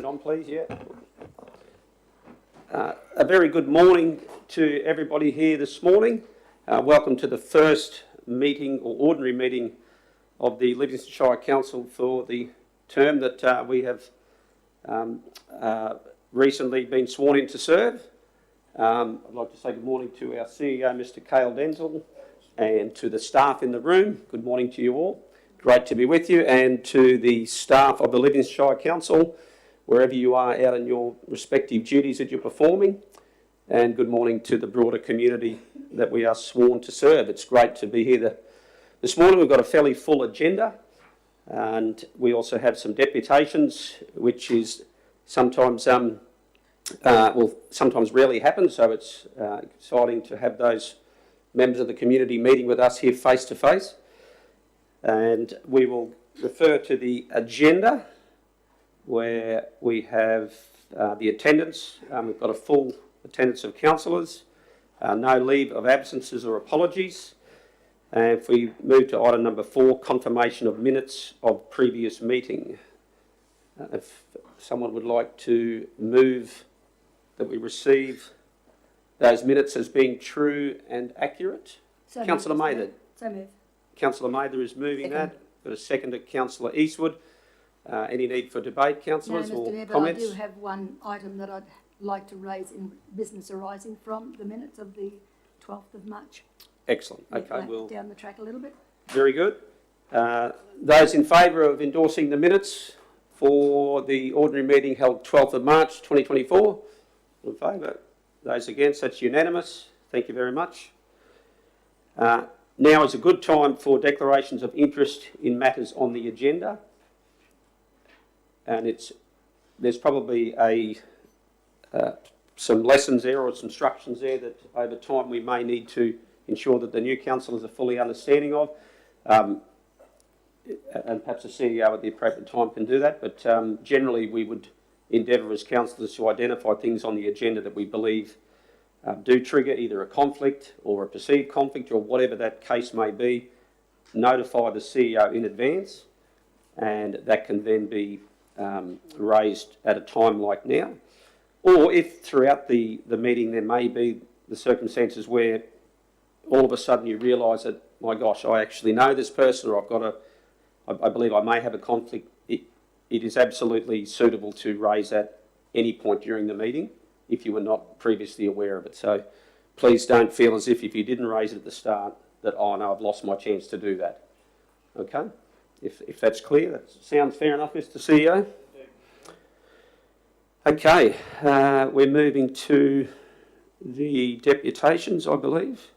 it on, please, yeah. A very good morning to everybody here this morning. Welcome to the first meeting or ordinary meeting of the Livingstone Shire Council for the term that we have recently been sworn in to serve. I'd like to say good morning to our CEO, Mr. Cale Denzel, and to the staff in the room. Good morning to you all. Great to be with you, and to the staff of the Livingstone Shire Council, wherever you are out in your respective duties that you're performing. And good morning to the broader community that we are sworn to serve. It's great to be here this morning. We've got a fairly full agenda, and we also have some deputations, which is sometimes sometimes rarely happens, so it's exciting to have those members of the community meeting with us here face to face. And we will refer to the agenda, where we have the attendance. We've got a full attendance of councillors, no leave of absences or apologies. And if we move to item number 4, confirmation of minutes of previous meeting. If someone would like to move that we receive those minutes as being true and accurate. So Councillor Mather. So move. Councillor Mather is moving that. Got a second to Councillor Eastwood. Any need for debate, councillors, no, or Mr. Mayor, comments? I do have one item that I'd like to raise in business arising from the minutes of the 12th of March. Excellent. Okay, we'll down the track a little bit. Very good. Those in favour of endorsing the minutes for the ordinary meeting held 12th of March 2024? In favour? Those against? That's unanimous. Thank you very much. Now is a good time for declarations of interest in matters on the agenda. And there's probably some lessons there or some instructions there that over time we may need to ensure that the new councillors are fully understanding of. And perhaps the CEO at the appropriate time can do that. But generally we would endeavour as councillors to identify things on the agenda that we believe do trigger either a conflict or a perceived conflict or whatever that case may be. Notify the CEO in advance, and that can then be raised at a time like now. Or if throughout the meeting there may be the circumstances where all of a sudden you realise that, my gosh, I actually know this person, or I believe I may have a conflict, it is absolutely suitable to raise at any point during the meeting if you were not previously aware of it. So please don't feel as if you didn't raise it at the start that, oh no, I've lost my chance to do that. Okay? If that's clear, that sounds fair enough, Mr. CEO? Okay, we're moving to the deputations, I believe.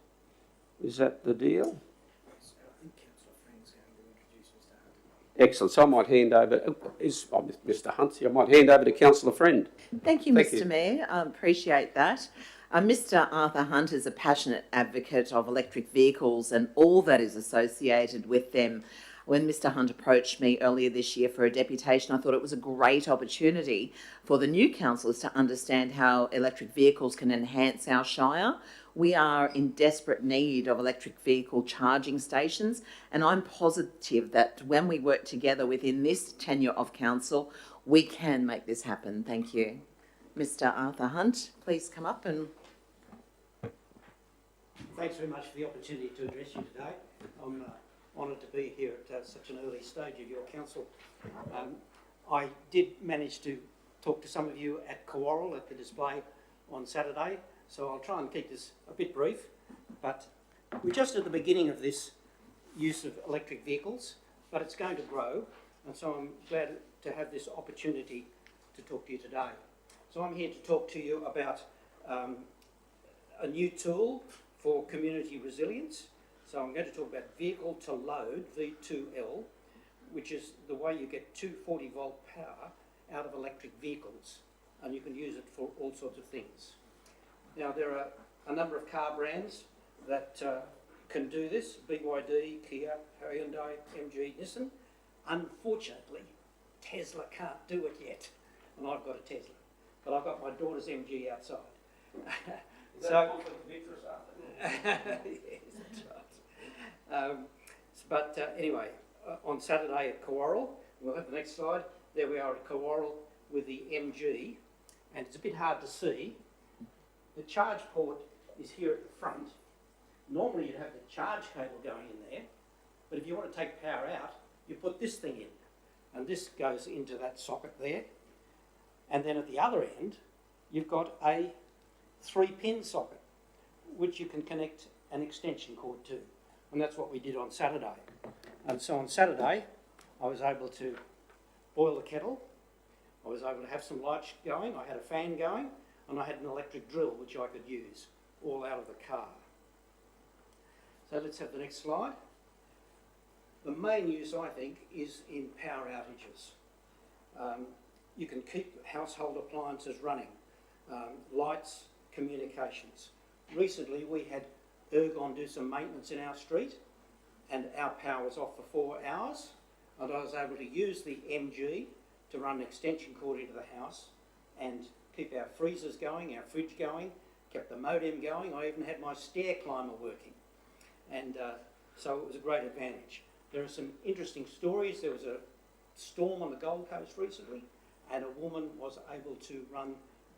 Is that the deal? Excellent. So I might hand over. Mr. Hunt here. I might hand over to Councillor Friend. Thank you, Mr. Mayor. I appreciate that. Mr. Arthur Hunt is a passionate advocate of electric vehicles and all that is associated with them. When Mr. Hunt approached me earlier this year for a deputation, I thought it was a great opportunity for the new councillors to understand how electric vehicles can enhance our shire. We are in desperate need of electric vehicle charging stations, and I'm positive that when we work together within this tenure of council, we can make this happen. Thank you. Mr. Arthur Hunt, please come up and... Thanks very much for the opportunity to address you today. I'm honoured to be here at such an early stage of your council. I did manage to talk to some of you at Kawarrell at the display on Saturday, so I'll try and keep this a bit brief, but we're just at the beginning of this use of electric vehicles, but it's going to grow, and so I'm glad to have this opportunity to talk to you today. So I'm here to talk to you about a new tool for community resilience. So I'm going to talk about vehicle to load, V2L, which is the way you get 240 volt power out of electric vehicles, and you can use it for all sorts of things. Now there are a number of car brands that can do this: BYD, Kia, Hyundai, MG, Nissan. Unfortunately, Tesla can't do it yet, and I've got a Tesla, but I've got my daughter's MG outside. Is that conflict of interest after? Yes, that's right. Anyway, on Saturday at Kawarrell, we'll have the next slide. There we are at Kawarrell with the MG, and it's a bit hard to see. The charge port is here at the front. Normally you'd have the charge cable going in there, but if you want to take power out, you put this thing in, and this goes into that socket there. And then at the other end, you've got a 3-pin socket, which you can connect an extension cord to. And that's what we did on Saturday. And so on Saturday, I was able to boil the kettle, I was able to have some lights going, I had a fan going, and I had an electric drill which I could use, all out of the car. So let's have the next slide. The main use, I think, is in power outages. You can keep household appliances running, lights, communications. Recently we had Ergon do some maintenance in our street, and our power was off for 4 hours, and I was able to use the MG to run an extension cord into the house and keep our freezers going, our fridge going, kept the modem going. I even had my stair climber working, and so it was a great advantage. There are some interesting stories. There was a storm on the Gold Coast recently, and a woman was able to run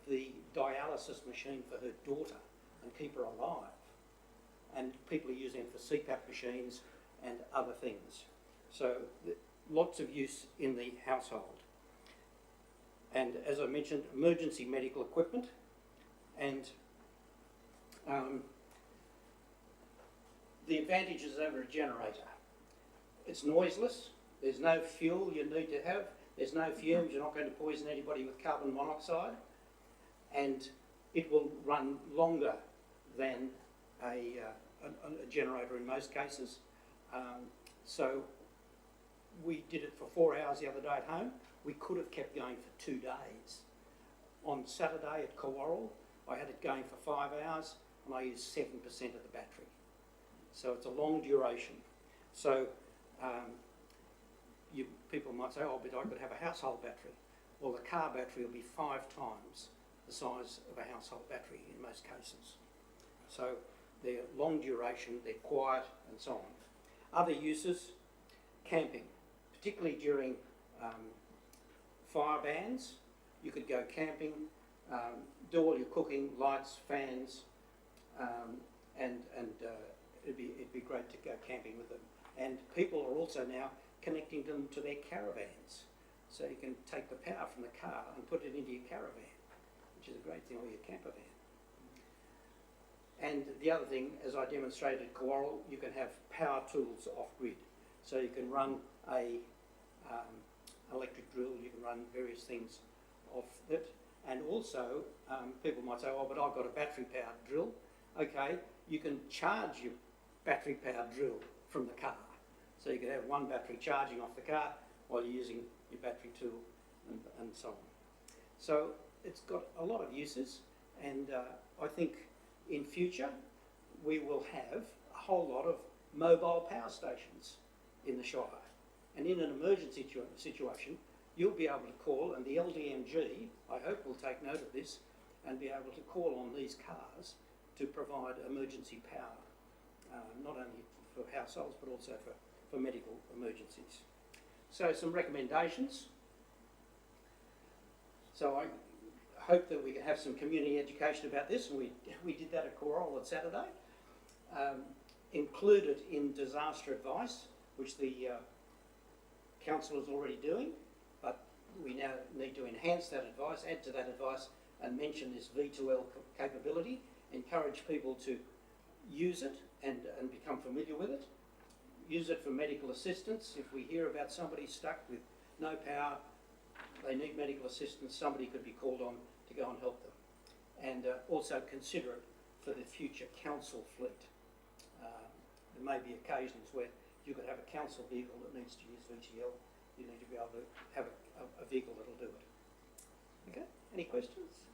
the dialysis machine for her daughter and keep her alive. And people are using it for CPAP machines and other things. So lots of use in the household. And as I mentioned, emergency medical equipment, and the advantages over a generator. It's noiseless, there's no fuel you need to have, there's no fumes, you're not going to poison anybody with carbon monoxide, and it will run longer than a generator in most cases. So we did it for 4 hours the other day at home. We could have kept going for 2 days. On Saturday at Coworrell, I had it going for 5 hours and I used 7% of the battery. So it's a long duration. So people might say, oh, but I could have a household battery. Well, the car battery will be 5 times the size of a household battery in most cases. So they're long duration, they're quiet and so on. Other uses, camping, particularly during fire bans. You could go camping, do all your cooking, lights, fans, and it'd be great to go camping with them. And people are also now connecting them to their caravans. So you can take the power from the car and put it into your caravan, which is a great thing, or your camper van. And the other thing, as I demonstrated at Coworrell, you can have power tools off-grid. So you can run a electric drill, you can run various things off it. And also, people might say, oh, but I've got a battery-powered drill. Okay, you can charge your battery-powered drill from the car. So you can have one battery charging off the car while you're using your battery tool and so on. So it's got a lot of uses, and I think in future we will have a whole lot of mobile power stations in the Shire. And in an emergency situation, you'll be able to call, and the LDMG, I hope, will take note of this and be able to call on these cars to provide emergency power, not only for households but also for medical emergencies. So some recommendations. So I hope that we can have some community education about this, and we did that at Coworrell on Saturday. Included in disaster advice, which the council is already doing, but we now need to enhance that advice, add to that advice, and mention this V2L capability, encourage people to use it and become familiar with it. Use it for medical assistance. If we hear about somebody stuck with no power, they need medical assistance, somebody could be called on to go and help them. And also consider it for the future council fleet. There may be occasions where you could have a council vehicle that needs to use VTL. You need to be able to have a vehicle that'll do it. Okay, any questions?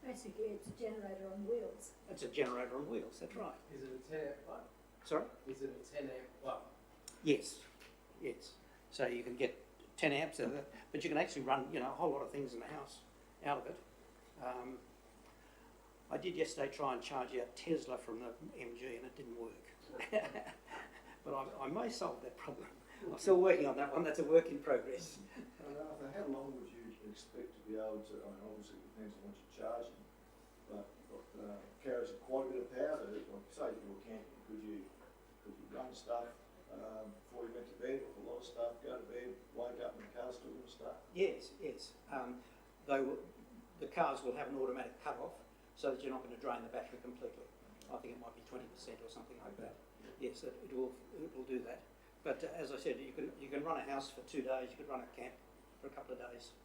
Basically, it's a generator on wheels. It's a generator on wheels, that's right. Is it a 10 amp plug? Sorry? Is it a 10 amp plug? Yes, yes. So you can get 10 amps out of that, but you can actually run, a whole lot of things in the house out of it. I did yesterday try and charge our Tesla from the MG and it didn't work. But I may solve that problem. I'm still working on that one, that's a work in progress. Arthur, how long would you expect to be able to, I mean, obviously it depends on what you're charging, but carries quite a bit of power to it. Like say you're camping, could you run stuff before you went to bed with a lot of stuff, go to bed, wake up and the car's still going to start? Yes, yes. The cars will have an automatic cut-off so that you're not going to drain the battery completely. I think it might be 20% or something like that. Yes, it will do that. But as I said, you can run a house for 2 days. You could run a camp for a couple of days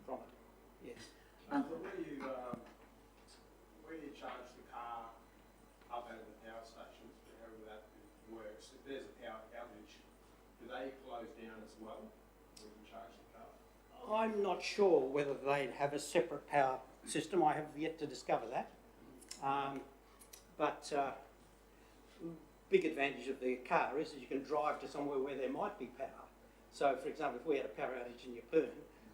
from it. Yes. But where you charge the car up out of the power stations, however that works, if there's a power outage, do they close down as well when you charge the car? I'm not sure whether they have a separate power system. I have yet to discover that. But big advantage of the car is that you can drive to somewhere where there might be power. So, for example, if we had a power outage in Yeppoon,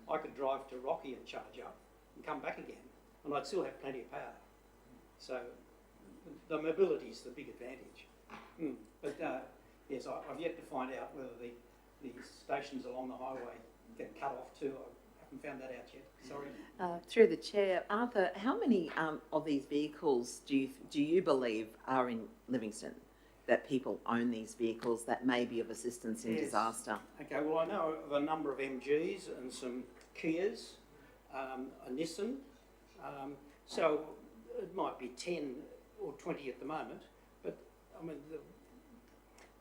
I could drive to Rocky and charge up and come back again, and I'd still have plenty of power. So, the mobility is the big advantage. But yes, I've yet to find out whether the stations along the highway get cut off too. I haven't found that out yet. Sorry. Through the chair, Arthur, how many of these vehicles do you believe are in Livingstone? That people own these vehicles that may be of assistance in disaster? Okay, well I know of a number of MGs and some Kias, a Nissan, so it might be 10 or 20 at the moment, but I mean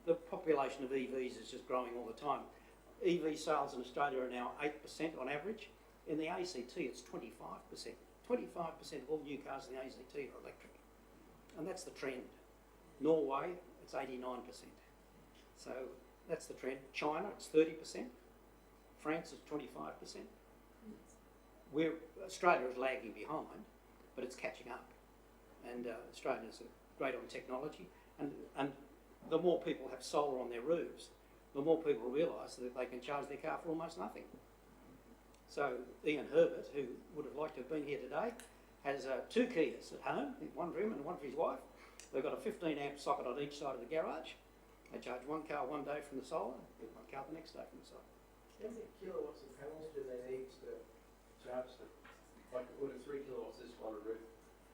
the population of EVs is just growing all the time. EV sales in Australia are now 8% on average. In the ACT it's 25%. 25% of all new cars in the ACT are electric, and that's the trend. Norway, it's 89%. So that's the trend. China, it's 30%. France is 25%. Australia is lagging behind, but it's catching up. And Australia's great on technology. And the more people have solar on their roofs, the more people realise that they can charge their car for almost nothing. So Ian Herbert, who would have liked to have been here today, has 2 Kias at home, one for him and one for his wife. They've got a 15 amp socket on each side of the garage. They charge one car one day from the solar, and one car the next day from the solar. How many kilowatts of panels do they need to charge them? Like, would a 3 kilowatts this one roof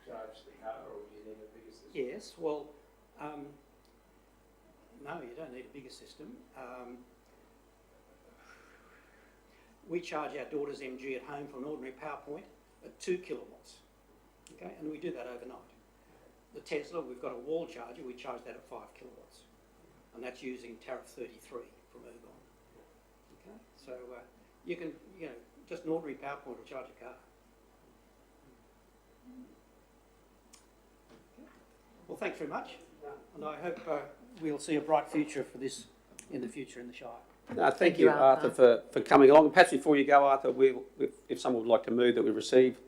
charge the car, or do you need a bigger system? Yes, well, no, you don't need a bigger system. We charge our daughter's MG at home from an ordinary power point at 2 kilowatts, okay, and we do that overnight. The Tesla, we've got a wall charger, we charge that at 5 kilowatts, and that's using tariff 33 from Ergon. Okay, so you can, just an ordinary power point will charge a car. Okay. Well, thanks very much, and I hope we'll see a bright future for this in the future in the Shire. Thank you, Arthur, for coming along. Perhaps before you go, Arthur, if someone would like to move that we receive.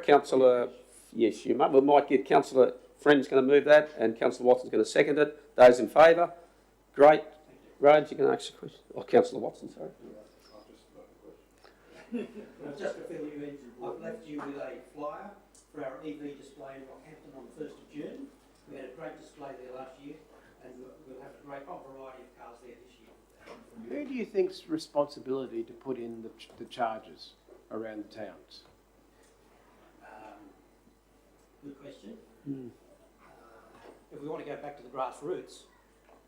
Councillor, yes, you might. We might get Councillor Friend's going to move that, and Councillor Watson's going to second it. Those in favour? Great. Rhodes, you can ask a question. Oh, Councillor Watson, sorry. Just to fill you in, I've left you with a flyer for our EV display in Rockhampton on the 1st of June. We had a great display there last year, and we'll have a great variety of cars there this year. Who do you think's responsibility to put in the charges around the towns? Good question. If we want to go back to the grassroots,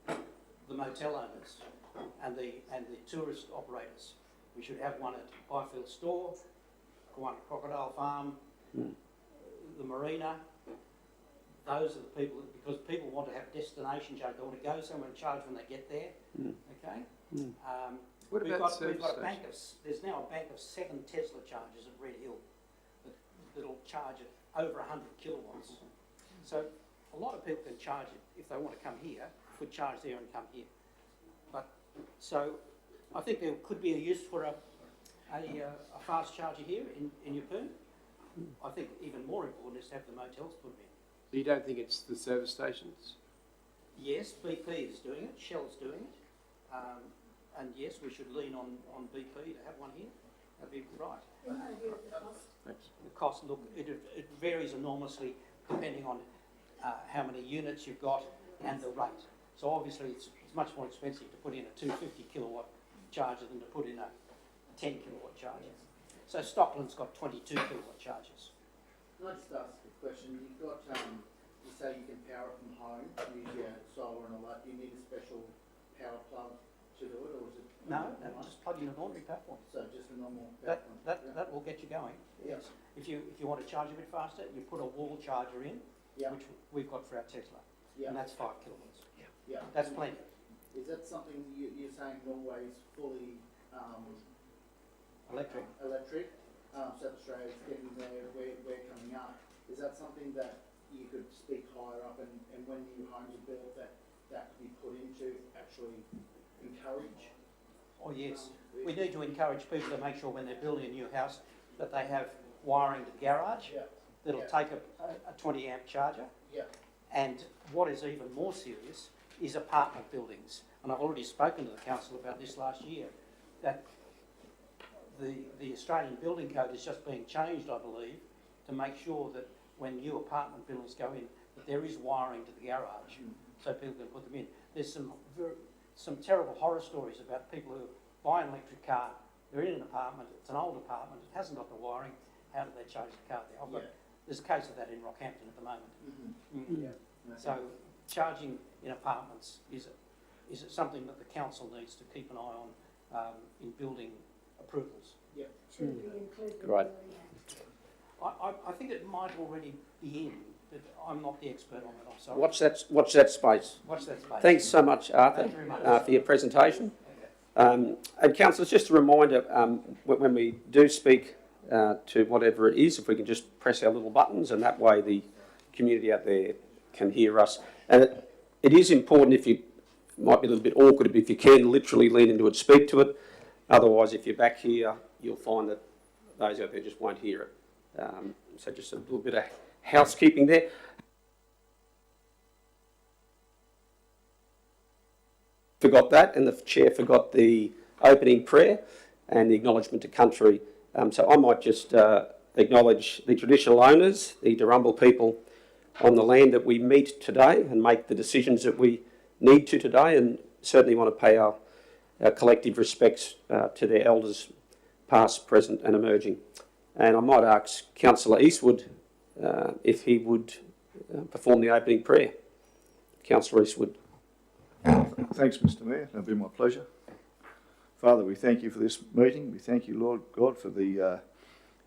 the motel owners and the tourist operators, we should have one at Byfield Store, one at Crocodile Farm, the marina. Those are the people, because people want to have destination charge. They want to go somewhere and charge when they get there. Okay. What about we've got a bank of. There's now a bank of 7 Tesla chargers at Red Hill that'll charge at over 100 kilowatts. So a lot of people can charge it if they want to come here. Could charge there and come here. But so I think there could be a use for a fast charger here in Yeppoon. I think even more important is to have the motels put them in. So you don't think it's the service stations? Yes, BP is doing it, Shell's doing it, and yes, we should lean on BP to have one here. That'd be right. Thanks. The cost, look, it varies enormously depending on how many units you've got and the rate. So obviously it's much more expensive to put in a 250 kilowatt charger than to put in a 10 kilowatt charger. So Stockland's got 22 kilowatt chargers. Can I just ask a question? You've got, you say you can power it from home, use your solar and all that. Do you need a special power plug to do it, or is it? No, just plug in an ordinary platform. So just a normal power plug? That will get you going. Yeah. Yes. If you want to charge a bit faster, you put a wall charger in, Yeah. which we've got for our Tesla, Yeah. and that's 5 kilowatts. Yeah. That's plenty. Is that something you're saying Norway's fully Electric. electric? South Australia's getting there, we're coming up. Is that something that you could speak higher up, and when new homes are built, that could be put into actually encourage? Oh yes, we need to encourage people to make sure when they're building a new house that they have wiring to the garage Yeah. that'll Yeah. take a 20 amp charger. Yeah. And what is even more serious is apartment buildings. And I've already spoken to the council about this last year, that the Australian Building Code is just being changed, I believe, to make sure that when new apartment buildings go in, that there is wiring to the garage so people can put them in. There's some terrible horror stories about people who buy an electric car, they're in an apartment, it's an old apartment, it hasn't got the wiring, how do they charge the car there? Yeah. There's a case of that in Rockhampton at the moment. Mm-hmm. Yeah. So charging in apartments is something that the council needs to keep an eye on in building approvals. Should be included. Right. I think it might already be in, but I'm not the expert on it, I'm sorry. Watch that space. Watch that space. Thanks so much, Arthur, Thank you very much. for your presentation. And councillors, just a reminder, when we do speak to whatever it is, if we can just press our little buttons, and that way the community out there can hear us. And it is important, if you might be a little bit awkward, if you can literally lean into it, speak to it. Otherwise, if you're back here, you'll find that those out there just won't hear it. So just a little bit of housekeeping there. Forgot that, and the chair forgot the opening prayer and the acknowledgement to country. So I might just acknowledge the traditional owners, the Darumbal people on the land that we meet today, and make the decisions that we need to today, and certainly want to pay our collective respects to their elders, past, present and emerging. And I might ask Councillor Eastwood if he would perform the opening prayer. Councillor Eastwood. Thanks, Mr. Mayor. It'll be my pleasure. Father, we thank you for this meeting. We thank you, Lord God, for the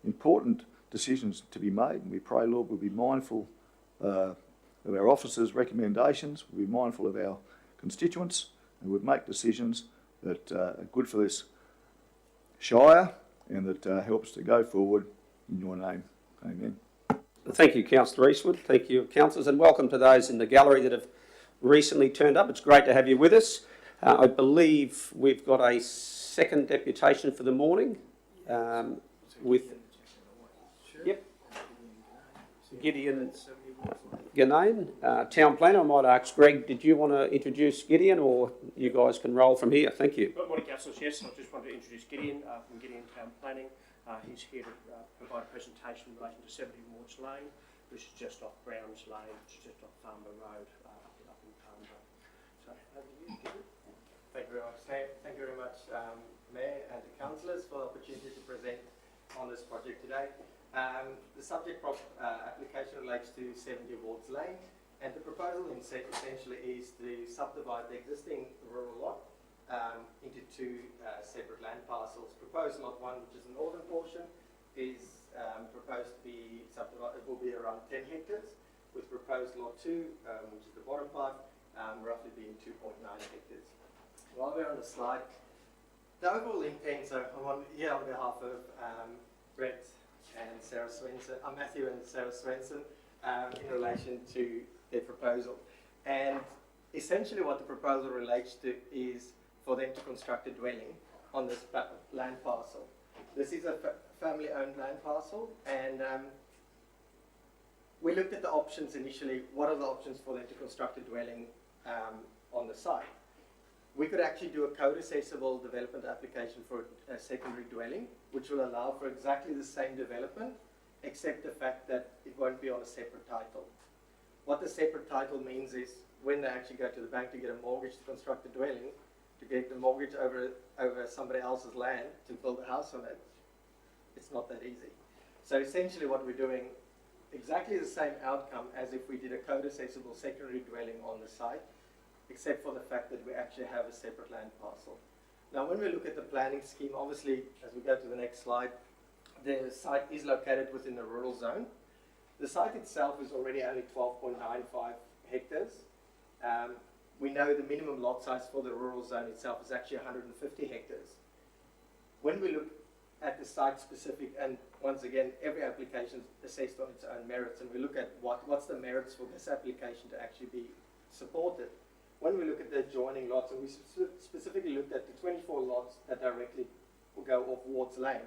important decisions to be made. And we pray, Lord, we'll be mindful of our officers' recommendations. We'll be mindful of our constituents, and we'll make decisions that are good for this Shire and that helps to go forward in your name. Amen. Thank you, Councillor Eastwood. Thank you, councillors, and welcome to those in the gallery that have recently turned up. It's great to have you with us. I believe we've got a second deputation for the morning with Gideon Ganane, Town Planner. I might ask Greg, did you want to introduce Gideon, or you guys can roll from here? Thank you. Good morning, councillors. Yes, I just wanted to introduce Gideon from Gideon Town Planning. He's here to provide a presentation in relation to 70 Wards Lane, which is just off Browns Lane, which is just off Farmer Road, up in Farnborough. So, over to you, Gideon. Thank you very much, Sam. Thank you very much, Mayor and the councillors, for the opportunity to present on this project today. The subject application relates to 70 Wards Lane, and the proposal essentially is to subdivide the existing rural lot into two separate land parcels. Proposed lot 1, which is the northern portion, is proposed to be subdivided, it will be around 10 hectares, with proposed lot 2, which is the bottom part, roughly being 2.9 hectares. While we're on the slide, the overall intent, so I'm here on behalf of Brett and Sarah Swenson, Matthew and Sarah Swenson, in relation to their proposal. And essentially what the proposal relates to is for them to construct a dwelling on this land parcel. This is a family-owned land parcel, and we looked at the options initially. What are the options for them to construct a dwelling on the site? We could actually do a code-accessible development application for a secondary dwelling, which will allow for exactly the same development, except the fact that it won't be on a separate title. What the separate title means is when they actually go to the bank to get a mortgage to construct a dwelling, to get the mortgage over somebody else's land to build a house on it, It's not that easy. So essentially what we're doing, exactly the same outcome as if we did a code-accessible secondary dwelling on the site, except for the fact that we actually have a separate land parcel. Now when we look at the planning scheme, obviously, as we go to the next slide, the site is located within the rural zone. The site itself is already only 12.95 hectares. We know the minimum lot size for the rural zone itself is actually 150 hectares. When we look at the site specific, and once again, every application is assessed on its own merits, and we look at what's the merits for this application to actually be supported. When we look at the adjoining lots, and we specifically looked at the 24 lots that directly will go off Wards Lane,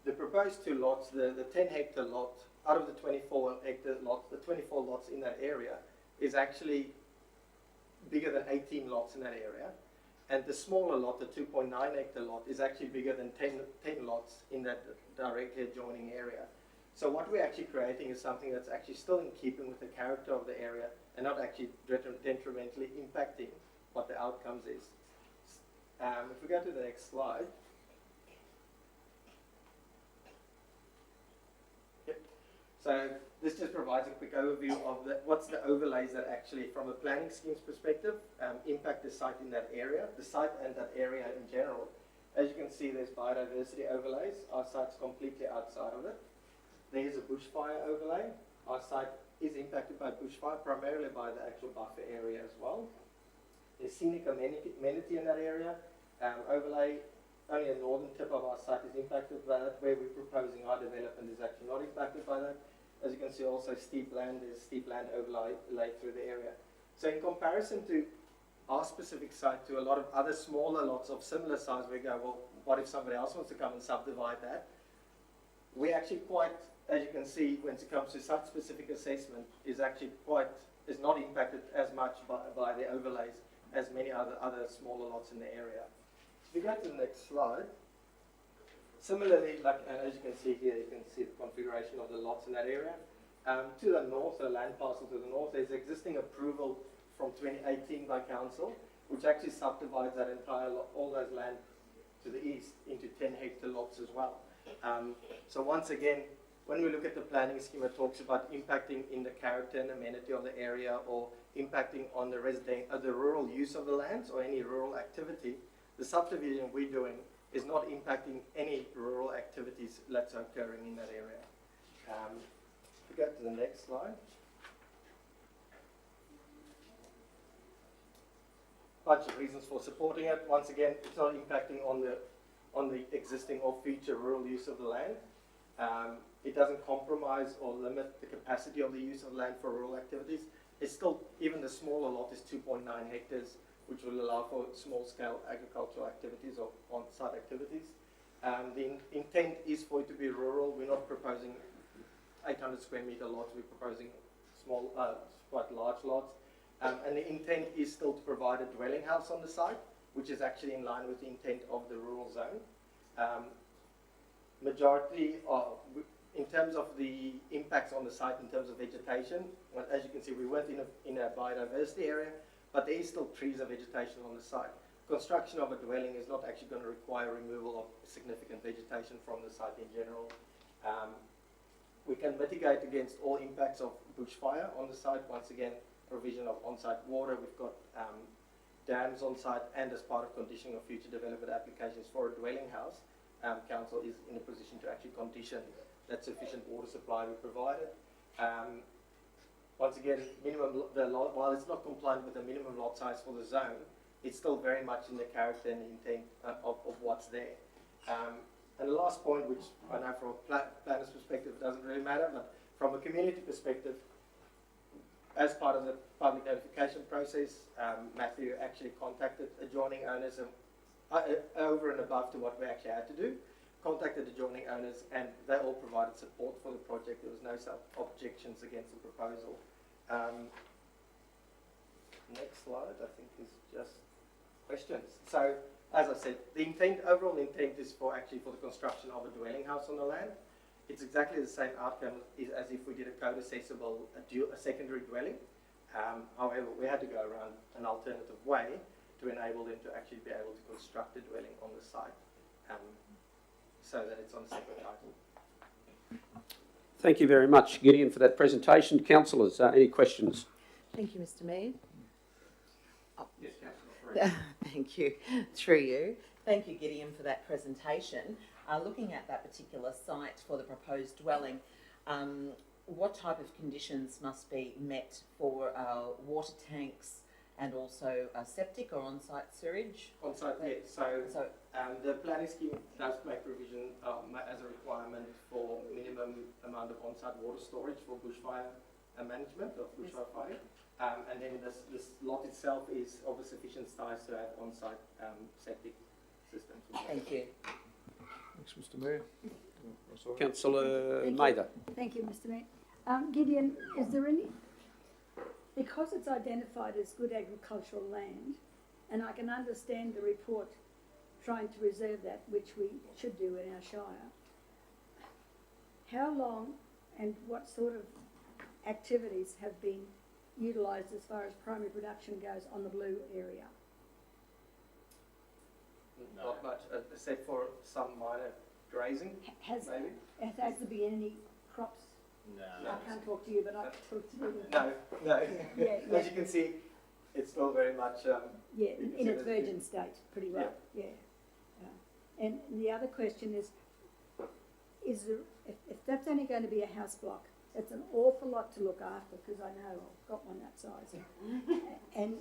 the proposed 2 lots, the 10 hectare lot, out of the 24 hectare lots, the 24 lots in that area is actually bigger than 18 lots in that area. And the smaller lot, the 2.9 hectare lot, is actually bigger than 10 lots in that directly adjoining area. So what we're actually creating is something that's actually still in keeping with the character of the area and not actually detrimentally impacting what the outcomes is. If we go to the next slide. Yep. So this just provides a quick overview of what's the overlays that actually, from a planning scheme's perspective, impact the site in that area, the site and that area in general. As you can see, there's biodiversity overlays. Our site's completely outside of it. There's a bushfire overlay. Our site is impacted by bushfire, primarily by the actual buffer area as well. There's scenic amenity in that area. Overlay, only a northern tip of our site is impacted by that. Where we're proposing our development is actually not impacted by that. As you can see, also steep land, there's steep land overlay through the area. So in comparison to our specific site, to a lot of other smaller lots of similar size, we go, well, what if somebody else wants to come and subdivide that? We actually quite, as you can see, when it comes to site-specific assessment, is not impacted as much by the overlays as many other smaller lots in the area. If you go to the next slide. Similarly, and as you can see here, you can see the configuration of the lots in that area. To the north, the land parcel to the north, there's existing approval from 2018 by council, which actually subdivides that entire all those land to the east into 10 hectare lots as well. So once again, when we look at the planning scheme, it talks about impacting in the character and amenity of the area, or impacting on the rural use of the lands or any rural activity. The subdivision we're doing is not impacting any rural activities that's occurring in that area. If we go to the next slide. Bunch of reasons for supporting it. Once again, it's not impacting on the existing or future rural use of the land. It doesn't compromise or limit the capacity of the use of land for rural activities. It's still, even the smaller lot is 2.9 hectares, which will allow for small-scale agricultural activities or on-site activities. The intent is for it to be rural. We're not proposing 800 square metre lots. We're proposing small, quite large lots. And the intent is still to provide a dwelling house on the site, which is actually in line with the intent of the rural zone. Majority of, in terms of the impacts on the site in terms of vegetation, well, as you can see, we weren't in a biodiversity area, but there is still trees and vegetation on the site. Construction of a dwelling is not actually going to require removal of significant vegetation from the site in general. We can mitigate against all impacts of bushfire on the site. Once again, provision of on-site water. We've got dams on site, and as part of conditioning of future development applications for a dwelling house, council is in a position to actually condition that sufficient water supply we provided. Once again, while it's not compliant with the minimum lot size for the zone, it's still very much in the character and intent of what's there. And the last point, which I know from a planner's perspective it doesn't really matter, but from a community perspective, as part of the public notification process, Matthew actually contacted adjoining owners over and above to what we actually had to do, contacted adjoining owners, and they all provided support for the project. There was no objections against the proposal. Next slide, I think, is just questions. So, as I said, the overall intent is for the construction of a dwelling house on the land. It's exactly the same outcome as if we did a code-accessible, a secondary dwelling. However, we had to go around an alternative way to enable them to actually be able to construct a dwelling on the site. so that it's on a separate item. Thank you very much, Gideon, for that presentation. Councillors, any questions? Thank you, Mr Mayor. Yes, Councillor. Thank you. Through you. Thank you, Gideon, for that presentation. Looking at that particular site for the proposed dwelling, what type of conditions must be met for water tanks and also septic or on-site sewage? On-site, yes. So the planning scheme does make provision as a requirement for minimum amount of on-site water storage for bushfire management of bushfire fire. And then this lot itself is of a sufficient size to have on-site septic systems. Thank you. Thanks, Mr Mayor. Sorry. Councillor Thank you. Mather. Thank you, Mr Mayor. Gideon, is there any, because it's identified as good agricultural land, and I can understand the report trying to reserve that, which we should do in our shire, how long and what sort of activities have been utilised as far as primary production goes on the blue area? Not much, except for some minor grazing, Has maybe. there been any crops? No. I can't talk to you, but I talk to you. No. Yeah, As you can see, it's still very much. Yeah, in its virgin state, pretty well, yeah. And the other question is there, if that's only going to be a house block, it's an awful lot to look after, because I know I've got one that size. And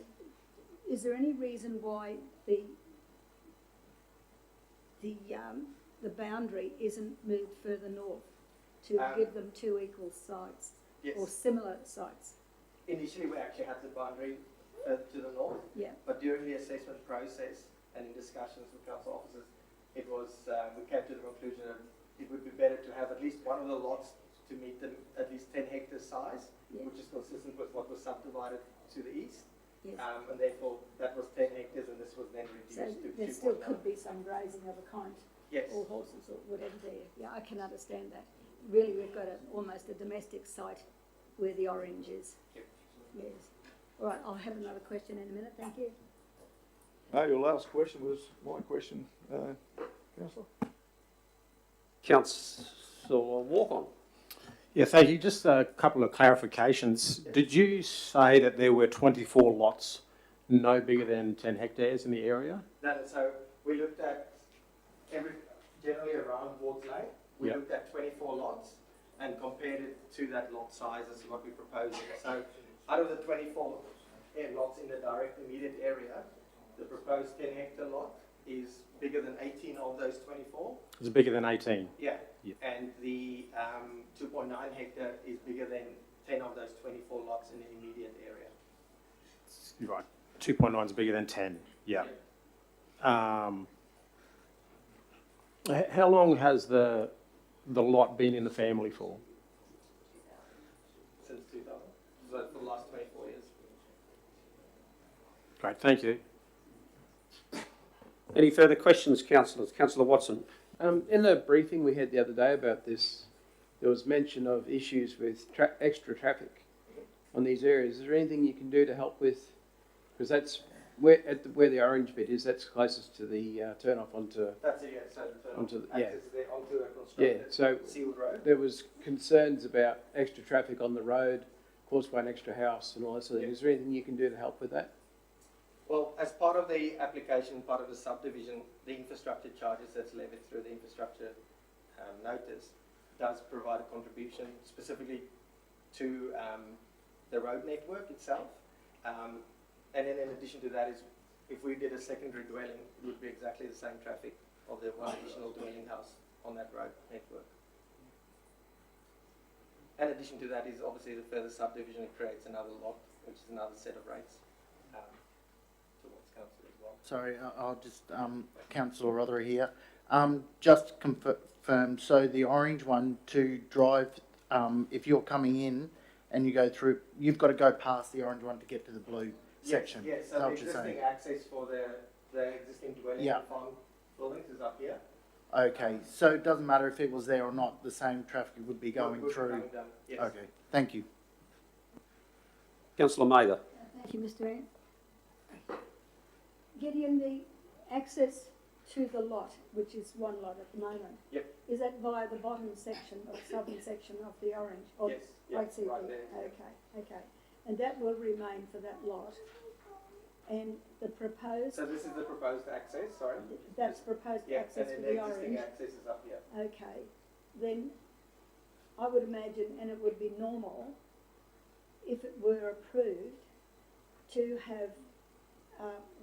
is there any reason why the boundary isn't moved further north to give them two equal sites Yes. or similar sites? Initially, we actually had the boundary to the north. Yeah. But during the assessment process and in discussions with council officers, it was we came to the conclusion that it would be better to have at least one of the lots to meet the at least 10 hectare size, Yeah. which is consistent with what was subdivided to the east. Yes. And therefore, that was 10 hectares, and this was then reduced So to there still 2.9. could be some grazing of a kind, Yes. or horses or whatever there. Yeah, I can understand that. Really, we've got almost a domestic site where the orange is. Yep. Yes. All right, I'll have another question in a minute, thank you. No, your last question was my question, Councillor. Councillor Walk-on. Yeah, thank you. Just a couple of clarifications. Did you say that there were 24 lots no bigger than 10 hectares in the area? So we looked at generally around Wards Lane. We Yep. looked at 24 lots and compared it to that lot size as what we're proposing. So out of the 24 lots in the direct immediate area, the proposed 10 hectare lot is bigger than 18 of those 24. It's bigger than 18. Yeah. Yep. And the 2.9 hectare is bigger than 10 of those 24 lots in the immediate area. You're right. 2.9 is bigger than 10. Yeah. How long has the lot been in the family for? Since 2000. So for the last 24 years. Great, thank you. Any further questions, councillors? Councillor Watson. In the briefing we had the other day about this, there was mention of issues with extra traffic on these areas. Is there anything you can do to help with? Because that's where the orange bit is. That's closest to the turn off onto. That's it, yeah. So the Onto the- access there onto a Yeah. constructed So sealed road. there was concerns about extra traffic on the road caused by an extra house and all that sort of thing. Is there anything you can do to help with that? Well, as part of the application, part of the subdivision, the infrastructure charges that's levied through the infrastructure notice does provide a contribution specifically to the road network itself. And then in addition to that is, if we did a secondary dwelling, it would be exactly the same traffic of the one additional dwelling house on that road network. In addition to that is obviously the further subdivision, it creates another lot, which is another set of rates towards council as well. Sorry, I'll just, councillor Rothery here. Just confirm, so the orange one to drive, if you're coming in and you go through, you've got to go past the orange one to get to the blue section. Yes, Is so that the what you're saying? existing access for the existing dwelling Yeah. and farm buildings is up here. Okay, so it doesn't matter if it was there or not, the same traffic would be going Would be through? coming down, yes. Okay, thank you. Councillor Mather. Thank you, Mr. Mayor. Gideon, the access to the lot, which is one lot at the moment. Yep. Is that via the bottom section or southern section of the orange? Or Yes, yeah, I see right there. there. Okay. And that will remain for that lot. And the proposed, So this is the proposed access, sorry? that's proposed Yeah, access and for then the the existing orange. access is up here. Okay, then I would imagine, and it would be normal, if it were approved, to have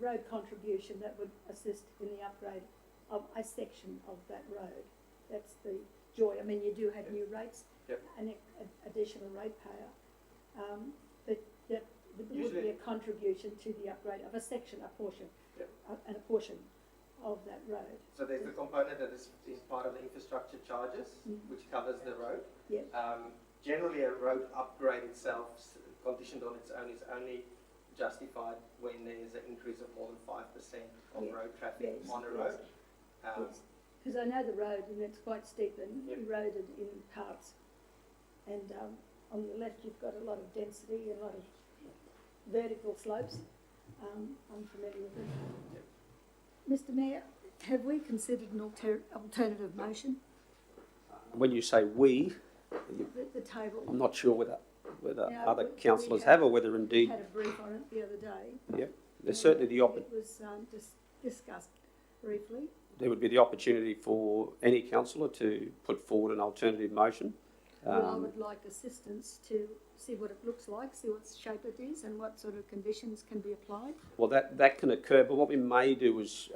road contribution that would assist in the upgrade of a section of that road. That's the joy. I mean, you do have new rates, Yep. an additional ratepayer, but that would be Usually- a contribution to the upgrade of a section, a portion, Yep. and a portion of that road. So there's the component that is part of the infrastructure charges, Mhm. which covers the road. Yep. Generally, a road upgrade itself, conditioned on its own, is only justified when there is an increase of more than 5% of Yeah. road traffic Yes, on a yes. road. Yes, because I know the road and it's quite steep and Yep. eroded in parts. And on the left you've got a lot of density and a lot of vertical slopes. I'm familiar with it. Mr Mayor, have we considered an alternative motion? When you say we, The table I'm not sure whether Yeah, other we councillors have- have or whether indeed, had a brief on it the other day. there's certainly the It was just discussed briefly. there would be the opportunity for any councillor to put forward an alternative motion. Well, I would like assistance to see what it looks like, see what shape it is and what sort of conditions can be applied. Well, that can occur, but what we may do is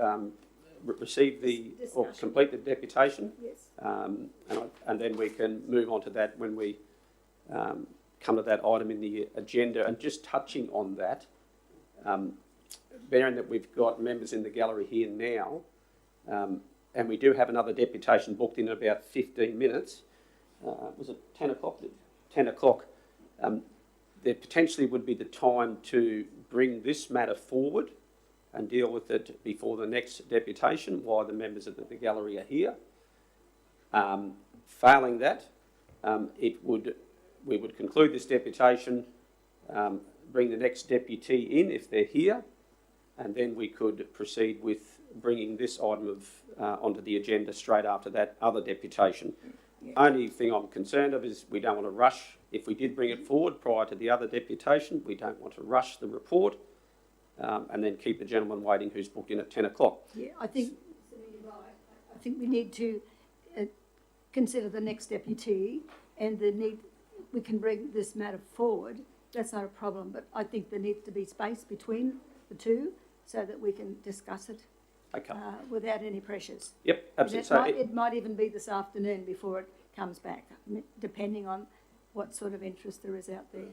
receive or Discussion. complete the deputation, Yes. and then we can move on to that when we come to that item in the agenda. And just touching on that, bearing that we've got members in the gallery here now, and we do have another deputation booked in about 15 minutes. Was it 10 o'clock? 10 o'clock. There potentially would be the time to bring this matter forward and deal with it before the next deputation while the members of the gallery are here. Failing that, we would conclude this deputation, bring the next deputy in if they're here, and then we could proceed with bringing this item onto the agenda straight after that other deputation. Only thing I'm concerned of is we don't want to rush. If we did bring it forward prior to the other deputation, we don't want to rush the report and then keep the gentleman waiting who's booked in at 10 o'clock. Yeah, I think we need to consider the next deputy and we can bring this matter forward. That's not a problem, but I think there needs to be space between the two so that we can discuss it Okay. without any pressures. Yep, absolutely. It might even be this afternoon before it comes back, depending on what sort of interest there is out there.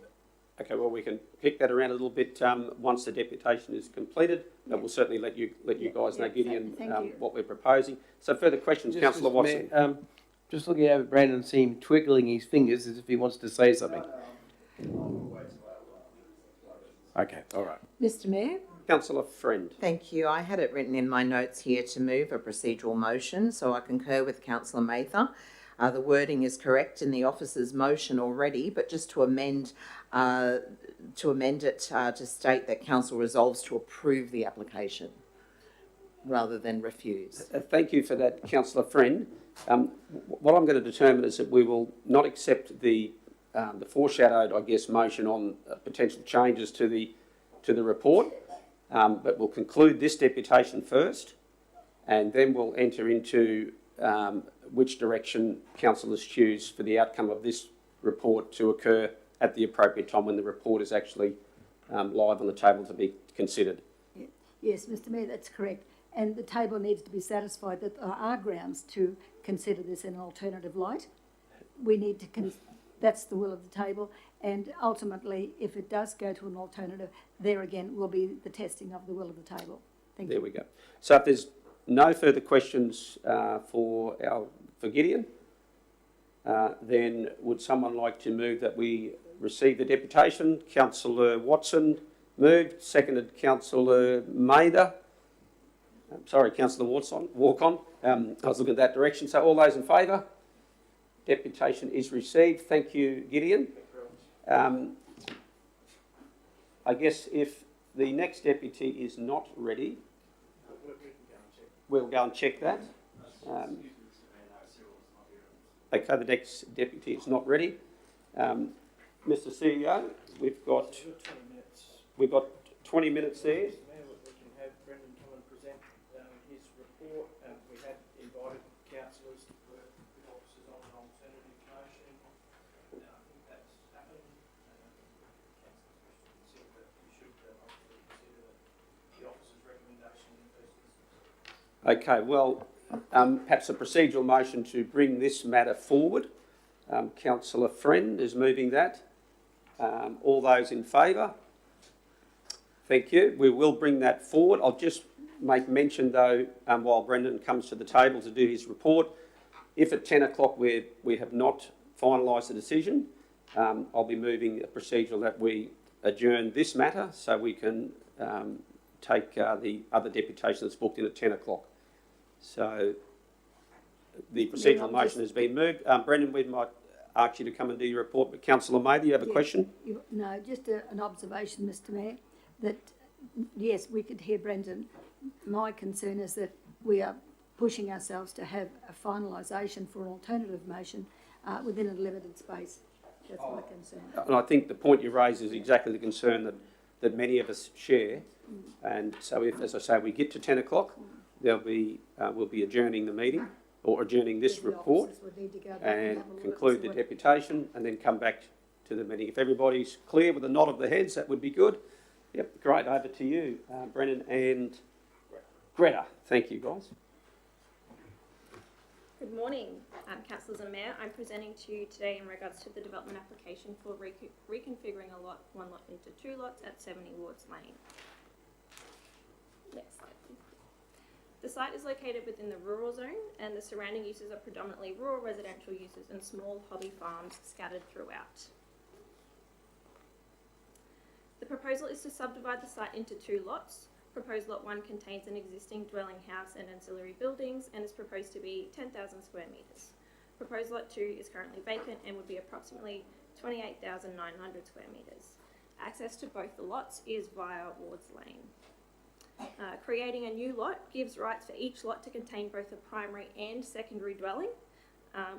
Okay, well, we can kick that around a little bit once the deputation is completed, but we'll certainly let you guys know, Gideon, thank you. what we're proposing. So further questions, Councillor Watson? Mayor, just looking over Brandon and see him twiggling his fingers as if he wants to say something. Okay, all right. Mr Mayor? Councillor Friend. Thank you. I had it written in my notes here to move a procedural motion, so I concur with Councillor Mather. The wording is correct in the officer's motion already, but just to amend it to state that council resolves to approve the application rather than refuse. Thank you for that, Councillor Friend. What I'm going to determine is that we will not accept the foreshadowed, I guess, motion on potential changes to the report, but we'll conclude this deputation first, and then we'll enter into which direction councillors choose for the outcome of this report to occur at the appropriate time when the report is actually live on the table to be considered. Yes, Mr Mayor, that's correct. And the table needs to be satisfied that there are grounds to consider this in an alternative light. We need to, that's the will of the table. And ultimately, if it does go to an alternative, there again will be the testing of the will of the table. Thank you. There we go. So if there's no further questions for Gideon, then would someone like to move that we receive the deputation? Councillor Watson moved, seconded Councillor Mather. Councillor Walk-on. I was looking at that direction. So all those in favour? Deputation is received. Thank you, Gideon. I guess if the next deputy is not ready, we'll go and check that. Okay, the next deputy is not ready. Mr. CEO, we've got 20 minutes there. Mr. Mayor, we can have Brendan come and present his report. We had invited councillors to work with officers on an alternative motion. I think that's happened. Councillors consider that we should obviously consider the officer's recommendation in the first instance. Okay, well, perhaps a procedural motion to bring this matter forward. Councillor Friend is moving that. All those in favour? Thank you. We will bring that forward. I'll just make mention though, while Brendan comes to the table to do his report, if at 10 o'clock we have not finalised the decision, I'll be moving a procedural that we adjourn this matter so we can take the other deputation that's booked in at 10 o'clock. So the procedural motion has been moved. Brendan, we might ask you to come and do your report, but Councillor May, do you have a question? No, just an observation, Mr. Mayor, that yes, we could hear Brendan. My concern is that we are pushing ourselves to have a finalisation for an alternative motion within a limited space. That's my concern. And I think the point you raise is exactly the concern that many of us share. And so if, as I say, we get to 10 o'clock, we'll be adjourning the meeting or adjourning this report and conclude the deputation and then come back to the meeting. If everybody's clear with a nod of the heads, that would be good. Yep, great. Over to you, Brendan and Greta. Thank you, guys. Good morning, councillors and mayor. I'm presenting to you today in regards to the development application for reconfiguring one lot into 2 lots at 70 Wards Lane. Next slide, please. The site is located within the rural zone and the surrounding uses are predominantly rural residential uses and small hobby farms scattered throughout. The proposal is to subdivide the site into 2 lots. Proposed lot 1 contains an existing dwelling house and ancillary buildings and is proposed to be 10,000 square metres. Proposed lot 2 is currently vacant and would be approximately 28,900 square metres. Access to both the lots is via Wards Lane. Creating a new lot gives rights for each lot to contain both a primary and secondary dwelling,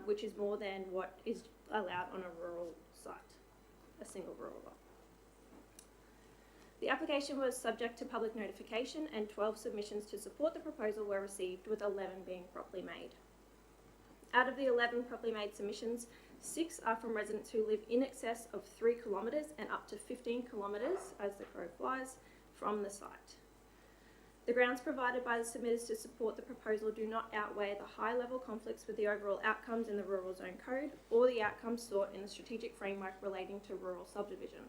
which is more than what is allowed on a rural site, a single rural lot. The application was subject to public notification and 12 submissions to support the proposal were received, with 11 being properly made. Out of the 11 properly made submissions, 6 are from residents who live in excess of 3 kilometres and up to 15 kilometres, as the crow flies, from the site. The grounds provided by the submitters to support the proposal do not outweigh the high-level conflicts with the overall outcomes in the Rural Zone Code or the outcomes sought in the strategic framework relating to rural subdivision.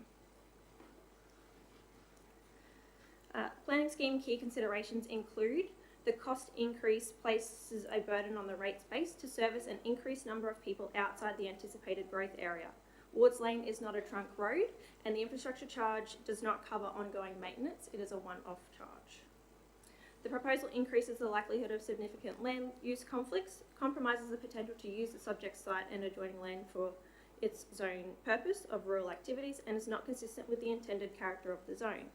Planning scheme key considerations include the cost increase places a burden on the rates base to service an increased number of people outside the anticipated growth area. Wards Lane is not a trunk road and the infrastructure charge does not cover ongoing maintenance, it is a one-off charge. The proposal increases the likelihood of significant land use conflicts, compromises the potential to use the subject site and adjoining land for its zone purpose of rural activities and is not consistent with the intended character of the zone.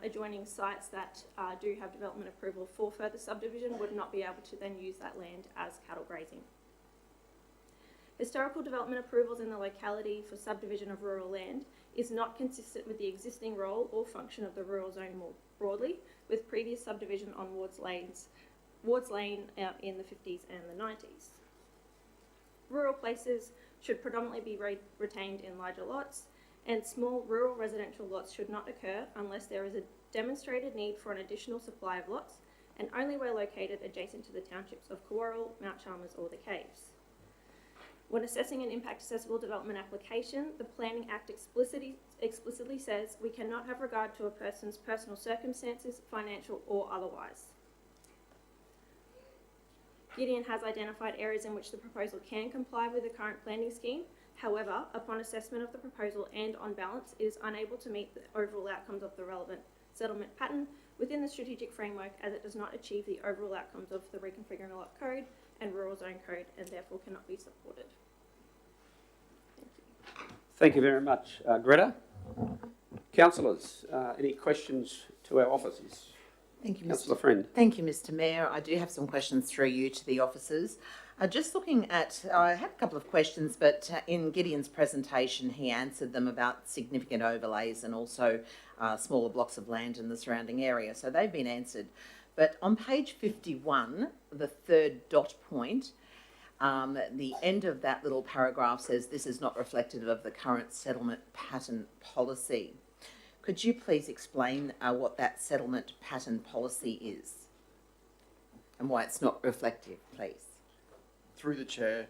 Adjoining sites that do have development approval for further subdivision would not be able to then use that land as cattle grazing. Historical development approvals in the locality for subdivision of rural land is not consistent with the existing role or function of the rural zone more broadly, with previous subdivision on Wards Lane in the 50s and the 90s. Rural places should predominantly be retained in larger lots, and small rural residential lots should not occur unless there is a demonstrated need for an additional supply of lots and only where located adjacent to the townships of Kawarrell, Mount Chalmers or the Caves. When assessing an impact accessible development application, the Planning Act explicitly says we cannot have regard to a person's personal circumstances, financial or otherwise. Gideon has identified areas in which the proposal can comply with the current planning scheme. However, upon assessment of the proposal and on balance, it is unable to meet the overall outcomes of the relevant settlement pattern within the strategic framework as it does not achieve the overall outcomes of the Reconfiguring a Lot Code and Rural Zone Code and therefore cannot be supported. Thank you very much, Greta. Councillors, any questions to our officers? Thank you, Councillor Mr. Friend. Thank you, Mr. Mayor. I do have some questions through you to the officers. Just looking at, I had a couple of questions, but in Gideon's presentation, he answered them about significant overlays and also smaller blocks of land in the surrounding area. So they've been answered. But on page 51, the third dot point, the end of that little paragraph says this is not reflective of the current settlement pattern policy. Could you please explain what that settlement pattern policy is and why it's not reflective, please? Through the chair,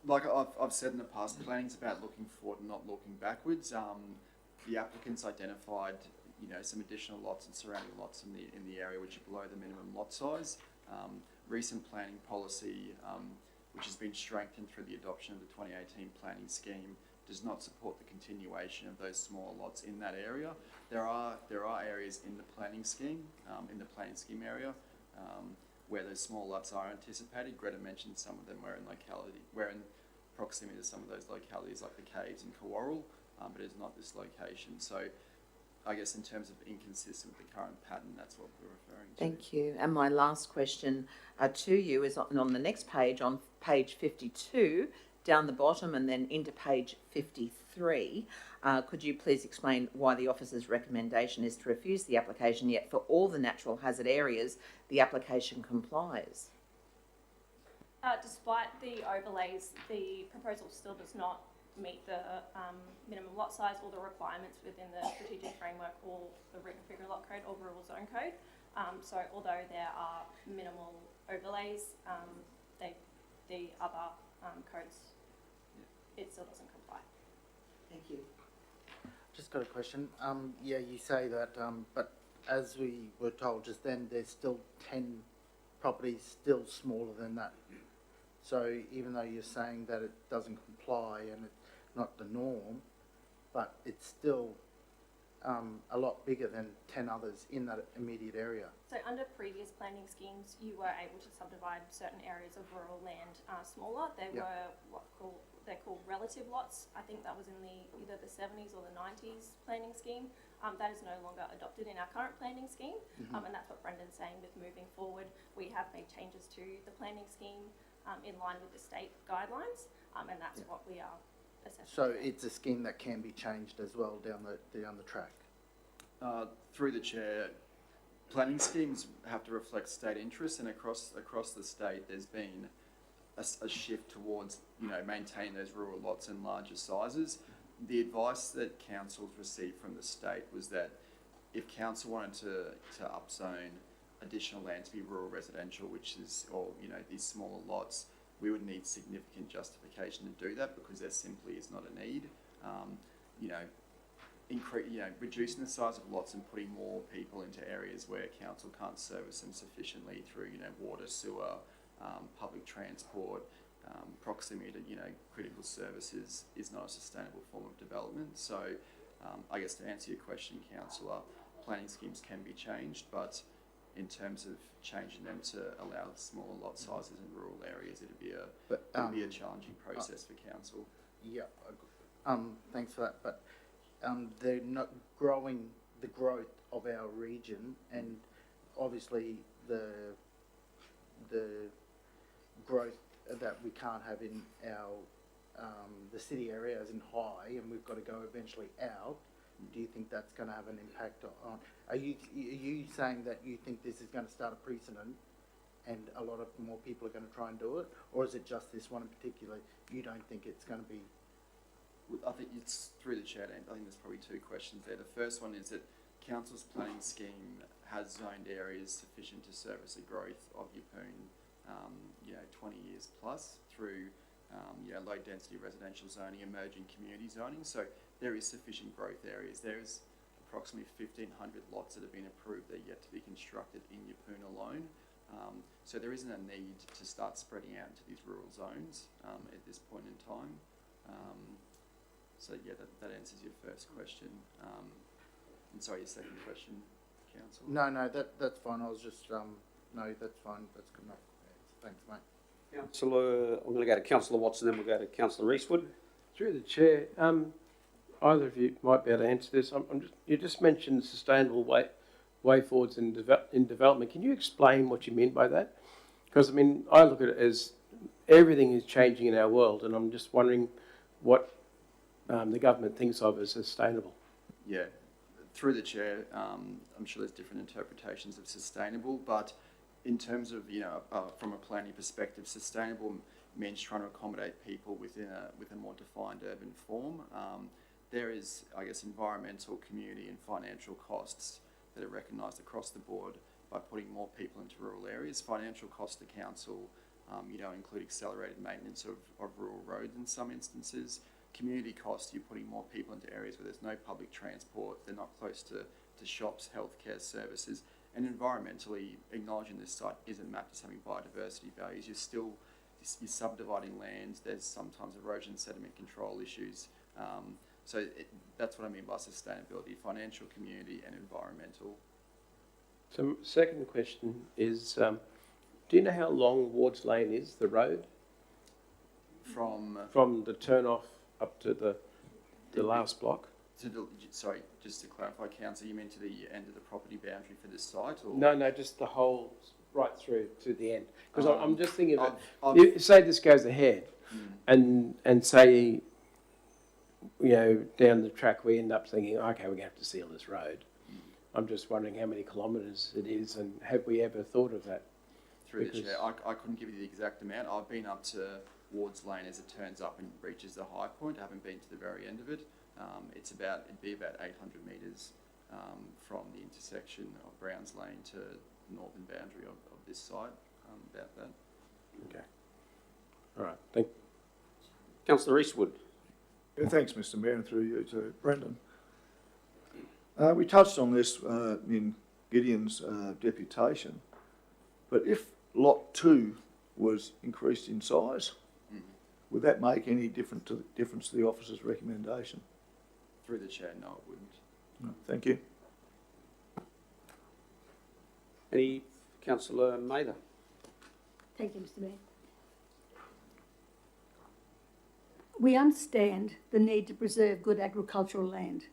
like I've said in the past, planning's about looking forward and not looking backwards. The applicants identified, some additional lots and surrounding lots in the area which are below the minimum lot size. Recent planning policy, which has been strengthened through the adoption of the 2018 planning scheme, does not support the continuation of those smaller lots in that area. There are areas in the planning scheme, area, where those small lots are anticipated. Greta mentioned some of them were in proximity to some of those localities like the caves and Kawarrell, but it's not this location. So I guess in terms of inconsistent with the current pattern, that's what we're referring to. Thank you. And my last question to you is on the next page, on page 52, down the bottom and then into page 53. Could you please explain why the officer's recommendation is to refuse the application, yet for all the natural hazard areas, the application complies? Despite the overlays, the proposal still does not meet the minimum lot size or the requirements within the strategic framework or the written figure lot code or rural zone code. So although there are minimal overlays, the other codes, it still doesn't comply. Thank you. Just got a question. Yeah, you say that, but as we were told just then, there's still 10 properties still smaller than that. So even though you're saying that it doesn't comply and it's not the norm, but it's still a lot bigger than 10 others in that immediate area. So under previous planning schemes, you were able to subdivide certain areas of rural land smaller. They were they're called relative lots. I think that was in either the 70s or the 90s planning scheme. That is no longer adopted in our current planning scheme, and that's what Brendan's saying with moving forward. We have made changes to the planning scheme in line with the state guidelines, and that's what we are assessing. So it's a scheme that can be changed as well down the track. Through the chair, planning schemes have to reflect state interests, and across the state, there's been a shift towards maintaining those rural lots in larger sizes. The advice that councils received from the state was that if council wanted to upzone additional land to be rural residential, these smaller lots, we would need significant justification to do that because there simply is not a need. Reducing the size of lots and putting more people into areas where council can't service them sufficiently through water, sewer, public transport, proximity to critical services is not a sustainable form of development. So I guess to answer your question, councillor, planning schemes can be changed, but in terms of changing them to allow smaller lot sizes in rural areas, it'd be a challenging process for council. Yeah, thanks for that. But they're not growing the growth of our region, and obviously the growth that we can't have in our the city area as in high, and we've got to go eventually out. Do you think that's going to have an impact on? Are you saying that you think this is going to start a precedent, and a lot of more people are going to try and do it, or is it just this one in particular? You don't think it's going to be? I think it's through the chair. I think there's probably two questions there. The first one is that council's planning scheme has zoned areas sufficient to service a growth of Yeppoon, 20 years plus through low density residential zoning, emerging community zoning. So there is sufficient growth areas. There is approximately 1,500 lots that have been approved that are yet to be constructed in Yeppoon alone. So there isn't a need to start spreading out into these rural zones at this point in time. So yeah, that answers your first question. And sorry, your second question, council. No, that's fine. I was just no, that's fine. That's good enough. Thanks, mate. Councillor, I'm going to go to Councillor Watson, then we'll go to Councillor Eastwood. Through the chair, either of you might be able to answer this. You just mentioned sustainable way forwards in development. Can you explain what you mean by that? Because, I mean, I look at it as everything is changing in our world, and I'm just wondering what the government thinks of as sustainable. Yeah, through the chair, I'm sure there's different interpretations of sustainable, but in terms of, from a planning perspective, sustainable means trying to accommodate people within a more defined urban form. There is, I guess, environmental, community and financial costs that are recognised across the board by putting more people into rural areas. Financial costs to council, include accelerated maintenance of rural roads in some instances. Community costs, you're putting more people into areas where there's no public transport, they're not close to shops, healthcare services. And environmentally, acknowledging this site isn't mapped as having biodiversity values, you're subdividing lands, there's sometimes erosion sediment control issues. That's what I mean by sustainability: financial, community and environmental. So second question is, do you know how long Wards Lane is, the road? From the turn-off up to the last block? Sorry, just to clarify, Councillor, you mean to the end of the property boundary for this site? Or? No, just the whole right through to the end. Because I'm just thinking of, say this goes ahead, and say, down the track we end up thinking, okay, we're going to have to seal this road. I'm just wondering how many kilometres it is, and have we ever thought of that? Through the chair, I couldn't give you the exact amount. I've been up to Wards Lane as it turns up and reaches the high point. I haven't been to the very end of it. It'd be about 800 metres from the intersection of Browns Lane to the northern boundary of this site, about that. Okay. All right, thank you. Councillor Eastwood. Yeah, thanks, Mr Mayor, and through you to Brendan. We touched on this in Gideon's deputation, but if Lot 2 was increased in size, would that make any difference to the officer's recommendation? Through the chair, no, it wouldn't. No, thank you. Any Councillor Mather? Thank you, Mr Mayor. We understand the need to preserve good agricultural land.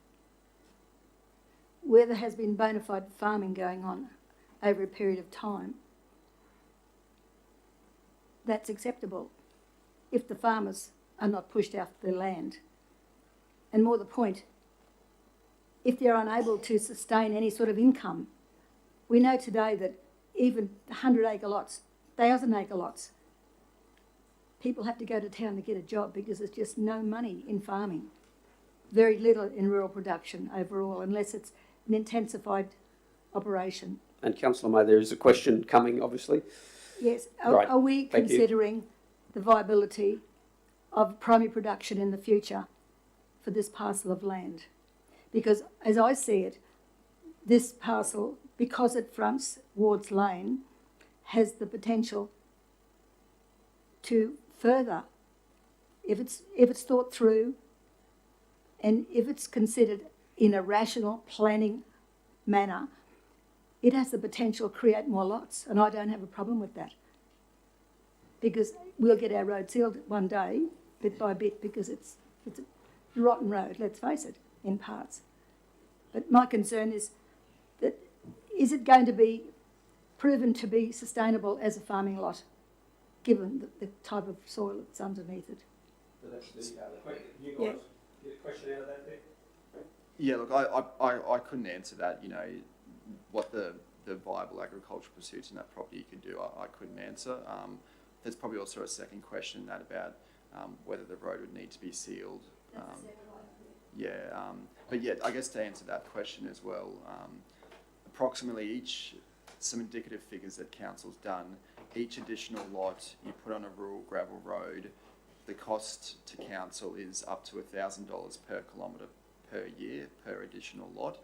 Where there has been bona fide farming going on over a period of time, that's acceptable if the farmers are not pushed off their land. And more the point, if they're unable to sustain any sort of income. We know today that even 100-acre lots, 1,000-acre lots, people have to go to town to get a job because there's just no money in farming. Very little in rural production overall, unless it's an intensified operation. And Councillor May, there is a question coming, obviously. Yes. Right. Are we Thank considering the viability of primary production in the future for this parcel of land? Because as I see it, this parcel, because it fronts Wards Lane, has the potential to further, if it's thought through and if it's considered in a rational planning manner, it has the potential to create more lots, and I don't have a problem with that. Because we'll get our road sealed one day, bit by bit, because it's a rotten road, let's face it, in parts. But my concern is that, is it going to be proven to be sustainable as a farming lot, given the type of soil that's underneath it? So that's the question. You guys get a question out of that there? Yeah, look, I couldn't answer that. What the viable agricultural pursuits in that property you could do, I couldn't answer. There's probably also a second question in that about whether the road would need to be sealed. But yeah, I guess to answer that question as well, approximately some indicative figures that council's done, each additional lot you put on a rural gravel road, the cost to council is up to $1,000 per kilometre per year per additional lot.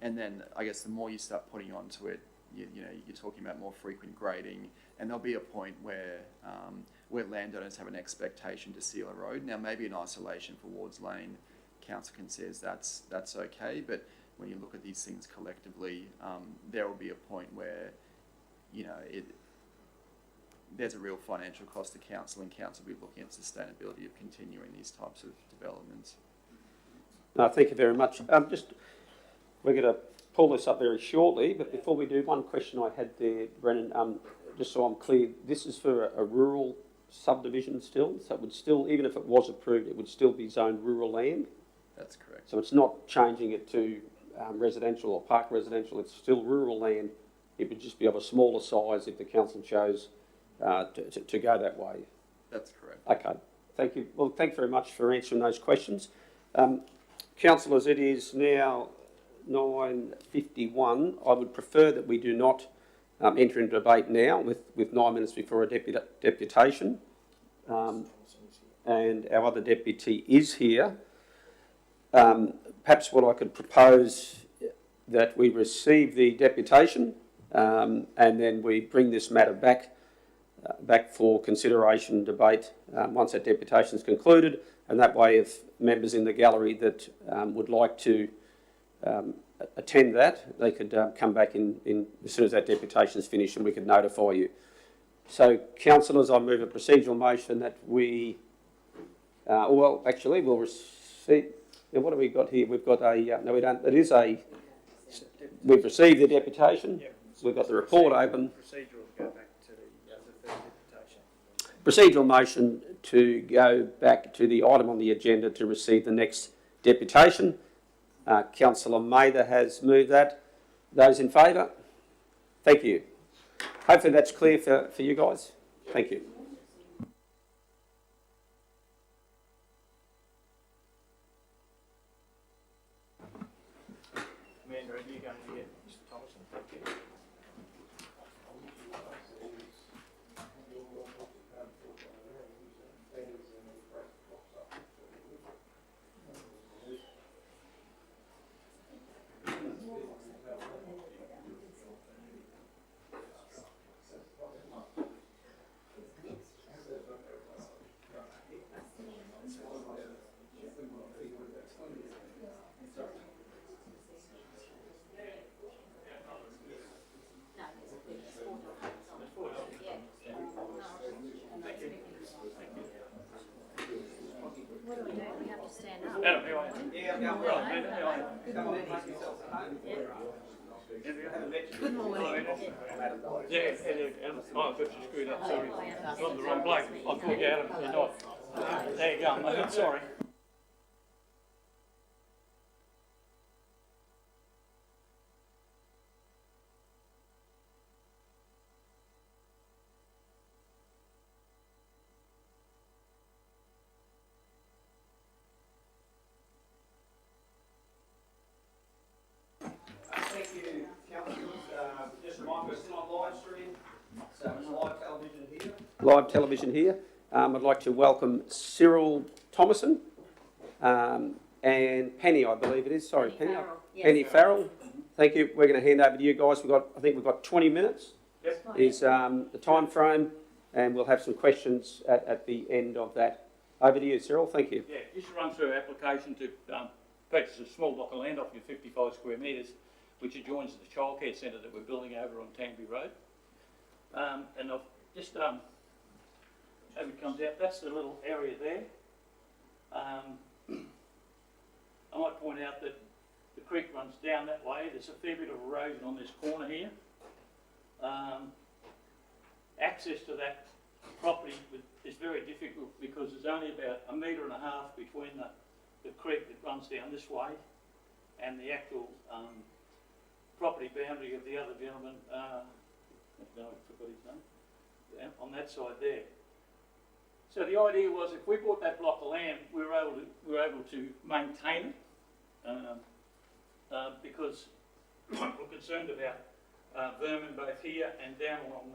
And then I guess the more you start putting onto it, you're talking about more frequent grading, and there'll be a point where landowners have an expectation to seal a road. Now, maybe in isolation for Wards Lane, council considers that's okay, but when you look at these things collectively, there will be a point where, there's a real financial cost to council, and council will be looking at sustainability of continuing these types of developments. No, thank you very much. We're going to pull this up very shortly, but before we do, one question I had there, Brennan, just so I'm clear, this is for a rural subdivision still, so it would still, even if it was approved, it would still be zoned rural land? That's correct. So it's not changing it to residential or park residential, it's still rural land. It would just be of a smaller size if the council chose to go that way. That's correct. Okay, thank you. Well, thank you very much for answering those questions. Councillors, it is now 9:51. I would prefer that we do not enter into debate now with 9 minutes before a deputation. And our other deputy is here. Perhaps what I could propose that we receive the deputation and then we bring this matter back for consideration and debate once that deputation is concluded, and that way if members in the gallery that would like to attend that, they could come back in as soon as that deputation is finished and we could notify you. So, councillors, I move a procedural motion that we, well, actually, we'll receive, now what have we got here? We've got a, no we don't, it is a, we've received the deputation, we've got the report open. Procedural to go back to the third deputation. Procedural motion to go back to the item on the agenda to receive the next deputation. Councillor Mather has moved that. Those in favour? Thank you. Hopefully that's clear for you guys. Thank you. Amanda, are you going to get Mr. Thomason? Thank you. What do we do? We have to stand up. Adam, here I am. Good morning. Yeah, Adam. Oh, I've got you screwed up, sorry. Got the wrong bloke. I thought you Adam, you're not. There you go, mate, sorry. Thank you, councillors. Just a reminder, we're still on live stream, so it's live television here. Live television here. I'd like to welcome Cyril Thomason and Penny, I believe it is. Sorry, Penny. Penny Farrell. Thank you. We're going to hand over to you guys. I think we've got 20 minutes. Yep. Is the time frame, and we'll have some questions at the end of that. Over to you, Cyril. Thank you. Yeah, just run through our application to purchase a small block of land off your 55 square metres, which adjoins the childcare centre that we're building over on Tanbury Road. And I've just, hope it comes out, that's the little area there. I might point out that the creek runs down that way. There's a fair bit of erosion on this corner here. Access to that property is very difficult because there's only about 1.5 metres between the creek that runs down this way and the actual property boundary of the other gentleman, no, I forgot his name, on that side there. So the idea was if we bought that block of land, we were able to maintain it because we're concerned about vermin both here and down along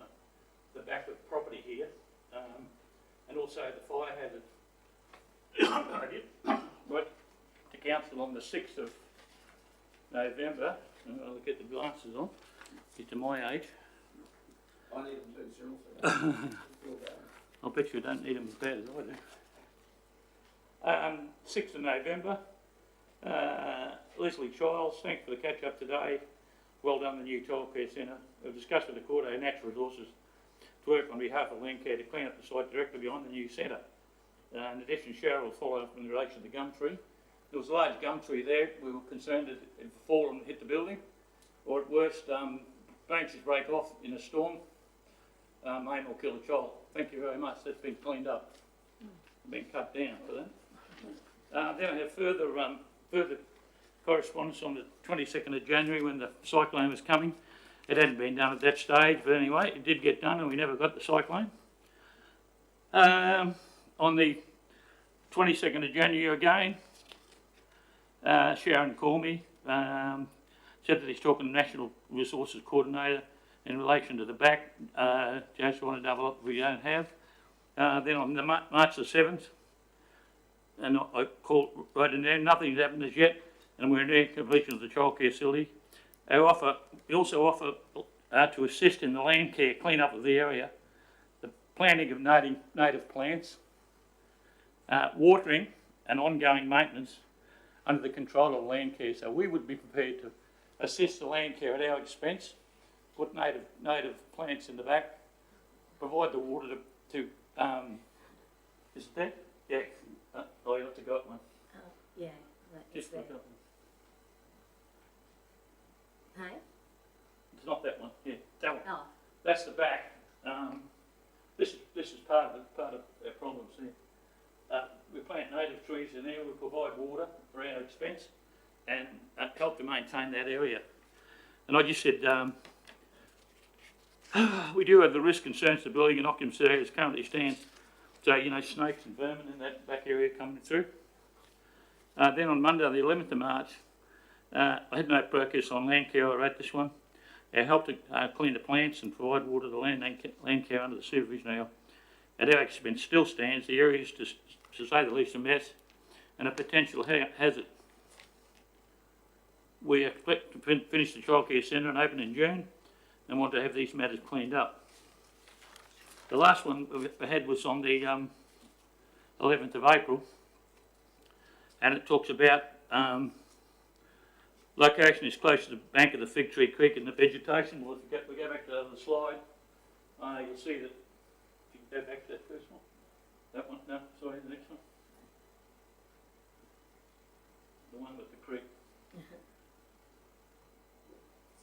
the back of the property here, and also the fire hazard. I went to council on the 6th of November. I'll get the glasses on, get to my age. I need them too, Cyril. I bet you don't need them as bad as I do. 6th of November, Leslie Childs, thanks for the catch up today. Well done, the new childcare centre. We've discussed with the court our natural resources to work on behalf of Landcare to clean up the site directly behind the new centre. In addition, Cheryl will follow up in relation to the gum tree. There was a large gum tree there. We were concerned that it would fall and hit the building. or at worst, branches break off in a storm, maim or kill a child. Thank you very much. That's been cleaned up, been cut down for that. Then I have further correspondence on the 22nd of January when the cyclone was coming. It hadn't been done at that stage, but anyway, it did get done and we never got the cyclone. On the 22nd of January again, Sharon called me, said that he's talking to the National Resources Coordinator in relation to the back. Just want to double up we don't have. Then on the March the 7th, and I called right in there, nothing's happened as yet, and we're near completion of the childcare facility. We also offer to assist in the land care clean-up of the area, the planting of native plants, watering and ongoing maintenance under the control of land care. So we would be prepared to assist the land care at our expense, put native plants in the back, provide the water to is it there? Yeah. Oh, you have to got one. Yeah, Just look up. Hey? It's not that one. Yeah, that one. Oh. That's the back. This is part of our problems here. We plant native trees in there. We provide water for our expense, and help to maintain that area. And I just said we do have the risk concerns to building and occupancy as it currently stands. So snakes and vermin in that back area coming through. Then on Monday, the 11th of March, I had no progress on land care. I wrote this one. Our help to clean the plants and provide water to land care under the supervision at our expense still stands. The area is, to say the least, a mess and a potential hazard. We expect to finish the childcare centre and open in June and want to have these matters cleaned up. The last one we had was on the 11th of April, and it talks about location is close to the bank of the Fig Tree Creek and the vegetation. Well, if we go back to the other slide, you'll see that. If you can go back to that first one. That one? No, sorry, the next one. The one with the creek.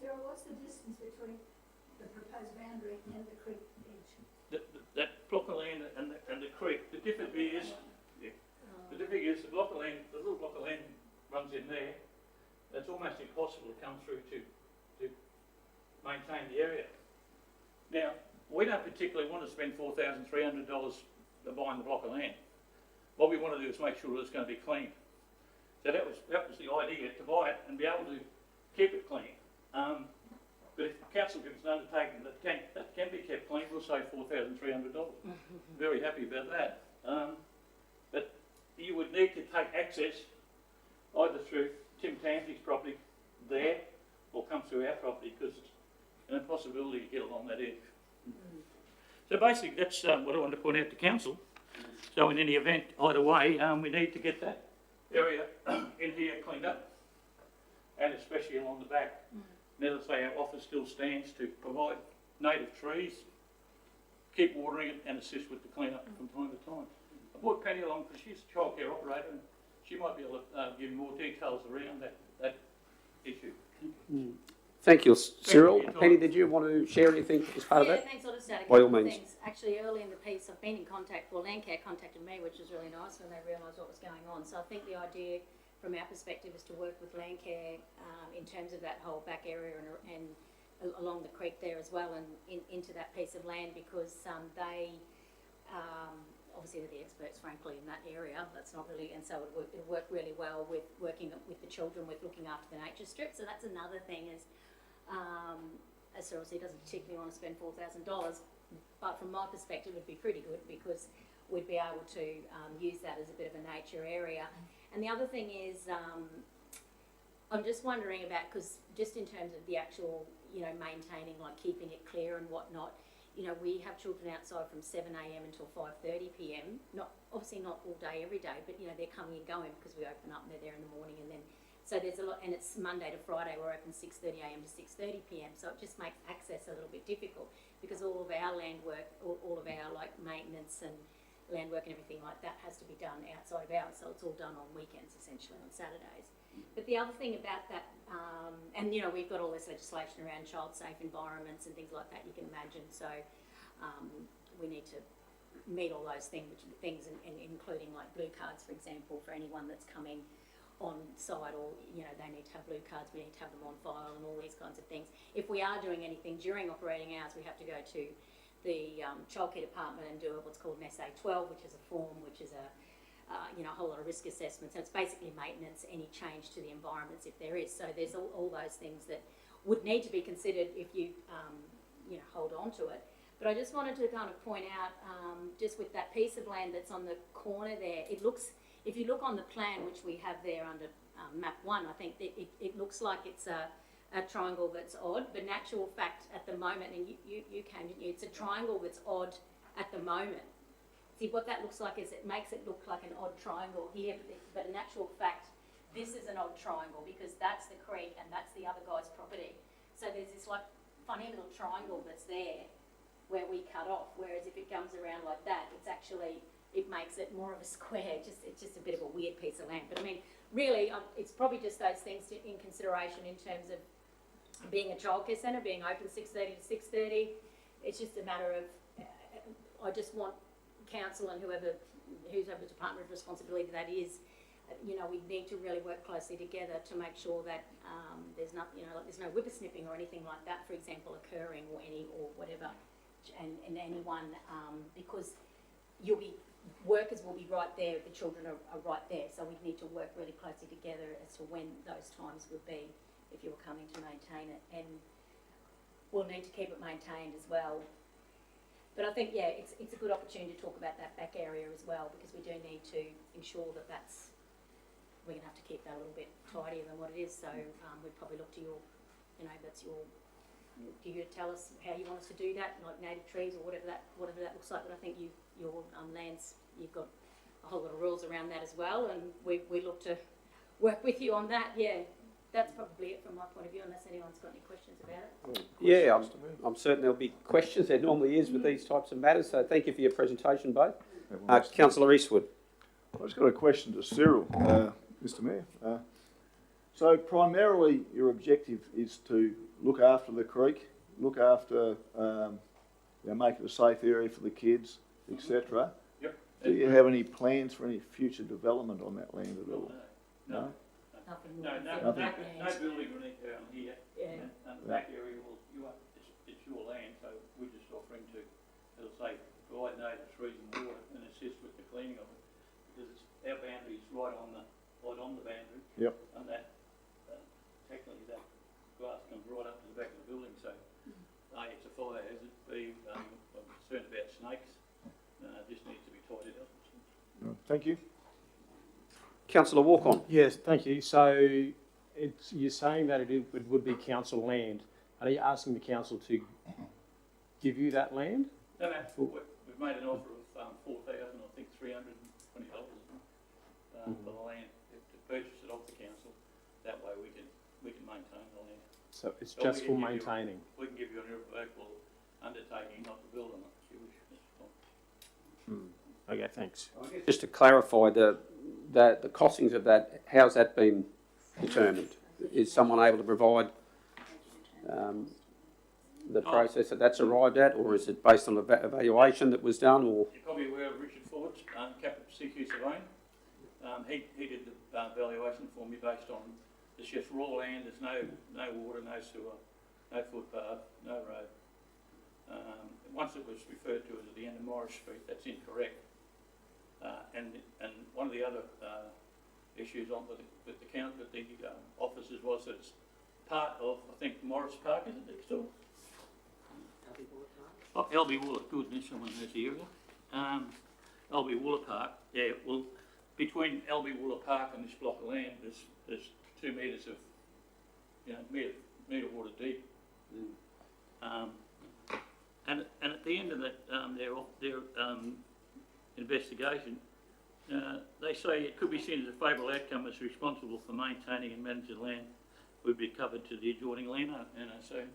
Sarah, what's the distance between the proposed boundary and the creek edge? That block of land and the creek. The difficulty is, the little block of land runs in there. It's almost impossible to come through to maintain the area. Now, we don't particularly want to spend $4,300 buying the block of land. What we want to do is make sure that it's going to be clean. So that was the idea, to buy it and be able to keep it clean. But if the council gives an undertaking that can be kept clean, we'll save $4,300. Very happy about that. But you would need to take access either through Tim Tansey's property there or come through our property, because it's an impossibility to get along that edge. So basically that's what I want to point out to council. So in any event, either way, we need to get that area in here cleaned up, and especially along the back. Now, as I say, our offer still stands to provide native trees, keep watering it, and assist with the clean-up from time to time. I brought Penny along because she's a childcare operator, and she might be able to give more details around that issue. Thank you, Cyril. Penny, did you want to share anything as part of that? Yeah, thanks. I'll just add a By all couple of means. things. Actually, early in the piece, I've been in contact, Landcare contacted me, which was really nice when they realised what was going on. So I think the idea from our perspective is to work with Landcare in terms of that whole back area and along the creek there as well, and into that piece of land, because they obviously they're the experts, frankly, in that area. That's not really, and so it worked really well with working with the children, with looking after the nature strip. So that's another thing is, as Cyril said, he doesn't particularly want to spend $4,000, but from my perspective, it'd be pretty good because we'd be able to use that as a bit of a nature area. And the other thing is, I'm just wondering about, because just in terms of the actual, maintaining, like keeping it clear and whatnot, we have children outside from 7 a.m. until 5:30 p.m. Obviously not all day, every day, but they're coming and going because we open up and they're there in the morning, and then so there's a lot, and it's Monday to Friday. We're open 6:30 a.m. to 6:30 p.m. So it just makes access a little bit difficult because all of our land work, all of our like maintenance and land work and everything like that has to be done outside of hours, so it's all done on weekends, essentially, on Saturdays. But the other thing about that, and you know, we've got all this legislation around child-safe environments and things like that, you can imagine, so we need to meet all those things and including like blue cards, for example, for anyone that's coming on site, or you know, they need to have blue cards, we need to have them on file and all these kinds of things. If we are doing anything during operating hours, we have to go to the childcare department and do what's called an SA12, which is a form, which is a whole lot of risk assessments. So it's basically maintenance, any change to the environments if there is. So there's all those things that would need to be considered if you hold on to it. But I just wanted to kind of point out, just with that piece of land that's on the corner there, it looks, if you look on the plan which we have there under map 1, I think that it looks like it's a triangle that's odd, but in actual fact at the moment, and you came, didn't you? It's a triangle that's odd at the moment. See, what that looks like is it makes it look like an odd triangle here, but in actual fact, this is an odd triangle because that's the creek and that's the other guy's property. So there's this like funny little triangle that's there where we cut off, whereas if it comes around like that, it's actually, it makes it more of a square. It's just a bit of a weird piece of land. But I mean, really, it's probably just those things in consideration in terms of being a childcare centre, being open 6:30 to 6:30. It's just a matter of, I just want council and whoever department of responsibility that is, we need to really work closely together to make sure that there's not, there's no whippersnipping or anything like that, for example, occurring or whatever, and anyone, because workers will be right there, the children are right there, so we need to work really closely together as to when those times would be if you were coming to maintain it, and we'll need to keep it maintained as well. But I think, yeah, it's a good opportunity to talk about that back area as well, because we do need to ensure that we're going to have to keep that a little bit tidier than what it is. So we'd probably look to do you tell us how you want us to do that, like native trees or whatever that looks like. But I think your lands, you've got a whole lot of rules around that as well, and we look to work with you on that. Yeah. That's probably it from my point of view, unless anyone's got any questions about it. Yeah, I'm certain there'll be questions. There normally is with these types of matters. So thank you for your presentation, both. Councillor Eastwood. I've just got a question to Cyril, Mr. Mayor. So primarily your objective is to look after the creek, look after, make it a safe area for the kids, etc. Yep. Do you have any plans for any future development on that land at all? No. Nothing. No building or anything down here. Yeah. And the back area it's your land, so we're just offering to, as I say, provide native trees and water and assist with the cleaning of it, because our boundary is right on the boundary. Yep. And that technically that grass comes right up to the back of the building, so it's a fire hazard. B, I'm concerned about snakes. This needs to be tidied up. Thank you. Councillor Walk-on. Yes, thank you. So you're saying that it would be council land. Are you asking the council to give you that land? No, we've made an offer of $4,000, I think $320 for the land to purchase it off the council. That way we can maintain the land. So it's just for maintaining. We can give you an irrevocable undertaking not to build on it. If you wish. Okay, thanks. Just to clarify the costings of that, how's that been determined? Is someone able to provide the process that's arrived at, or is it based on an evaluation that was done? Or you're probably aware of Richard Ford's Captain CQ Surveying. He did the valuation for me based on it's just raw land. There's no water, no sewer, no footpath, no road. Once it was referred to as at the end of Morris Street, that's incorrect. And one of the other issues with the officers was that it's part of, I think, Morris Park, is it next door? LB Wooler, goodness, someone knows the area. LB Wooler Park, yeah, well, between LB Wooler Park and this block of land, there's 2 metres of, metre water deep. And at the end of that, their investigation, they say it could be seen as a favourable outcome as responsible for maintaining and managing land would be covered to the adjoining landowner. And so,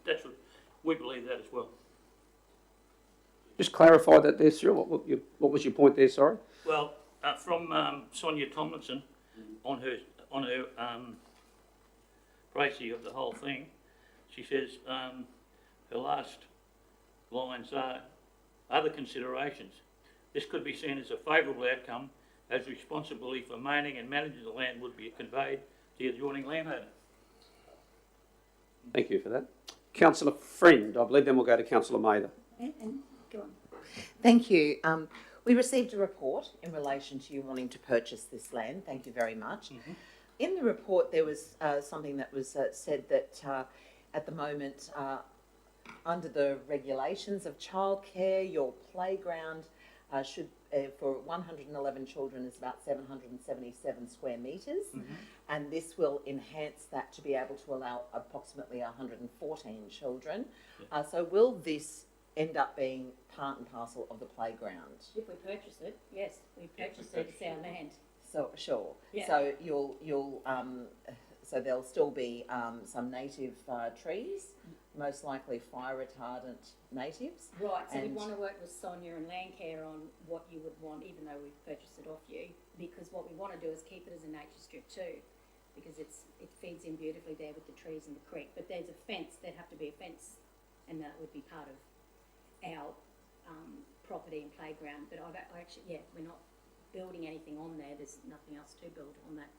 that's what we believe that as well. just clarify that there, Cyril? What was your point there, sorry? Well, from Sonia Tomlinson on her précis of the whole thing, she says her last lines are other considerations. This could be seen as a favourable outcome, as responsibility for maintaining and managing the land would be conveyed to the adjoining landowner. Thank you for that. Councillor Friend, I believe, then we'll go to Councillor Mather. And go on. Thank you. We received a report in relation to you wanting to purchase this land. Thank you very much. In the report, there was something that was said that at the moment, under the regulations of childcare, your playground should, for 111 children, is about 777 square metres, and this will enhance that to be able to allow approximately 114 children. So will this end up being part and parcel of the playground? If we purchase it, yes, we purchase it, it's our land. So sure. Yeah. So you'll so there'll still be some native trees, most likely fire retardant natives. Right, so we And- want to work with Sonia and Landcare on what you would want, even though we've purchased it off you, because what we want to do is keep it as a nature strip too, because it feeds in beautifully there with the trees and the creek. But there's a fence, there'd have to be a fence, and that would be part of our property and playground. But I actually, yeah, we're not building anything on there. There's nothing else to build on that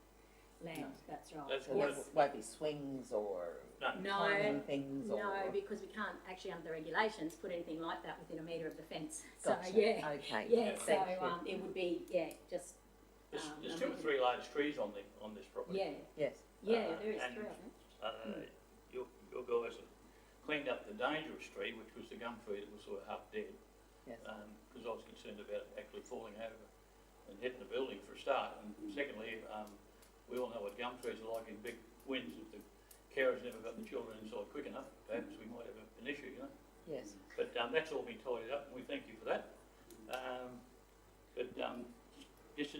land. No. That's right. That's So what- there won't be swings or climbing things or... No, because we can't actually, under the regulations, put anything like that within a metre of the fence. So, Gotcha. yeah. Okay. Yeah, so Thank you. it would be, just... There's 2 or 3 large trees on this property. Yeah, Yes. yeah, there is and, 3, I think. Your guys have cleaned up the dangerous tree, which was the gum tree that was sort of half dead, Yes. because I was concerned about it actually falling over and hitting the building for a start. And secondly, we all know what gum trees are like in big winds. If the carers never got the children inside quick enough, perhaps we might have an issue, you know. Yes. But that's all been tidied up, and we thank you for that.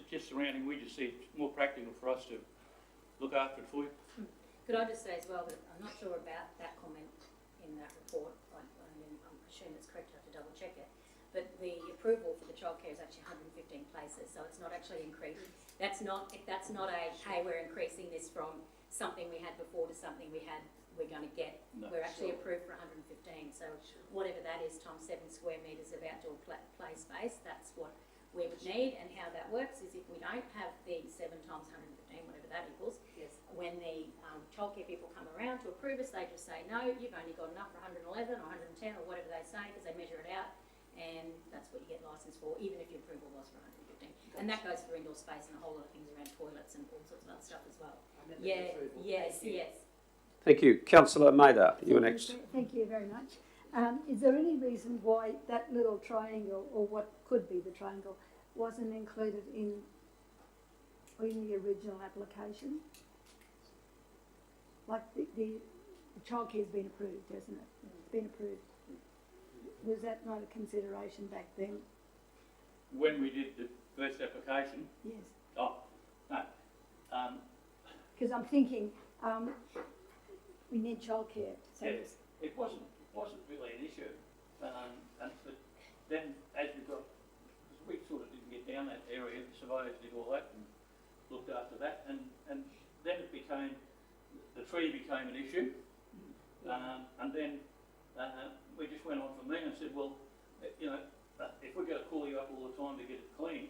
Just surrounding, we just see it's more practical for us to look after it for you. Could I just say as well that I'm not sure about that comment in that report. I mean, I'm assuming it's correct, I have to double check it. But the approval for the childcare is actually 115 places, so it's not actually increased. That's not a, hey, we're increasing this from something we had before to something we're going to get. No, we're actually approved for 115, so whatever that is times 7 square metres of outdoor play space, that's what we would need. And how that works is if we don't have the 7 times 115, whatever that equals, when the childcare people come around to approve us, they just say, no, you've only got enough for 111 or 110 or whatever they say, because they measure it out, and that's what you get licensed for, even if your approval was for 115. And that goes for indoor space and a whole lot of things around toilets and all sorts of other stuff as well. Yeah, yes. Thank you. Councillor Mather, you were next. Thank you very much. Is there any reason why that little triangle, or what could be the triangle, wasn't included in the original application? Like the childcare's been approved, hasn't it? It's been approved. Was that not a consideration back then? When we did the first application, Yes. oh, no. Because I'm thinking, we need childcare. So Yeah, it wasn't really an issue. But then as we got, because we sort of didn't get down that area, the surveyors did all that and looked after that, and then it became, the tree became an issue. And then we just went on from there and said, well, you know, if we've got to call you up all the time to get it cleaned,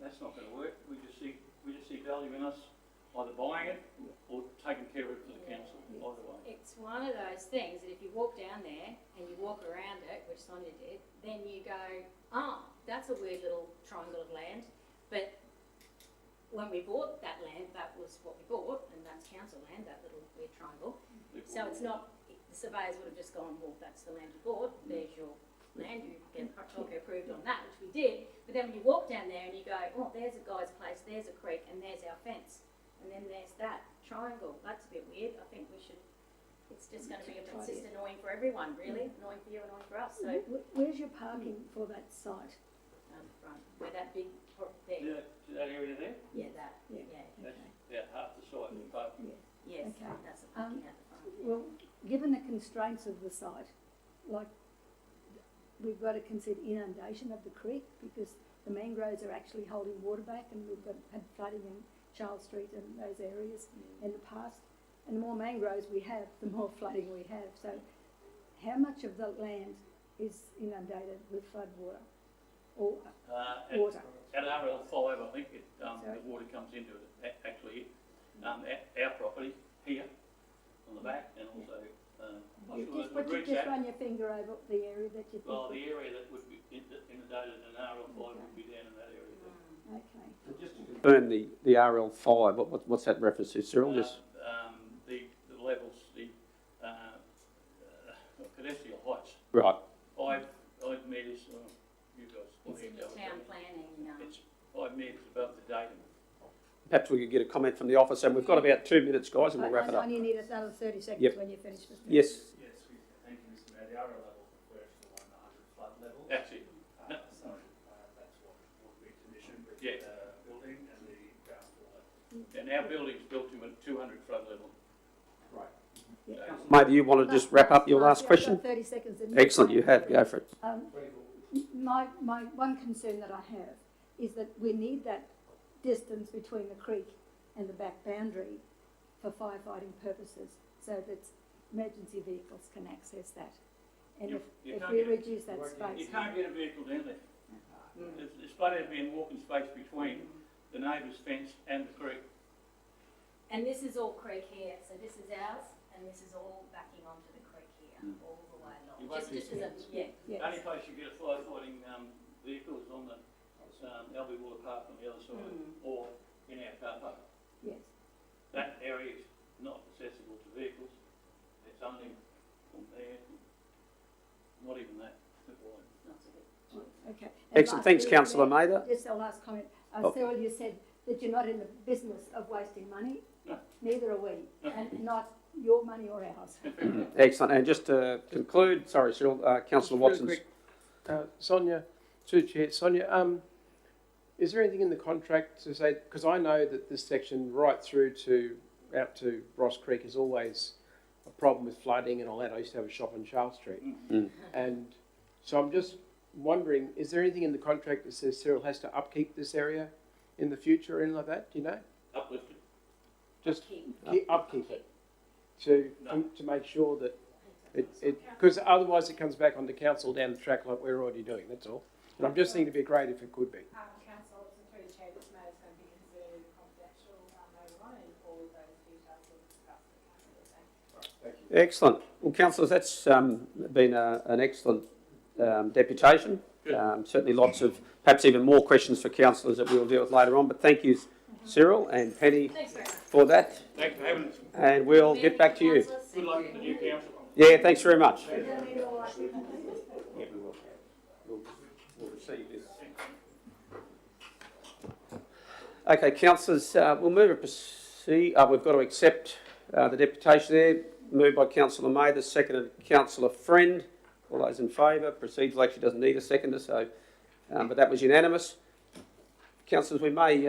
that's not going to work. We just see value in us either buying it or taking care of it for the council, either way. It's one of those things that if you walk down there and you walk around it, which Sonia did, then you go, oh, that's a weird little triangle of land. But when we bought that land, that was what we bought, and that's council land, that little weird triangle. So it's not, the surveyors would have just gone, well, that's the land you bought, there's your land, you get childcare approved on that, which we did. But then when you walk down there and you go, oh, there's a guy's place, there's a creek, and there's our fence, and then there's that triangle. That's a bit weird. I think we should, it's just going to be it's just annoying for everyone, really. Annoying for you, annoying for us. So where's your parking for that site? front, where that big, there. Yeah, that area there? Yeah, that, Yeah. That's about half the site of the parking. Yes, Okay. that's the parking at the front. Well, given the constraints of the site, like we've got to consider inundation of the creek because the mangroves are actually holding water back, and we've had flooding in Charles Street and those areas in the past. And the more mangroves we have, the more flooding we have. So how much of the land is inundated with flood water or water? At RL5, I think the Sorry? water comes into it, actually, our property here on the back, and also, Would you just run your finger over the area that you think? well, the area that would be inundated in RL5 would be down in that area there. Okay. And just to confirm the RL5, what's that reference to, Cyril? Just The levels, the pedestrian heights, right. 5 metres, you guys. It's in the town planning, It's 5 metres above the datum. Perhaps we could get a comment from the officer. And we've got about 2 minutes, guys, and we'll wrap it up. I only need another 30 seconds Yep. when you finish, Mr. Yes. Yes, thank you, Mr Mayor. The RO level refers to the 100 flood level. That's it. So that's what would be commissioned with Yeah. the building and the ground floor level. And our building's built to a 200 flood level. Right. Yeah. Mate, do you want to just wrap up your last I've question? got 30 seconds. and Excellent, you have. Go for it. My one concern that I have is that we need that distance between the creek and the back boundary for firefighting purposes so that emergency vehicles can access that. And You if can't we get- reduce that You space. can't get a vehicle down there. There's supposed to be a walking space between the neighbour's fence and the creek. And this is all creek here, so this is ours, and this is all backing onto the creek here, all the way You along. won't Just as a, yeah. Yes. The only place you get a firefighting vehicle is on the Albie Water Park on the other side, or in our car park. Yes. That area is not accessible to vehicles. It's only from there, not even that. Not so good. Okay. And Excellent. Thanks, lastly, Councillor Mayor, Mather. Just a last comment. Oh. Cyril, you said that you're not in the business of wasting money. No. Neither are we. And not your money or ours. Excellent. And just to conclude, sorry, Cyril, Councillor Real Watson's. quick, Sonia, through the chair, Sonia, is there anything in the contract to say, because I know that this section right through to out to Ross Creek is always a problem with flooding and all that. I used to have a shop on Charles Street. And so I'm just wondering, is there anything in the contract that says Cyril has to upkeep this area in the future or anything like that? Do you know? Uplifted. Just Upkeep. upkeep it to make sure that because otherwise it comes back on the council down the track like we're already doing, that's all. And I'm just thinking it'd be great if it could be. Council, through the chair, this matter is going to be considered confidential later on, and all of those details will be discussed at council. Excellent. Well, councillors, that's been an excellent deputation. Certainly lots of, perhaps even more questions for councillors that we'll deal with later on. But thank you, Cyril and Penny, for that. Thanks for having us. And we'll get back to you. Good luck with the new council. Yeah, thanks very much. Yeah, we will. We'll receive this. Okay, councillors, we'll move and proceed. We've got to accept the deputation there. Moved by Councillor Mather, seconded Councillor Friend. All those in favour. Procedural actually doesn't need a seconder, so, but that was unanimous. Councillors, we may,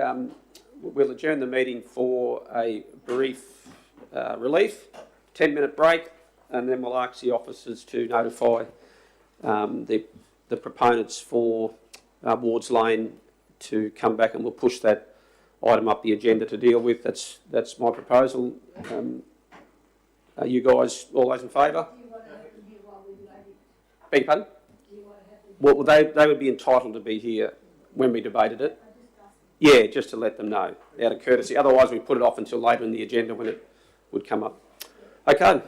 we'll adjourn the meeting for a brief relief, 10-minute break, and then we'll ask the officers to notify the proponents for Wards Lane to come back, and we'll push that item up the agenda to deal with. That's my proposal. Are you guys, all those in favour? Do you want to have them here while we debate? Beg your pardon? Do you want to have them? Well, they would be entitled to be here when we debated it. Yeah, just to let them know, out of courtesy. Otherwise, we put it off until later in the agenda when it would come up. Okay.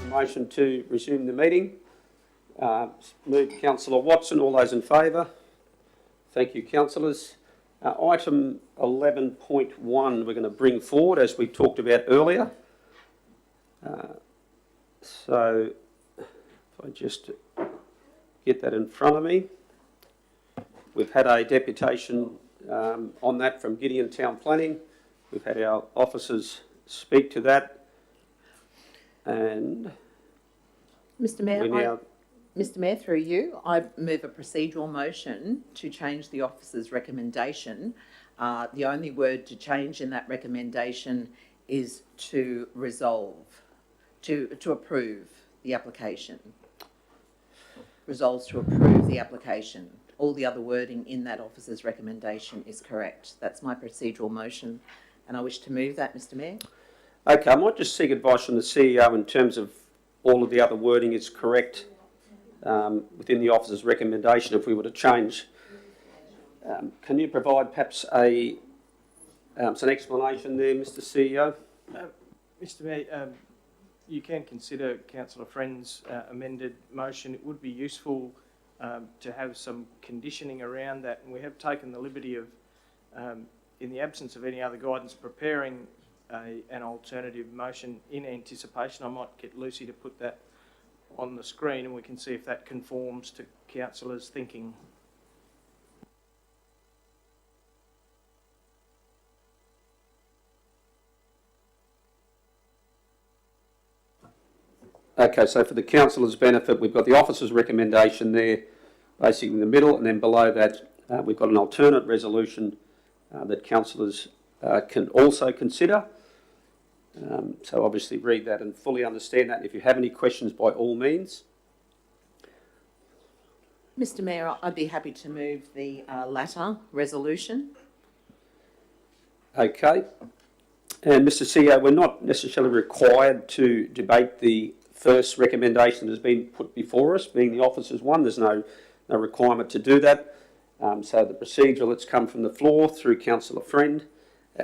motion to resume the meeting. Moved Councillor Watson. All those in favour? Thank you, councillors. Item 11.1 we're going to bring forward as we talked about earlier. So if I just get that in front of me. We've had a deputation on that from Gideon Town Planning. We've had our officers speak to that. And Mr Mayor, through you, I move a procedural motion to change the officer's recommendation. The only word to change in that recommendation is to resolve, to approve the application. Resolves to approve the application. All the other wording in that officer's recommendation is correct. That's my procedural motion, and I wish to move that, Mr Mayor. okay, I might just seek advice from the CEO in terms of all of the other wording is correct within the officer's recommendation if we were to change. Can you provide perhaps some explanation there, Mr CEO? Mr Mayor, you can consider Councillor Friend's amended motion. It would be useful to have some conditioning around that, and we have taken the liberty of, in the absence of any other guidance, preparing an alternative motion in anticipation. I might get Lucy to put that on the screen and we can see if that conforms to councillors' thinking. Okay, so for the councillors' benefit, we've got the officer's recommendation there, basically in the middle, and then below that we've got an alternate resolution that councillors can also consider. So obviously read that and fully understand that. And if you have any questions, by all means. Mr Mayor, I'd be happy to move the latter resolution. Okay. And Mr CEO, we're not necessarily required to debate the first recommendation that has been put before us, being the officer's one. There's no requirement to do that. So the procedural that's come from the floor through Councillor Friend,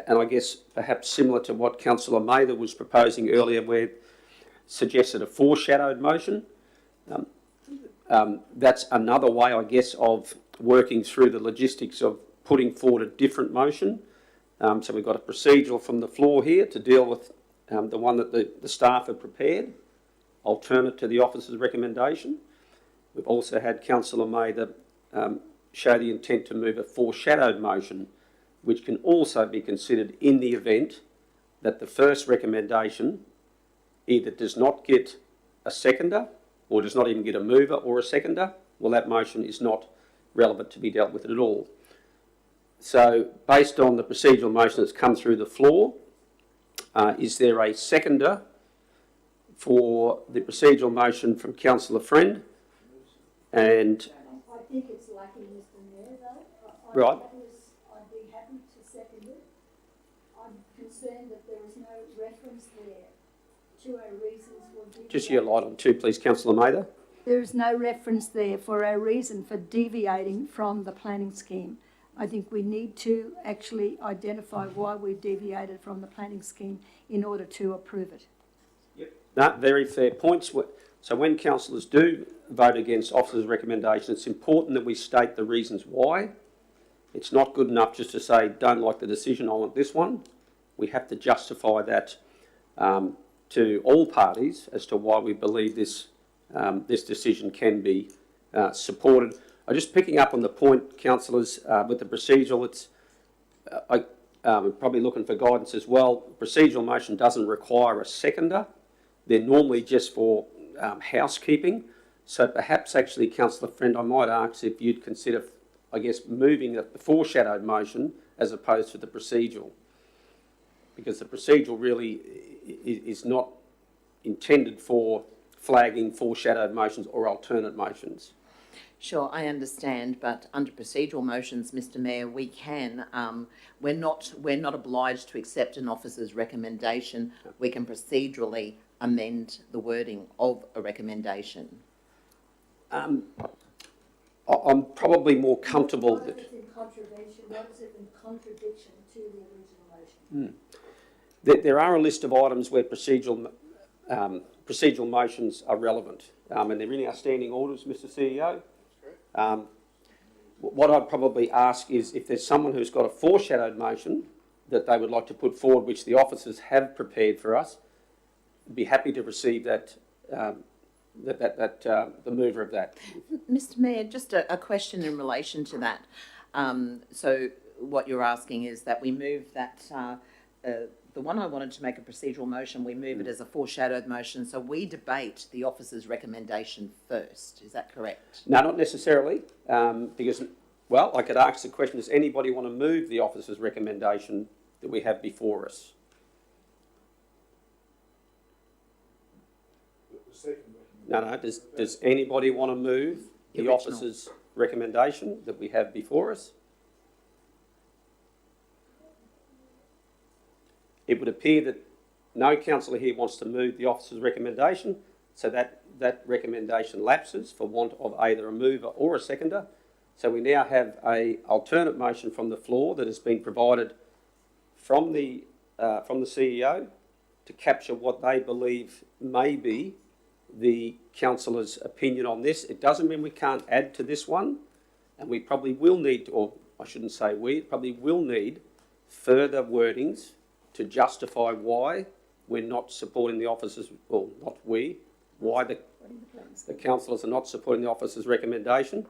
and I guess perhaps similar to what Councillor Mather was proposing earlier, where suggested a foreshadowed motion. That's another way, I guess, of working through the logistics of putting forward a different motion. So we've got a procedural from the floor here to deal with the one that the staff have prepared, alternate to the officer's recommendation. We've also had Councillor Mather show the intent to move a foreshadowed motion, which can also be considered in the event that the first recommendation either does not get a seconder or does not even get a mover or a seconder. Well, that motion is not relevant to be dealt with at all. So based on the procedural motion that's come through the floor, is there a seconder for the procedural motion from Councillor Friend? And I think it's lacking, Mr Mayor, though. Right. I'd be happy to second it. I'm concerned that there is no reference there to our reasons for... just your light on too, please, Councillor Mather. There is no reference there for our reason for deviating from the planning scheme. I think we need to actually identify why we deviated from the planning scheme in order to approve it. Yep. No, very fair points. So when councillors do vote against officer's recommendation, it's important that we state the reasons why. It's not good enough just to say, don't like the decision, I want this one. We have to justify that to all parties as to why we believe this decision can be supported. I'm just picking up on the point, councillors, with the procedural. I'm probably looking for guidance as well. Procedural motion doesn't require a seconder. They're normally just for housekeeping. So perhaps actually, Councillor Friend, I might ask if you'd consider, I guess, moving the foreshadowed motion as opposed to the procedural. Because the procedural really is not intended for flagging foreshadowed motions or alternate motions. Sure, I understand, but under procedural motions, Mr Mayor, we can, we're not obliged to accept an officer's recommendation. We can procedurally amend the wording of a recommendation. I'm probably more comfortable that... What is it in contradiction to the original motion? There are a list of items where procedural procedural motions are relevant, and they're in our standing orders, Mr. CEO. What I'd probably ask is if there's someone who's got a foreshadowed motion that they would like to put forward, which the officers have prepared for us, I'd be happy to receive that, the mover of that. Mr. Mayor, just a question in relation to that. So what you're asking is that we move that, the one I wanted to make a procedural motion, we move it as a foreshadowed motion, so we debate the officer's recommendation first. Is that correct? No, not necessarily, because, well, I could ask the question, does anybody want to move the officer's recommendation that we have before us? No, does anybody want to move the officer's recommendation that we have before us? It would appear that no councillor here wants to move the officer's recommendation, so that recommendation lapses for want of either a mover or a seconder. So we now have an alternate motion from the floor that has been provided from the CEO to capture what they believe may be the councillor's opinion on this. It doesn't mean we can't add to this one, and we probably will need, or I shouldn't say we, probably will need further wordings to justify why we're not supporting the officers, well, not we, why the councillors are not supporting the officer's recommendation,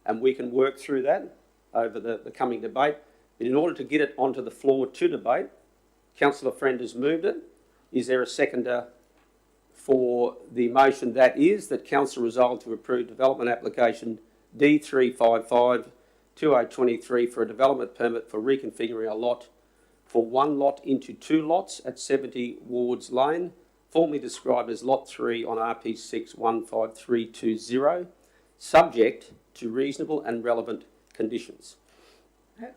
and we can work through that over the coming debate. But in order to get it onto the floor to debate, Councillor Friend has moved it. Is there a seconder for the motion that is that council resolve to approve development application D355-2023 for a development permit for reconfiguring a lot for one lot into two lots at 70 Wards Lane, formerly described as Lot 3 on RP6 15320, subject to reasonable and relevant conditions.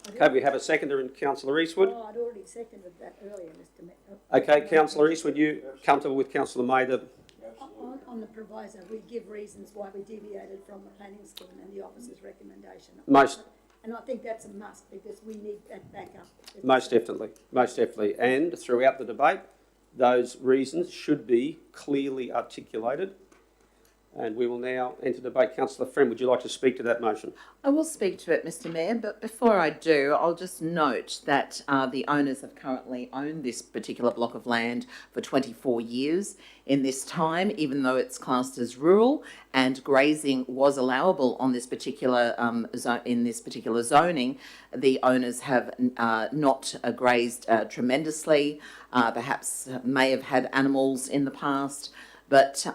Okay, we have a seconder in Councillor Eastwood. Oh, I'd already seconded that earlier, Mr. Mayor. Okay, Councillor Eastwood, you comfortable with Councillor May that... On the proviso, we give reasons why we deviated from the planning scheme and the officer's recommendation. And I think that's a must because we need that backup. Most definitely, most definitely. And throughout the debate, those reasons should be clearly articulated. And we will now enter debate. Councillor Friend, would you like to speak to that motion? I will speak to it, Mr. Mayor, but before I do, I'll just note that the owners have currently owned this particular block of land for 24 years. In this time, even though it's classed as rural and grazing was allowable on this particular in this particular zoning, the owners have not grazed tremendously. Perhaps may have had animals in the past. But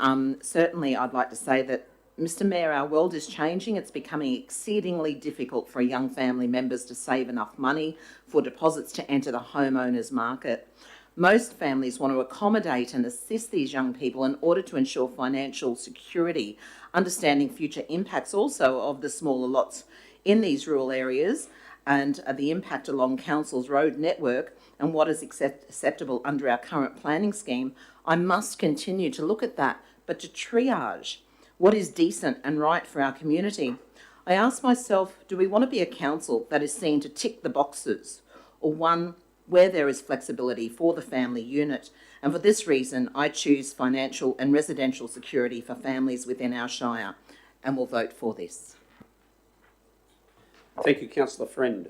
certainly I'd like to say that, Mr. Mayor, our world is changing. It's becoming exceedingly difficult for young family members to save enough money for deposits to enter the homeowners market. Most families want to accommodate and assist these young people in order to ensure financial security, understanding future impacts also of the smaller lots in these rural areas and the impact along council's road network and what is acceptable under our current planning scheme. I must continue to look at that, but to triage what is decent and right for our community. I ask myself, do we want to be a council that is seen to tick the boxes, or one where there is flexibility for the family unit? And for this reason, I choose financial and residential security for families within our shire, and will vote for this. Thank you, Councillor Friend.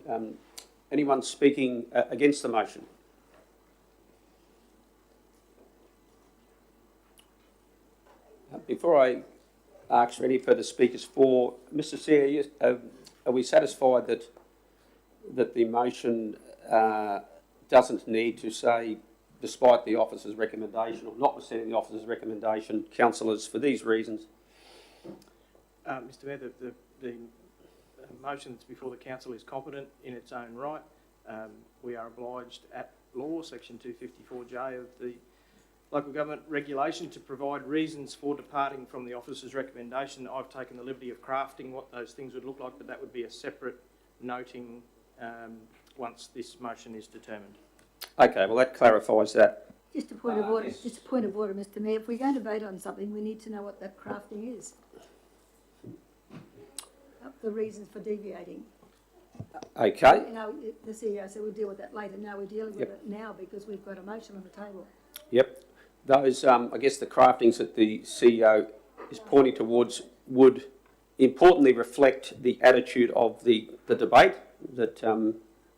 Anyone speaking against the motion? Before I ask for any further speakers for Mr. Sear, are we satisfied that the motion doesn't need to say, despite the officer's recommendation or notwithstanding the officer's recommendation, councillors, for these reasons? Mr. Mayor, the motion that's before the council is competent in its own right. We are obliged at law, section 254J of the Local Government Regulation, to provide reasons for departing from the officer's recommendation. I've taken the liberty of crafting what those things would look like, but that would be a separate noting once this motion is determined. Okay, well that clarifies that. Just a point of order, Mr. Mayor. If we're going to vote on something, we need to know what that crafting is. The reasons for deviating. Okay. You know, the CEO said we'll deal with that later. No, we're dealing with it now because we've got a motion on the table. Yep. those, I guess the craftings that the CEO is pointing towards would importantly reflect the attitude of the debate that,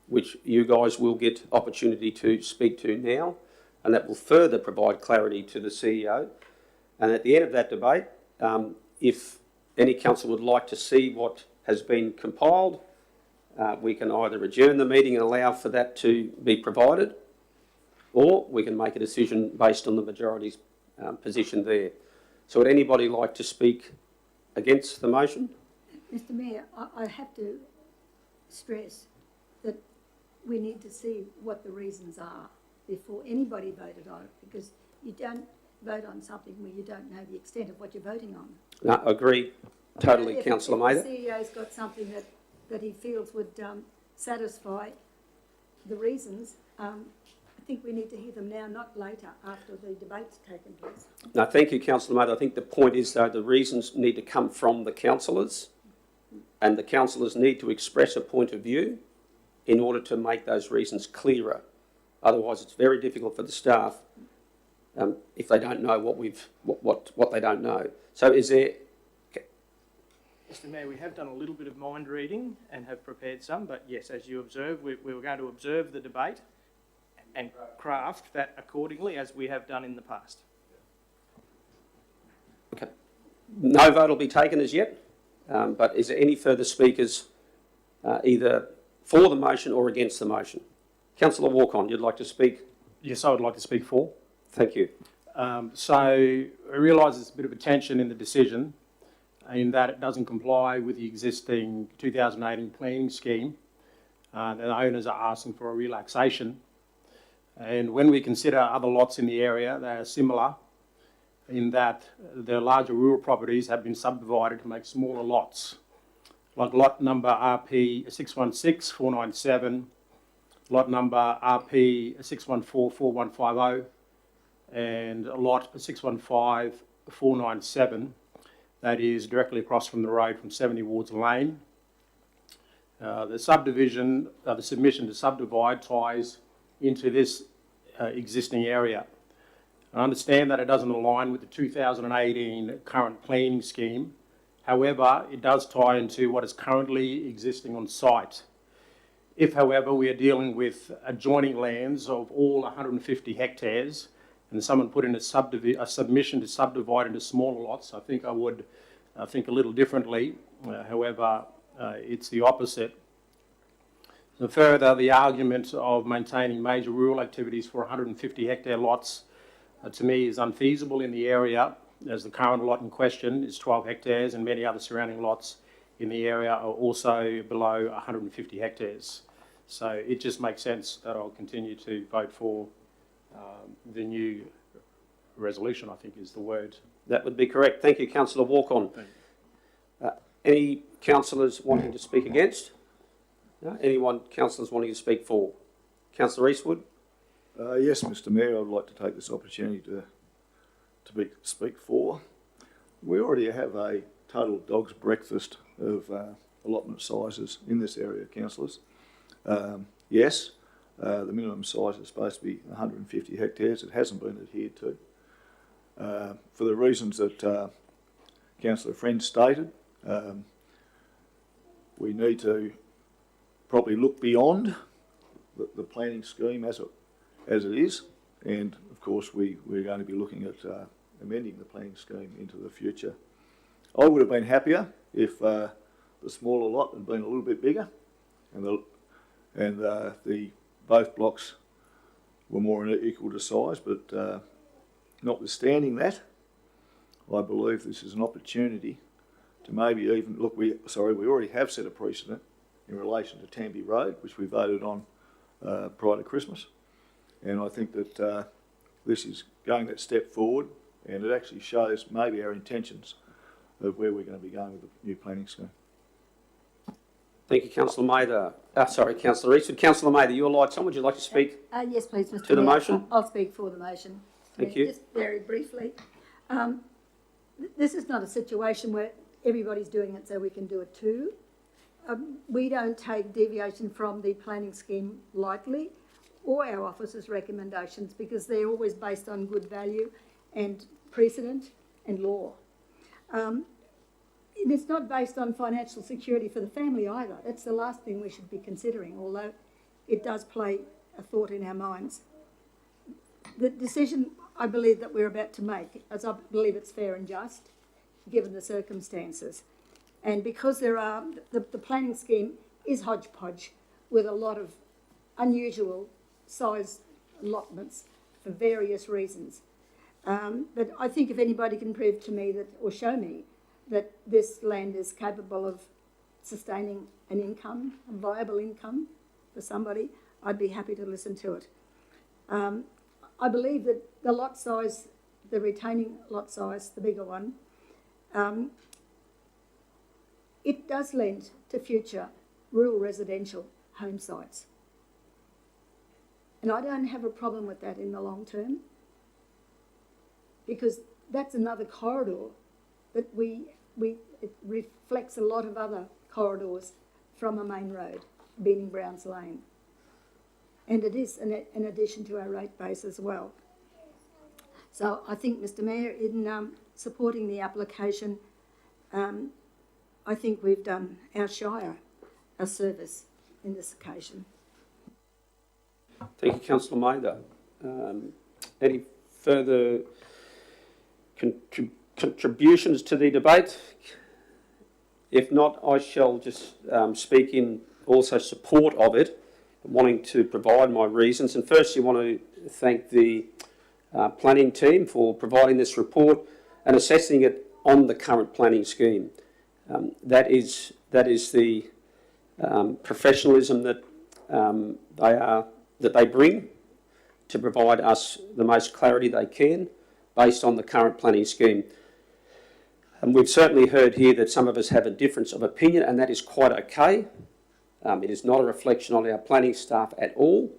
which you guys will get opportunity to speak to now, and that will further provide clarity to the CEO. And at the end of that debate, if any council would like to see what has been compiled, we can either adjourn the meeting and allow for that to be provided, or we can make a decision based on the majority's position there. So would anybody like to speak against the motion? Mr Mayor, I have to stress that we need to see what the reasons are before anybody voted on it, because you don't vote on something where you don't know the extent of what you're voting on. No, I agree totally, Councillor Mather. If the CEO's got something that he feels would satisfy the reasons, I think we need to hear them now, not later, after the debate's taken place. No, thank you, Councillor Mather. I think the point is, though, the reasons need to come from the councillors, and the councillors need to express a point of view in order to make those reasons clearer. Otherwise, it's very difficult for the staff if they don't know what they don't know. So, is there? Mr Mayor, we have done a little bit of mind reading and have prepared some, but yes, as you observe, we were going to observe the debate and craft that accordingly, as we have done in the past. Okay. No vote will be taken as yet, but is there any further speakers either for the motion or against the motion? Councillor Walk-on, you'd like to speak? Yes, I would like to speak for. Thank you. So I realise there's a bit of a tension in the decision in that it doesn't comply with the existing 2018 planning scheme. The owners are asking for a relaxation. And when we consider other lots in the area, they are similar in that the larger rural properties have been subdivided to make smaller lots, like lot number RP 616497, lot number RP 6144150, and lot 615497, that is directly across from the road from 70 Wards Lane. The subdivision, the submission to subdivide ties into this existing area. I understand that it doesn't align with the 2018 current planning scheme. However, it does tie into what is currently existing on site. If, however, we are dealing with adjoining lands of all 150 hectares and someone put in a submission to subdivide into smaller lots, I think I would think a little differently. However, it's the opposite. So further, the argument of maintaining major rural activities for 150 hectare lots to me is unfeasible in the area, as the current lot in question is 12 hectares and many other surrounding lots in the area are also below 150 hectares. So it just makes sense that I'll continue to vote for the new resolution, I think is the word. That would be correct. Thank you, Councillor Walk-on. Any councillors wanting to speak against? No? Anyone, councillors wanting to speak for? Councillor Eastwood? Yes, Mr Mayor, I'd like to take this opportunity to speak for. We already have a total dog's breakfast of allotment sizes in this area, councillors. Yes, the minimum size is supposed to be 150 hectares. It hasn't been adhered to. For the reasons that Councillor Friend stated, we need to probably look beyond the planning scheme as it is, and of course we're going to be looking at amending the planning scheme into the future. I would have been happier if the smaller lot had been a little bit bigger, and the both blocks were more equal to size. But notwithstanding that, I believe this is an opportunity to maybe even look. We already have set a precedent in relation to Tamby Road, which we voted on prior to Christmas, and I think that this is going that step forward, and it actually shows maybe our intentions of where we're going to be going with the new planning scheme. Thank you, Councillor Mather. Councillor Eastwood. Councillor Mather, your light's on. Would you like to speak? Yes, please, Mr. To the Mayor. motion? I'll speak for the motion. Thank you. Just very briefly. This is not a situation where everybody's doing it so we can do it too. We don't take deviation from the planning scheme lightly. or our officer's recommendations, because they're always based on good value and precedent and law. And it's not based on financial security for the family either. That's the last thing we should be considering, although it does play a thought in our minds. The decision I believe that we're about to make, as I believe it's fair and just, given the circumstances. And because there are, the planning scheme is hodgepodge with a lot of unusual size allotments for various reasons. But I think if anybody can prove to me that, or show me, that this land is capable of sustaining an income, a viable income for somebody, I'd be happy to listen to it. I believe that the lot size, the retaining lot size, the bigger one, it does lend to future rural residential home sites. And I don't have a problem with that in the long term, because that's another corridor that it reflects a lot of other corridors from a main road, Beaning Browns Lane. And it is an addition to our rate base as well. So I think, Mr Mayor, in supporting the application, I think we've done our Shire a service in this occasion. Thank you, Councillor Mather. Any further contributions to the debate? If not, I shall just speak in also support of it, wanting to provide my reasons. And first, I want to thank the planning team for providing this report and assessing it on the current planning scheme. That is the professionalism that they bring to provide us the most clarity they can based on the current planning scheme. And we've certainly heard here that some of us have a difference of opinion, and that is quite okay. It is not a reflection on our planning staff at all,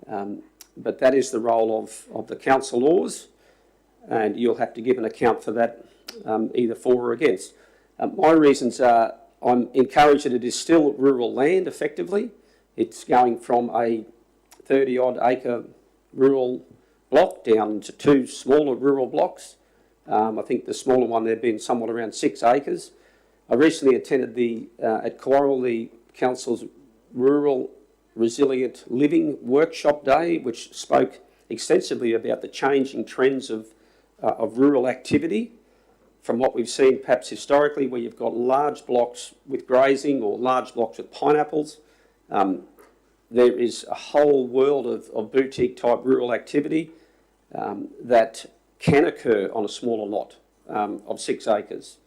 but that is the role of the council laws, and you'll have to give an account for that, either for or against. My reasons are, I'm encouraged that it is still rural land effectively. It's going from a 30-odd acre rural block down to two smaller rural blocks. I think the smaller one there being somewhat around 6 acres. I recently attended at Quarrel, the Council's Rural Resilient Living Workshop Day, which spoke extensively about the changing trends of rural activity from what we've seen perhaps historically, where you've got large blocks with grazing or large blocks with pineapples. There is a whole world of boutique type rural activity that can occur on a smaller lot of 6 acres.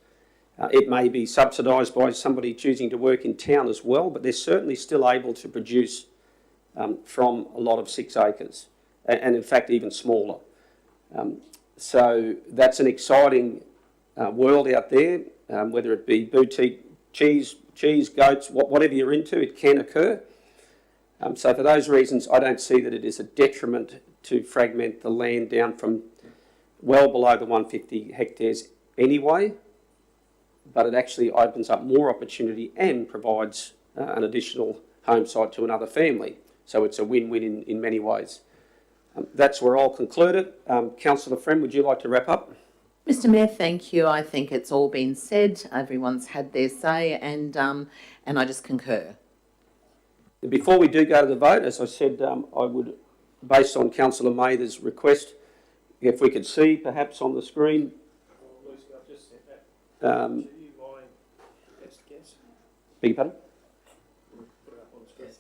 It may be subsidised by somebody choosing to work in town as well, but they're certainly still able to produce from a lot of 6 acres, and in fact even smaller. So that's an exciting world out there, whether it be boutique cheese, goats, whatever you're into, it can occur. So for those reasons, I don't see that it is a detriment to fragment the land down from well below the 150 hectares anyway, but it actually opens up more opportunity and provides an additional home site to another family. So it's a win-win in many ways. That's where I'll conclude it. Councillor Friend, would you like to wrap up? Mr Mayor, thank you. I think it's all been said. Everyone's had their say, and I just concur. Before we do go to the vote, as I said, I would, based on Councillor Mather's request, if we could see perhaps on the screen. Lucy, I've just sent that to you, my best guess. Beg your pardon? Put it up on the screen.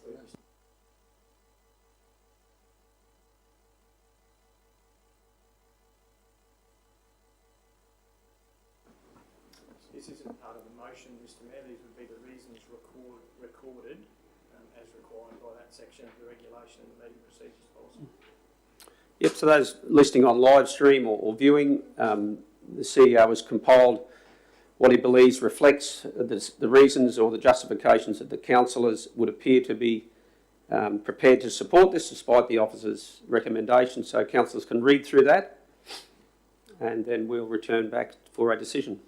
This isn't part of the motion, Mr Mayor. These would be the reasons recorded as required by that section of the regulation and the meeting procedures policy. Yep, so those listening on live stream or viewing, the CEO has compiled what he believes reflects the reasons or the justifications that the councillors would appear to be prepared to support this despite the officer's recommendation. So councillors can read through that and then we'll return back for a decision.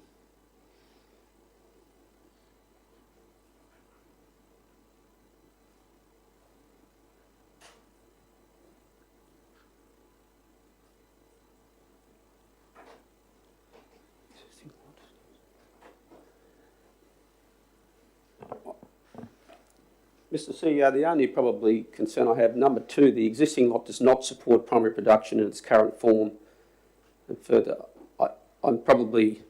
Mr. CEO, the only probably concern I have, number 2, the existing lot does not support primary production in its current form. And further, I'm probably,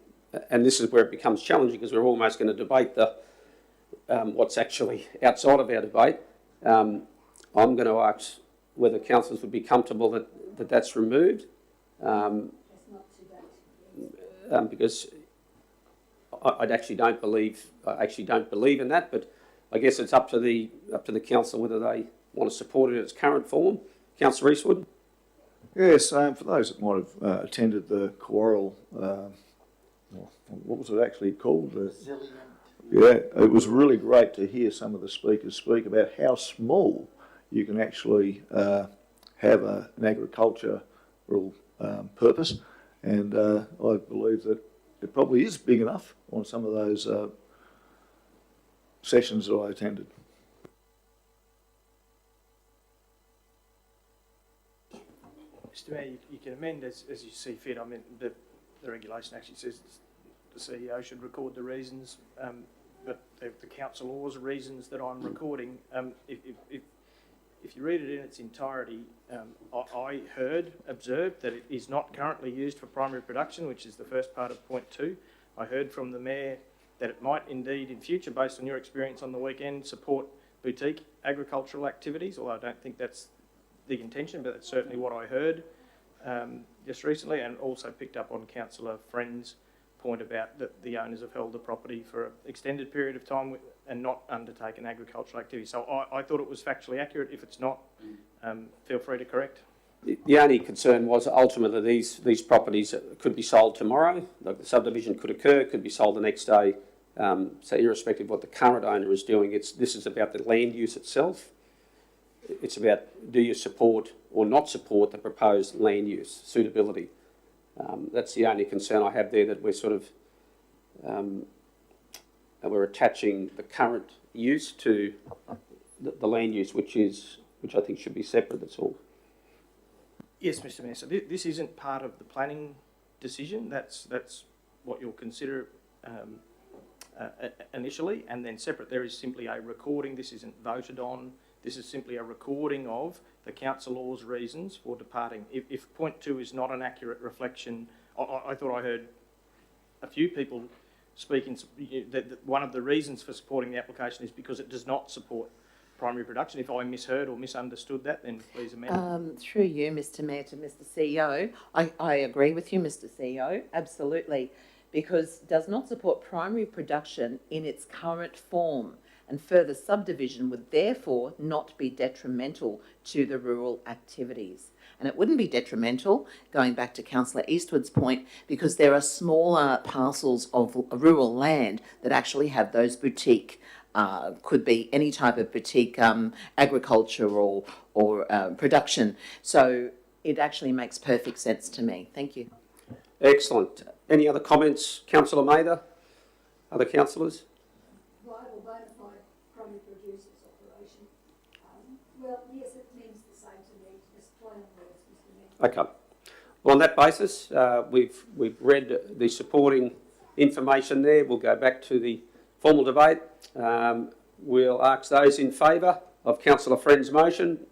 and this is where it becomes challenging because we're almost going to debate the what's actually outside of our debate. I'm going to ask whether councillors would be comfortable that that's removed, because I actually don't believe in that. But I guess it's up to the council whether they want to support it in its current form. Councillor Eastwood. Yes, for those that might have attended the Quarrel, what was it actually called? Yeah, it was really great to hear some of the speakers speak about how small you can actually have an agricultural purpose, and I believe that it probably is big enough on some of those sessions that I attended. Mr Mayor, you can amend as you see fit. I mean, the regulation actually says the CEO should record the reasons, but the council law's reasons that I'm recording. If you read it in its entirety, I observed that it is not currently used for primary production, which is the first part of point 2. I heard from the Mayor that it might indeed in future, based on your experience on the weekend, support boutique agricultural activities, although I don't think that's the intention, but that's certainly what I heard just recently, and also picked up on Councillor Friend's point about that the owners have held the property for an extended period of time and not undertaken agricultural activity. So I thought it was factually accurate. If it's not, feel free to correct. The only concern was ultimately these properties could be sold tomorrow. Like the subdivision could occur, could be sold the next day. So irrespective of what the current owner is doing, this is about the land use itself. It's about do you support or not support the proposed land use, suitability. That's the only concern I have there, that we're sort of we're attaching the current use to the land use, which I think should be separate. That's all. Yes, Mr Mayor. So this isn't part of the planning decision. That's what you'll consider initially, and then separate there is simply a recording. This isn't voted on. This is simply a recording of the council law's reasons for departing. If point 2 is not an accurate reflection, I thought I heard a few people speaking that one of the reasons for supporting the application is because it does not support primary production. If I misheard or misunderstood that, then please amend. Through you, Mr Mayor, to Mr CEO, I agree with you, Mr CEO, absolutely, because it does not support primary production in its current form, and further subdivision would therefore not be detrimental to the rural activities. And it wouldn't be detrimental, going back to Councillor Eastwood's point, because there are smaller parcels of rural land that actually have those boutique, could be any type of boutique agriculture or production. So it actually makes perfect sense to me. Thank you. Excellent. Any other comments, Councillor Mather? Other councillors? Viable bona fide primary producer's operation. Well, yes, it means the same to me, just plain words, Mr Mayor. Okay. Well, on that basis, we've read the supporting information there. We'll go back to the formal debate. We'll ask those in favour of Councillor Friend's motion.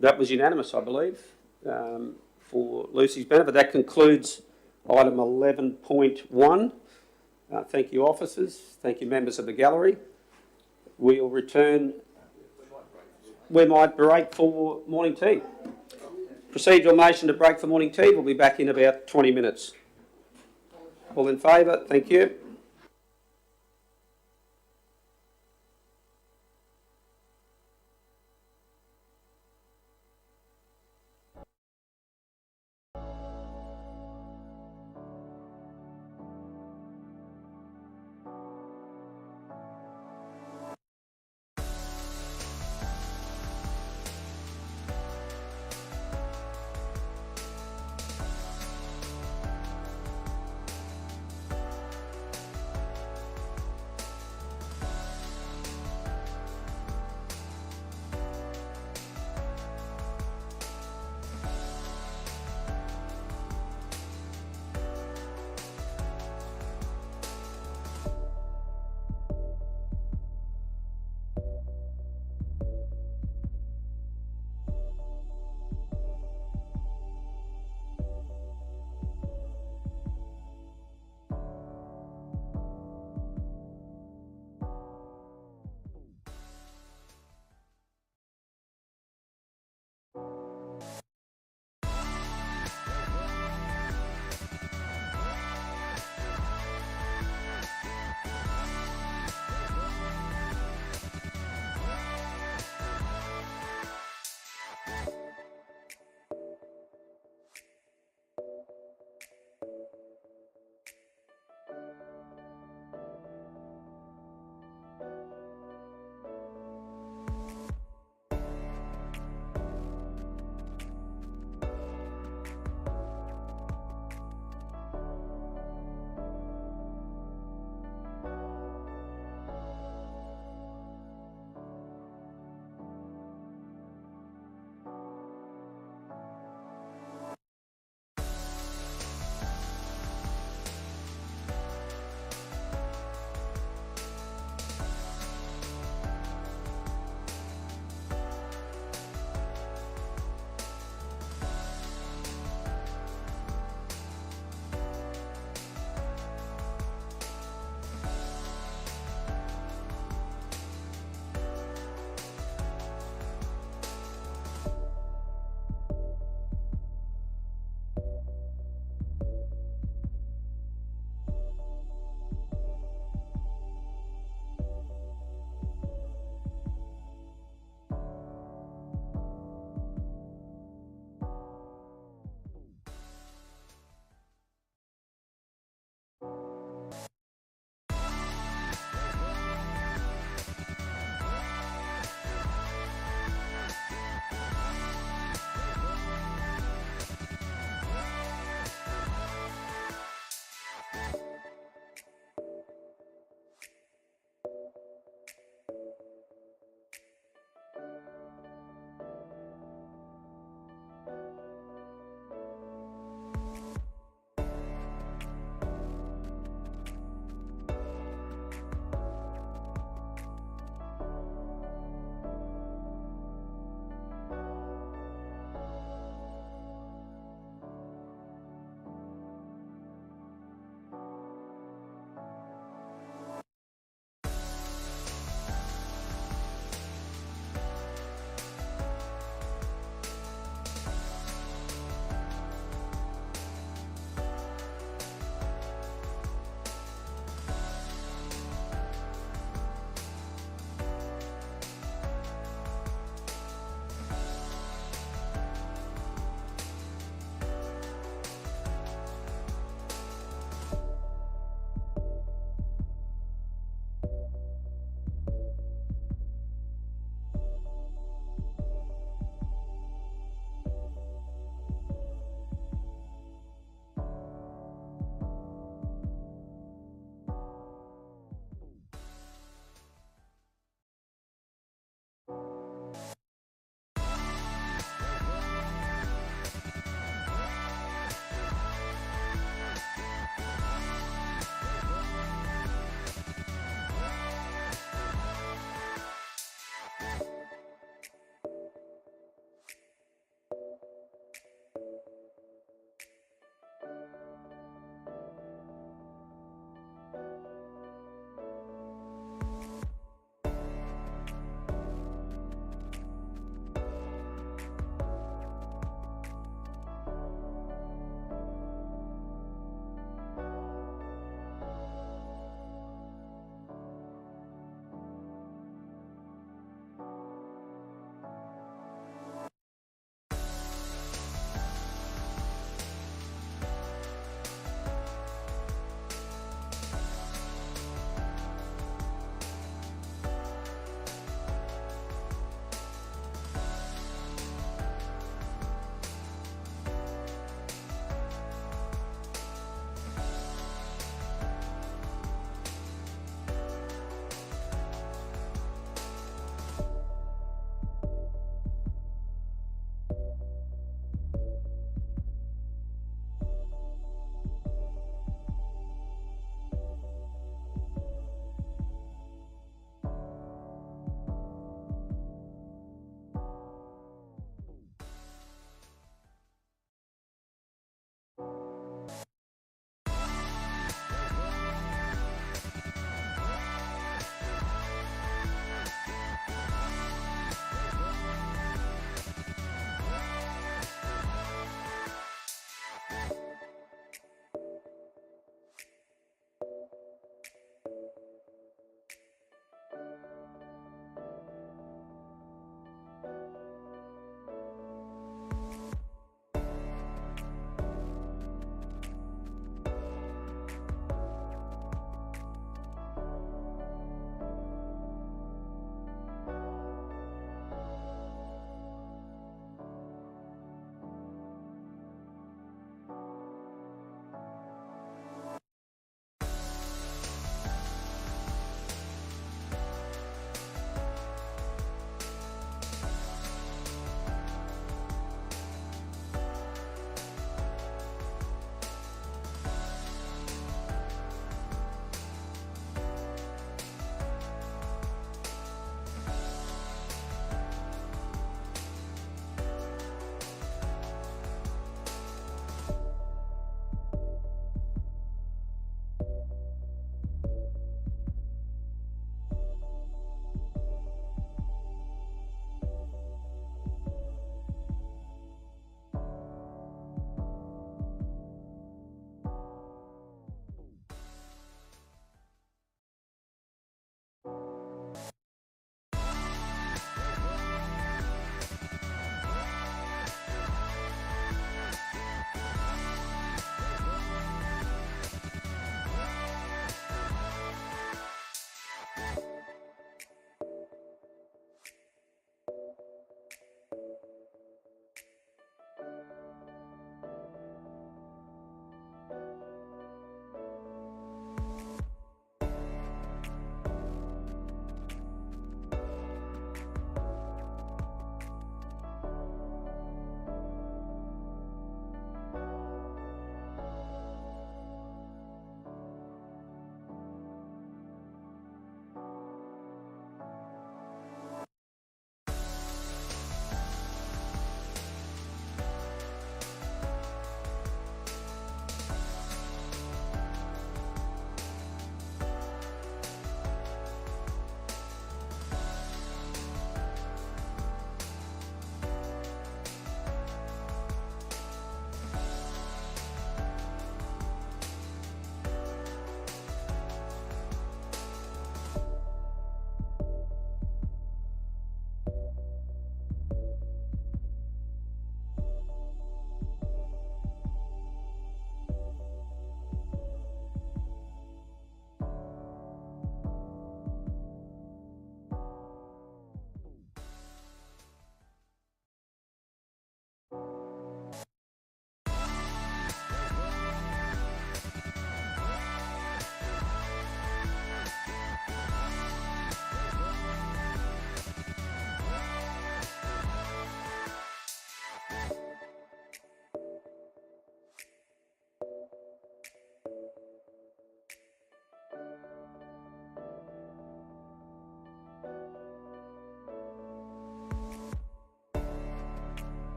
That was unanimous, I believe, for Lucy's benefit. That concludes item 11.1. Thank you, officers. Thank you, members of the gallery. We'll return. We might break for morning tea. Procedural motion to break for morning tea. We'll be back in about 20 minutes. All in favour? Thank you.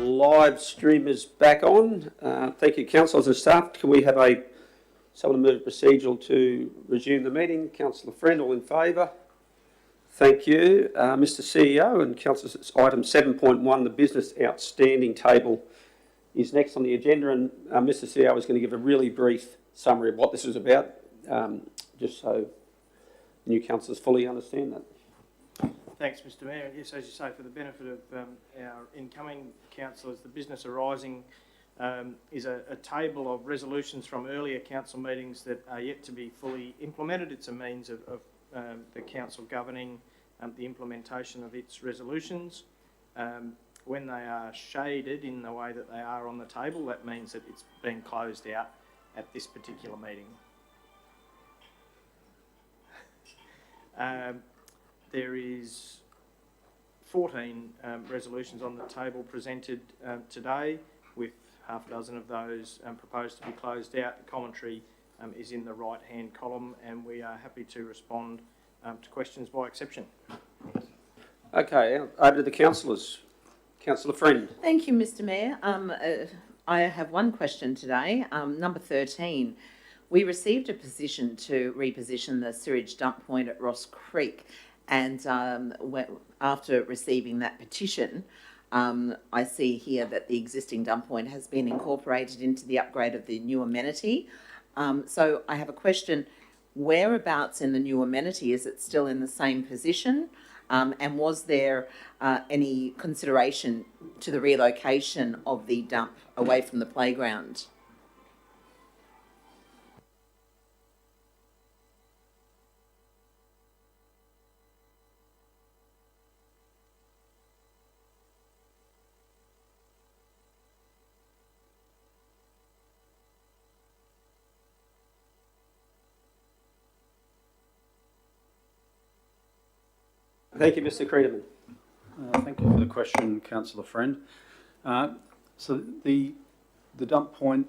live stream is back on. Thank you, councillors and staff. Can we have someone move procedural to resume the meeting? Councillor Friend, all in favour? Thank you. Mr CEO and councillors, it's item 7.1, the business outstanding table is next on the agenda, and Mr CEO is going to give a really brief summary of what this is about, just so new councillors fully understand that. Thanks, Mr Mayor. And yes, as you say, for the benefit of our incoming councillors, the business arising is a table of resolutions from earlier council meetings that are yet to be fully implemented. It's a means of the council governing the implementation of its resolutions. When they are shaded in the way that they are on the table, that means that it's been closed out at this particular meeting. There is 14 resolutions on the table presented today, with half a dozen of those proposed to be closed out. The commentary is in the right-hand column, and we are happy to respond to questions by exception. Okay, over to the councillors. Councillor Friend. Thank you, Mr Mayor. I have one question today. Number 13. We received a petition to reposition the sewage dump point at Ross Creek, and after receiving that petition, I see here that the existing dump point has been incorporated into the upgrade of the new amenity. So I have a question. Whereabouts in the new amenity? Is it still in the same position? And was there any consideration to the relocation of the dump away from the playground? Thank you, Mr Creedman. Thank you for the question, Councillor Friend. So the dump point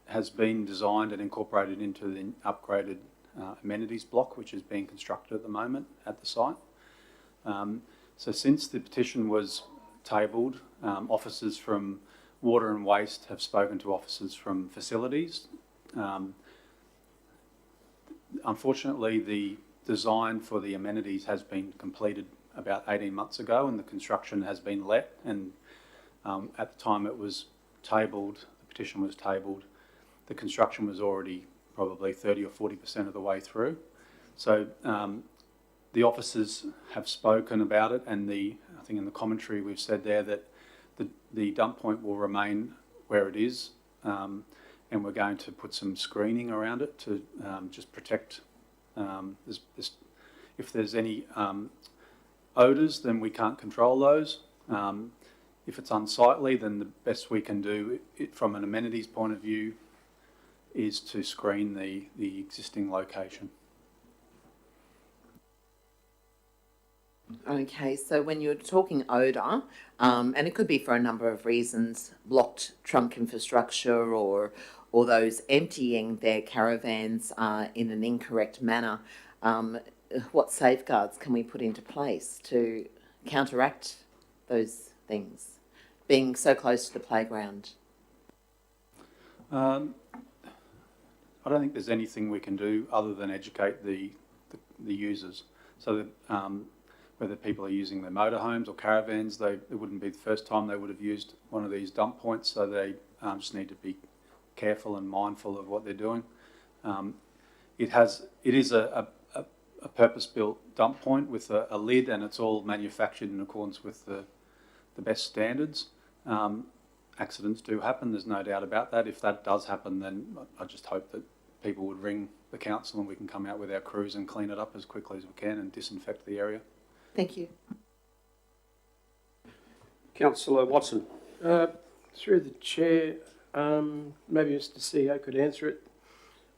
has been designed and incorporated into the upgraded amenities block, which is being constructed at the moment at the site. So since the petition was tabled, officers from Water and Waste have spoken to officers from Facilities. Unfortunately, the design for the amenities has been completed about 18 months ago, and the construction has been let, and at the time it was tabled, the petition was tabled, the construction was already probably 30 or 40% of the way through. So the officers have spoken about it, and I think in the commentary we've said there that the dump point will remain where it is, and we're going to put some screening around it to just protect. If there's any odours, then we can't control those. If it's unsightly, then the best we can do from an amenities point of view is to screen the existing location. Okay, so when you're talking odour, and it could be for a number of reasons, blocked trunk infrastructure or those emptying their caravans in an incorrect manner, what safeguards can we put into place to counteract those things, being so close to the playground? I don't think there's anything we can do other than educate the users. So that whether people are using their motorhomes or caravans, it wouldn't be the first time they would have used one of these dump points, so they just need to be careful and mindful of what they're doing. It is a purpose-built dump point with a lid, and it's all manufactured in accordance with the best standards. Accidents do happen, there's no doubt about that. If that does happen, then I just hope that people would ring the council and we can come out with our crews and clean it up as quickly as we can and disinfect the area. Thank you. Councillor Watson. Through the chair, maybe Mr CEO could answer it.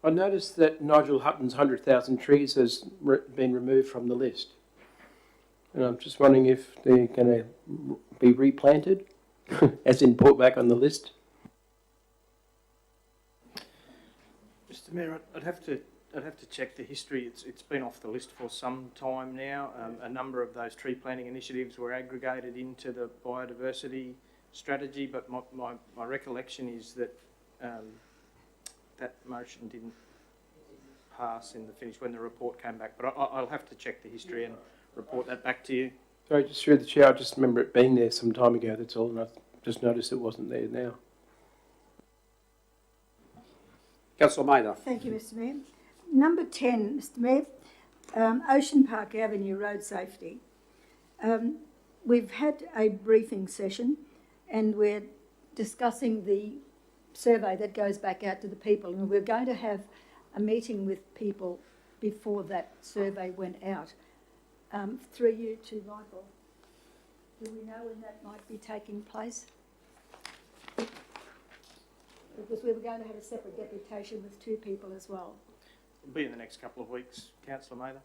I noticed that Nigel Hutton's 100,000 trees has been removed from the list. And I'm just wondering if they're going to be replanted, as in put back on the list. Mr Mayor, I'd have to check the history. It's been off the list for some time now. A number of those tree planting initiatives were aggregated into the biodiversity strategy, but my recollection is that that motion didn't pass in the finish when the report came back. But I'll have to check the history and report that back to you. Sorry, just through the chair, I just remember it being there some time ago, that's all, and I just noticed it wasn't there now. Councillor Mather. Thank you, Mr Mayor. Number 10, Mr Mayor, Ocean Park Avenue road safety. We've had a briefing session and we're discussing the survey that goes back out to the people, and we're going to have a meeting with people before that survey went out. Through you to Michael, do we know when that might be taking place? Because we were going to have a separate deputation with 2 people as well. It'll be in the next couple of weeks, Councillor Mather.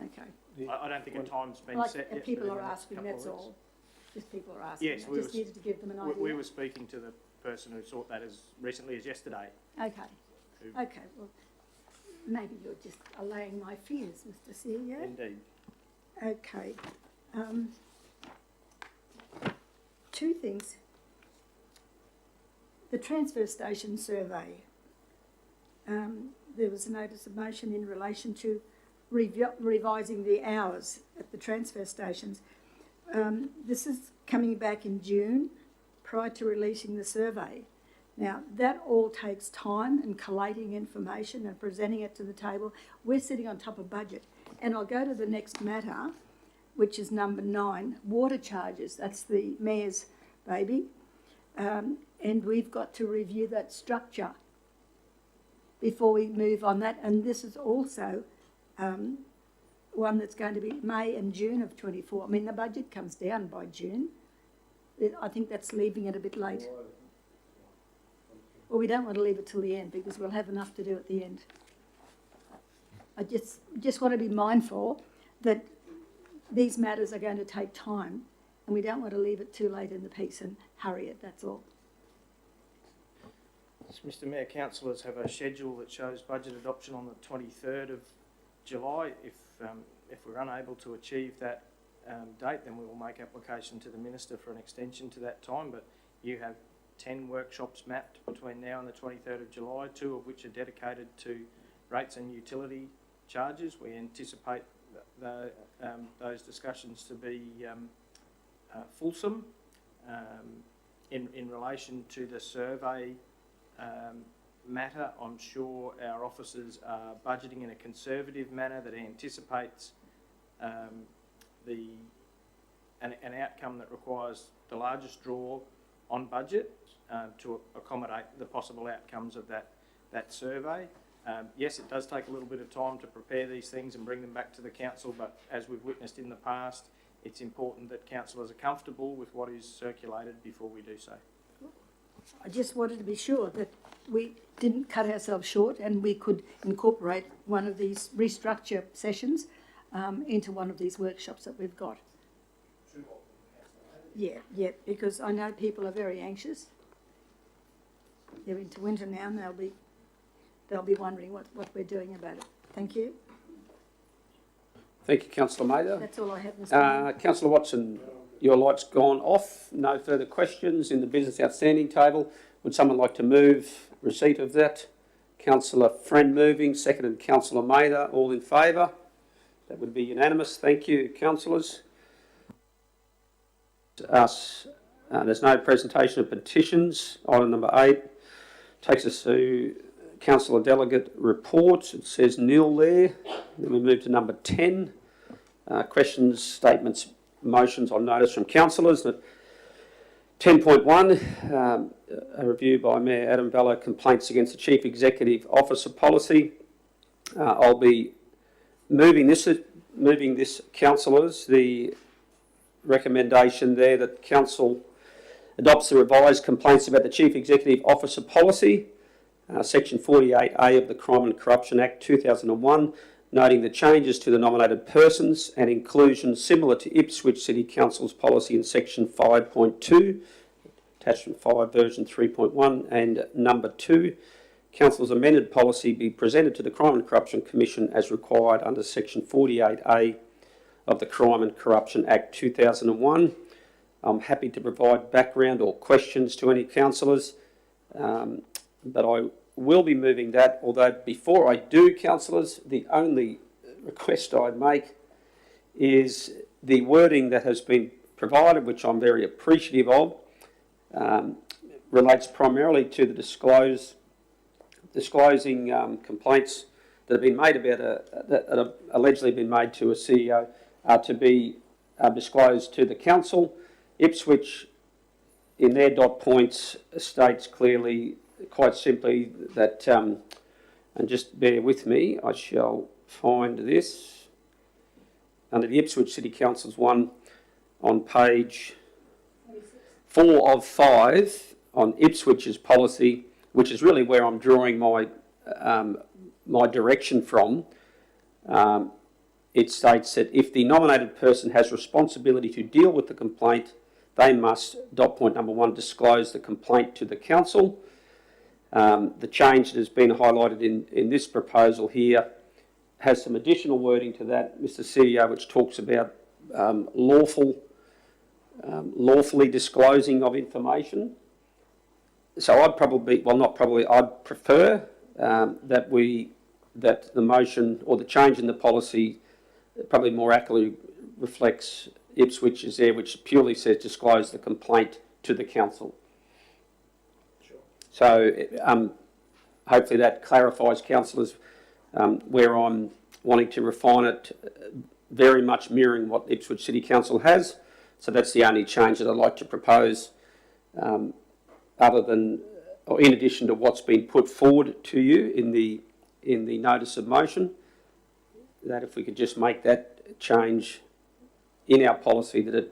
Okay. I don't think a time's been Like, set yet. people but in are the next asking, couple of that's weeks. all. Just people are asking. Yes, I just needed to give them an idea. we were speaking to the person who sought that as recently as yesterday. Okay. Okay, well, maybe you're just allaying my fears, Mr CEO. Indeed. Okay. 2 things. The transfer station survey. There was a notice of motion in relation to revising the hours at the transfer stations. This is coming back in June, prior to releasing the survey. Now, that all takes time and collating information and presenting it to the table. We're sitting on top of budget. And I'll go to the next matter, which is number 9, water charges. That's the Mayor's baby. And we've got to review that structure before we move on that. And this is also one that's going to be May and June of 24. I mean, the budget comes down by June. I think that's leaving it a bit late. Well, we don't want to leave it till the end because we'll have enough to do at the end. I just want to be mindful that these matters are going to take time and we don't want to leave it too late in the piece and hurry it, that's all. Mr Mayor, councillors have a schedule that shows budget adoption on the 23rd of July. If we're unable to achieve that date, then we will make application to the Minister for an extension to that time, but you have 10 workshops mapped between now and the 23rd of July, 2 of which are dedicated to rates and utility charges. We anticipate those discussions to be fulsome. In relation to the survey matter, I'm sure our officers are budgeting in a conservative manner that anticipates an outcome that requires the largest draw on budget to accommodate the possible outcomes of that survey. Yes, it does take a little bit of time to prepare these things and bring them back to the council, but as we've witnessed in the past, it's important that councillors are comfortable with what is circulated before we do so. I just wanted to be sure that we didn't cut ourselves short and we could incorporate one of these restructure sessions into one of these workshops that we've got. Yeah, because I know people are very anxious. They're into winter now and they'll be wondering what we're doing about it. Thank you. Thank you, Councillor Mather. That's all I have, Mr Mayor. Councillor Watson, your light's gone off. No further questions in the business outstanding table. Would someone like to move receipt of that? Councillor Friend moving, seconded Councillor Mather. All in favour? That would be unanimous. Thank you, councillors. There's no presentation of petitions. Item number 8 takes us to Councillor Delegate reports. It says nil there. Then we move to number 10. Questions, statements, motions on notice from councillors. 10.1, a review by Mayor Adam Vella, complaints against the Chief Executive Officer policy. I'll be moving this, councillors, the recommendation there that council adopts the revised complaints about the Chief Executive Officer policy, section 48A of the Crime and Corruption Act 2001, noting the changes to the nominated persons and inclusions similar to Ipswich City Council's policy in section 5.2, attachment 5 version 3.1, and number 2. Council's amended policy be presented to the Crime and Corruption Commission as required under section 48A of the Crime and Corruption Act 2001. I'm happy to provide background or questions to any councillors, but I will be moving that, although before I do, councillors, the only request I'd make is the wording that has been provided, which I'm very appreciative of, relates primarily to the disclosing complaints that have been made about that have allegedly been made to a CEO to be disclosed to the council. Ipswich, in their dot points, states clearly, quite simply, that, and just bear with me, I shall find this, under the Ipswich City Council's one on page 4 of 5 on Ipswich's policy, which is really where I'm drawing my my direction from. It states that if the nominated person has responsibility to deal with the complaint, they must, dot point number 1, disclose the complaint to the council. The change that has been highlighted in this proposal here has some additional wording to that, Mr. CEO, which talks about lawfully disclosing of information. So I'd probably, well, not probably, I'd prefer that the motion or the change in the policy probably more accurately reflects Ipswich's there, which purely says disclose the complaint to the council. Sure. So hopefully that clarifies, councillors, where I'm wanting to refine it, very much mirroring what Ipswich City Council has. So that's the only change that I'd like to propose, other than, or in addition to what's been put forward to you in the notice of motion, that if we could just make that change in our policy, that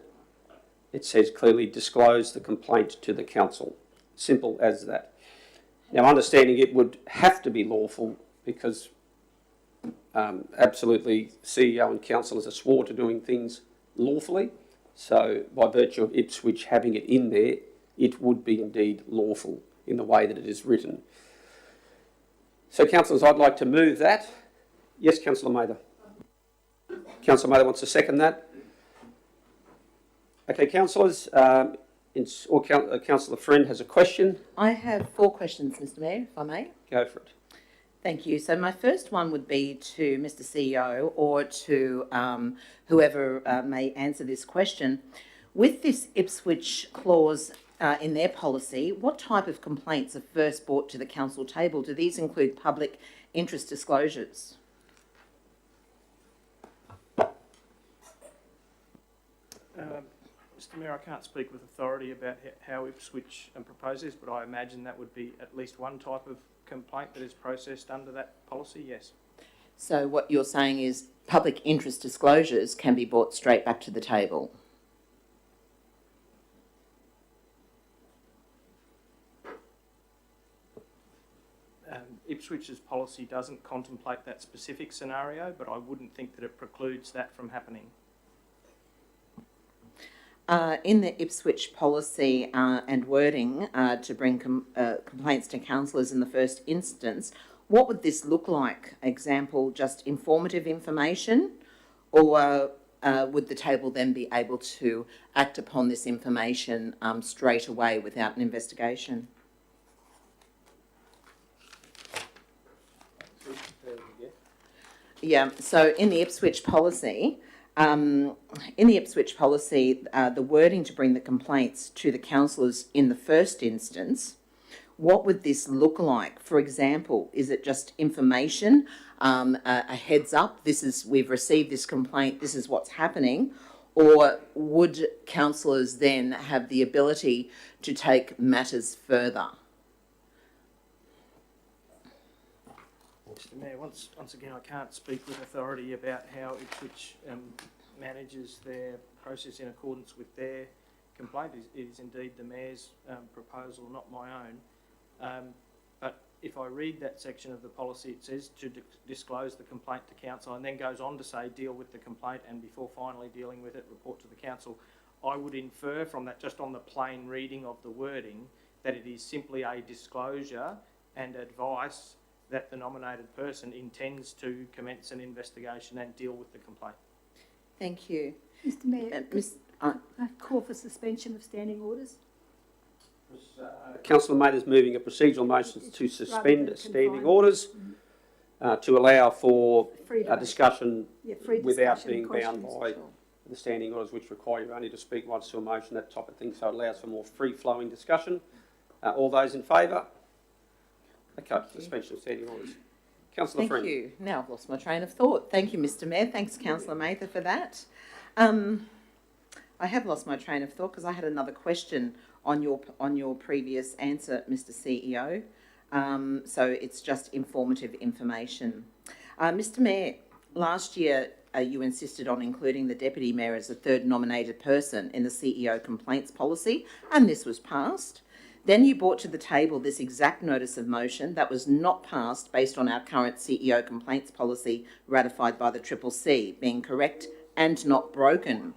it says clearly disclose the complaint to the council. Simple as that. Now, understanding it would have to be lawful because absolutely CEO and councillors are swore to doing things lawfully. So by virtue of Ipswich having it in there, it would be indeed lawful in the way that it is written. So, councillors, I'd like to move that. Yes, Councillor Mather. Councillor Mather wants to second that. Okay, councillors, Councillor Friend has a question. I have 4 questions, Mr. Mayor, if I may. Go for it. Thank you. So my first one would be to Mr. CEO or to whoever may answer this question. With this Ipswich clause in their policy, what type of complaints are first brought to the council table? Do these include public interest disclosures? Mr. Mayor, I can't speak with authority about how Ipswich proposes, but I imagine that would be at least one type of complaint that is processed under that policy, yes. So what you're saying is public interest disclosures can be brought straight back to the table? Ipswich's policy doesn't contemplate that specific scenario, but I wouldn't think that it precludes that from happening. In the Ipswich policy and wording to bring complaints to councillors in the first instance, what would this look like? Example, just informative information, or would the table then be able to act upon this information straight away without an investigation? Yeah, so in the Ipswich policy, the wording to bring the complaints to the councillors in the first instance, what would this look like? For example, is it just information, a heads up, we've received this complaint, this is what's happening, or would councillors then have the ability to take matters further? Mr. Mayor, once again, I can't speak with authority about how Ipswich manages their process in accordance with their complaint. It is indeed the Mayor's proposal, not my own. But if I read that section of the policy, it says to disclose the complaint to council, and then goes on to say deal with the complaint, and before finally dealing with it, report to the council. I would infer from that, just on the plain reading of the wording, that it is simply a disclosure and advice that the nominated person intends to commence an investigation and deal with the complaint. Thank you. Mr. Mayor, I call for suspension of standing orders. Councillor Mather's moving a procedural motion to Rather suspend than standing confine. orders to allow for Free a debate. discussion Yeah, free without discussion, being bound questions. by the standing orders, which require you only to speak once to a motion, that type of thing, so it allows for more free-flowing discussion. All those in favour? Okay, suspension of standing orders. Councillor Thank Friend. you. Now I've lost my train of thought. Thank you, Mr Mayor. Thanks, Councillor Mather, for that. I have lost my train of thought because I had another question on your previous answer, Mr CEO. So it's just informative information. Mr Mayor, last year you insisted on including the Deputy Mayor as the third nominated person in the CEO complaints policy, and this was passed. Then you brought to the table this exact notice of motion that was not passed based on our current CEO complaints policy ratified by the CCC, being correct and not broken.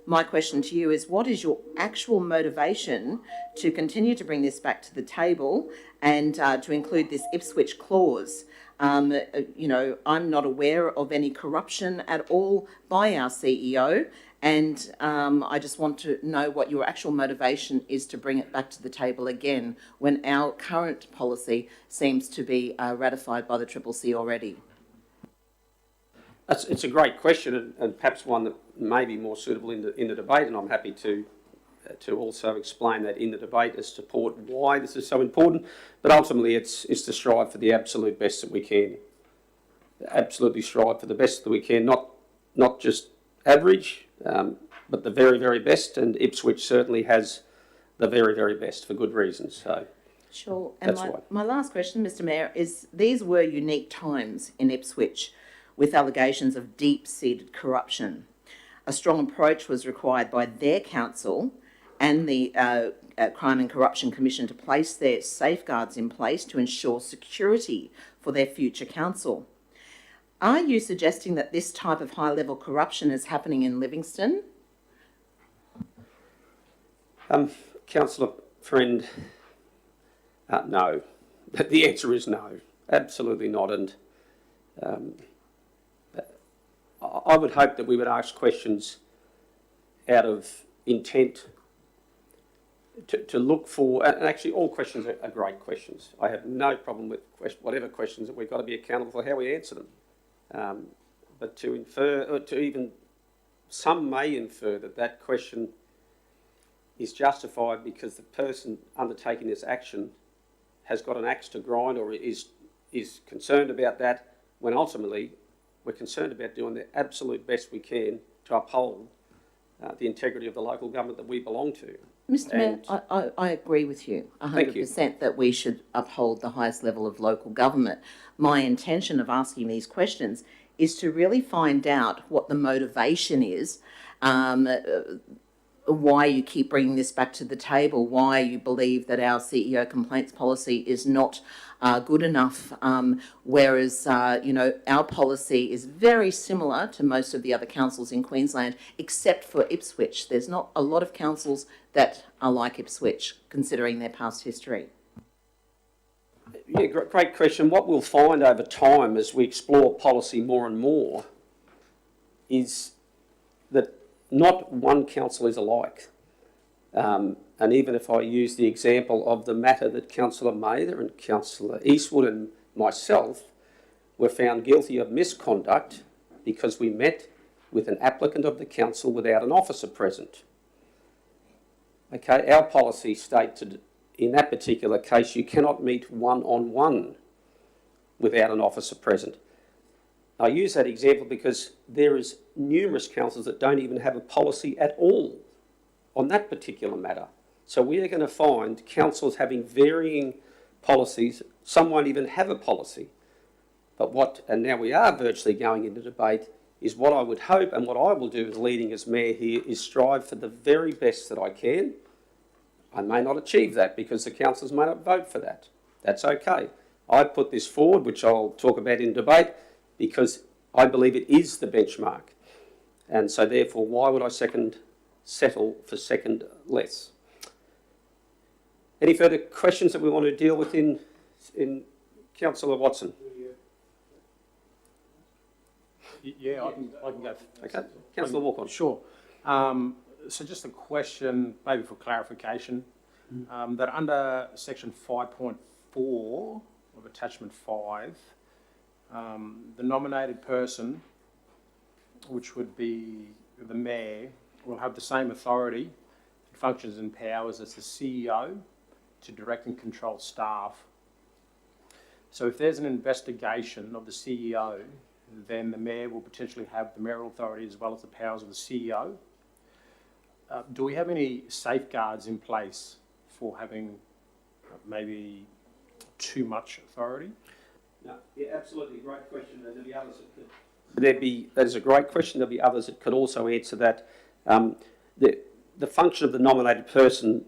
My question to you is, what is your actual motivation to continue to bring this back to the table and to include this Ipswich clause? You know, I'm not aware of any corruption at all by our CEO, and I just want to know what your actual motivation is to bring it back to the table again when our current policy seems to be ratified by the CCC already. It's a great question, and perhaps one that may be more suitable in the debate, and I'm happy to also explain that in the debate as to why this is so important. But ultimately, it's to strive for the absolute best that we can. Absolutely strive for the best that we can, not just average, but the very, very best. And Ipswich certainly has the very, very best for good reasons. So sure. And my last question, Mr Mayor, is these were unique times in Ipswich, with allegations of deep-seated corruption. A strong approach was required by their council and the Crime and Corruption Commission to place their safeguards in place to ensure security for their future council. Are you suggesting that this type of high-level corruption is happening in Livingstone? Councillor Friend, no. The answer is no, absolutely not. And I would hope that we would ask questions out of intent to look for, and actually all questions are great questions. I have no problem with whatever questions, that we've got to be accountable for how we answer them. But to infer, or to even, some may infer that question is justified because the person undertaking this action has got an axe to grind or is concerned about that, when ultimately we're concerned about doing the absolute best we can to uphold the integrity of the local government that we belong to. Mr Mayor, I agree with you 100% that we should uphold the highest level of local government. My intention of asking these questions is to really find out what the motivation is, why you keep bringing this back to the table, why you believe that our CEO complaints policy is not good enough, whereas, you know, our policy is very similar to most of the other councils in Queensland, except for Ipswich. There's not a lot of councils that are like Ipswich, considering their past history. Yeah, great question. What we'll find over time as we explore policy more and more is that not one council is alike. And even if I use the example of the matter that Councillor Mather and Councillor Eastwood and myself were found guilty of misconduct because we met with an applicant of the council without an officer present. Okay, our policy stated in that particular case you cannot meet one-on-one without an officer present. I use that example because there is numerous councils that don't even have a policy at all on that particular matter. So we are going to find councils having varying policies. Some won't even have a policy. But and now we are virtually going into debate, is what I would hope and what I will do as leading as mayor here is strive for the very best that I can. I may not achieve that because the councillors may not vote for that. That's okay. I put this forward, which I'll talk about in debate, because I believe it is the benchmark. And so therefore, why would I settle for second less? Any further questions that we want to deal with in Councillor Watson? Yeah, I can go. Okay, Councillor Walker. Sure. So just a question, maybe for clarification, that under section 5.4 of attachment 5, the nominated person, which would be the mayor, will have the same authority, functions and powers as the CEO to direct and control staff. So if there's an investigation of the CEO, then the mayor will potentially have the mayoral authority as well as the powers of the CEO. Do we have any safeguards in place for having maybe too much authority? No, yeah, absolutely, great question. And there'll be others that could. That is a great question. There'll be others that could also answer that. The function of the nominated person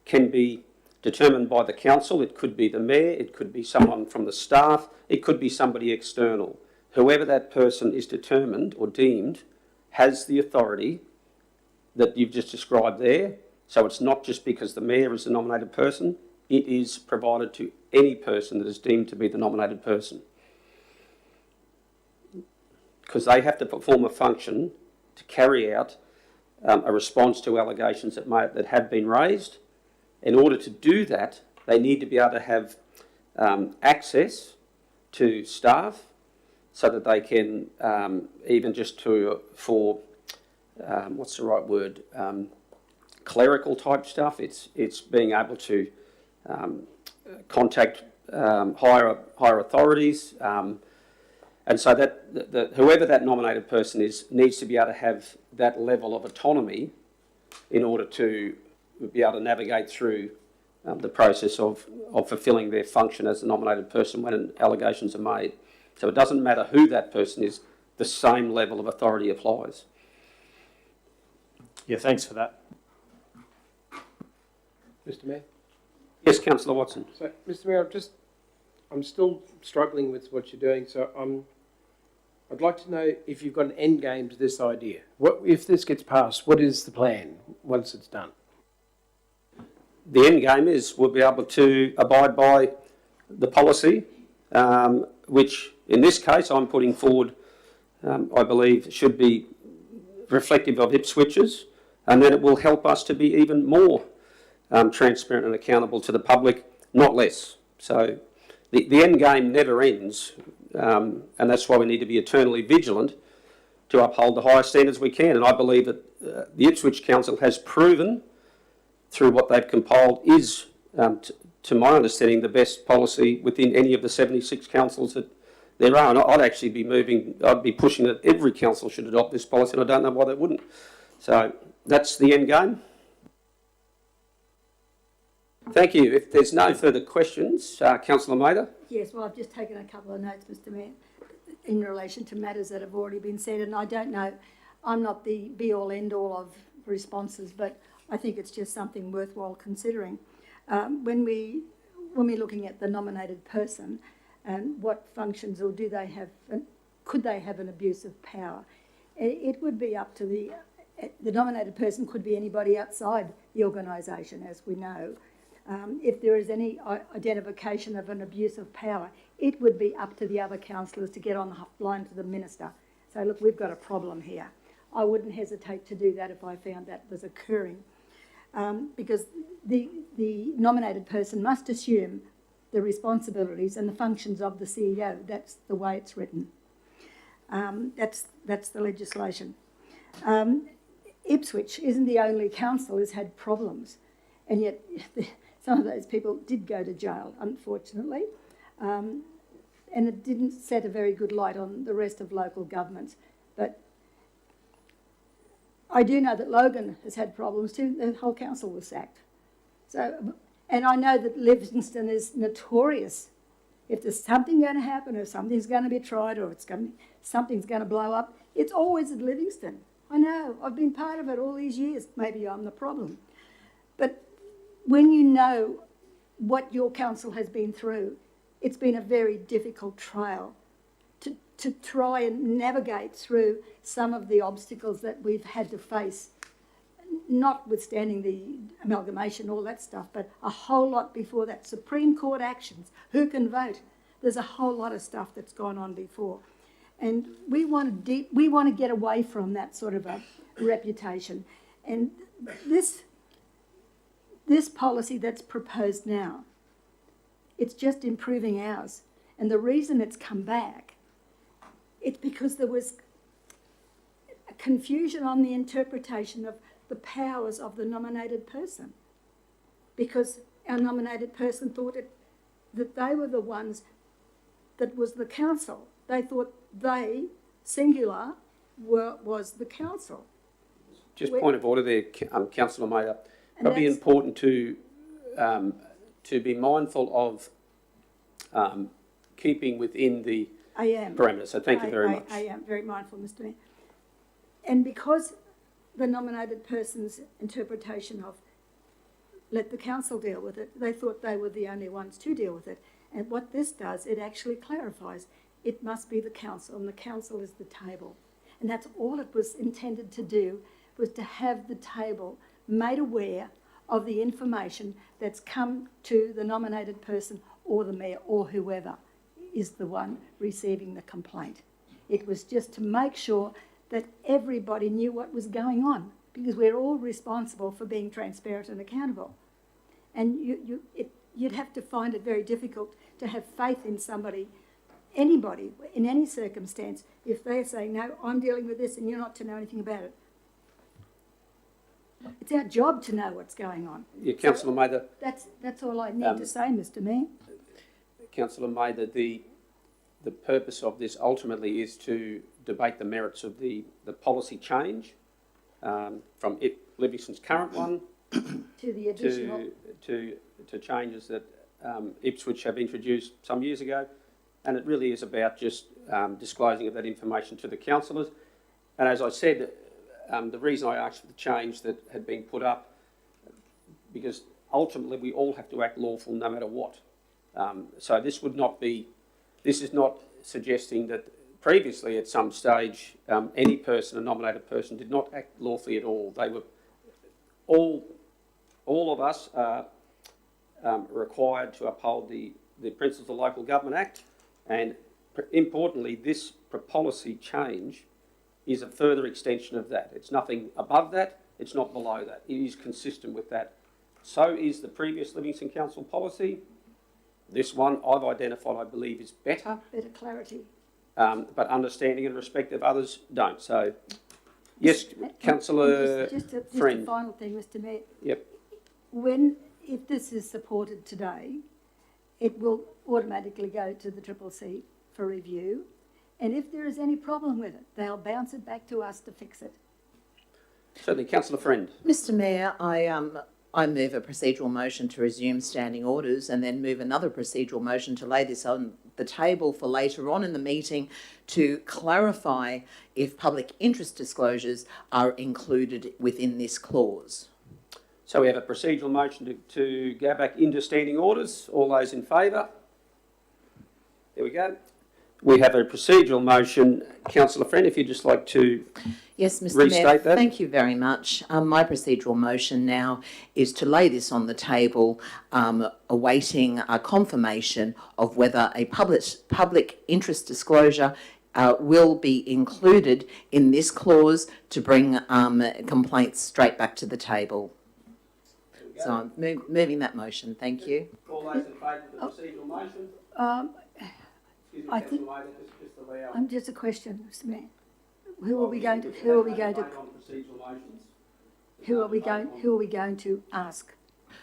can be determined by the council. It could be the mayor, it could be someone from the staff, it could be somebody external. Whoever that person is determined or deemed has the authority that you've just described there. So it's not just because the mayor is the nominated person, it is provided to any person that is deemed to be the nominated person. Because they have to perform a function to carry out a response to allegations that have been raised. In order to do that, they need to be able to have access to staff so that they can, even just for what's the right word, clerical type stuff, it's being able to contact higher authorities, and so that whoever that nominated person is needs to be able to have that level of autonomy in order to be able to navigate through the process of fulfilling their function as the nominated person when allegations are made. So it doesn't matter who that person is, the same level of authority applies. Yeah, thanks for that. Mr. Mayor? Yes, Councillor Watson. So, Mr. Mayor, I'm still struggling with what you're doing, so I'd like to know if you've got an end game to this idea. What if this gets passed? What is the plan once it's done? The end game is we'll be able to abide by the policy, which in this case I'm putting forward, I believe should be reflective of Ipswich's, and then it will help us to be even more transparent and accountable to the public, not less. So the end game never ends, and that's why we need to be eternally vigilant to uphold the highest standards we can. And I believe that the Ipswich Council has proven through what they've compiled is, to my understanding, the best policy within any of the 76 councils that there are. And I'd actually be pushing that every council should adopt this policy, and I don't know why they wouldn't. So that's the end game. Thank you. If there's no further questions, Councillor Mader. Yes, well, I've just taken a couple of notes, Mr. Mayor, in relation to matters that have already been said, and I don't know, I'm not the be-all, end-all of responses, but I think it's just something worthwhile considering. When we're looking at the nominated person and what functions or do they have, could they have an abuse of power? It would be up to the nominated person could be anybody outside the organisation, as we know. If there is any identification of an abuse of power, it would be up to the other councillors to get on the line to the minister. So look, we've got a problem here. I wouldn't hesitate to do that if I found that was occurring, because the nominated person must assume the responsibilities and the functions of the CEO. That's the way it's written. That's the legislation. Ipswich isn't the only council that's had problems, and yet some of those people did go to jail, unfortunately, and it didn't set a very good light on the rest of local governments. But I do know that Logan has had problems too. The whole council was sacked. So, and I know that Livingstone is notorious. If there's something going to happen, or something's going to be tried, or something's going to blow up, it's always at Livingstone. I know, I've been part of it all these years. Maybe I'm the problem. But when you know what your council has been through, it's been a very difficult trial to try and navigate through some of the obstacles that we've had to face, notwithstanding the amalgamation, all that stuff, but a whole lot before that. Supreme Court actions, who can vote? There's a whole lot of stuff that's gone on before. And we want to get away from that sort of a reputation. And this policy that's proposed now, it's just improving ours. And the reason it's come back, it's because there was a confusion on the interpretation of the powers of the nominated person. Because our nominated person thought that they were the ones that was the council. They thought they, singular, was the council. Just point of order there, Councillor Mayer. And Probably that's- important to be mindful of keeping within the I am. parameters. So thank you very much. I am very mindful, Mr. Mayor. And because the nominated person's interpretation of let the council deal with it, they thought they were the only ones to deal with it. And what this does, it actually clarifies it must be the council, and the council is the table. And that's all it was intended to do, was to have the table made aware of the information that's come to the nominated person or the mayor or whoever is the one receiving the complaint. It was just to make sure that everybody knew what was going on, because we're all responsible for being transparent and accountable. And you'd have to find it very difficult to have faith in somebody, anybody, in any circumstance, if they're saying, no, I'm dealing with this and you're not to know anything about it. It's our job to know what's going on. Yeah, Councillor Mather. That's all I need to say, Mr. Mayor. Councillor Mather, the purpose of this ultimately is to debate the merits of the policy change from Livingstone's current one To the additional... to changes that Ipswich have introduced some years ago. And it really is about just disclosing of that information to the councillors. And as I said, the reason I asked for the change that had been put up, because ultimately we all have to act lawful no matter what. So this is not suggesting that previously at some stage any person, a nominated person, did not act lawfully at all. They were all of us are required to uphold the principles of the Local Government Act, and importantly, this policy change is a further extension of that. It's nothing above that, it's not below that. It is consistent with that. So is the previous Livingstone Council policy. This one I've identified, I believe, is better. Better clarity. But understanding and respect of others don't. So, yes, Councillor Just a Friend. final thing, Mr. Mayor. Yep. If this is supported today, it will automatically go to the CCC for review. And if there is any problem with it, they'll bounce it back to us to fix it. Certainly, Councillor Friend. Mr. Mayor, I move a procedural motion to resume standing orders and then move another procedural motion to lay this on the table for later on in the meeting to clarify if public interest disclosures are included within this clause. So we have a procedural motion to go back into standing orders. All those in favour? There we go. We have a procedural motion. Councillor Friend, if you'd just like to Yes, Mr. restate Mayor, that. thank you very much. My procedural motion now is to lay this on the table, awaiting a confirmation of whether a public interest disclosure will be included in this clause to bring complaints straight back to the table. So I'm moving that motion. Thank you. All those in favour of the procedural motion? Excuse me, I think- Councillor Mayer, just allow... Just a question, Mr. Mayor. Who are we going to ask?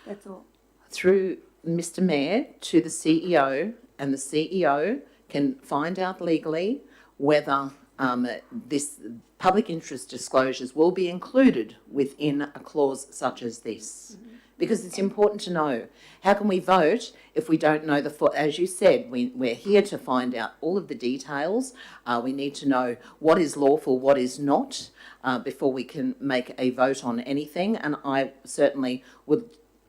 That's all. Through Mr. Mayor to the CEO, and the CEO can find out legally whether this public interest disclosures will be included within a clause such as this. Because it's important to know. How can we vote if we don't know as you said, we're here to find out all of the details. We need to know what is lawful, what is not, before we can make a vote on anything. And I certainly would,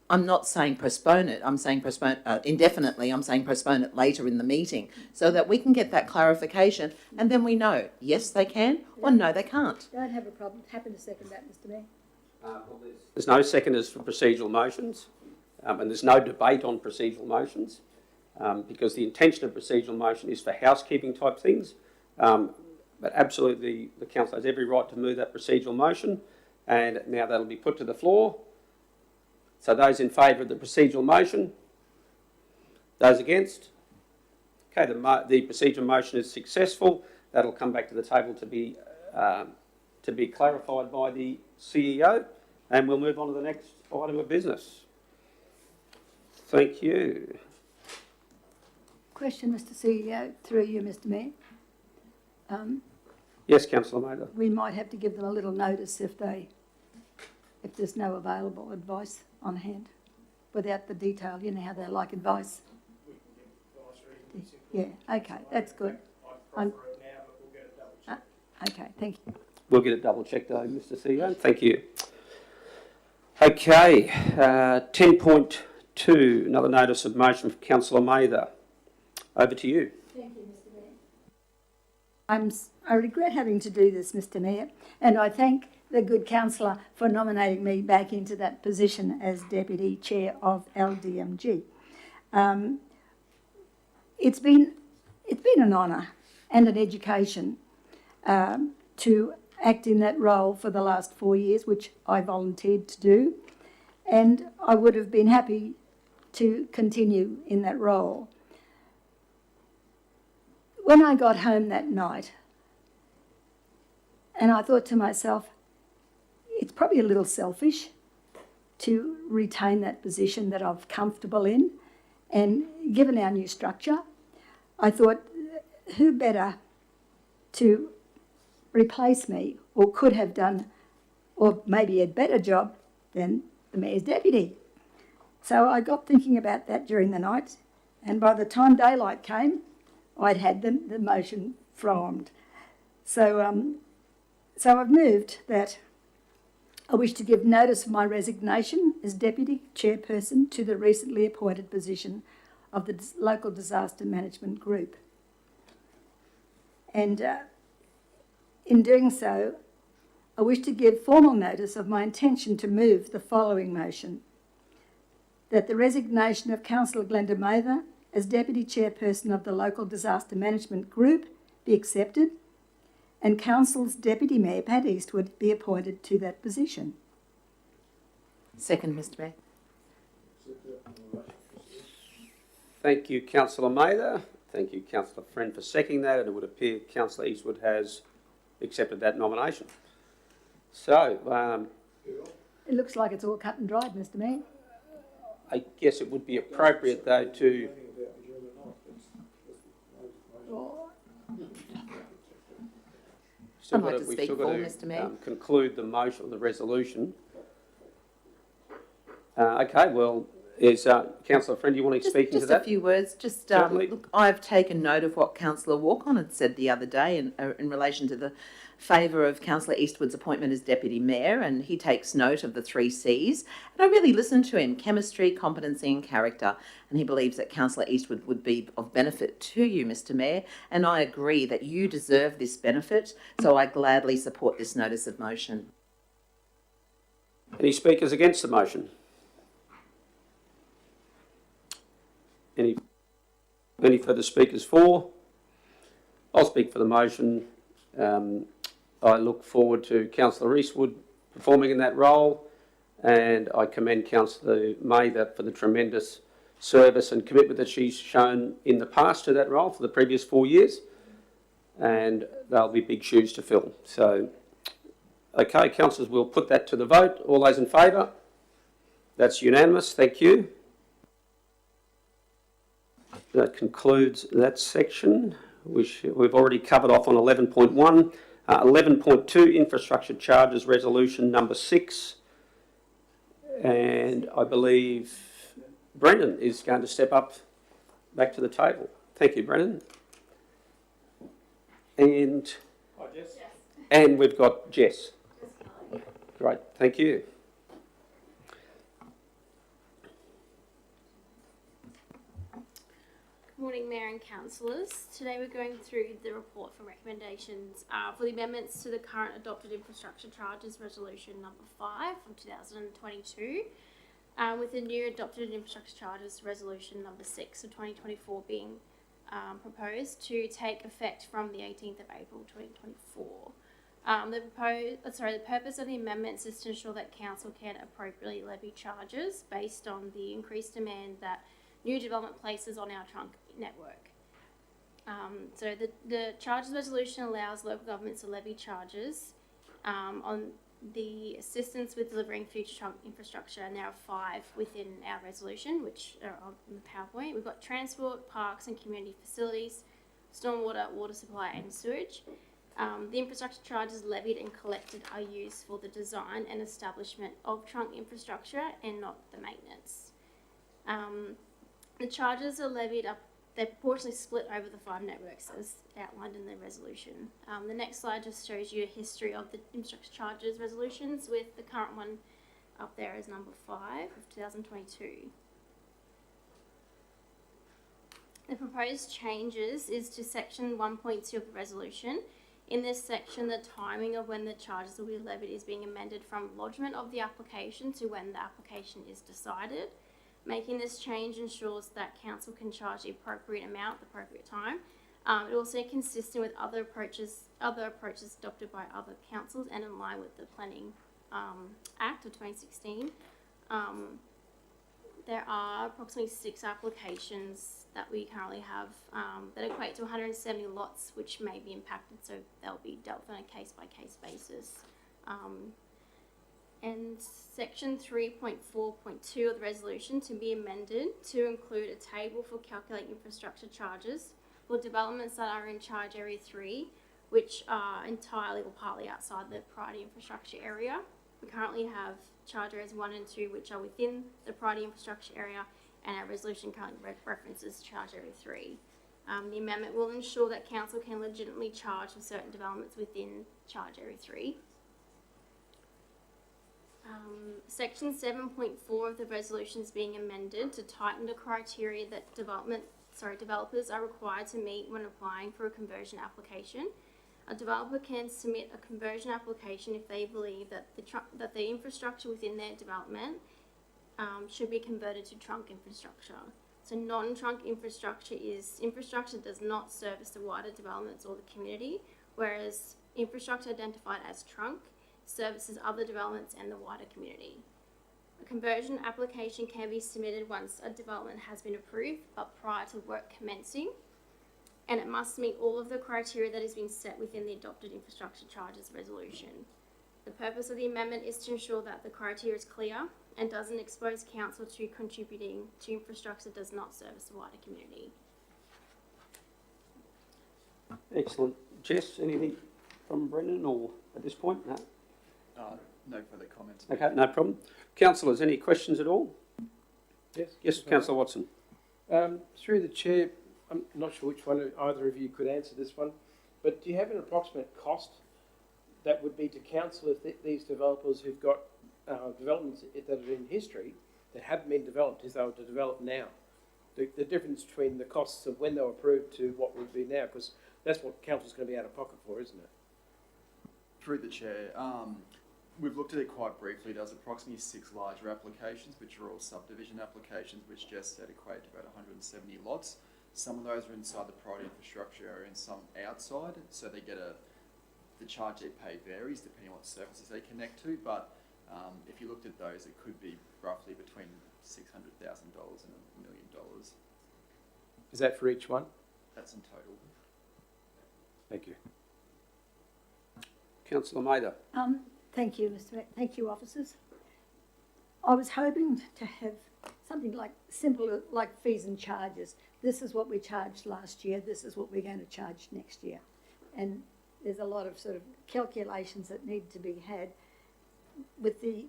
I'm not saying postpone it, I'm saying postpone indefinitely, I'm saying postpone it later in the meeting so that we can get that clarification and then we know, yes, they can, or no, they can't. Don't have a problem. Happy to second that, Mr. Mayor. There's no seconders for procedural motions, and there's no debate on procedural motions, because the intention of procedural motion is for housekeeping type things. But absolutely, the council has every right to move that procedural motion, And now that'll be put to the floor. So those in favour of the procedural motion? Those against? Okay, the procedural motion is successful. That'll come back to the table to be clarified by the CEO, and we'll move on to the next item of business. Thank you. Question, Mr CEO, through you, Mr Mayor. Yes, Councillor Mather. We might have to give them a little notice if there's no available advice on hand, without the detail. You know how they like advice. Yeah, okay, that's good. Okay, thank you. We'll get it double checked though, Mr CEO. Thank you. Okay, 10.2, another notice of motion from Councillor Mather. Over to you. Thank you, Mr Mayor. I regret having to do this, Mr Mayor, and I thank the good councillor for nominating me back into that position as Deputy Chair of LDMG. It's been an honour and an education to act in that role for the last 4 years, which I volunteered to do, and I would have been happy to continue in that role. When I got home that night, and I thought to myself, it's probably a little selfish to retain that position that I'm comfortable in, and given our new structure, I thought, who better to replace me, or could have done, or maybe a better job than the Mayor's Deputy. So I got thinking about that during the night, and by the time daylight came, I'd had the motion formed. So I've moved that I wish to give notice of my resignation as Deputy Chairperson to the recently appointed position of the Local Disaster Management Group. And in doing so, I wish to give formal notice of my intention to move the following motion: that the resignation of Councillor Glenda Mather as Deputy Chairperson of the Local Disaster Management Group be accepted, and Council's Deputy Mayor Pat Eastwood be appointed to that position. Second, Mr Mayor. Thank you, Councillor Mather. Thank you, Councillor Friend, for seconding that, and it would appear Councillor Eastwood has accepted that nomination. So, It looks like it's all cut and dried, Mr Mayor. I guess it would be appropriate though to... I'd like to speak for Mr Mayor. Conclude the motion, the resolution. Okay, well, is Councillor Friend, do you want to speak into that? Just a few words. Look, I've taken note of what Councillor Walcon had said the other day in relation to the favour of Councillor Eastwood's appointment as Deputy Mayor, and he takes note of the 3 Cs. And I really listened to him: chemistry, competency and character. And he believes that Councillor Eastwood would be of benefit to you, Mr Mayor. And I agree that you deserve this benefit, so I gladly support this notice of motion. Any speakers against the motion? Any further speakers for? I'll speak for the motion. I look forward to Councillor Eastwood performing in that role, and I commend Councillor Mather for the tremendous service and commitment that she's shown in the past to that role for the previous 4 years, and they'll be big shoes to fill. So, okay, councillors, we'll put that to the vote. All those in favour? That's unanimous. Thank you. That concludes that section, which we've already covered off on 11.1. 11.2, infrastructure charges resolution number 6. And I believe Brendan is going to step up back to the table. Thank you, Brendan. And, and we've got Jess. Great, thank you. Morning, Mayor and Councillors. Today we're going through the report for recommendations for the amendments to the current adopted infrastructure charges resolution number 5 from 2022, with the new adopted infrastructure charges resolution number 6 of 2024 being proposed to take effect from the 18th of April 2024. The purpose of the amendments is to ensure that council can appropriately levy charges based on the increased demand that new development places on our trunk network. So the charges resolution allows local governments to levy charges on the assistance with delivering future trunk infrastructure, and there are 5 within our resolution, which are on the PowerPoint. We've got transport, parks and community facilities, stormwater, water supply and sewage. The infrastructure charges levied and collected are used for the design and establishment of trunk infrastructure and not the maintenance. The charges are levied up, they're proportionally split over the 5 networks as outlined in the resolution. The next slide just shows you a history of the infrastructure charges resolutions, with the current one up there as number 5 of 2022. The proposed changes is to section 1.2 of the resolution. In this section, the timing of when the charges will be levied is being amended from lodgement of the application to when the application is decided. Making this change ensures that council can charge the appropriate amount at the appropriate time. It also consistent with other approaches adopted by other councils and in line with the Planning Act of 2016. There are approximately 6 applications that we currently have that equate to 170 lots, which may be impacted, so they'll be dealt with on a case-by-case basis. And section 3.4.2 of the resolution to be amended to include a table for calculating infrastructure charges for developments that are in Charge Area 3, which are entirely or partly outside the priority infrastructure area. We currently have Charge Areas 1 and 2, which are within the priority infrastructure area, and our resolution currently references Charge Area 3. The amendment will ensure that council can legitimately charge for certain developments within Charge Area 3. Section 7.4 of the resolution is being amended to tighten the criteria that developers are required to meet when applying for a conversion application. A developer can submit a conversion application if they believe that the infrastructure within their development should be converted to trunk infrastructure. So non-trunk infrastructure is infrastructure that does not service the wider developments or the community, whereas infrastructure identified as trunk services other developments and the wider community. A conversion application can be submitted once a development has been approved, but prior to work commencing, and it must meet all of the criteria that has been set within the adopted infrastructure charges resolution. The purpose of the amendment is to ensure that the criteria is clear and doesn't expose council to contributing to infrastructure that does not service the wider community. Excellent. Jess, anything from Brendan or at this point? No? No further comments. Okay, no problem. Councillors, any questions at all? Yes. Yes, Councillor Watson. Through the chair, I'm not sure which one either of you could answer this one, but do you have an approximate cost that would be to council if these developers who've got developments that are in history that haven't been developed, if they were to develop now? The difference between the costs of when they were approved to what would be now, because that's what council's going to be out of pocket for, isn't it? Through the chair, we've looked at it quite briefly. There's approximately 6 larger applications, which are all subdivision applications, which Jess said equate to about 170 lots. Some of those are inside the priority infrastructure area and some outside, so they get the charge they pay varies depending on what services they connect to, but if you looked at those, it could be roughly between $600,000 and $1 million. Is that for each one? That's in total. Thank you. Councillor Mather. Thank you, thank you, officers. I was hoping to have something like simple, like fees and charges. This is what we charged last year. This is what we're going to charge next year. And there's a lot of sort of calculations that need to be had with the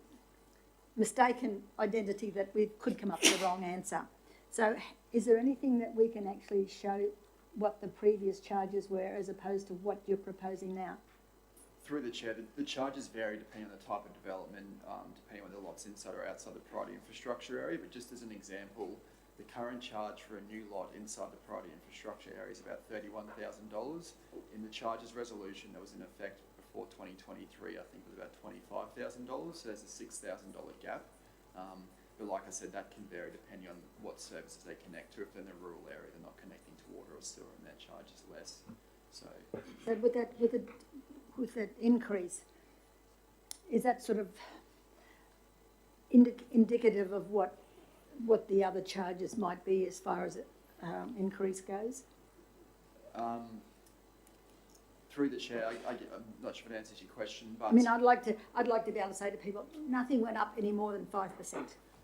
mistaken identity that we could come up with the wrong answer. So is there anything that we can actually show what the previous charges were as opposed to what you're proposing now? Through the chair, the charges vary depending on the type of development, depending on the lots inside or outside the priority infrastructure area. But just as an example, the current charge for a new lot inside the priority infrastructure area is about $31,000. In the charges resolution that was in effect before 2023, I think it was about $25,000. So there's a $6,000 gap. But like I said, that can vary depending on what services they connect to. If they're in the rural area, they're not connecting to water or sewer, and their charge is less. So with with that increase, is that sort of indicative of what the other charges might be as far as increase goes? Through the chair, I'm not sure if it answers your question, but I mean, I'd like to be able to say to people, nothing went up any more than 5%,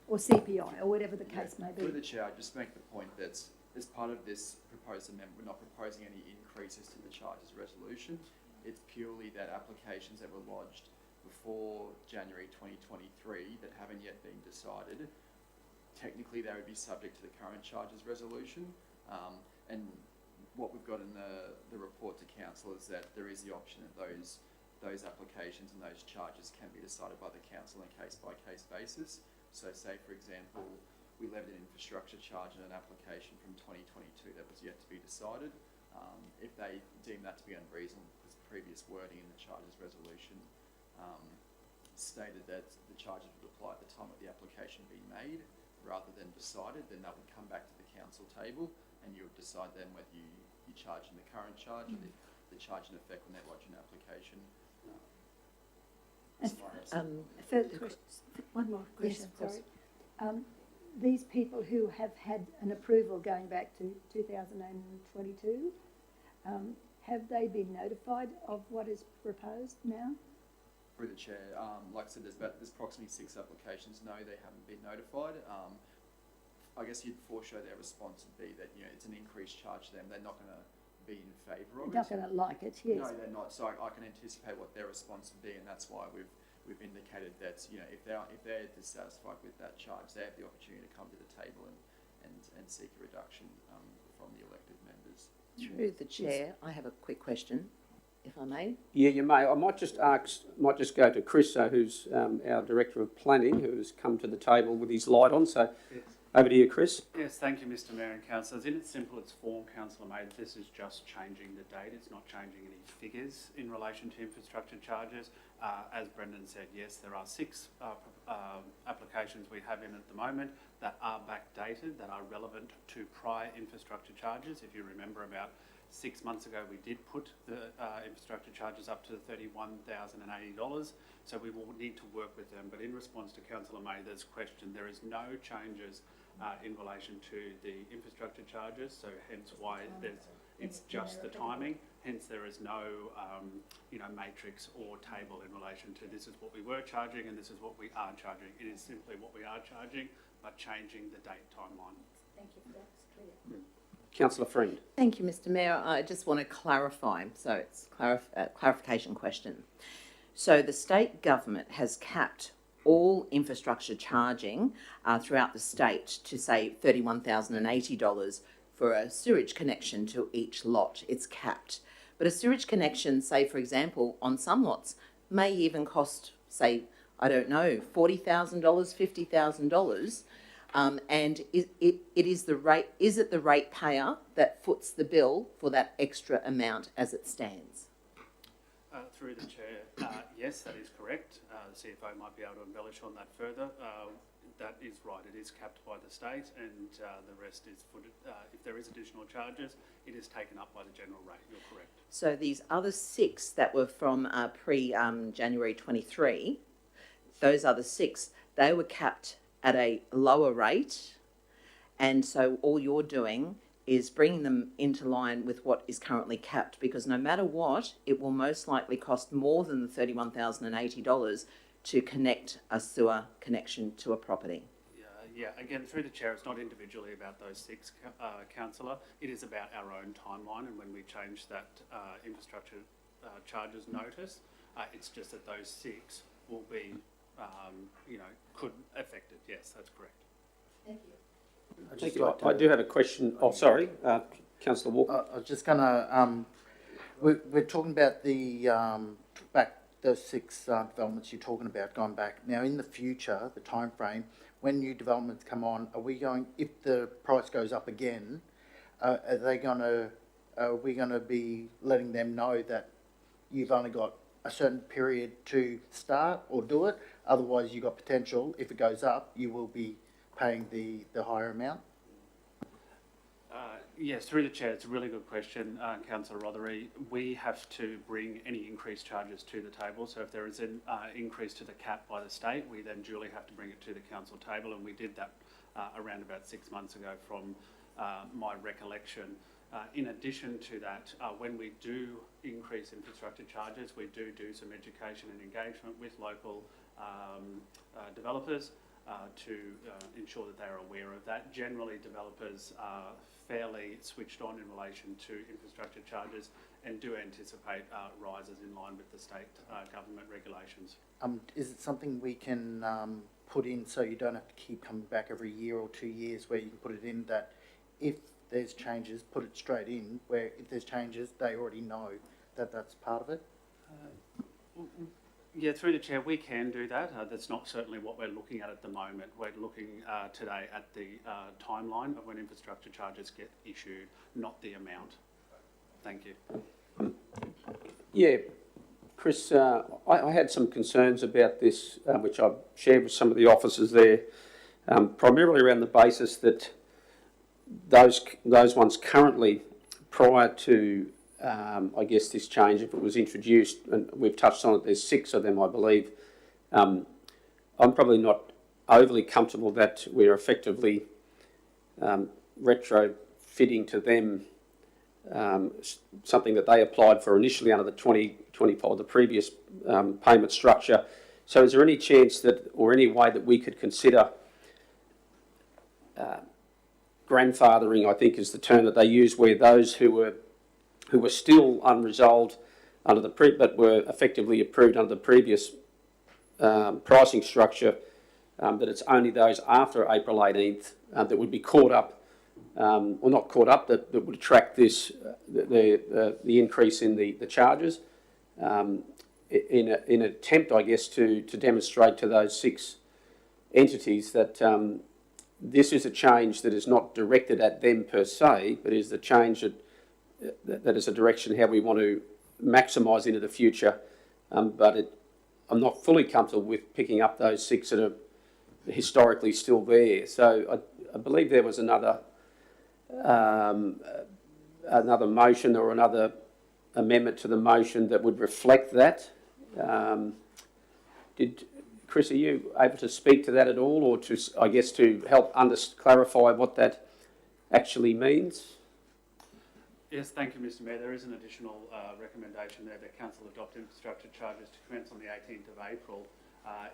or CPI, or whatever the case may be. through the chair, I just make the point that as part of this proposed amendment, we're not proposing any increases to the charges resolution. It's purely that applications that were lodged before January 2023 that haven't yet been decided, technically they would be subject to the current charges resolution. And what we've got in the report to council is that there is the option that those applications and those charges can be decided by the council on a case-by-case basis. So say, for example, we levied an infrastructure charge on an application from 2022 that was yet to be decided. If they deem that to be unreasonable, because the previous wording in the charges resolution stated that the charges would apply at the time of the application being made rather than decided, then that would come back to the council table and you would decide then whether you charge in the current charge or the charge in effect when they lodge an application. One more question, Yes, sorry. These people who have had an approval going back to 2022, have they been notified of what is proposed now? Through the chair, like I said, there's approximately 6 applications. No, they haven't been notified. I guess you'd foreshow their response would be that, you know, it's an increased charge to them. They're not going to be in favour of it. They're not going to like it, yes. No, they're not. So I can anticipate what their response would be, and that's why we've indicated that, you know, if they're dissatisfied with that charge, they have the opportunity to come to the table and seek a reduction from the elected members. Through the chair, I have a quick question, if I may. Yeah, you may. I might just go to Chris, who's our Director of Planning, who has come to the table with his light on. So yes. Over to you, Chris. Yes, thank you, Mr Mayor and Councillors. In its simplest form, Councillor May, this is just changing the date. It's not changing any figures in relation to infrastructure charges. As Brendan said, yes, there are 6 applications we have in at the moment that are backdated, that are relevant to prior infrastructure charges. If you remember, about 6 months ago, we did put the infrastructure charges up to $31,080. So we will need to work with them. But in response to Councillor Mather's question, there is no changes in relation to the infrastructure charges. So hence why it's just the timing. Hence there is no, matrix or table in relation to this is what we were charging and this is what we are charging. It is simply what we are charging, but changing the date timeline. Thank you for that. It's clear. Councillor Friend. Thank you, Mr Mayor. I just want to clarify. So it's a clarification question. So the state government has capped all infrastructure charging throughout the state to say $31,080 for a sewage connection to each lot. It's capped. But a sewage connection, say for example, on some lots may even cost, say, I don't know, $40,000, $50,000. And it is the ratepayer that foots the bill for that extra amount as it stands? Through the chair, yes, that is correct. The CFO might be able to embellish on that further. That is right. It is capped by the state, and the rest is footed. If there is additional charges, it is taken up by the general rate. You're correct. So these other 6 that were from January 23, those other 6, they were capped at a lower rate, and so all you're doing is bringing them into line with what is currently capped, because no matter what, it will most likely cost more than the $31,080 to connect a sewer connection to a property. Yeah, again, through the chair, it's not individually about those 6, councillor. It is about our own timeline, and when we change that infrastructure charges notice, it's just that those 6 will be, could affect it. Yes, that's correct. Thank you. I do have a question. Oh, sorry, Councillor Walker. I was just going to, we're talking about the those 6 developments you're talking about going back. Now, in the future, the time frame, when new developments come on, are we going, if the price goes up again, are we going to be letting them know that you've only got a certain period to start or do it? Otherwise, you've got potential, if it goes up, you will be paying the higher amount? Yes, through the chair, it's a really good question, Councillor Rothery. We have to bring any increased charges to the table. So if there is an increase to the cap by the state, we then duly have to bring it to the council table, and we did that around about 6 months ago from my recollection. In addition to that, when we do increase infrastructure charges, we do some education and engagement with local developers to ensure that they're aware of that. Generally, developers are fairly switched on in relation to infrastructure charges and do anticipate rises in line with the state government regulations. Is it something we can put in so you don't have to keep coming back every year or 2 years, where you can put it in that if there's changes, put it straight in, where if there's changes, they already know that that's part of it? Yeah, through the chair, we can do that. That's not certainly what we're looking at the moment. We're looking today at the timeline of when infrastructure charges get issued, not the amount. Thank you. Yeah, Chris, I had some concerns about this, which I've shared with some of the officers there, primarily around the basis that those ones currently, prior to I guess this change, if it was introduced, and we've touched on it, there's 6 of them, I believe. I'm probably not overly comfortable that we're effectively retrofitting to them something that they applied for initially under the 2025, the previous payment structure. So is there any chance that, or any way that we could consider grandfathering, I think is the term that they use, where those who were still unresolved under the but were effectively approved under the previous pricing structure, that it's only those after April 18th that would be caught up, or not caught up, that would attract this the increase in the charges, in an attempt, I guess, to demonstrate to those 6 entities that this is a change that is not directed at them per se, but is the change that is a direction how we want to maximise into the future. But I'm not fully comfortable with picking up those 6 that are historically still there. So I believe there was another motion or another amendment to the motion that would reflect that. Chris, are you able to speak to that at all, or to, I guess, to help clarify what that actually means? Yes, thank you, Mr Mayor. There is an additional recommendation there that Council adopt infrastructure charges to commence on the 18th of April.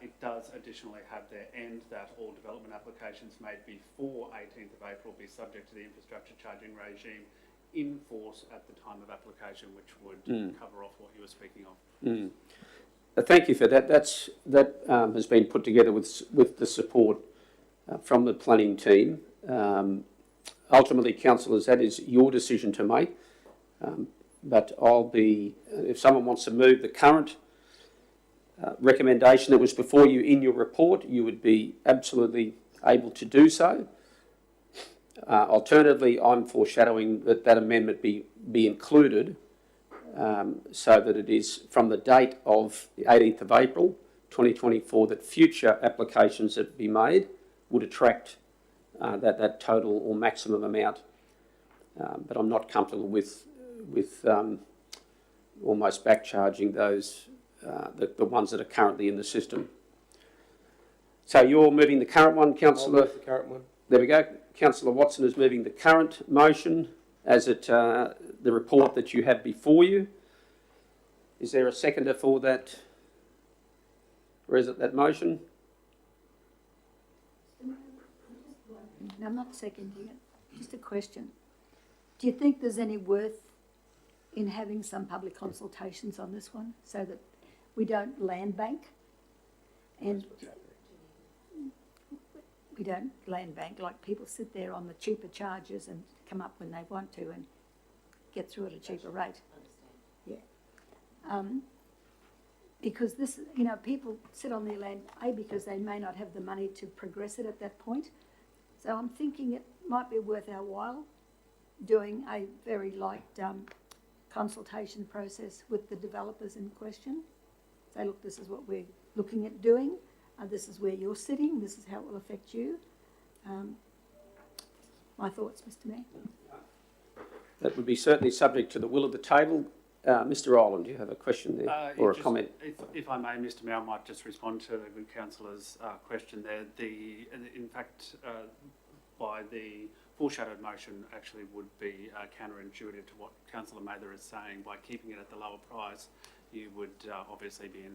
It does additionally have their end that all development applications made before 18th of April be subject to the infrastructure charging regime in force at the time of application, which would cover off what you were speaking of. Thank you for that. That has been put together with the support from the planning team. Ultimately, councillors, that is your decision to make. But if someone wants to move the current recommendation that was before you in your report, you would be absolutely able to do so. Alternatively, I'm foreshadowing that amendment be included, so that it is from the date of the 18th of April 2024 that future applications that be made would attract that total or maximum amount. But I'm not comfortable with almost back charging those the ones that are currently in the system. So you're moving the current one, Councillor? I'll move the current one. There we go. Councillor Watson is moving the current motion as the report that you have before you. Is there a seconder for that? Or is it that motion? No, I'm not seconding it. Just a question. Do you think there's any worth in having some public consultations on this one, so that we don't land bank? And we don't land bank, like people sit there on the cheaper charges and come up when they want to and get through at a cheaper rate. Yeah. Because this, people sit on their land, because they may not have the money to progress it at that point. So I'm thinking it might be worth our while doing a very light consultation process with the developers in question. Say, look, this is what we're looking at doing. This is where you're sitting. This is how it will affect you. My thoughts, Mr Mayor. that would be certainly subject to the will of the table. Mr. Ireland, do you have a question there or a comment? If I may, Mr. Mayor, I might just respond to the good councillor's question there. In fact, by the foreshadowed motion actually would be counterintuitive to what Councillor Mather is saying. By keeping it at the lower price, you would obviously be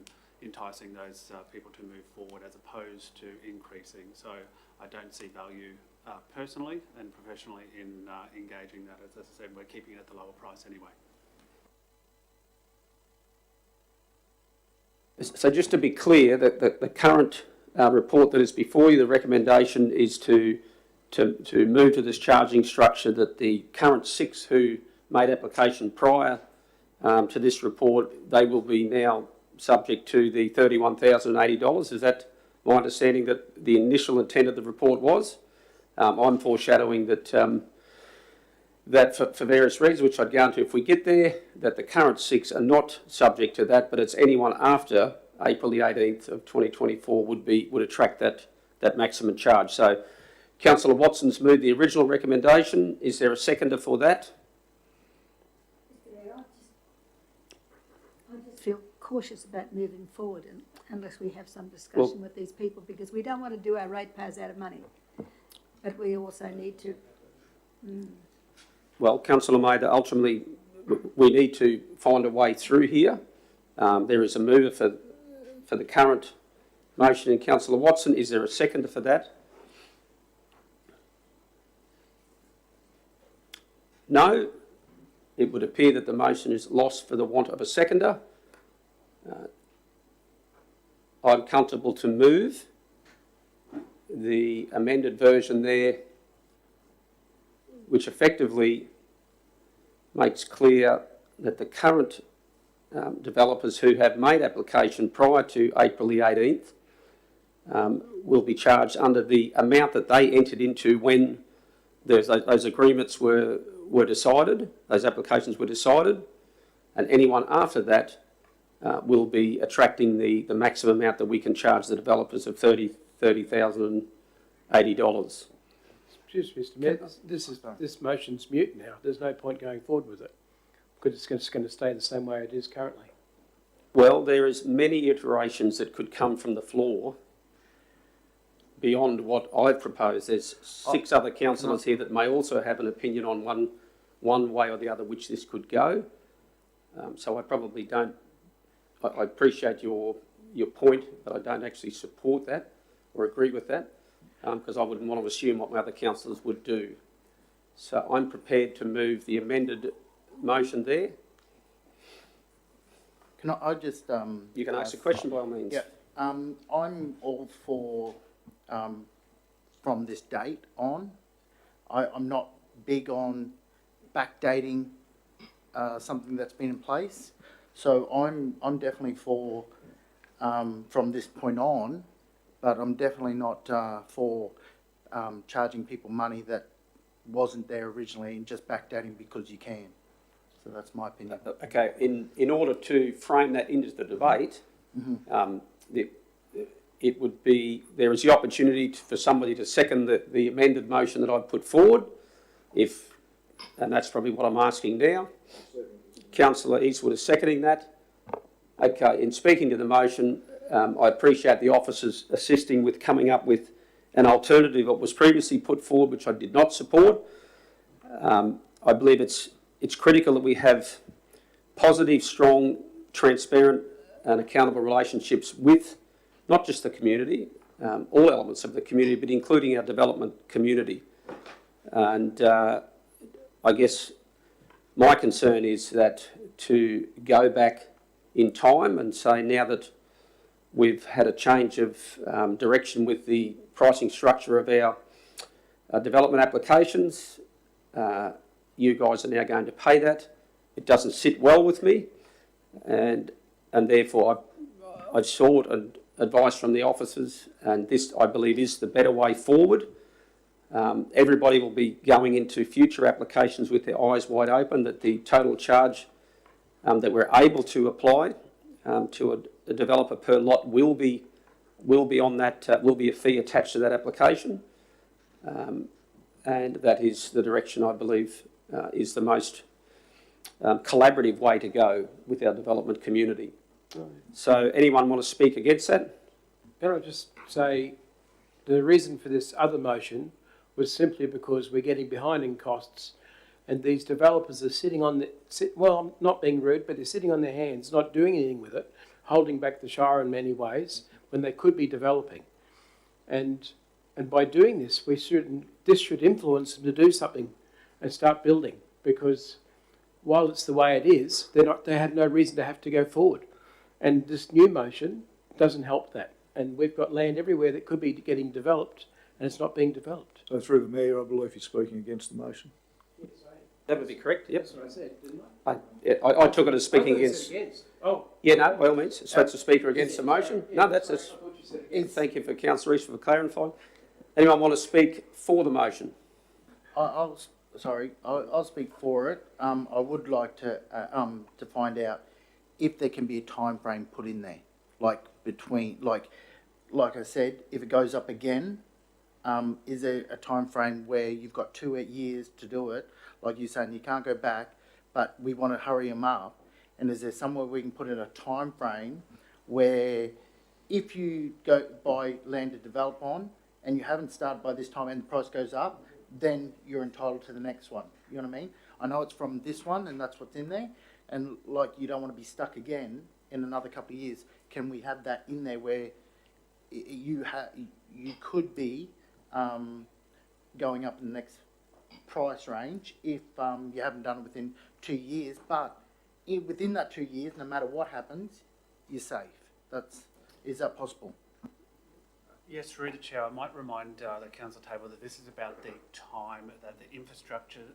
enticing those people to move forward as opposed to increasing. So I don't see value personally and professionally in engaging that. As I said, we're keeping it at the lower price anyway. So just to be clear, that the current report that is before you, the recommendation is to move to this charging structure, that the current 6 who made application prior to this report, they will be now subject to the $31,080. Is that my understanding that the initial intent of the report was? I'm foreshadowing that that for various reasons, which I'd go into if we get there, that the current 6 are not subject to that, but it's anyone after April the 18th of 2024 would attract that maximum charge. So Councillor Watson's moved the original recommendation. Is there a seconder for that? I just feel cautious about moving forward unless we have some discussion with these people, because we don't want to do our ratepayers out of money, but we also need to. Well, Councillor Mather, ultimately we need to find a way through here. There is a mover for the current motion in Councillor Watson. Is there a seconder for that? No. It would appear that the motion is lost for the want of a seconder. I'm comfortable to move the amended version there, which effectively makes clear that the current developers who have made application prior to April the 18th will be charged under the amount that they entered into when those agreements were decided, those applications were decided, and anyone after that will be attracting the maximum amount that we can charge the developers of $30,080. Excuse me, Mr. Mayor, this motion's mute now. There's no point going forward with it because it's just going to stay the same way it is currently. Well, there is many iterations that could come from the floor beyond what I've proposed. There's 6 other councillors here that may also have an opinion on one way or the other which this could go. So I probably don't. I appreciate your point, but I don't actually support that or agree with that. Because I wouldn't want to assume what my other councillors would do. So I'm prepared to move the amended motion there. Can I just... you can ask a question by all means. Yeah. I'm all for, from this date on, I'm not big on backdating something that's been in place. So I'm definitely for, from this point on, but I'm definitely not for charging people money that wasn't there originally and just backdating because you can. So that's my opinion. Okay, in order to frame that into the debate, it would be, there is the opportunity for somebody to second the amended motion that I've put forward, and that's probably what I'm asking now. Councillor Eastwood is seconding that. Okay, in speaking to the motion, I appreciate the officers assisting with coming up with an alternative that was previously put forward, which I did not support. I believe it's critical that we have positive, strong, transparent and accountable relationships with not just the community, all elements of the community, but including our development community. And I guess my concern is that to go back in time and say now that we've had a change of direction with the pricing structure of our development applications, you guys are now going to pay that. It doesn't sit well with me, and therefore I've sought advice from the officers, and this I believe is the better way forward. Everybody will be going into future applications with their eyes wide open that the total charge that we're able to apply to a developer per lot will be on that, will be a fee attached to that application, and that is the direction I believe is the most collaborative way to go with our development community. So anyone want to speak against that? Can I just say, the reason for this other motion was simply because we're getting behind in costs, and these developers are sitting on well, I'm not being rude, but they're sitting on their hands, not doing anything with it, holding back the Shire in many ways, when they could be developing. And by doing this, this should influence them to do something and start building, because while it's the way it is, they have no reason to have to go forward. And this new motion doesn't help that. And we've got land everywhere that could be getting developed, and it's not being developed. So through the Mayor, I believe you're speaking against the motion. That would be correct, yep. That's what I said, didn't I took it as speaking against. Oh. Yeah, no, by all means. So that's a speaker against the motion. No, that's thank you for Councillor East for clarifying. Anyone want to speak for the motion? I'll speak for it. I would like to find out if there can be a time frame put in there, like between, like I said, if it goes up again, is there a time frame where you've got 2 years to do it? Like you're saying, you can't go back, but we want to hurry them up. And is there somewhere we can put in a time frame where if you go buy land to develop on and you haven't started by this time and the price goes up, then you're entitled to the next one. You know what I mean? I know it's from this one and that's what's in there. And like you don't want to be stuck again in another couple of years. Can we have that in there where you could be going up in the next price range if you haven't done it within 2 years, but within that 2 years, no matter what happens, you're safe. Is that possible? Yes, through the chair, I might remind the council table that this is about the time that the infrastructure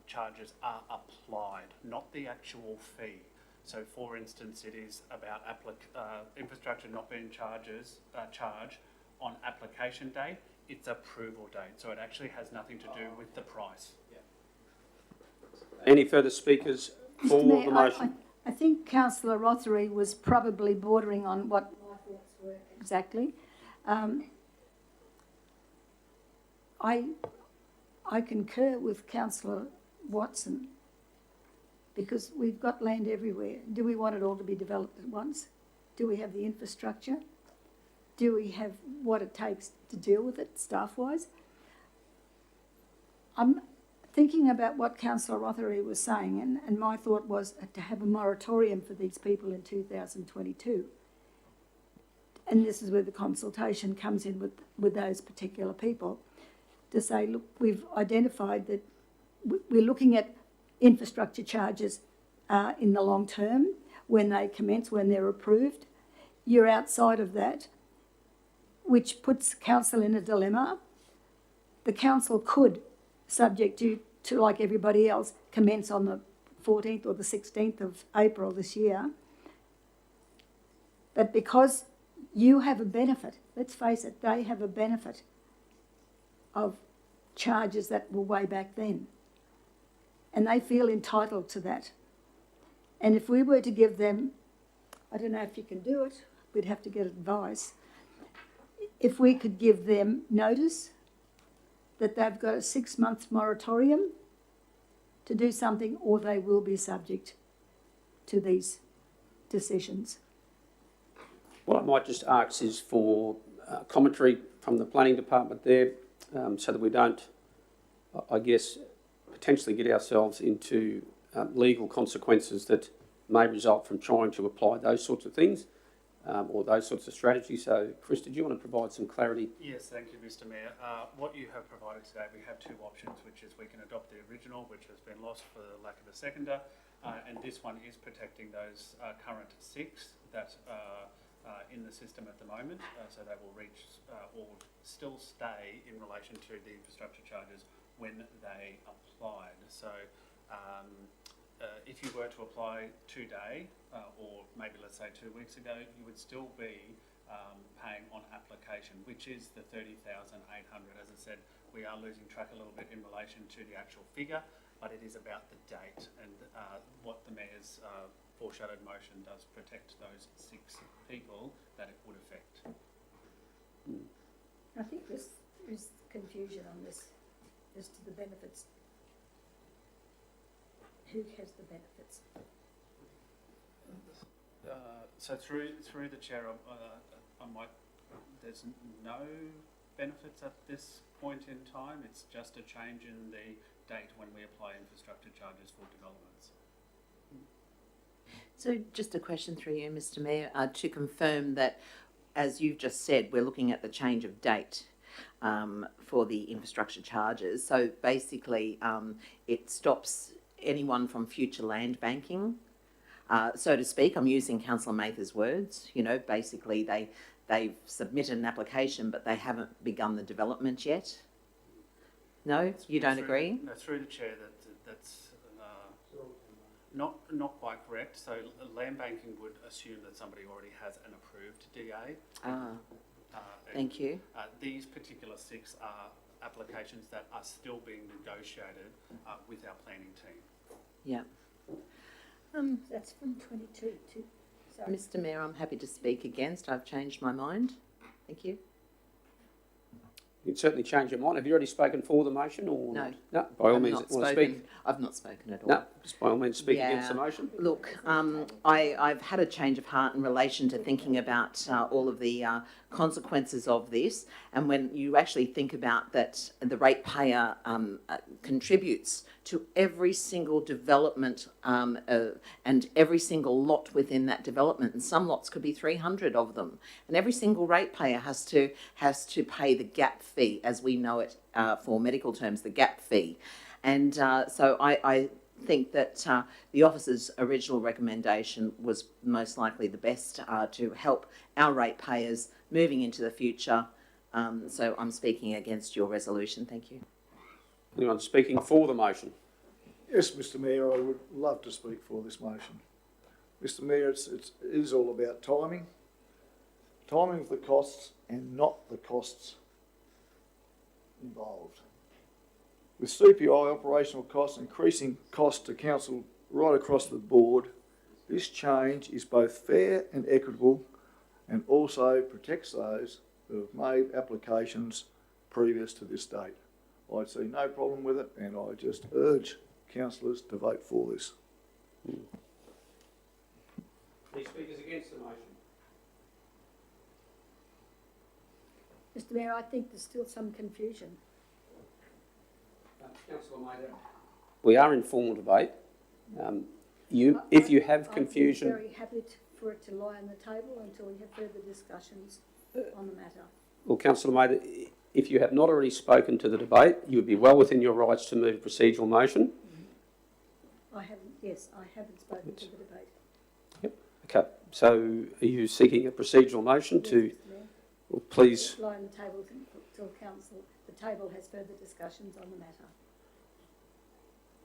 charges are applied, not the actual fee. So, for instance, it is about infrastructure not being charged on application date. It's approval date, so it actually has nothing to do with the price. Any further speakers for Mr. Mayor, the motion? I think Councillor Rothery was probably bordering on what my thoughts were exactly. I concur with Councillor Watson, because we've got land everywhere. Do we want it all to be developed at once? Do we have the infrastructure? Do we have what it takes to deal with it, staff-wise? I'm thinking about what Councillor Rothery was saying, and my thought was to have a moratorium for these people in 2022. And this is where the consultation comes in with those particular people, to say, look, we've identified that we're looking at infrastructure charges in the long term, when they commence, when they're approved. You're outside of that, which puts council in a dilemma. The council could, subject to like everybody else, commence on the 14th or the 16th of April this year. But because you have a benefit, let's face it, they have a benefit of charges that were way back then. And they feel entitled to that. And if we were to give them, I don't know if you can do it, we'd have to get advice. If we could give them notice that they've got a 6-month moratorium to do something, or they will be subject to these decisions. What I might just ask is for commentary from the planning department there, so that we don't, I guess, potentially get ourselves into legal consequences that may result from trying to apply those sorts of things. Or those sorts of strategies. So, Chris, did you want to provide some clarity? Yes, thank you, Mr. Mayor. What you have provided today, we have 2 options, which is we can adopt the original, which has been lost for the lack of a seconder, and this one is protecting those current 6 that are in the system at the moment, so they will reach or still stay in relation to the infrastructure charges when they applied. So, if you were to apply today, or maybe let's say 2 weeks ago, you would still be paying on application, which is the 30,800. As I said, we are losing track a little bit in relation to the actual figure, but it is about the date, and what the Mayor's foreshadowed motion does protect those 6 people that it would affect. I think there's confusion on this as to the benefits. who has the benefits? So through the chair, I might, there's no benefits at this point in time. It's just a change in the date when we apply infrastructure charges for developments. So just a question through you, Mr Mayor, to confirm that, as you've just said, we're looking at the change of date for the infrastructure charges. So basically, it stops anyone from future land banking, so to speak. I'm using Councillor Mather's words. You know, basically they've submitted an application, but they haven't begun the development yet. No, you don't agree? No, through the chair, that's not quite correct. So land banking would assume that somebody already has an approved DA. Thank you. These particular 6 are applications that are still being negotiated with our planning team. Yeah. That's from 22 to, sorry. Mr Mayor, I'm happy to speak against. I've changed my mind. Thank you. You can certainly change your mind. Have you already spoken for the motion or No. not? No, by all means, want to speak? I've not spoken at all. No, just by all means speak against the motion. Look, I've had a change of heart in relation to thinking about all of the consequences of this, and when you actually think about that the ratepayer contributes to every single development and every single lot within that development, and some lots could be 300 of them, and every single ratepayer has to pay the gap fee, as we know it for medical terms, the gap fee. And so I think that the officer's original recommendation was most likely the best to help our ratepayers moving into the future. So I'm speaking against your resolution. Thank you. Anyone speaking for the motion? Yes, Mr Mayor, I would love to speak for this motion. Mr Mayor, it is all about timing. Timing of the costs and not the costs involved. With CPI operational costs increasing costs to council right across the board, this change is both fair and equitable, and also protects those who have made applications previous to this date. I see no problem with it, and I just urge councillors to vote for this. Any speakers against the motion? Mr Mayor, I think there's still some confusion. Councillor Mather. We are in formal debate. If you have confusion... I'd be very happy for it to lie on the table until we have further discussions on the matter. Well, Councillor Mather, if you have not already spoken to the debate, you would be well within your rights to move a procedural motion. I haven't spoken to the debate. Yep. Okay. So are you seeking a procedural motion to... Well, please... Lie on the table until the table has further discussions on the matter.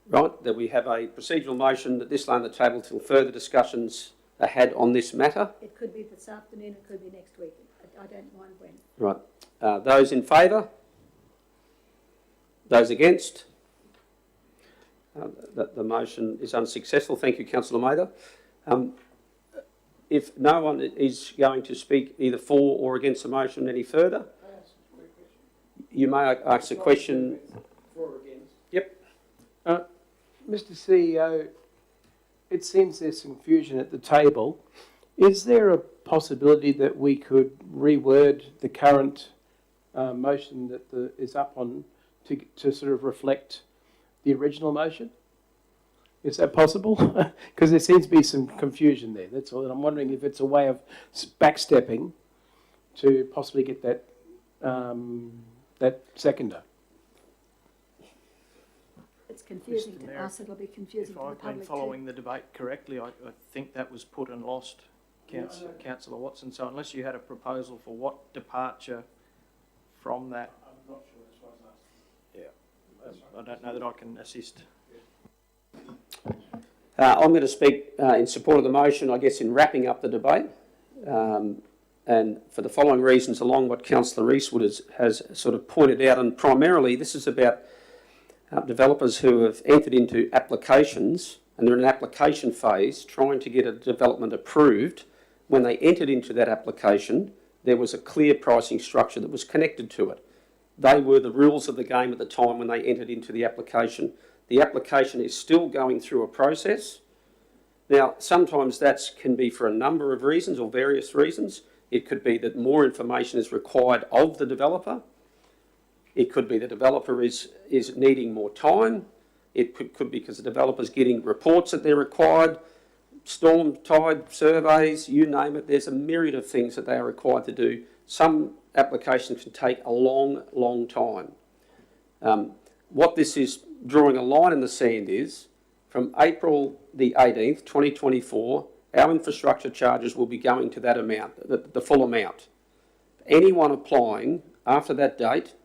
Right, that we have a procedural motion that this lie on the table till further discussions are had on this matter. It could be this afternoon, it could be next week. I don't mind when. Right. Those in favour? Those against? The motion is unsuccessful. Thank you, Councillor Mather. If no one is going to speak either for or against the motion any further, you may ask a question. For or against? Yep. Mr CEO, it seems there's some confusion at the table. Is there a possibility that we could reword the current motion that is up on to sort of reflect the original motion? Is that possible? Because there seems to be some confusion there, that's all. And I'm wondering if it's a way of backstepping to possibly get that, that seconder. It's confusing to us, it'll be confusing to the public If I've been following the debate correctly, I think that was put and lost, Councillor Watson. So unless you had a proposal for what departure from that... I'm not sure this was asked. Yeah, I don't know that I can assist. I'm going to speak in support of the motion, I guess, in wrapping up the debate. And for the following reasons, along what Councillor Eastwood has sort of pointed out, and primarily this is about developers who have entered into applications, and they're in an application phase, trying to get a development approved. When they entered into that application, there was a clear pricing structure that was connected to it. They were the rules of the game at the time when they entered into the application. The application is still going through a process. Now, sometimes that can be for a number of reasons or various reasons. It could be that more information is required of the developer. It could be the developer is needing more time. It could be because the developer's getting reports that they're required, storm tide surveys, you name it. There's a myriad of things that they are required to do. Some applications can take a long, long time. What this is drawing a line in the sand is, from April the 18th, 2024, our infrastructure charges will be going to that amount, the full amount. Anyone applying after that date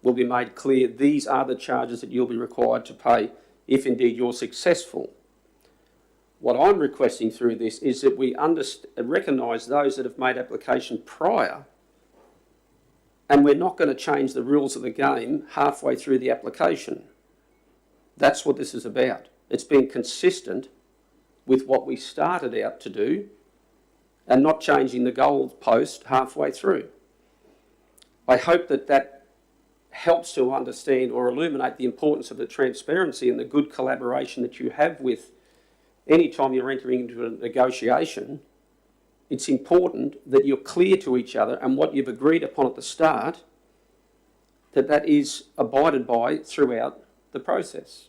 will be made clear these are the charges that you'll be required to pay if indeed you're successful. What I'm requesting through this is that we recognise those that have made application prior, and we're not going to change the rules of the game halfway through the application. That's what this is about. It's being consistent with what we started out to do and not changing the goalpost halfway through. I hope that that helps to understand or illuminate the importance of the transparency and the good collaboration that you have with any time you're entering into a negotiation. It's important that you're clear to each other and what you've agreed upon at the start, that is abided by throughout the process.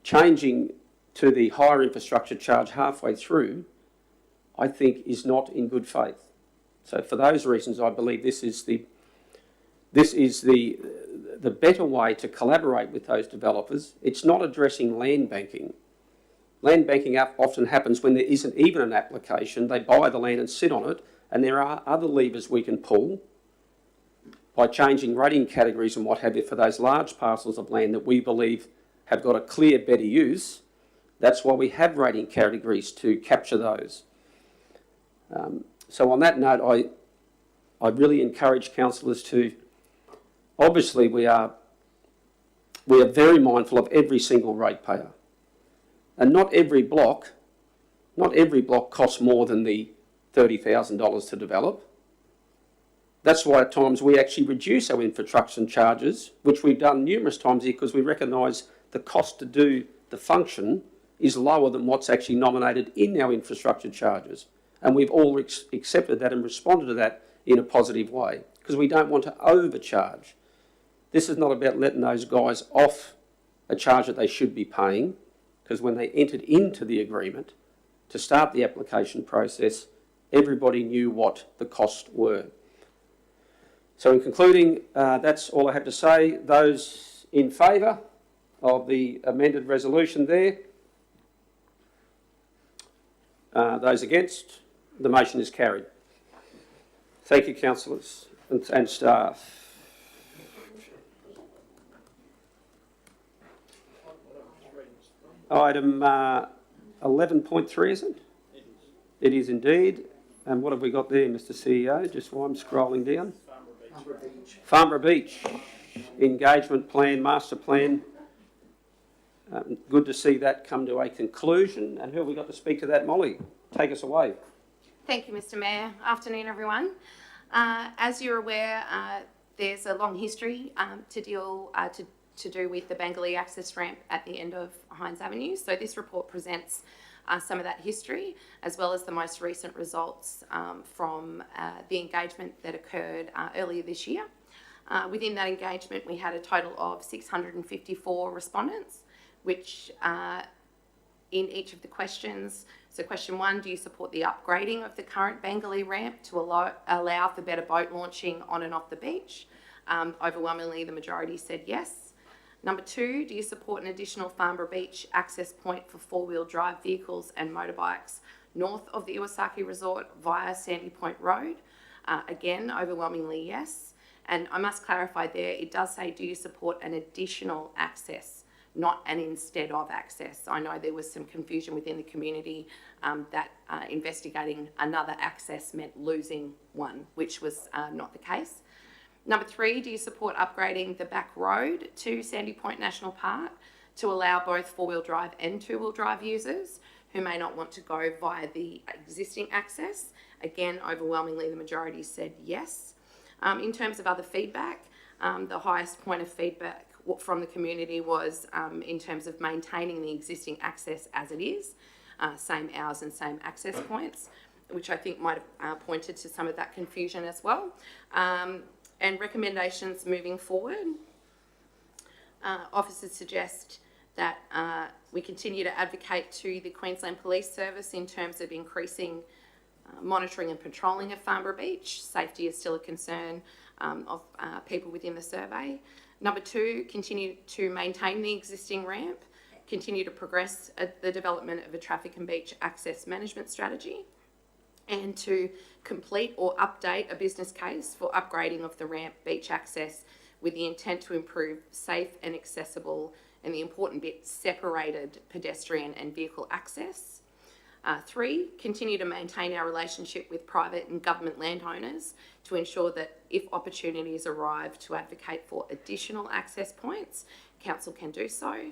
Changing to the higher infrastructure charge halfway through, I think, is not in good faith. So for those reasons, I believe this is the better way to collaborate with those developers. It's not addressing land banking. Land banking often happens when there isn't even an application. They buy the land and sit on it, and there are other levers we can pull by changing rating categories and what have you for those large parcels of land that we believe have got a clear better use. That's why we have rating categories, to capture those. So on that note, I really encourage councillors to, obviously we are very mindful of every single ratepayer. And not every block costs more than the $30,000 to develop. That's why at times we actually reduce our infrastructure charges, which we've done numerous times here, because we recognise the cost to do the function is lower than what's actually nominated in our infrastructure charges. And we've all accepted that and responded to that in a positive way, because we don't want to overcharge. This is not about letting those guys off a charge that they should be paying, because when they entered into the agreement to start the application process, everybody knew what the costs were. So in concluding, that's all I have to say. Those in favour of the amended resolution there? Those against? The motion is carried. Thank you, councillors and staff. Item 11.3, is it? It is indeed. And what have we got there, Mr. CEO? Just while I'm scrolling down. Farnborough Beach. Engagement plan, master plan. Good to see that come to a conclusion. And who have we got to speak to that? Molly, take us away. Thank you, Mr. Mayor. Afternoon, everyone. As you're aware, there's a long history to do with the Bangalee access ramp at the end of Hines Avenue. So this report presents some of that history, as well as the most recent results from the engagement that occurred earlier this year. Within that engagement, we had a total of 654 respondents, which in each of the questions. So question 1, do you support the upgrading of the current Bangalee ramp to allow for better boat launching on and off the beach? Overwhelmingly, the majority said yes. Number 2, do you support an additional Farnborough Beach access point for four-wheel drive vehicles and motorbikes north of the Iwasaki Resort via Sandy Point Road? Again, overwhelmingly yes. And I must clarify there, it does say, do you support an additional access, not an instead of access. I know there was some confusion within the community that investigating another access meant losing one, which was not the case. Number 3, do you support upgrading the back road to Sandy Point National Park to allow both four-wheel drive and two-wheel drive users who may not want to go via the existing access? Again, overwhelmingly, the majority said yes. In terms of other feedback, the highest point of feedback from the community was in terms of maintaining the existing access as it is, same hours and same access points, which I think might have pointed to some of that confusion as well. And recommendations moving forward. Officers suggest that we continue to advocate to the Queensland Police Service in terms of increasing monitoring and patrolling of Farnborough Beach. Safety is still a concern of people within the survey. Number 2, continue to maintain the existing ramp, continue to progress the development of a traffic and beach access management strategy, and to complete or update a business case for upgrading of the ramp beach access with the intent to improve safe and accessible, and the important bit, separated pedestrian and vehicle access. 3, continue to maintain our relationship with private and government landowners to ensure that if opportunities arrive to advocate for additional access points, council can do so.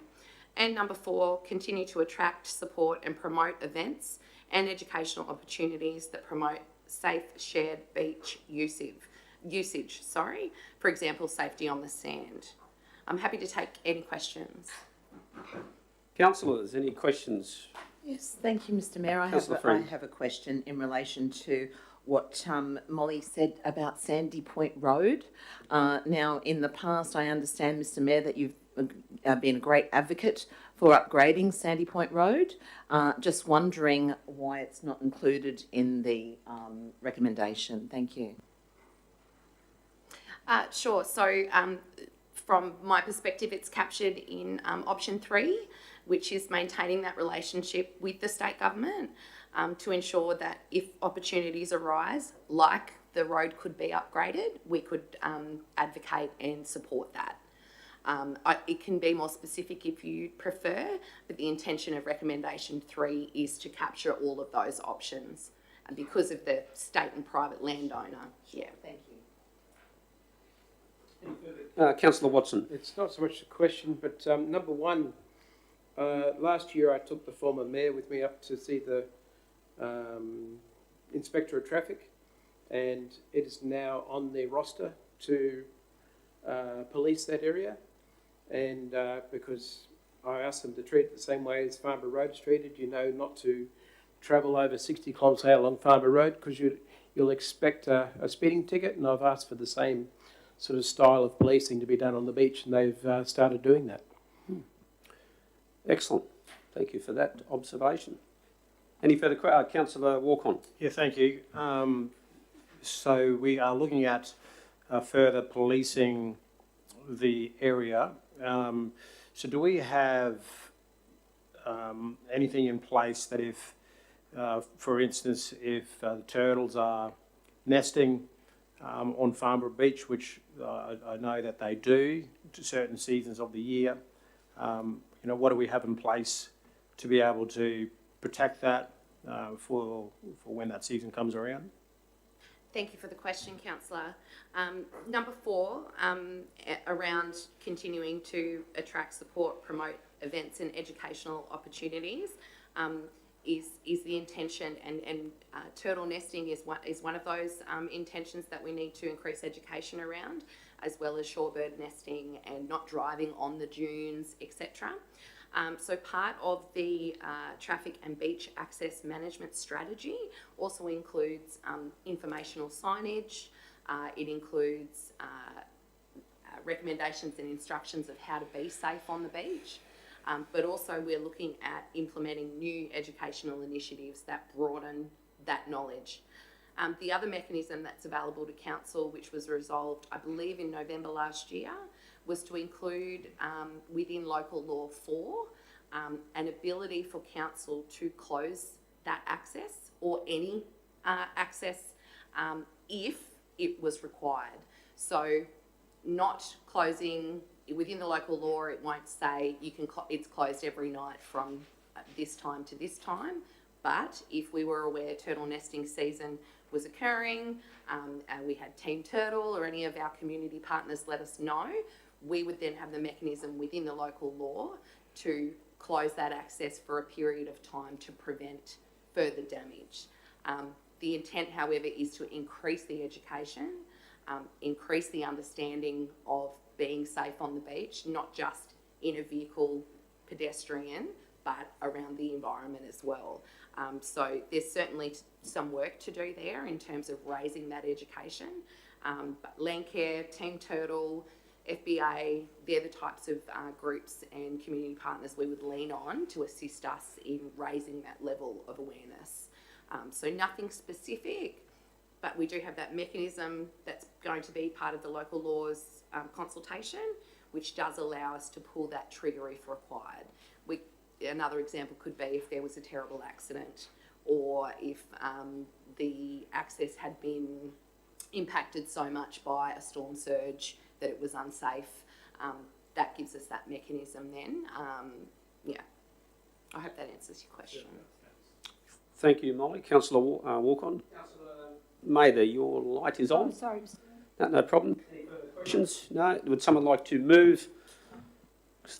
And number 4, continue to attract, support and promote events and educational opportunities that promote safe shared beach usage. For example, safety on the sand. I'm happy to take any questions. Councillors, any questions? Yes, thank you, Mr Mayor. I have a question in relation to what Molly said about Sandy Point Road. Now, in the past, I understand, Mr Mayor, that you've been a great advocate for upgrading Sandy Point Road. Just wondering why it's not included in the recommendation. Thank you. Sure. So from my perspective, it's captured in option 3, which is maintaining that relationship with the state government to ensure that if opportunities arise, like the road could be upgraded, we could advocate and support that. It can be more specific if you prefer, but the intention of recommendation 3 is to capture all of those options because of the state and private landowner. Yeah. Thank you. Councillor Watson. It's not so much a question, but number 1, last year I took the former mayor with me up to see the Inspector of Traffic, and it is now on their roster to police that area. And because I asked them to treat it the same way as Farnborough Road is treated, not to travel over 60 kilometres an hour along Farnborough Road because you'll expect a speeding ticket, and I've asked for the same sort of style of policing to be done on the beach, and they've started doing that. Excellent. Thank you for that observation. Any further Councillor Walk-on. Yeah, thank you. So we are looking at further policing the area. So do we have anything in place that if, for instance, if the turtles are nesting on Farnborough Beach, which I know that they do to certain seasons of the year, what do we have in place to be able to protect that for when that season comes around? Thank you for the question, Councillor. Number 4, around continuing to attract, support, promote events and educational opportunities is the intention, and turtle nesting is one of those intentions that we need to increase education around, as well as shorebird nesting and not driving on the dunes, etc. So part of the traffic and beach access management strategy also includes informational signage. It includes recommendations and instructions of how to be safe on the beach. But also we're looking at implementing new educational initiatives that broaden that knowledge. The other mechanism that's available to council, which was resolved, I believe, in November last year, was to include within local law 4 an ability for council to close that access or any access if it was required. So not closing within the local law, it won't say you can it's closed every night from this time to this time. But if we were aware turtle nesting season was occurring, and we had Team Turtle or any of our community partners let us know, we would then have the mechanism within the local law to close that access for a period of time to prevent further damage. The intent, however, is to increase the education, increase the understanding of being safe on the beach, not just in a vehicle pedestrian, but around the environment as well. So there's certainly some work to do there in terms of raising that education. But Landcare, Team Turtle, FBA, they're the types of groups and community partners we would lean on to assist us in raising that level of awareness. So nothing specific, but we do have that mechanism that's going to be part of the local laws consultation, which does allow us to pull that trigger if required. Another example could be if there was a terrible accident, or if the access had been impacted so much by a storm surge that it was unsafe. That gives us that mechanism then. Yeah, I hope that answers your question. Thank you, Molly. Councillor Walcon. Councillor Mather, your light is on. Oh, sorry. No problem. Any further questions? No? Would someone like to move?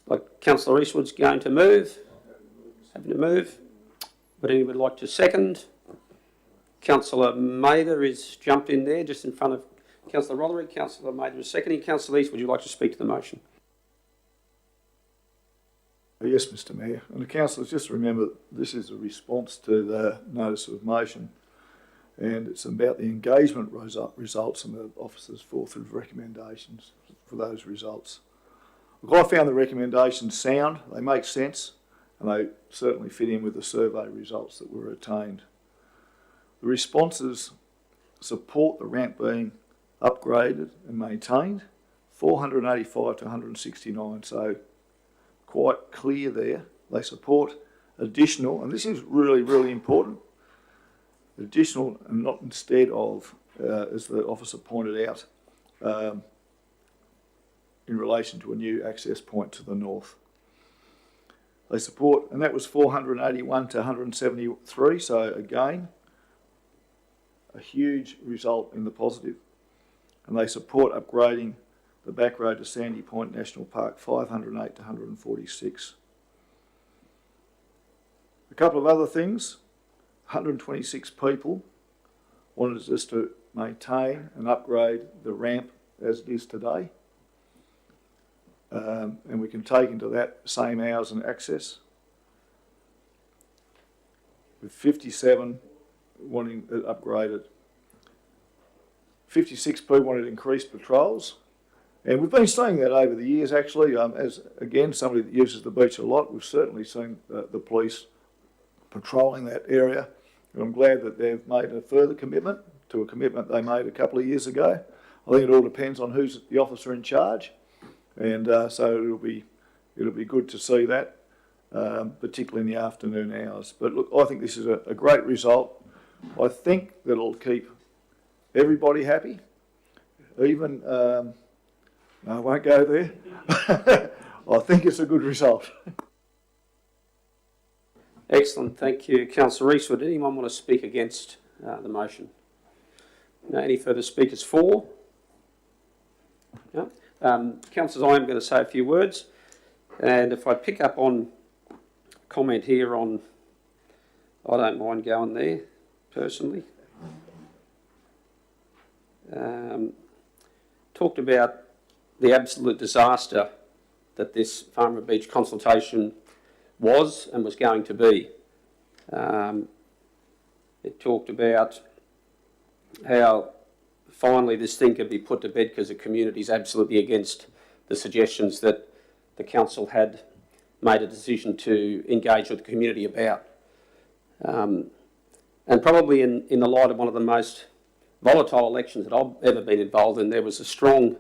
Like Councillor Eastwood's going to move. Having to move. Would anyone like to second? Councillor Mather is jumped in there just in front of Councillor Roderick. Councillor Mather is seconding. Councillor East, would you like to speak to the motion? Yes, Mr Mayor. And the councillors, just remember this is a response to the notice of motion, and it's about the engagement results, and the officers fall through recommendations for those results. Look, I found the recommendations sound, they make sense, and they certainly fit in with the survey results that were attained. The responses support the ramp being upgraded and maintained, 485 to 169, so quite clear there. They support additional, and this is really, really important, additional and not instead of, as the officer pointed out, in relation to a new access point to the north. They support, and that was 481 to 173, so again, a huge result in the positive. And they support upgrading the back road to Sandy Point National Park, 508 to 146. A couple of other things, 126 people wanted us to maintain and upgrade the ramp as it is today. And we can take into that same hours and access, with 57 wanting it upgraded. 56 people wanted increased patrols, and we've been seeing that over the years actually. As again, somebody that uses the beach a lot, we've certainly seen the police patrolling that area, and I'm glad that they've made a further commitment to a commitment they made a couple of years ago. I think it all depends on who's the officer in charge, and so it'll be good to see that, particularly in the afternoon hours. But look, I think this is a great result. I think that it'll keep everybody happy, even, no, I won't go there. I think it's a good result. Excellent, thank you, Councillor Rees. Would anyone want to speak against the motion? No, any further speakers for? No? Councillors, I am going to say a few words, and if I pick up on a comment here on, I don't mind going there, personally. Talked about the absolute disaster that this Farmer Beach consultation was and was going to be. It talked about how finally this thing could be put to bed because the community is absolutely against the suggestions that the council had made a decision to engage with the community about. And probably in the light of one of the most volatile elections that I've ever been involved in, there was a strong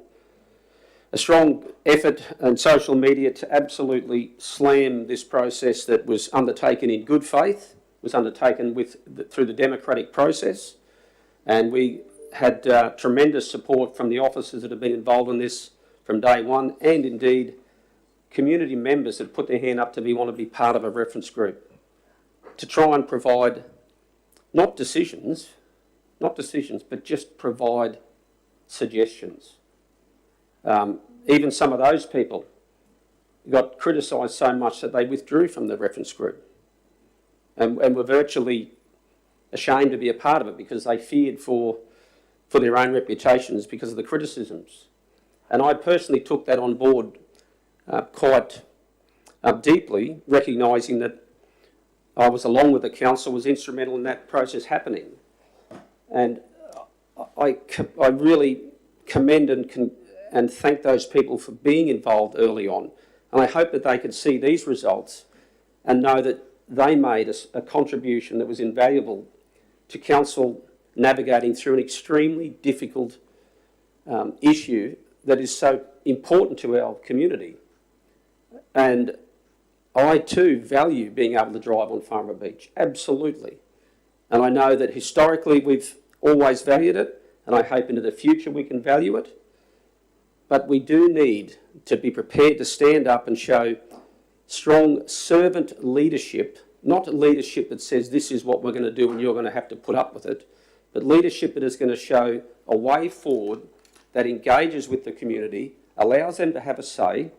effort in social media to absolutely slam this process that was undertaken in good faith, was undertaken through the democratic process, and we had tremendous support from the officers that have been involved in this from day one, and indeed community members that put their hand up to want to be part of a reference group to try and provide not decisions, but just provide suggestions. Even some of those people got criticised so much that they withdrew from the reference group and were virtually ashamed to be a part of it because they feared for their own reputations because of the criticisms. And I personally took that on board quite deeply, recognising that I was, along with the council, was instrumental in that process happening. And I really commend and thank those people for being involved early on. And I hope that they could see these results and know that they made a contribution that was invaluable to council navigating through an extremely difficult issue that is so important to our community. And I too value being able to drive on Farnborough Beach, absolutely. And I know that historically we've always valued it, and I hope into the future we can value it. But we do need to be prepared to stand up and show strong servant leadership, not leadership that says this is what we're going to do and you're going to have to put up with it, but leadership that is going to show a way forward that engages with the community, allows them to have a say.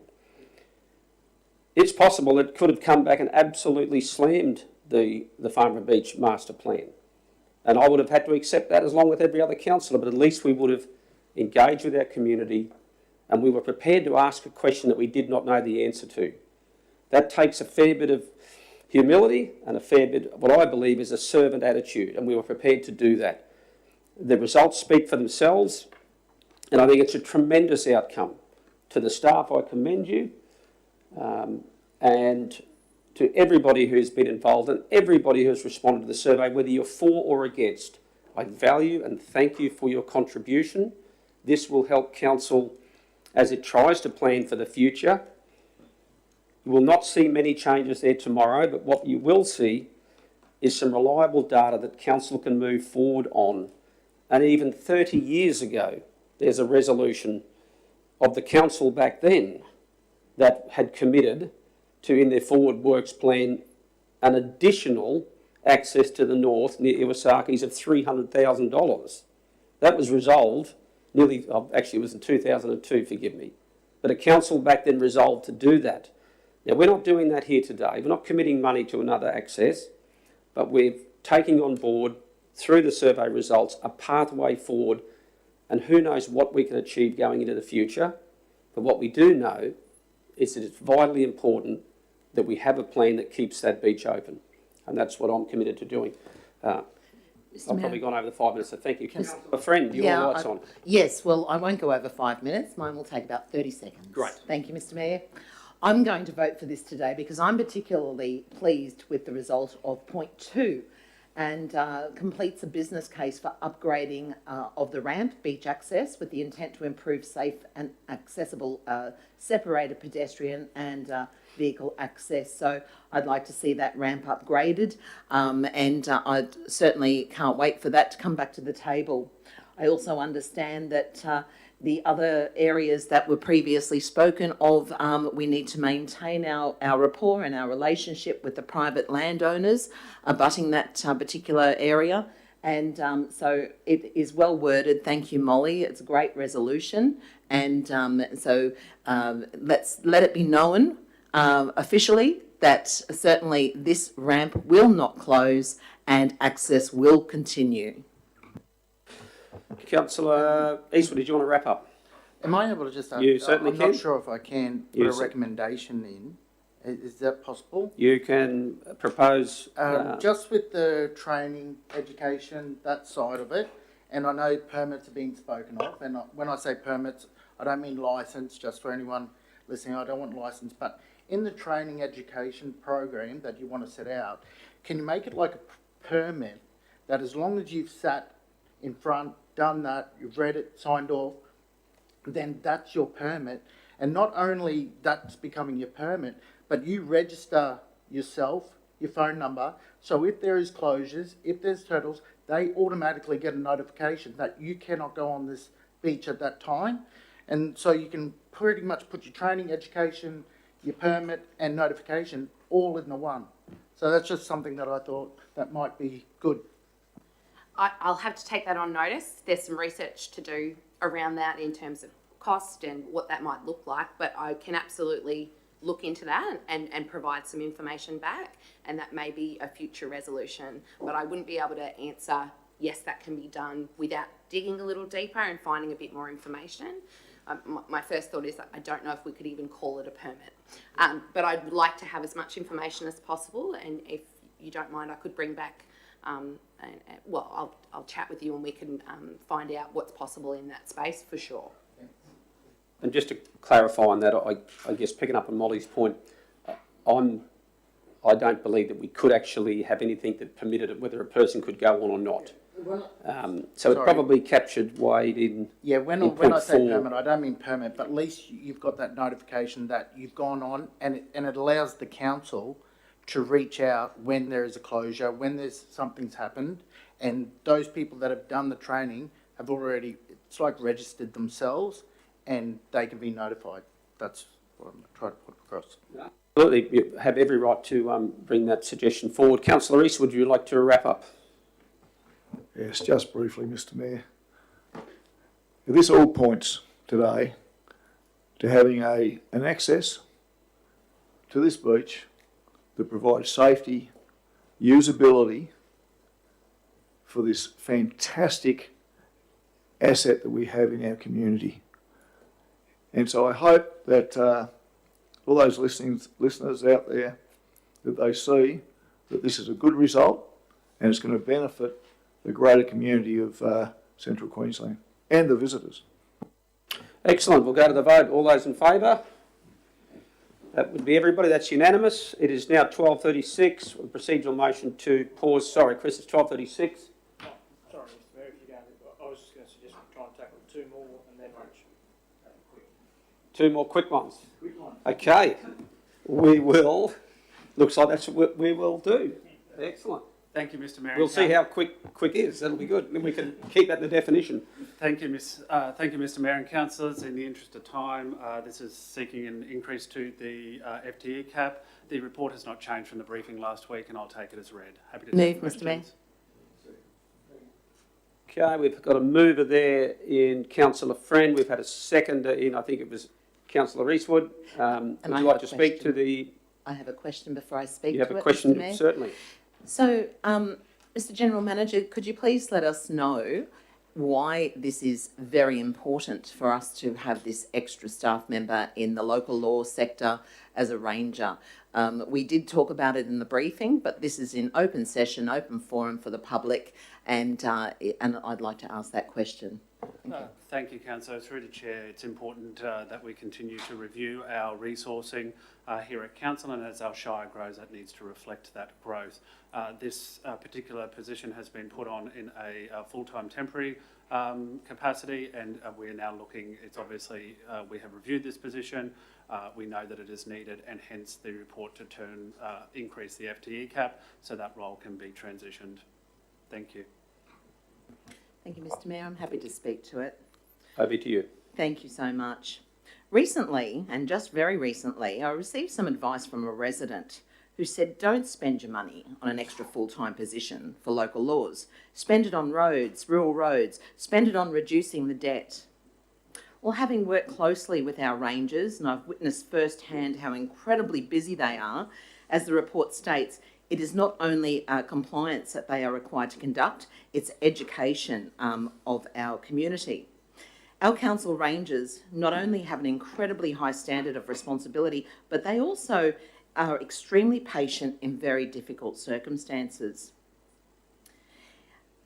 It's possible it could have come back and absolutely slammed the Farnborough Beach master plan. And I would have had to accept that along with every other councillor, but at least we would have engaged with our community and we were prepared to ask a question that we did not know the answer to. That takes a fair bit of humility and a fair bit of what I believe is a servant attitude, and we were prepared to do that. The results speak for themselves, and I think it's a tremendous outcome. To the staff, I commend you, and to everybody who's been involved and everybody who's responded to the survey, whether you're for or against. I value and thank you for your contribution. This will help council as it tries to plan for the future. You will not see many changes there tomorrow, but what you will see is some reliable data that council can move forward on. And even 30 years ago, there's a resolution of the council back then that had committed to, in their forward works plan, an additional access to the north near Iwasaki's of $300,000. That was resolved actually it was in 2002, forgive me. But a council back then resolved to do that. Now, we're not doing that here today. We're not committing money to another access, but we're taking on board, through the survey results, a pathway forward, and who knows what we can achieve going into the future. But what we do know is that it's vitally important that we have a plan that keeps that beach open, and that's what I'm committed to doing. I've probably gone over the 5 minutes, so thank you. A friend, your light's on. Yes, well, I won't go over 5 minutes. Mine will take about 30 seconds. Great. Thank you, Mr Mayor. I'm going to vote for this today because I'm particularly pleased with the result of point 2 and completes a business case for upgrading of the ramp, beach access, with the intent to improve safe and accessible separated pedestrian and vehicle access. So I'd like to see that ramp upgraded, and I certainly can't wait for that to come back to the table. I also understand that the other areas that were previously spoken of, we need to maintain our rapport and our relationship with the private landowners abutting that particular area. And so it is well worded. Thank you, Molly. It's a great resolution. And so let's let it be known officially that certainly this ramp will not close and access will continue. Councillor Eastwood, did you want to wrap up? Am I able to just... You certainly can. I'm not sure if I can put a recommendation in. Is that possible? You can propose... just with the training, education, that side of it, and I know permits are being spoken of, and when I say permits, I don't mean licence, just for anyone listening, I don't want licence, but in the training education program that you want to set out, can you make it like a permit that as long as you've sat in front, done that, you've read it, signed off, then that's your permit. And not only that's becoming your permit, but you register yourself, your phone number, so if there is closures, if there's turtles, they automatically get a notification that you cannot go on this beach at that time. And so you can pretty much put your training, education, your permit and notification all in the one. So that's just something that I thought that might be good. I'll have to take that on notice. There's some research to do around that in terms of cost and what that might look like, but I can absolutely look into that and provide some information back, and that may be a future resolution. But I wouldn't be able to answer, yes, that can be done without digging a little deeper and finding a bit more information. my first thought is that I don't know if we could even call it a permit. But I'd like to have as much information as possible, and if you don't mind, I could bring back, well, I'll chat with you and we can find out what's possible in that space for sure. And just to clarify on that, I guess picking up on Molly's point, I don't believe that we could actually have anything that permitted it, whether a person could go on or not. So it probably captured Wade in. Yeah, when I say permit, I don't mean permit, but at least you've got that notification that you've gone on, and it allows the council to reach out when there is a closure, when there's something's happened, and those people that have done the training have already, it's like registered themselves, and they can be notified. That's what I'm trying to put across. Absolutely, you have every right to bring that suggestion forward. Councillor Rees, would you like to wrap up? Yes, just briefly, Mr. Mayor. This all points today to having an access to this beach that provides safety, usability for this fantastic asset that we have in our community. And so I hope that all those listeners out there, that they see that this is a good result and it's going to benefit the greater community of Central Queensland and the visitors. Excellent. We'll go to the vote. All those in favour? That would be everybody. That's unanimous. It is now 12:36. A procedural motion to pause. Sorry, Chris, it's 12:36. Sorry, Mr Mayor, if you don't, I was just going to suggest we try and tackle two more and then lunch. Two more quick ones. Okay. We will. Looks like that's what we will do. Excellent. Thank you, Mr. Mayor. We'll see how quick is. That'll be good. Then we can keep that in the definition. Thank you, Mr. Mayor and councillors. In the interest of time, this is seeking an increase to the FTE cap. The report has not changed from the briefing last week, and I'll take it as read. Happy to take Move, Mr. Mayor. Okay, we've got a mover there in Councillor Friend. We've had a seconder in, I think it was Councillor Eastwood. Would you like to speak to the... I have a question before I speak to it, You have a question, Mr. Mayor. certainly. So, Mr. General Manager, could you please let us know why this is very important for us to have this extra staff member in the local law sector as a ranger? We did talk about it in the briefing, but this is in open session, open forum for the public, and I'd like to ask that question. Thank you, Councillor. Through the Chair, it's important that we continue to review our resourcing here at Council, and as our Shire grows, that needs to reflect that growth. This particular position has been put on in a full-time temporary capacity, and we are now looking, it's obviously, we have reviewed this position, we know that it is needed, and hence the report to increase the FTE cap so that role can be transitioned. Thank you. Thank you, Mr. Mayor. I'm happy to speak to it. Over to you. Thank you so much. Recently, and just very recently, I received some advice from a resident who said, don't spend your money on an extra full-time position for local laws. Spend it on roads, rural roads. Spend it on reducing the debt. Well, having worked closely with our rangers, and I've witnessed firsthand how incredibly busy they are, as the report states, it is not only compliance that they are required to conduct, it's education of our community. Our council rangers not only have an incredibly high standard of responsibility, but they also are extremely patient in very difficult circumstances.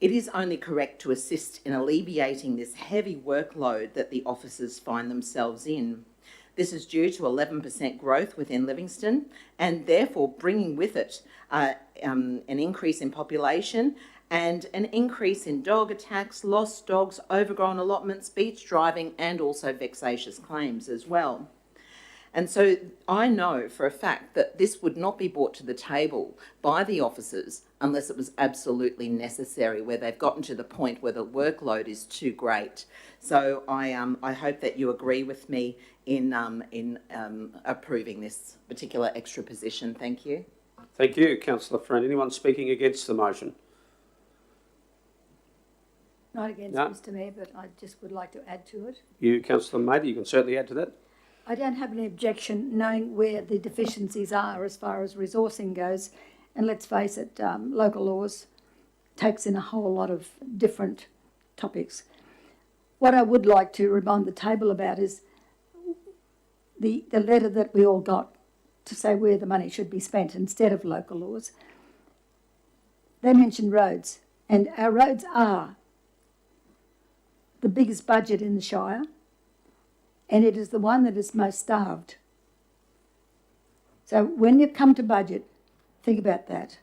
It is only correct to assist in alleviating this heavy workload that the officers find themselves in. This is due to 11% growth within Livingstone and therefore bringing with it an increase in population and an increase in dog attacks, lost dogs, overgrown allotments, beach driving, and also vexatious claims as well. And so I know for a fact that this would not be brought to the table by the officers unless it was absolutely necessary, where they've gotten to the point where the workload is too great. So I hope that you agree with me in approving this particular extra position. Thank you. Thank you, Councillor Friend. Anyone speaking against the motion? Not against No. Mr. Mayor, but I just would like to add to it. You, Councillor Mather, you can certainly add to that. I don't have any objection knowing where the deficiencies are as far as resourcing goes. And let's face it, local laws takes in a whole lot of different topics. what I would like to remind the table about is the letter that we all got to say where the money should be spent instead of local laws. They mentioned roads, and our roads are the biggest budget in the Shire, and it is the one that is most starved. So when you come to budget, think about that,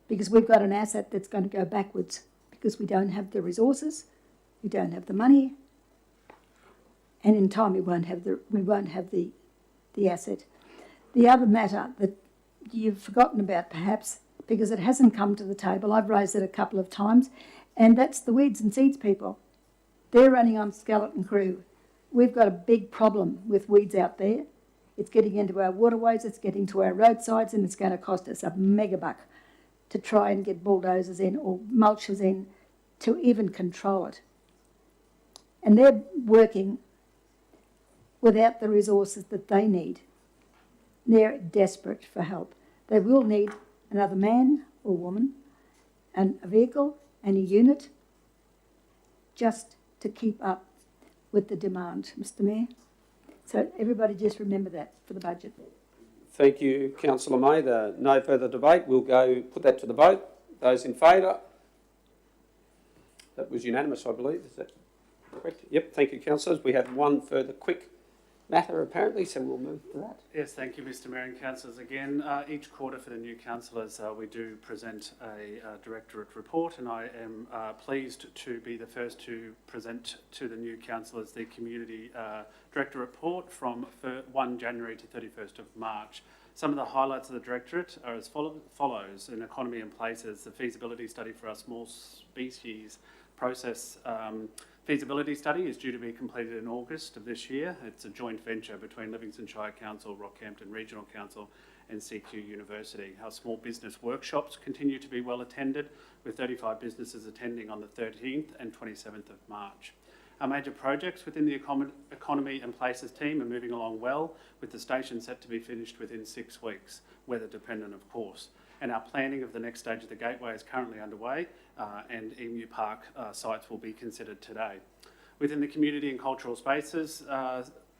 because we've got an asset that's going to go backwards because we don't have the resources, we don't have the money, and in time we won't have the asset. The other matter that you've forgotten about perhaps, because it hasn't come to the table, I've raised it a couple of times, and that's the weeds and seeds people. They're running on skeleton crew. We've got a big problem with weeds out there. It's getting into our waterways, it's getting to our roadsides, and it's going to cost us a megabuck to try and get bulldozers in or mulchers in to even control it. And they're working without the resources that they need. They're desperate for help. They will need another man or woman and a vehicle and a unit just to keep up with the demand, Mr. Mayor. So everybody just remember that for the budget. Thank you, Councillor May. No further debate. We'll go put that to the vote. Those in favour? That was unanimous, I believe. Is that correct? Yep. Thank you, councillors. We have one further quick matter apparently, so we'll move to that. Yes, thank you, Mr. Mayor and councillors. Again, each quarter for the new councillors, we do present a directorate report, and I am pleased to be the first to present to the new councillors the community director report from 1 January to 31st of March. Some of the highlights of the directorate are as follows. In economy and places, the feasibility study for our small species process feasibility study is due to be completed in August of this year. It's a joint venture between Livingstone Shire Council, Rockhampton Regional Council and CQ University. Our small business workshops continue to be well attended, with 35 businesses attending on the 13th and 27th of March. Our major projects within the economy and places team are moving along well, with the station set to be finished within 6 weeks, weather dependent of course. And our planning of the next stage of the gateway is currently underway, and Emu Park sites will be considered today. Within the community and cultural spaces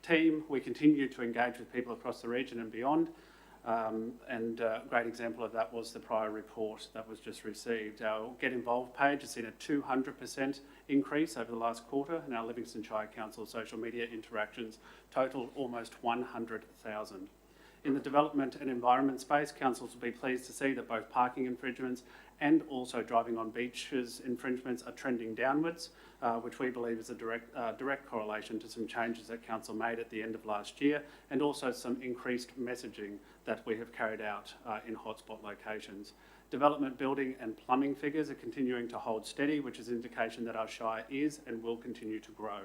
team, we continue to engage with people across the region and beyond, and a great example of that was the prior report that was just received. Our Get Involved page has seen a 200% increase over the last quarter, and our Livingstone Shire Council social media interactions total almost 100,000. In the development and environment space, councils will be pleased to see that both parking infringements and also driving on beaches infringements are trending downwards, which we believe is a direct correlation to some changes that council made at the end of last year, and also some increased messaging that we have carried out in hotspot locations. Development, building and plumbing figures are continuing to hold steady, which is an indication that our Shire is and will continue to grow.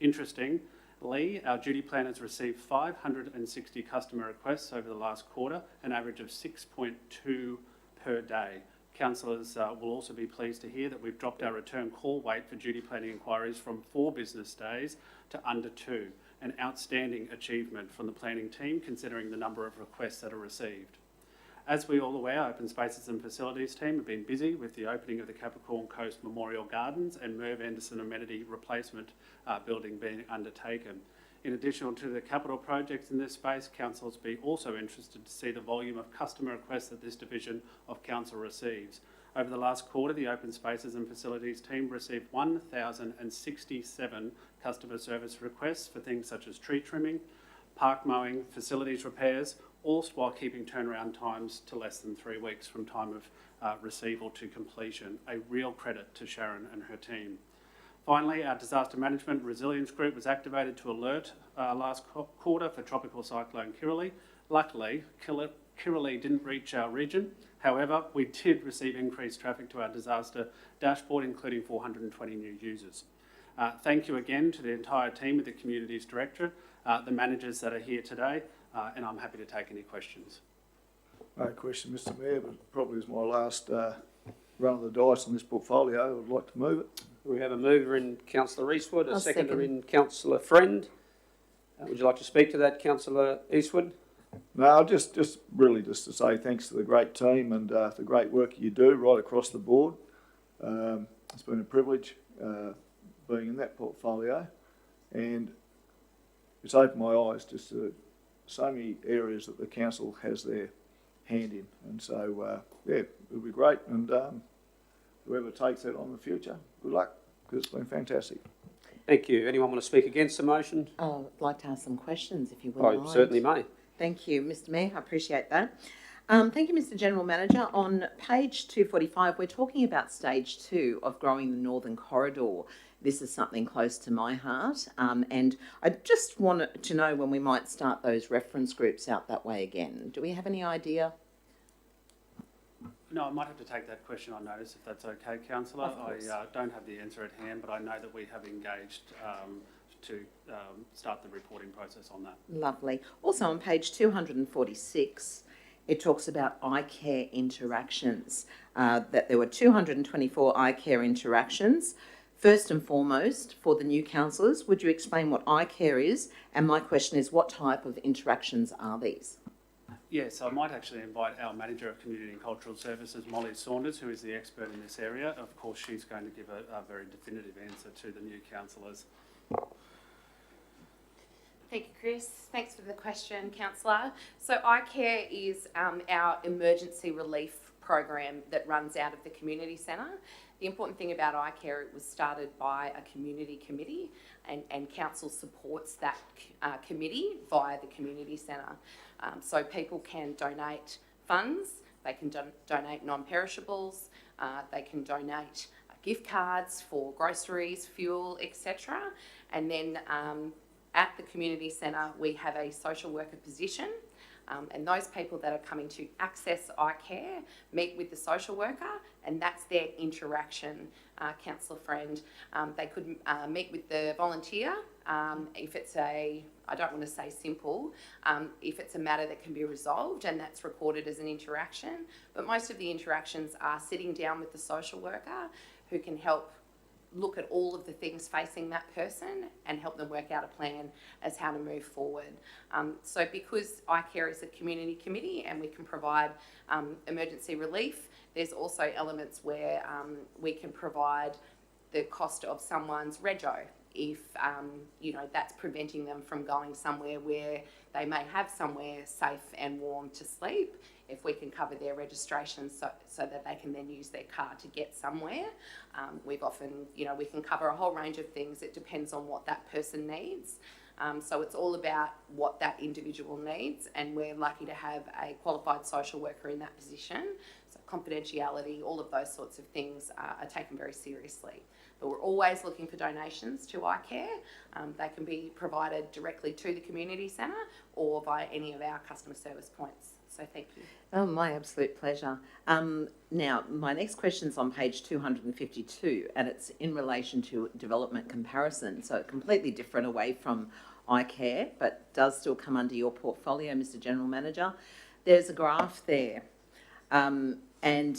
Interestingly, our duty planners received 560 customer requests over the last quarter, an average of 6.2 per day. Councillors will also be pleased to hear that we've dropped our return call wait for duty planning inquiries from 4 business days to under 2, an outstanding achievement from the planning team considering the number of requests that are received. As we're all aware, Open Spaces and Facilities team have been busy with the opening of the Capricorn Coast Memorial Gardens and Merv Anderson amenity replacement building being undertaken. In addition to the capital projects in this space, council will be also interested to see the volume of customer requests that this division of council receives. Over the last quarter, the Open Spaces and Facilities team received 1,067 customer service requests for things such as tree trimming, park mowing, facilities repairs, all while keeping turnaround times to less than 3 weeks from time of receival to completion. A real credit to Sharon and her team. Finally, our Disaster Management Resilience Group was activated to alert last quarter for Tropical Cyclone Kirrily. Luckily, Kirrily didn't reach our region. However, we did receive increased traffic to our disaster dashboard, including 420 new users. Thank you again to the entire team of the Communities Directorate, the managers that are here today, and I'm happy to take any questions. No question, Mr. Mayor, but probably is my last run of the dice on this portfolio. I would like to move it. We have a mover in Councillor Eastwood, a I'll seconder second. in Councillor Friend. Would you like to speak to that, Councillor Eastwood? No, just to say thanks to the great team and the great work you do right across the board. It's been a privilege being in that portfolio, and it's opened my eyes just to so many areas that the council has their hand in. And so, yeah, it'll be great. And whoever takes that on in the future, good luck, because it's been fantastic. Thank you. Anyone want to speak against the motion? I'd like to ask some questions, if you wouldn't mind. Certainly may. Thank you, Mr. Mayor. I appreciate that. Thank you, Mr. General Manager. On page 245, we're talking about stage 2 of growing the Northern Corridor. This is something close to my heart, and I just want to know when we might start those reference groups out that way again. Do we have any idea? No, I might have to take that question on notice if that's okay, Councillor. I don't have the answer at hand, but I know that we have engaged to start the reporting process on that. Lovely. Also on page 246, it talks about eye care interactions, that there were 224 eye care interactions. First and foremost, for the new councillors, would you explain what eye care is? And my question is, what type of interactions are these? Yes, I might actually invite our Manager of Community and Cultural Services, Molly Saunders, who is the expert in this area. Of course, she's going to give a very definitive answer to the new councillors. Thank you, Chris. Thanks for the question, Councillor. So iCare is our emergency relief program that runs out of the community centre. The important thing about iCare, it was started by a community committee, and council supports that committee via the community centre. So people can donate funds, they can donate non-perishables, they can donate gift cards for groceries, fuel, etc. And then at the community centre, we have a social worker position, and those people that are coming to access iCare meet with the social worker, and that's their interaction, councillor friend. They could meet with the volunteer if it's I don't want to say simple, if it's a matter that can be resolved, and that's recorded as an interaction. But most of the interactions are sitting down with the social worker who can help look at all of the things facing that person and help them work out a plan as how to move forward. So because iCare is a community committee and we can provide emergency relief, there's also elements where we can provide the cost of someone's rego if that's preventing them from going somewhere where they may have somewhere safe and warm to sleep. If we can cover their registration so that they can then use their car to get somewhere. We've often, we can cover a whole range of things. It depends on what that person needs. So it's all about what that individual needs, and we're lucky to have a qualified social worker in that position. So confidentiality, all of those sorts of things are taken very seriously. But we're always looking for donations to iCare. They can be provided directly to the community centre or via any of our customer service points. So thank you. Oh, my absolute pleasure. Now, my next question's on page 252, and it's in relation to development comparison. So completely different away from iCare, but does still come under your portfolio, Mr. General Manager. There's a graph there, and in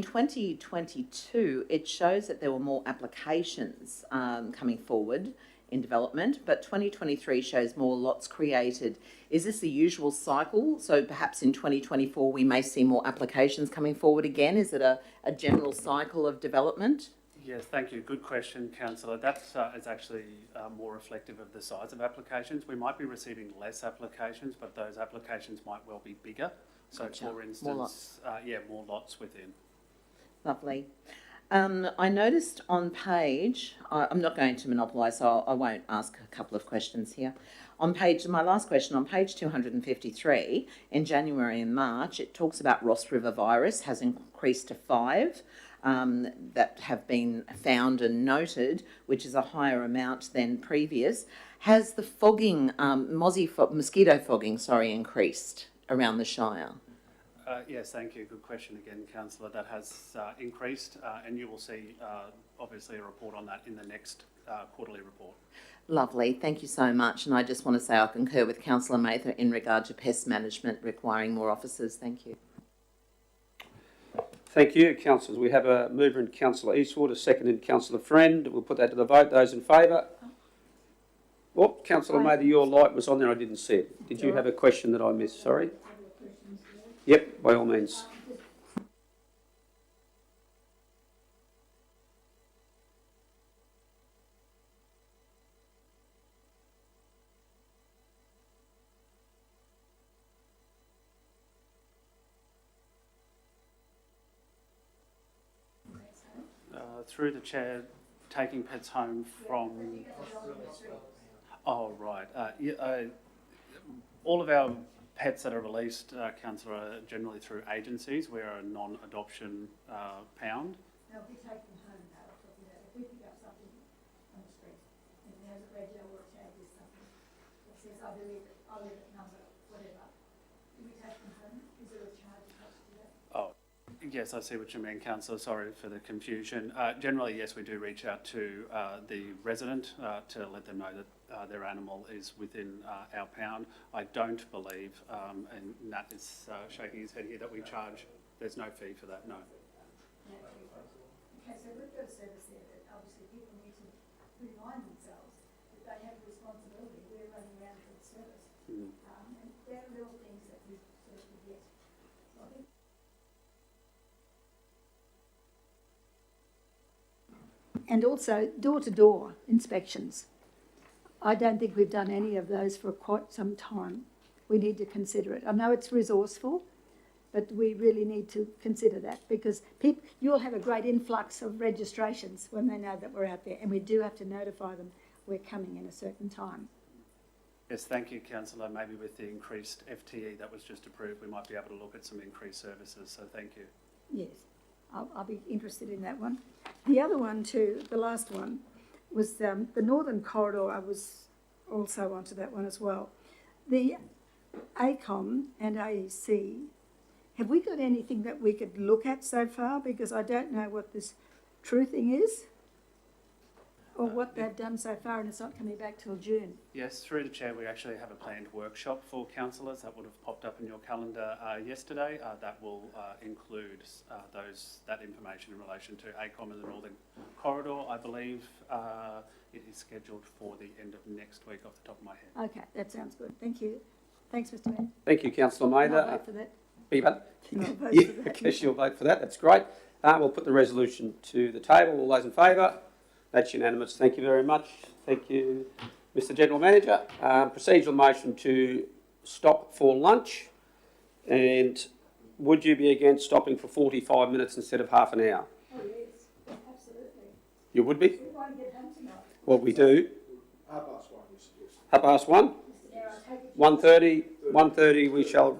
2022, it shows that there were more applications coming forward in development, but 2023 shows more lots created. Is this the usual cycle? So perhaps in 2024 we may see more applications coming forward again. Is it a general cycle of development? Yes, thank you. Good question, Councillor. That is actually more reflective of the size of applications. We might be receiving less applications, but those applications might well be bigger. So, gotcha. For instance, more lots. More lots within. Lovely. I noticed on page, I'm not going to monopolise, so I won't ask a couple of questions here. On page, my last question, on page 253, in January and March, it talks about Ross River virus has increased to 5 that have been found and noted, which is a higher amount than previous. Has the fogging, mosquito fogging, increased around the Shire? Yes, thank you. Good question again, Councillor. That has increased, and you will see, obviously, a report on that in the next quarterly report. Lovely. Thank you so much. And I just want to say I concur with Councillor Mather in regard to pest management requiring more officers. Thank you. Thank you, councillors. We have a mover in Councillor Eastwood, a second in Councillor Friend. We'll put that to the vote. Those in favour? Oh, Councillor Mather, your light was on there. I didn't see it. Did you have a question that I missed? Sorry. Yep, by all means. Through the chair, taking pets home from... Oh, right. All of our pets that are released, councillor, are generally through agencies. We are a non-adoption pound. They'll be taken home now, if we pick up something on the street, and there's a red or a tag or something, it says, I believe it, number, whatever, do we take them home? Is there a charge attached to that? Oh, yes, I see what you mean, councillor. Sorry for the confusion. Generally, yes, we do reach out to the resident to let them know that their animal is within our pound. I don't believe, and Nat is shaking his head here, that we charge. There's no fee for that, no. Okay, so we've got a service there that obviously people need to remind themselves that they have a responsibility. We're running around for the service. And there are little things that we sort of forget. So I think. And also door-to-door inspections. I don't think we've done any of those for quite some time. We need to consider it. I know it's resourceful, but we really need to consider that because you'll have a great influx of registrations when they know that we're out there, and we do have to notify them we're coming in a certain time. Yes, thank you, councillor. Maybe with the increased FTE that was just approved, we might be able to look at some increased services, so thank you. Yes, I'll be interested in that one. The other one too, the last one, was the Northern Corridor. I was also onto that one as well. The ACOM and AEC, have we got anything that we could look at so far? Because I don't know what this truthing is or what they've done so far, and it's not coming back till June. Yes, through the chair, we actually have a planned workshop for councillors that would have popped up in your calendar yesterday. That will include that information in relation to ACOM and the Northern Corridor. I believe it is scheduled for the end of next week off the top of my head. Okay, that sounds good. Thank you. Thanks, Mr Mayor. Thank you, councillor Mather. I'll vote for that. Beg your pardon? I'll vote Yeah, for that. I guess you'll vote for that. That's great. We'll put the resolution to the table. All those in favour? That's unanimous. Thank you very much. Thank you, Mr General Manager. Procedural motion to stop for lunch. And would you be against stopping for 45 minutes instead of half an hour? Oh, yes, absolutely. You would be? We won't get home tonight. Well, we do. Half past one, you suggest. Half past one? Yeah, I take it. 1:30 we shall...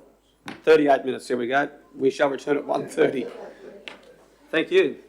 38 minutes, there we go. We shall return at 1:30. Thank you.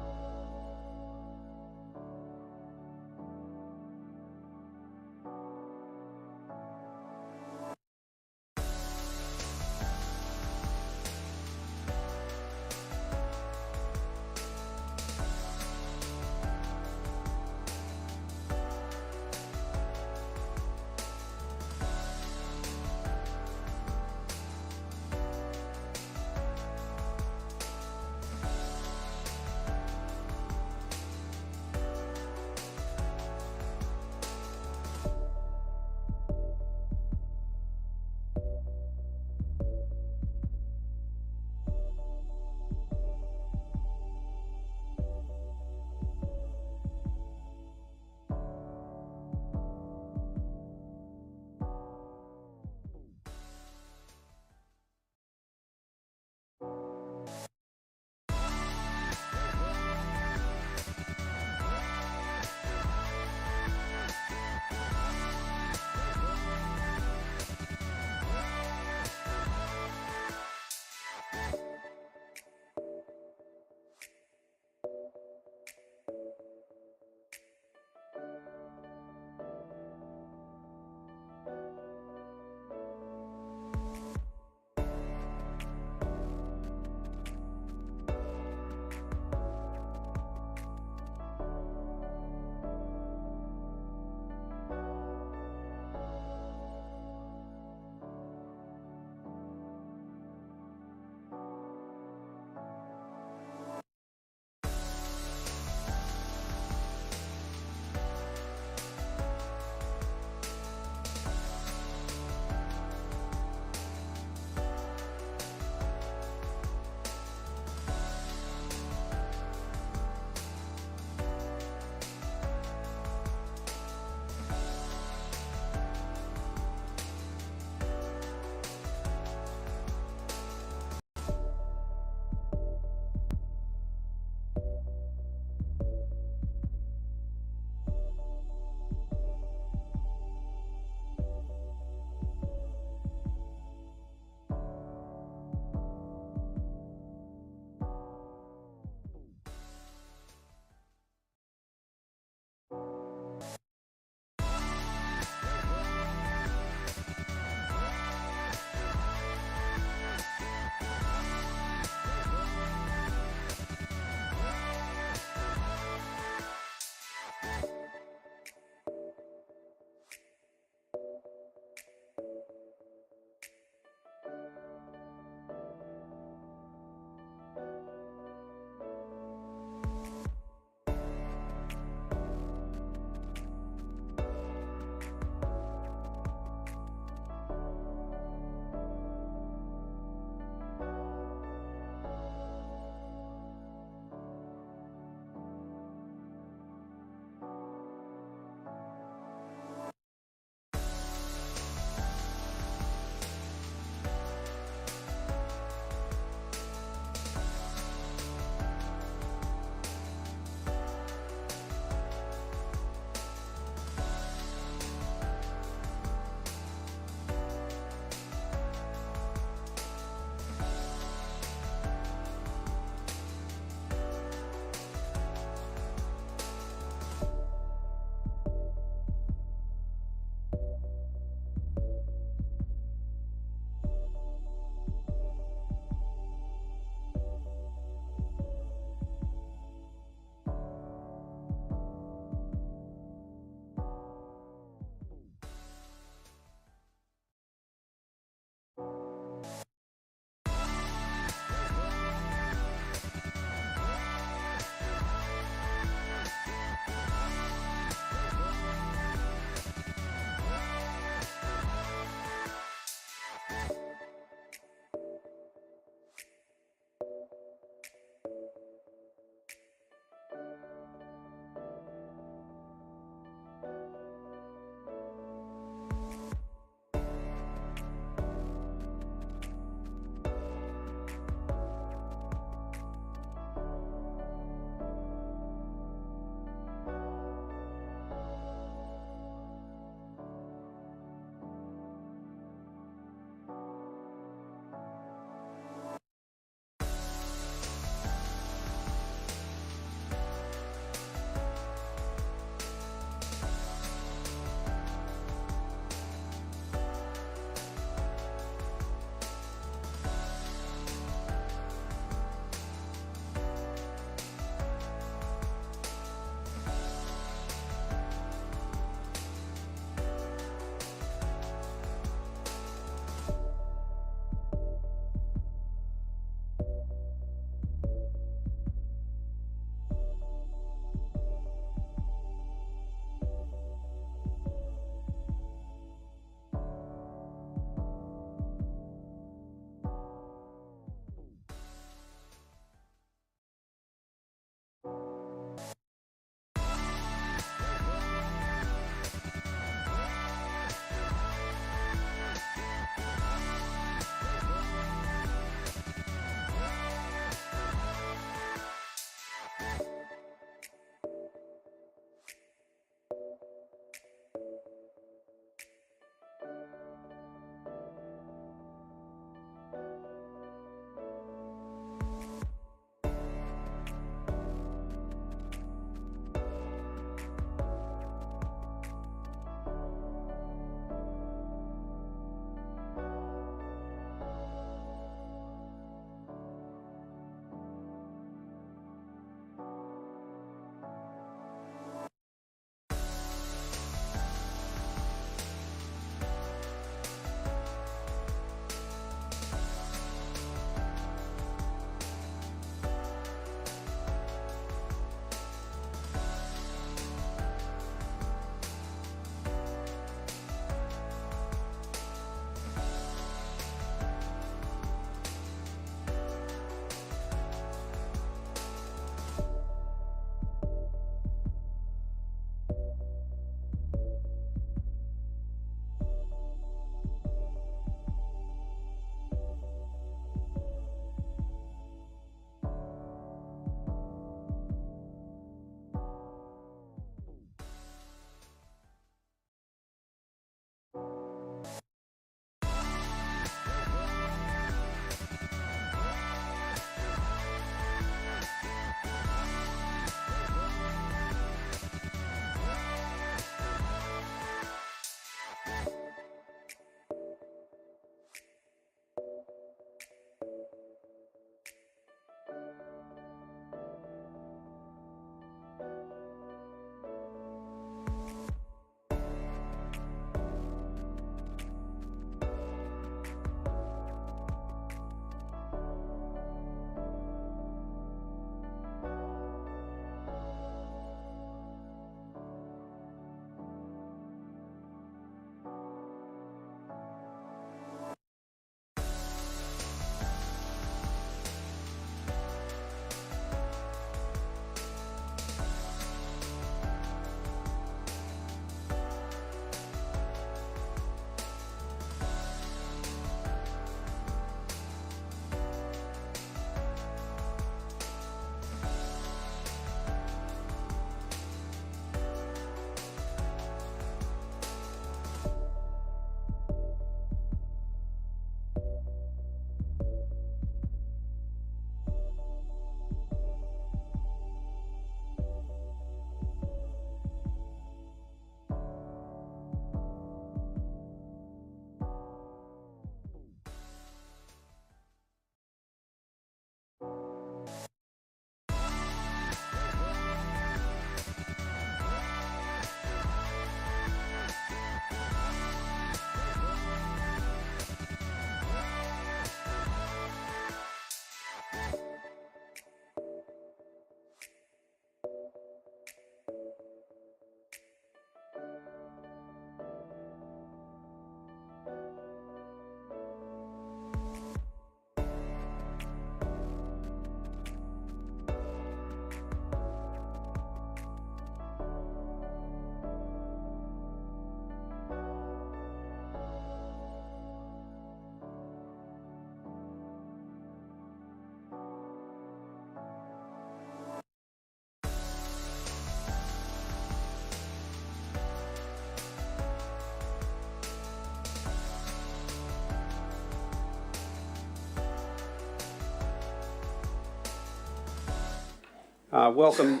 Welcome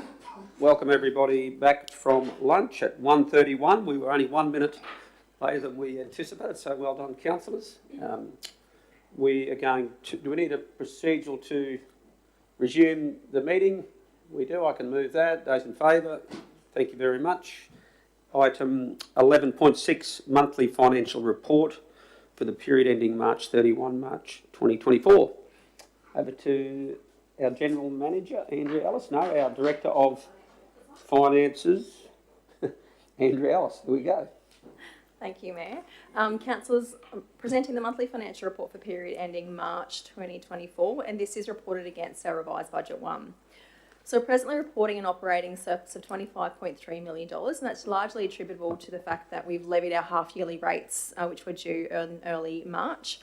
everybody back from lunch at 1:31. We were only 1 minute later than we anticipated, so well done, councillors. We are going to, do we need a procedural to resume the meeting? We do, I can move that. Those in favour, thank you very much. Item 11.6, monthly financial report for the period ending March 31, March 2024. Over to our General Manager, Andrea Ellis. No, our Director of Finances, Andrea Ellis. Here we go. Thank you, Mayor. Councillors, presenting the monthly financial report for period ending March 2024, and this is reported against our revised budget 1. So we're presently reporting an operating surplus of $25.3 million, and that's largely attributable to the fact that we've levied our half-yearly rates, which were due in early March.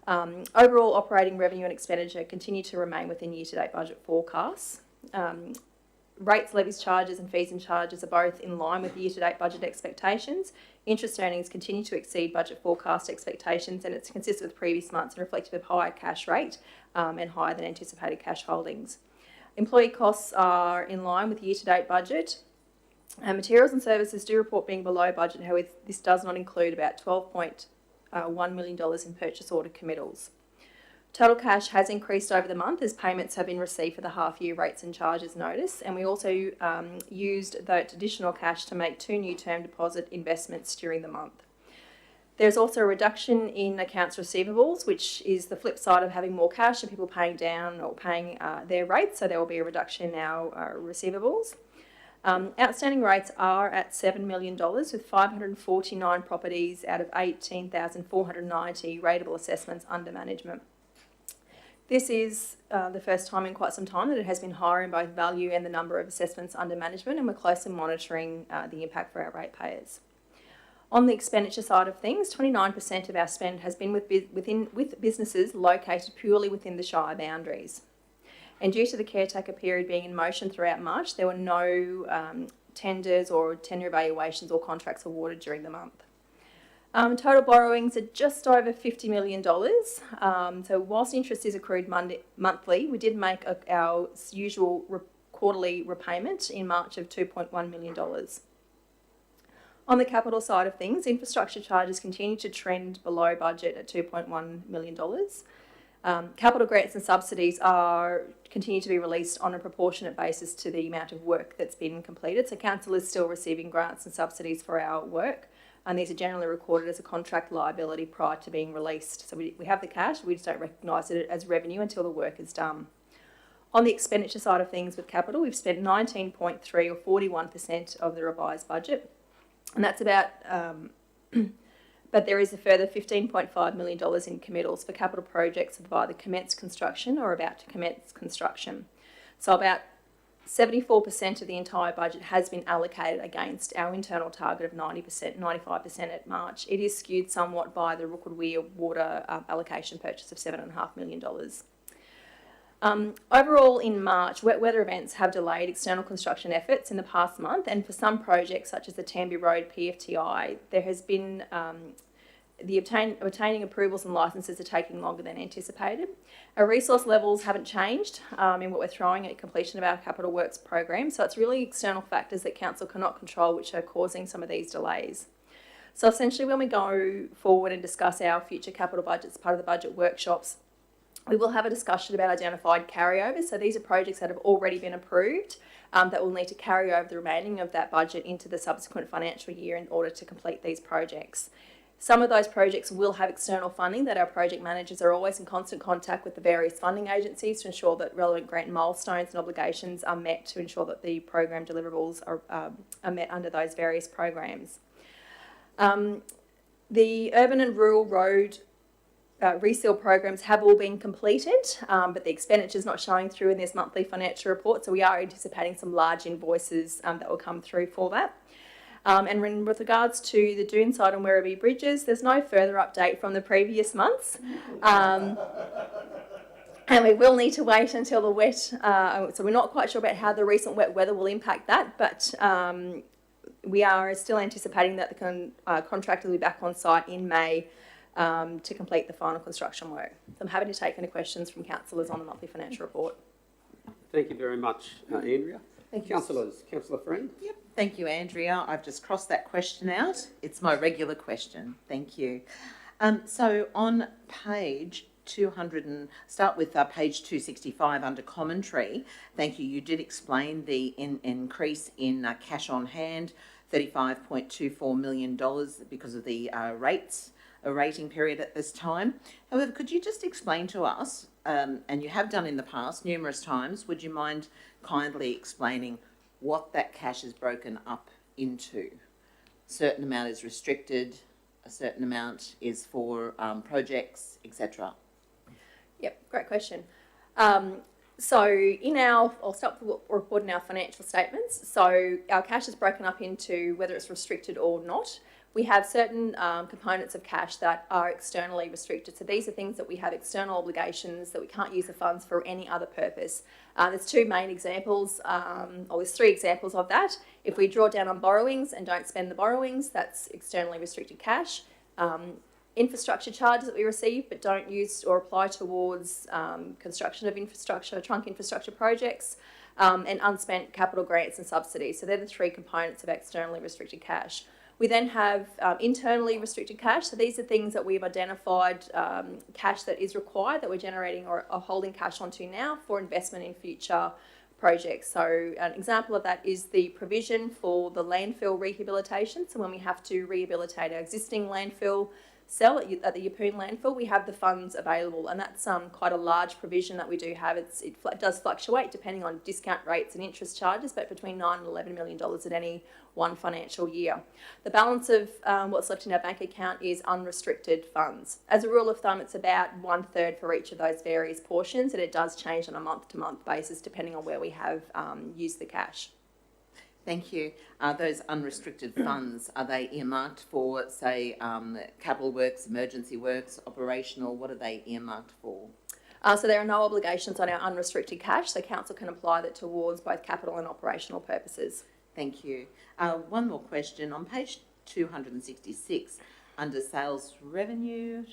Overall operating revenue and expenditure continue to remain within year-to-date budget forecasts. Rates, levies, charges and fees and charges are both in line with year-to-date budget expectations. Interest earnings continue to exceed budget forecast expectations, and it's consistent with previous months and reflective of higher cash rate and higher than anticipated cash holdings. Employee costs are in line with year-to-date budget. Materials and services do report being below budget, however this does not include about $12.1 million in purchase order committals. Total cash has increased over the month as payments have been received for the half-year rates and charges notice, and we also used that additional cash to make 2 new term deposit investments during the month. There's also a reduction in accounts receivables, which is the flip side of having more cash and people paying down or paying their rates, so there will be a reduction in our receivables. Outstanding rates are at $7 million with 549 properties out of 18,490 rateable assessments under management. This is the first time in quite some time that it has been higher in both value and the number of assessments under management, and we're closely monitoring the impact for our ratepayers. On the expenditure side of things, 29% of our spend has been with businesses located purely within the Shire boundaries. And due to the caretaker period being in motion throughout March, there were no tenders or tender evaluations or contracts awarded during the month. Total borrowings are just over $50 million. So whilst interest is accrued monthly, we did make our usual quarterly repayment in March of $2.1 million. On the capital side of things, infrastructure charges continue to trend below budget at $2.1 million. Capital grants and subsidies continue to be released on a proportionate basis to the amount of work that's been completed. So council is still receiving grants and subsidies for our work, and these are generally recorded as a contract liability prior to being released. So we have the cash, we just don't recognise it as revenue until the work is done. On the expenditure side of things with capital, we've spent 19.3 or 41% of the revised budget, and that's about but there is a further $15.5 million in committals for capital projects that have either commenced construction or about to commence construction. So about 74% of the entire budget has been allocated against our internal target of 90%, 95% at March. It is skewed somewhat by the Rookwood Weir water allocation purchase of $7.5 million. Overall in March, wet weather events have delayed external construction efforts in the past month, and for some projects such as the Tamby Road PFTI, there has been obtaining approvals and licences are taking longer than anticipated. Our resource levels haven't changed in what we're throwing at completion of our capital works program, so it's really external factors that council cannot control which are causing some of these delays. So essentially when we go forward and discuss our future capital budgets as part of the budget workshops, we will have a discussion about identified carryovers. So these are projects that have already been approved that will need to carry over the remaining of that budget into the subsequent financial year in order to complete these projects. Some of those projects will have external funding that our project managers are always in constant contact with the various funding agencies to ensure that relevant grant milestones and obligations are met to ensure that the program deliverables are met under those various programs. The urban and rural road resale programs have all been completed, but the expenditure is not showing through in this monthly financial report, so we are anticipating some large invoices that will come through for that. And with regards to the Doonside and Werribee bridges, there's no further update from the previous months. And we will need to wait until the wet, so we're not quite sure about how the recent wet weather will impact that, but we are still anticipating that the contractor will be back on site in May to complete the final construction work. So I'm happy to take any questions from councillors on the monthly financial report. Thank you very much, Andrea. Thank you. Councillors, Councillor Friend? Yep. Thank you, Andrea. I've just crossed that question out. It's my regular question. Thank you. So on page 200 and start with page 265 under commentary. Thank you. You did explain the increase in cash on hand, $35.24 million because of the rating period at this time. However, could you just explain to us, and you have done in the past numerous times, would you mind kindly explaining what that cash is broken up into? A certain amount is restricted, a certain amount is for projects, etc. Yep, great question. So I'll start with what we report in our financial statements. So our cash is broken up into whether it's restricted or not. We have certain components of cash that are externally restricted. So these are things that we have external obligations that we can't use the funds for any other purpose. There's two main examples, or there's three examples of that. If we draw down on borrowings and don't spend the borrowings, that's externally restricted cash. Infrastructure charges that we receive but don't use or apply towards construction of infrastructure, trunk infrastructure projects, and unspent capital grants and subsidies. So they're the three components of externally restricted cash. We then have internally restricted cash. So these are things that we've identified, cash that is required that we're generating or are holding cash onto now for investment in future projects. So an example of that is the provision for the landfill rehabilitation. So when we have to rehabilitate our existing landfill cell at the Yeppoon landfill, we have the funds available, and that's quite a large provision that we do have. It does fluctuate depending on discount rates and interest charges, but between $9 and $11 million at any one financial year. The balance of what's left in our bank account is unrestricted funds. As a rule of thumb, it's about 1/3 for each of those various portions, and it does change on a month-to-month basis depending on where we have used the cash. Thank you. Those unrestricted funds, are they earmarked for, say, capital works, emergency works, operational? What are they earmarked for? So there are no obligations on our unrestricted cash, so council can apply that towards both capital and operational purposes. Thank you. One more question. On page 266, under sales revenue,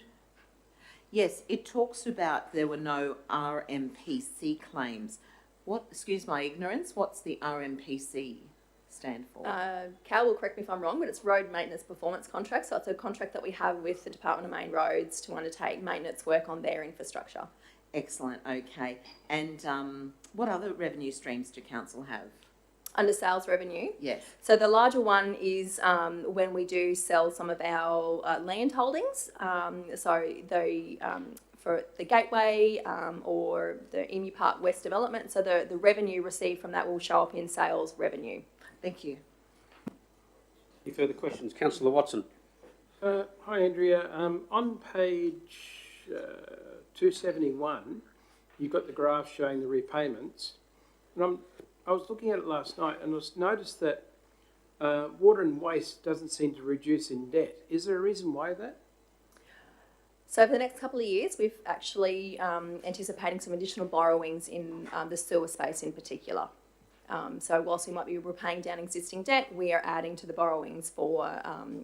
yes, it talks about there were no RMPC claims. Excuse my ignorance, what's the RMPC stand for? Cal will correct me if I'm wrong, but it's Road Maintenance Performance Contract. So it's a contract that we have with the Department of Main Roads to undertake maintenance work on their infrastructure. Excellent, okay. And what other revenue streams do council have? Under sales revenue? Yes. So the larger one is when we do sell some of our land holdings. For the Gateway or the Emu Park West development. So the revenue received from that will show up in sales revenue. Thank you. Any further questions? Councillor Watson. Hi, Andrea. On page 271, you've got the graph showing the repayments. And I was looking at it last night and noticed that water and waste doesn't seem to reduce in debt. Is there a reason why that? So for the next couple of years, we've actually anticipating some additional borrowings in the sewer space in particular. So whilst we might be repaying down existing debt, we are adding to the borrowings for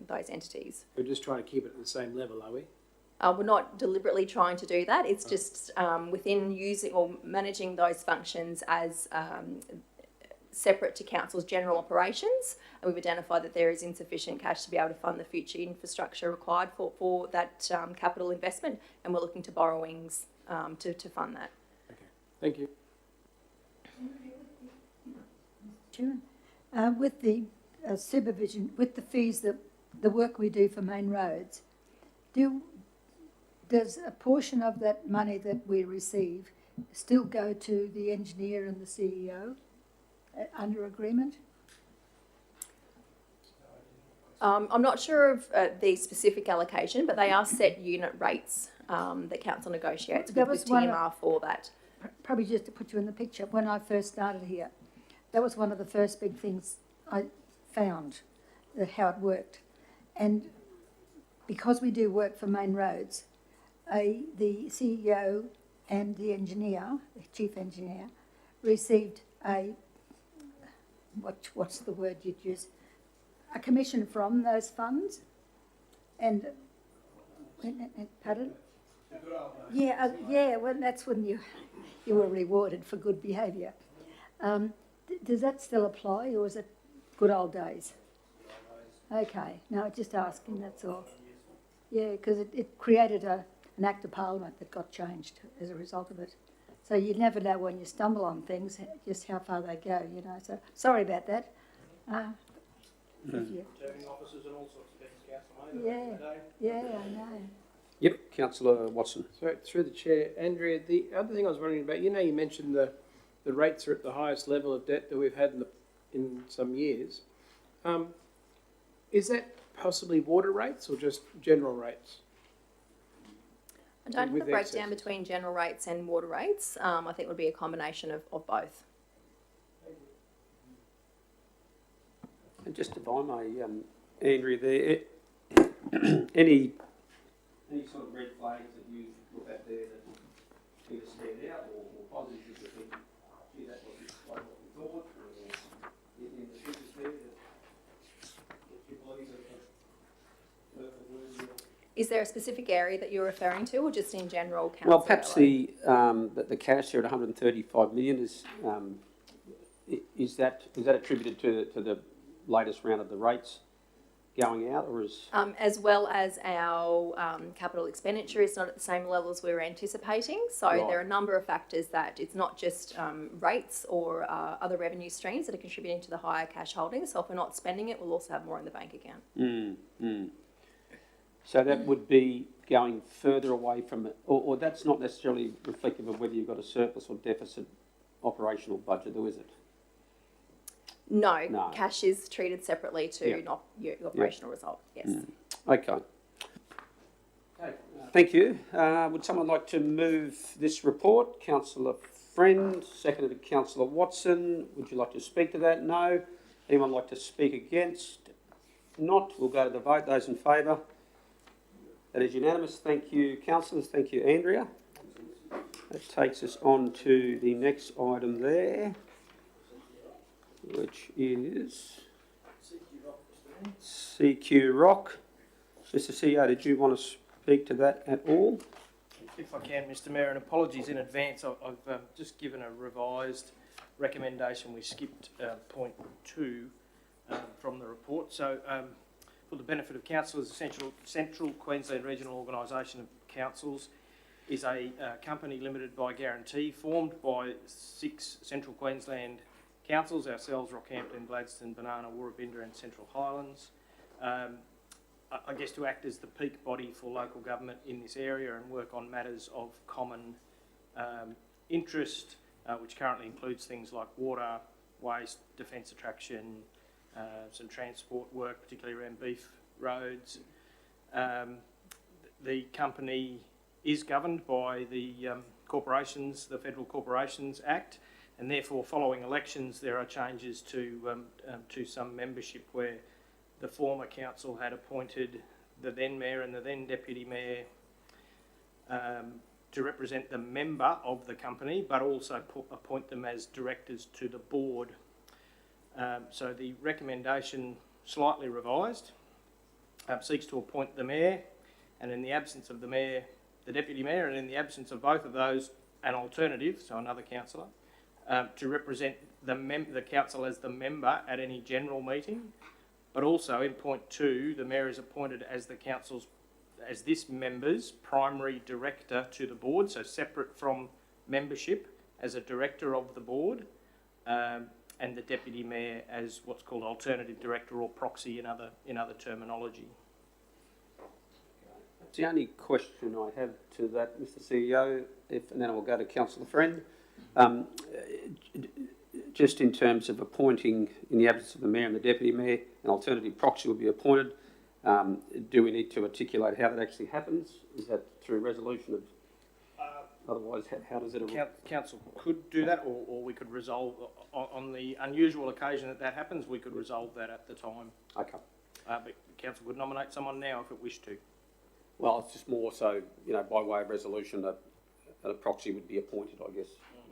those entities. We're just trying to keep it at the same level, are we? We're not deliberately trying to do that. It's just within using or managing those functions as separate to council's general operations, and we've identified that there is insufficient cash to be able to fund the future infrastructure required for that capital investment, and we're looking to borrowings to fund that. Okay, thank you. Chairman, with the supervision, with the fees that the work we do for main roads, does a portion of that money that we receive still go to the engineer and the CEO under agreement? I'm not sure of the specific allocation, but they are set unit rates that council negotiates with TMR for that. Probably just to put you in the picture, when I first started here, that was one of the first big things I found, how it worked. And because we do work for main roads, the CEO and the engineer, the chief engineer, received what's the word you'd use? A commission from those funds. And pardon? Yeah, well, that's when you you were rewarded for good behaviour. Does that still apply, or is it good old days? Okay, no, just asking, that's all. Yeah, because it created an Act of Parliament that got changed as a result of it. So you never know when you stumble on things, just how far they go, you know. So sorry about that. If you, Returning officers and all sorts of things, Councillor May. yeah, I know. Yep, councillor Watson. So through the chair, Andrea, the other thing I was wondering about, you know, you mentioned the rates are at the highest level of debt that we've had in some years. Is that possibly water rates or just general rates? I don't have With a breakdown excesses. between general rates and water rates. I think it would be a combination of both. And just if I may, Andrea, there, any sort of red flags that you look at there that either stand out or positives that you think, gee, that wasn't quite what we thought, or in the figures there that you believe are Is there a specific area that you're referring to, or just in general, council? well, perhaps the cash there at 135 million is that attributed to the latest round of the rates going out, or is As well as our capital expenditure is not at the same levels we were anticipating. So Right. there are a number of factors that it's not just rates or other revenue streams that are contributing to the higher cash holdings. So if we're not spending it, we'll also have more in the bank account. So that would be going further away from it, or that's not necessarily reflective of whether you've got a surplus or deficit operational budget, though, is it? No, cash is treated separately to Yeah. not your operational result. Yes. Okay. Thank you. Would someone like to move this report? Councillor Friend, seconded to Councillor Watson. Would you like to speak to that? No. Anyone like to speak against? If not, we'll go to the vote. Those in favour? That is unanimous. Thank you, councillors. Thank you, Andrea. That takes us on to the next item there, which is CQ Rock. Mr. CEO, did you want to speak to that at all? If I can, Mr Mayor, and apologies in advance, I've just given a revised recommendation. We skipped point 2 from the report. So for the benefit of councillors, the Central Queensland Regional Organisation of Councils is a company limited by guarantee formed by 6 Central Queensland councils, ourselves, Rockhampton, Gladstone, Banana, Woorabinda and Central Highlands. I guess to act as the peak body for local government in this area and work on matters of common interest, which currently includes things like water, waste, defence attraction, some transport work, particularly around beef roads. The company is governed by the corporations, the Federal Corporations Act, and therefore following elections there are changes to some membership where the former council had appointed the then mayor and the then deputy mayor to represent the member of the company, but also appoint them as directors to the board. So the recommendation, slightly revised, seeks to appoint the mayor, and in the absence of the mayor, the deputy mayor, and in the absence of both of those, an alternative, so another councillor, to represent the council as the member at any general meeting. But also in point 2, the mayor is appointed as the council's, as this member's primary director to the board, so separate from membership as a director of the board, and the deputy mayor as what's called alternative director or proxy in other terminology. That's the only question I have to that, Mr. CEO, and then I'll go to Councillor Friend. Just in terms of appointing, in the absence of the mayor and the deputy mayor, an alternative proxy will be appointed. Do we need to articulate how that actually happens? Is that through resolution of? Otherwise, how does it? Council could do that, or we could resolve on the unusual occasion that happens. We could resolve that at the time. Okay. But council could nominate someone now if it wished to. Well, it's just more so, by way of resolution that a proxy would be appointed, I guess.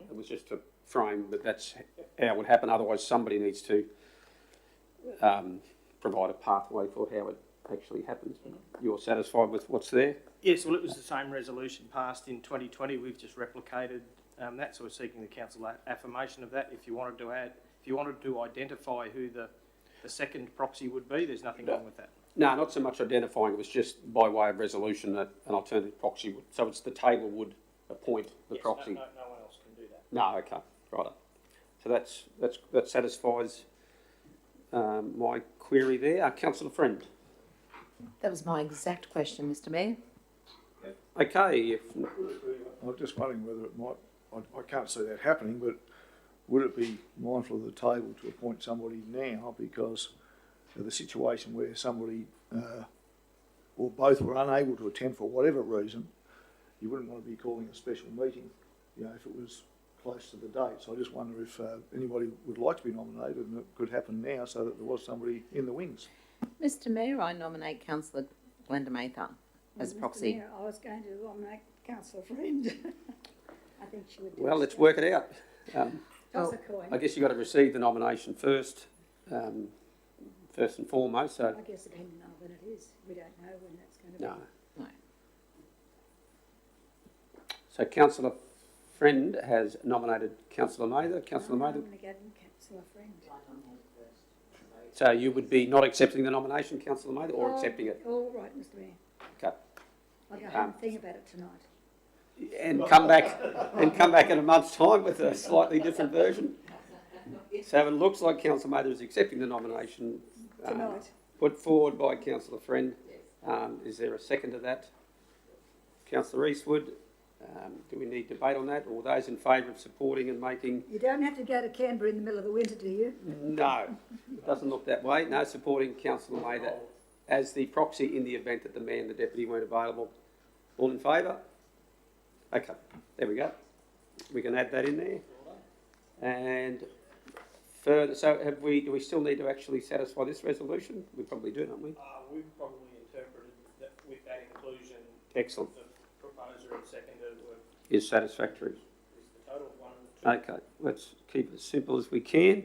It was just to frame that that's how it would happen. Otherwise, somebody needs to provide a pathway for how it actually happens. You're satisfied with what's there? Yes, well, it was the same resolution passed in 2020. We've just replicated that, so we're seeking the council affirmation of that. If you wanted to identify who the second proxy would be, there's nothing wrong with that. No, not so much identifying, it was just by way of resolution that an alternative proxy would, so it's the table would appoint the Yes, proxy. No one else can do that. No, okay, right. So that satisfies my query there. Councillor Friend. That was my exact question, Mr Mayor. Okay, I'm just wondering whether it might, I can't see that happening, but would it be mindful of the table to appoint somebody now, because of the situation where somebody or both were unable to attend for whatever reason, you wouldn't want to be calling a special meeting, you know, if it was close to the date. So I just wonder if anybody would like to be nominated, and it could happen now so that there was somebody in the wings. Mr Mayor, I nominate Councillor Glenda Mather as proxy. Mr. Mayor, I was going to nominate Councillor Friend. I think she would do well, let's work it out. Toss a coin. I guess you've got to receive the nomination first, first and foremost. So I guess depending on when it is, we don't know when that's going to be. No. So Councillor Friend has nominated Councillor Mather. Councillor Mather. I'm going to go to Councillor Friend. So you would be not accepting the nomination, Councillor Mather, or accepting it? All right, Mr Mayor. Okay. I'll go home and think about it tonight. And come back in a month's time with a slightly different version. So it looks like Councillor Mather is accepting the nomination Tonight. put forward by Councillor Friend. Is there a second to that? Councillor Eastwood, do we need debate on that? All those in favour of supporting and making... You don't have to go to Canberra in the middle of the winter, do you? No, it doesn't look that way. No, supporting Councillor Mather as the proxy in the event that the mayor and the deputy weren't available. All in favour? Okay, there we go. We can add that in there. And further, so do we still need to actually satisfy this resolution? We probably do, don't we? We've probably interpreted that with that inclusion. Excellent. The proposer and seconder Is satisfactory. is the total of 1 and 2. Okay, let's keep it as simple as we can.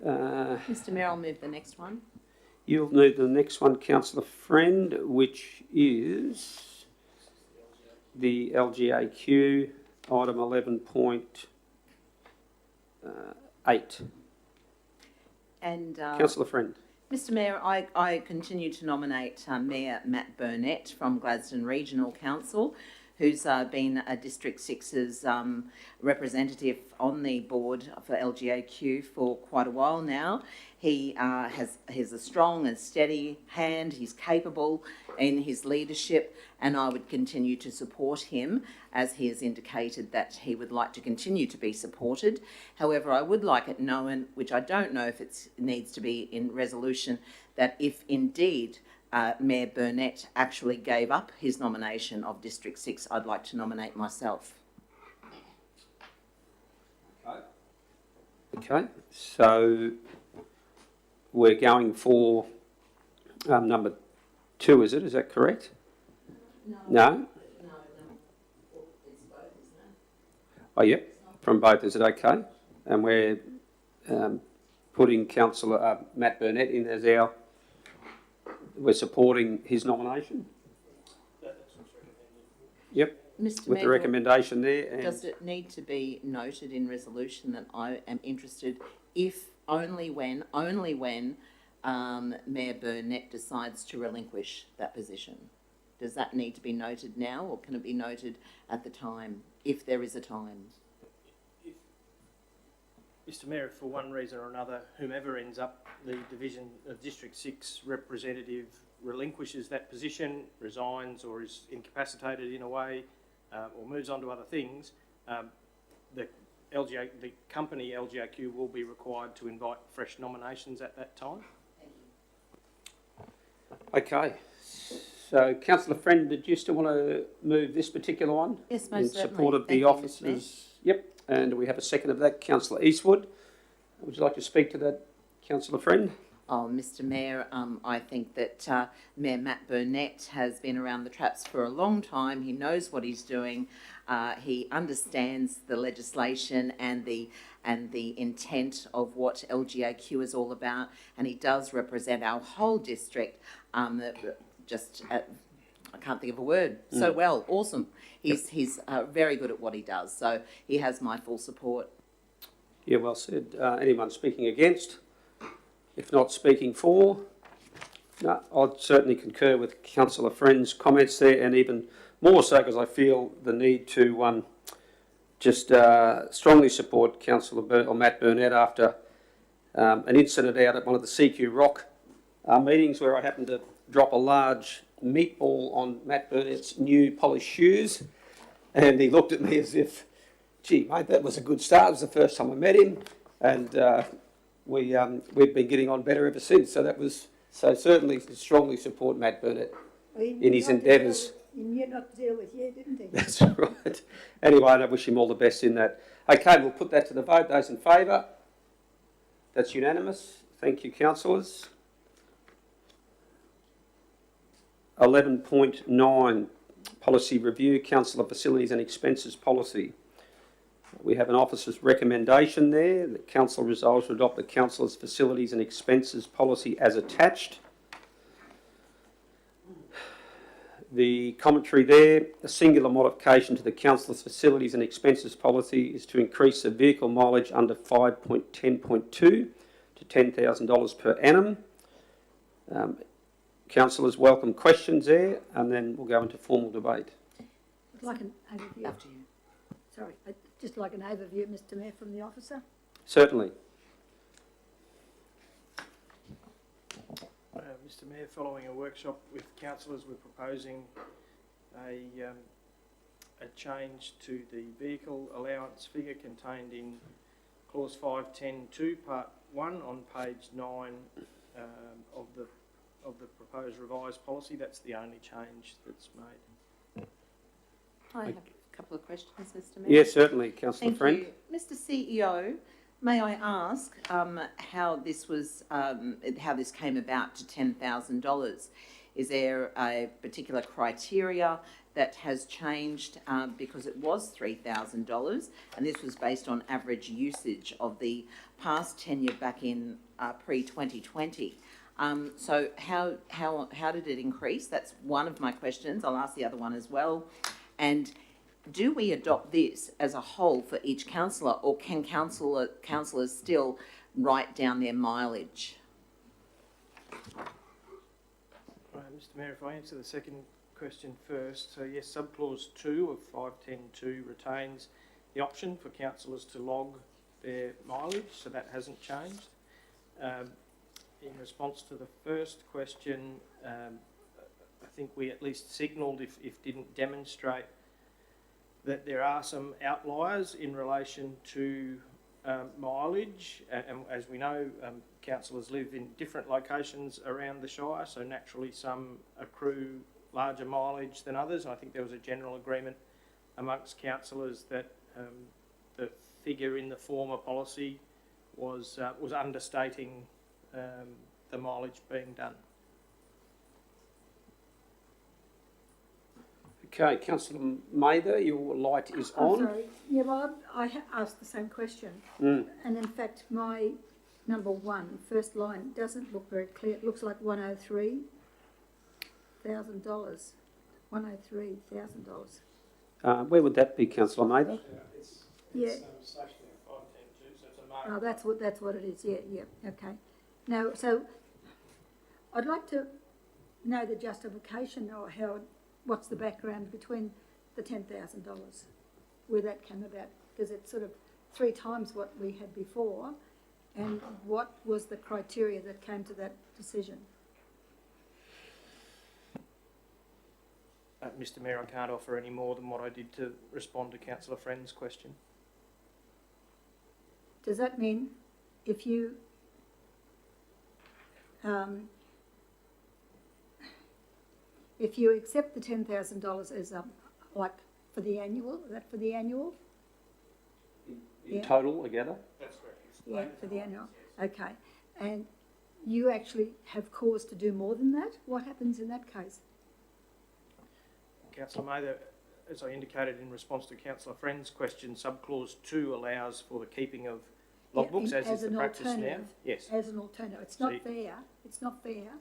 Mr Mayor, I'll move the next one. You'll need the next one, Councillor Friend, which is the LGAQ item 11.8. And Councillor Friend. Mr Mayor, I continue to nominate Mayor Matt Burnett from Gladstone Regional Council, who's been a District 6's representative on the board for LGAQ for quite a while now. He has a strong and steady hand. He's capable in his leadership, and I would continue to support him, as he has indicated that he would like to continue to be supported. However, I would like it known, which I don't know if it needs to be in resolution, that if indeed Mayor Burnett actually gave up his nomination of District 6, I'd like to nominate myself. Okay, so we're going for number 2, is it? Is that correct? No? It's both, isn't it? Oh, yep, from both. Is it okay? And we're putting Councillor Matt Burnett in as our... We're supporting his nomination? Yep, Mr. with the Mayor, recommendation there. And does it need to be noted in resolution that I am interested if only when Mayor Burnett decides to relinquish that position? Does that need to be noted now, or can it be noted at the time, if there is a time? Mr Mayor, if for one reason or another, whomever ends up the division of District 6 representative relinquishes that position, resigns or is incapacitated in a way, or moves on to other things, the company LGAQ will be required to invite fresh nominations at that time. okay, so Councillor Friend, did you still want to move this particular one? Yes, most in certainly. support of Thank the you, Mr. officers? Yep, and do we have a second of that? Councillor Eastwood, would you like to speak to that, Councillor Friend? Oh, Mr Mayor, I think that Mayor Matt Burnett has been around the traps for a long time. He knows what he's doing. He understands the legislation and the intent of what LGAQ is all about, and he does represent our whole district. I can't think of a word, so well, awesome. He's very good at what he does, so he has my full support. Yeah, well said. Anyone speaking against? If not speaking for? No, I'd certainly concur with Councillor Friend's comments there, and even more so because I feel the need to just strongly support Councillor Matt Burnett after an incident out at one of the CQ Rock meetings where I happened to drop a large meatball on Matt Burnett's new polished shoes, and he looked at me as if, gee, mate, that was a good start. It was the first time I met him, and we've been getting on better ever since. So certainly strongly support Matt Burnett in his endeavours. He knew not to deal with you, didn't he? That's right. Anyway, I wish him all the best in that. Okay, we'll put that to the vote. Those in favour? That's unanimous. Thank you, councillors. 11.9, Policy Review, Councillor Facilities and Expenses Policy. We have an officer's recommendation there. The council resolves to adopt the councillor's Facilities and Expenses Policy as attached. The commentary there, a singular modification to the councillor's Facilities and Expenses Policy is to increase the vehicle mileage under 5.10.2 to $10,000 per annum. Councillors welcome questions there, and then we'll go into formal debate. I'd like an overview. After you. Sorry, I'd just like an overview, Mr Mayor, from the officer. Certainly. Mr Mayor, following a workshop with councillors, we're proposing a change to the vehicle allowance figure contained in clause 5.10.2 part 1 on page 9 of the proposed revised policy. That's the only change that's made. I have a couple of questions, Mr Mayor. Yes, certainly, Councillor Thank Friend. you. Mr CEO, may I ask how this came about to $10,000? Is there a particular criteria that has changed because it was $3,000, and this was based on average usage of the past tenure back in pre-2020? So how did it increase? That's one of my questions. I'll ask the other one as well. And do we adopt this as a whole for each councillor, or can councillors still write down their mileage? Mr Mayor, if I answer the second question first. So yes, subclause 2 of 5.10.2 retains the option for councillors to log their mileage, so that hasn't changed. In response to the first question, I think we at least signalled, if didn't demonstrate, that there are some outliers in relation to mileage, and as we know, councillors live in different locations around the Shire, so naturally some accrue larger mileage than others. I think there was a general agreement amongst councillors that the figure in the former policy was understating the mileage being done. Okay, Councillor Mather, your light is on. Sorry. Yeah, well, I asked the same question. And in fact, my number 1, first line, doesn't look very clear. It looks like $103,000. $103,000. Where would that be, Councillor Mather? Yeah. Oh, that's what it is. Yeah. Okay. Now, so I'd like to know the justification, or what's the background between the $10,000, where that came about, because it's sort of 3 times what we had before, and what was the criteria that came to that decision? Mr Mayor, I can't offer any more than what I did to respond to Councillor Friend's question. Does that mean if you accept the $10,000 as like for the annual, is that for the annual? In total, together? That's correct. Yeah, for the annual. Okay. And you actually have cause to do more than that? What happens in that case? Councillor Mather, as I indicated in response to Councillor Friend's question, subclause 2 allows for the keeping of logbooks, as is the practice now. Yes. As an alternative. It's not fair. It's not fair.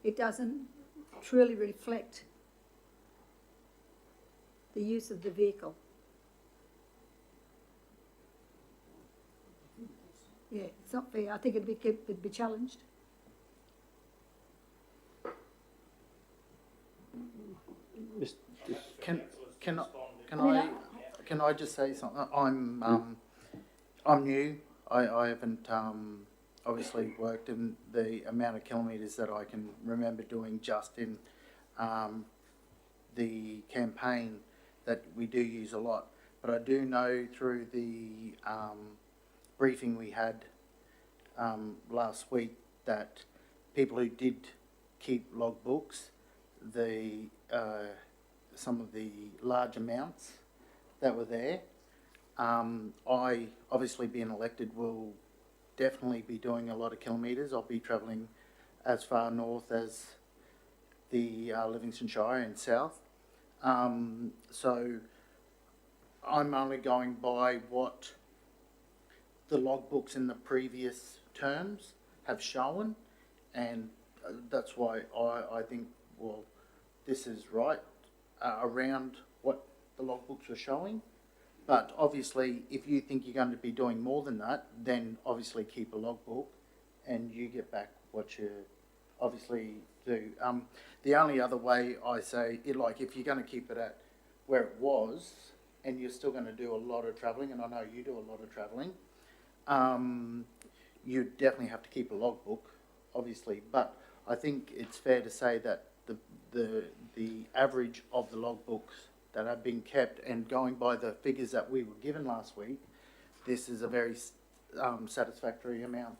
It doesn't. truly reflect the use of the vehicle. Yeah, it's not fair. I think it'd be challenged. Can I just say something? I'm new. I haven't obviously worked in the amount of kilometres that I can remember doing just in the campaign that we do use a lot. But I do know through the briefing we had last week that people who did keep logbooks, some of the large amounts that were there, I, obviously being elected, will definitely be doing a lot of kilometres. I'll be travelling as far north as the Livingstone Shire and south. So I'm only going by what the logbooks in the previous terms have shown, and that's why I think, well, this is right around what the logbooks were showing. But obviously, if you think you're going to be doing more than that, then obviously keep a logbook and you get back what you obviously do. The only other way I say, like if you're going to keep it at where it was and you're still going to do a lot of travelling, and I know you do a lot of travelling, you definitely have to keep a logbook, obviously. But I think it's fair to say that the average of the logbooks that have been kept, and going by the figures that we were given last week, this is a very satisfactory amount.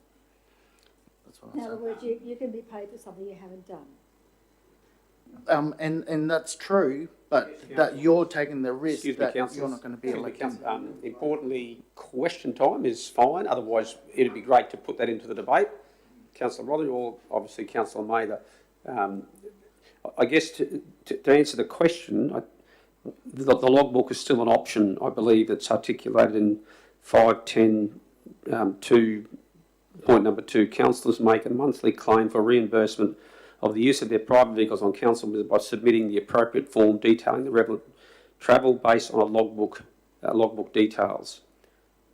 That's what In other words, you can be paid for something you haven't done. And that's true, but that you're taking the risk that councillors. you're not going to be elected. Importantly, question time is fine. Otherwise, it'd be great to put that into the debate. Councillor Rodley or obviously Councillor Mather. I guess to answer the question, the logbook is still an option. I believe it's articulated in 510 point number 2. Councillors make a monthly claim for reimbursement of the use of their private vehicles on council by submitting the appropriate form detailing the relevant travel based on a logbook details.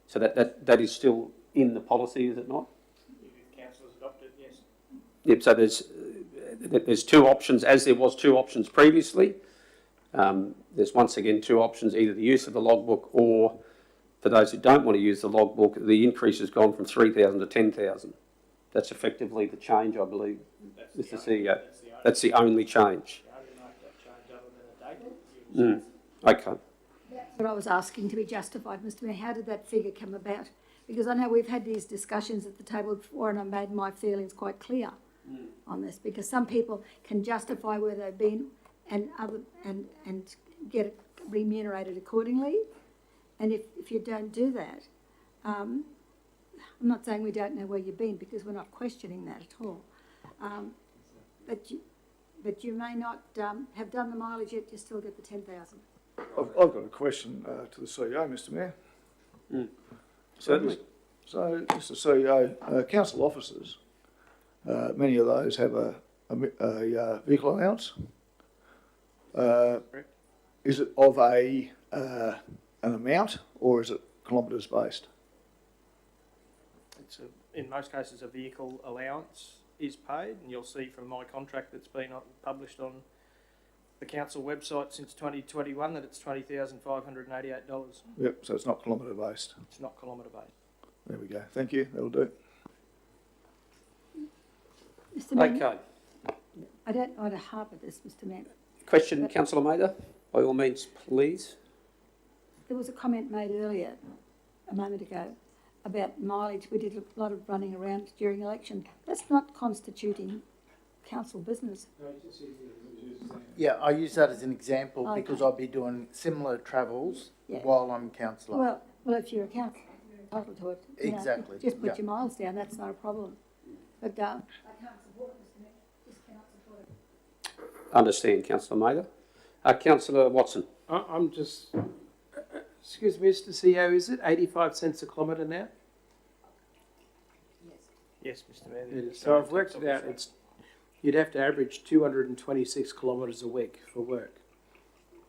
So that is still in the policy, is it not? If councillors adopted, yes. Yep. So there's two options, as there was two options previously. There's once again two options: either the use of the logbook, or for those who don't want to use the logbook, the increase has gone from 3,000 to 10,000. That's effectively the change, I believe, Mr. CEO. That's the only change. Okay. That's what I was asking to be justified, Mr. Mayor. How did that figure come about? Because I know we've had these discussions at the table before, and I made my feelings quite clear on this. Because some people can justify where they've been and get it remunerated accordingly, and if you don't do that, I'm not saying we don't know where you've been, because we're not questioning that at all. But you may not have done the mileage yet. You still get the 10,000. I've got a question to the CEO, Mr. Mayor. Certainly. So, Mr. CEO, council officers, many of those have a vehicle allowance. Is it of an amount, or is it kilometres based? It's in most cases a vehicle allowance is paid, and you'll see from my contract that's been published on the council website since 2021 that it's $20,588. Yep, so it's not kilometre based. It's not kilometre based. There we go. Thank you. That'll do. Mr. Mayor, Okay. I don't want to harp at this, Mr. Mayor. Question, Councillor Mather, by all means, please. There was a comment made earlier, a moment ago, about mileage. We did a lot of running around during election. That's not constituting council business. Yeah, I use that as an example because Okay. I'll be doing similar travels while I'm councillor. Well, if you're a councillor, you're entitled to it. You know, Exactly, just put yeah. your miles down. That's not a problem. But I can't support it, Mr. Mayor. Just cannot support it. Understand, Councillor Mather. Councillor Watson. I'm just, excuse me, Mr. CEO, is it 85 cents a kilometre now? Yes, Mr. Mayor. So I've worked it out. you'd have to average 226 kilometres a week for work.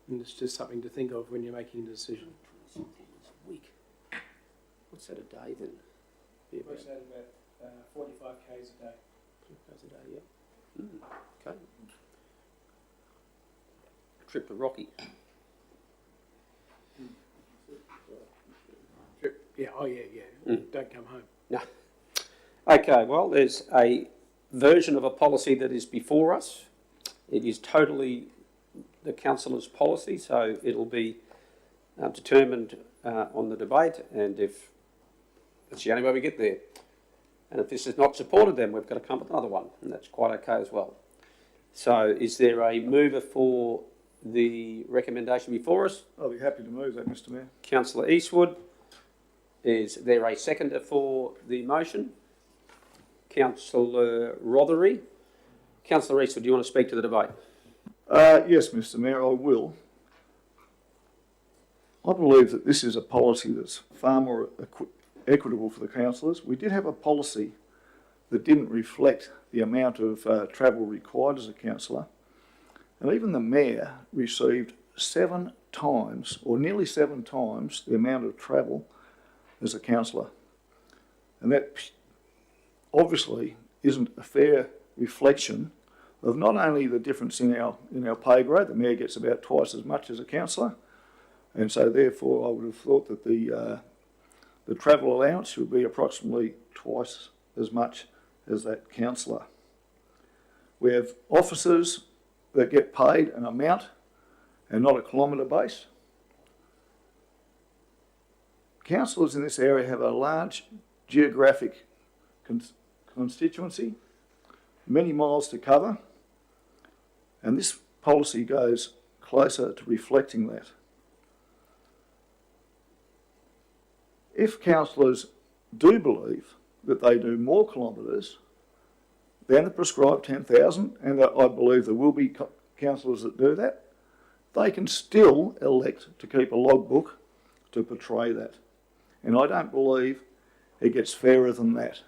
And it's just something to think of when you're making a decision. A week. What's that a day then? Be about Works out about 45 k's a day. 45 a day, yeah. Okay. Trip to Rocky. Yeah, oh yeah. Don't come home. No. Okay, well, there's a version of a policy that is before us. It is totally the councillor's policy, so it'll be determined on the debate, and if that's the only way we get there. And if this is not supported, then we've got to come up with another one, and that's quite okay as well. So is there a mover for the recommendation before us? I'll be happy to move that, Mr Mayor. Councillor Eastwood. Is there a seconder for the motion? Councillor Rothery. Councillor Eastwood, do you want to speak to the debate? Yes, Mr Mayor, I will. I believe that this is a policy that's far more equitable for the councillors. We did have a policy that didn't reflect the amount of travel required as a councillor, and even the mayor received 7 times, or nearly 7 times, the amount of travel as a councillor. And that obviously isn't a fair reflection of not only the difference in our pay grade. The mayor gets about twice as much as a councillor, and so therefore I would have thought that the travel allowance should be approximately twice as much as that councillor. We have officers that get paid an amount and not a kilometre base. Councillors in this area have a large geographic constituency, many miles to cover, and this policy goes closer to reflecting that. If councillors do believe that they do more kilometres than the prescribed 10,000, and I believe there will be councillors that do that, they can still elect to keep a logbook to portray that. And I don't believe it gets fairer than that.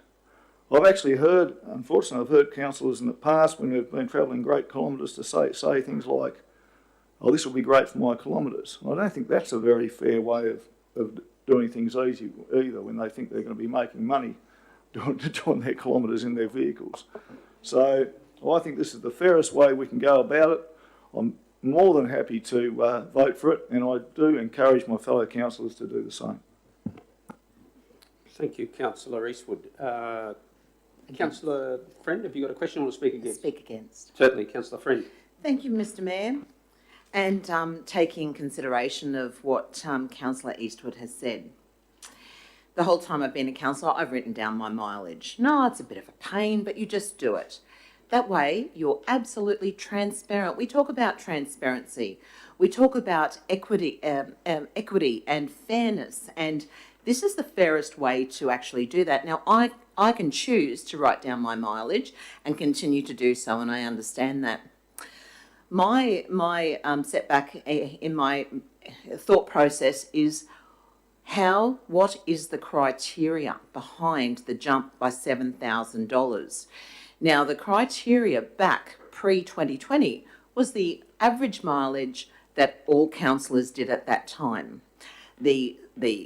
I've actually heard, unfortunately, I've heard councillors in the past when we've been travelling great kilometres to say things like, oh, this will be great for my kilometres. I don't think that's a very fair way of doing things easy either, when they think they're going to be making money doing their kilometres in their vehicles. So I think this is the fairest way we can go about it. I'm more than happy to vote for it, and I do encourage my fellow councillors to do the same. Thank you, Councillor Eastwood. Councillor Friend, have you got a question or want to speak against? Speak against. Certainly, Councillor Friend. Thank you, Mr Mayor. And taking consideration of what Councillor Eastwood has said. The whole time I've been a councillor, I've written down my mileage. No, it's a bit of a pain, but you just do it. That way, you're absolutely transparent. We talk about transparency. We talk about equity and fairness, and this is the fairest way to actually do that. Now, I can choose to write down my mileage and continue to do so, and I understand that. My setback in my thought process is what is the criteria behind the jump by $7,000? Now, the criteria back pre-2020 was the average mileage that all councillors did at that time. The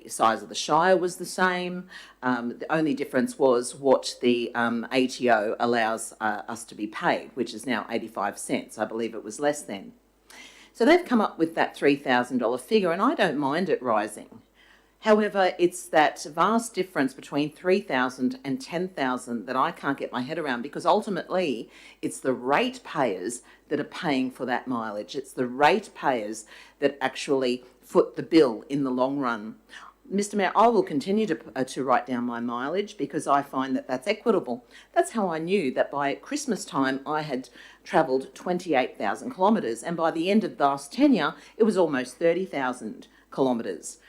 size of the Shire was the same. The only difference was what the ATO allows us to be paid, which is now 85 cents. I believe it was less then. So they've come up with that $3,000 figure, and I don't mind it rising. However, it's that vast difference between 3,000 and 10,000 that I can't get my head around, because ultimately it's the ratepayers that are paying for that mileage. It's the ratepayers that actually foot the bill in the long run. Mr Mayor, I will continue to write down my mileage because I find that that's equitable. That's how I knew that by Christmas time I had travelled 28,000 kilometres, and by the end of the last tenure it was almost 30,000 kilometres.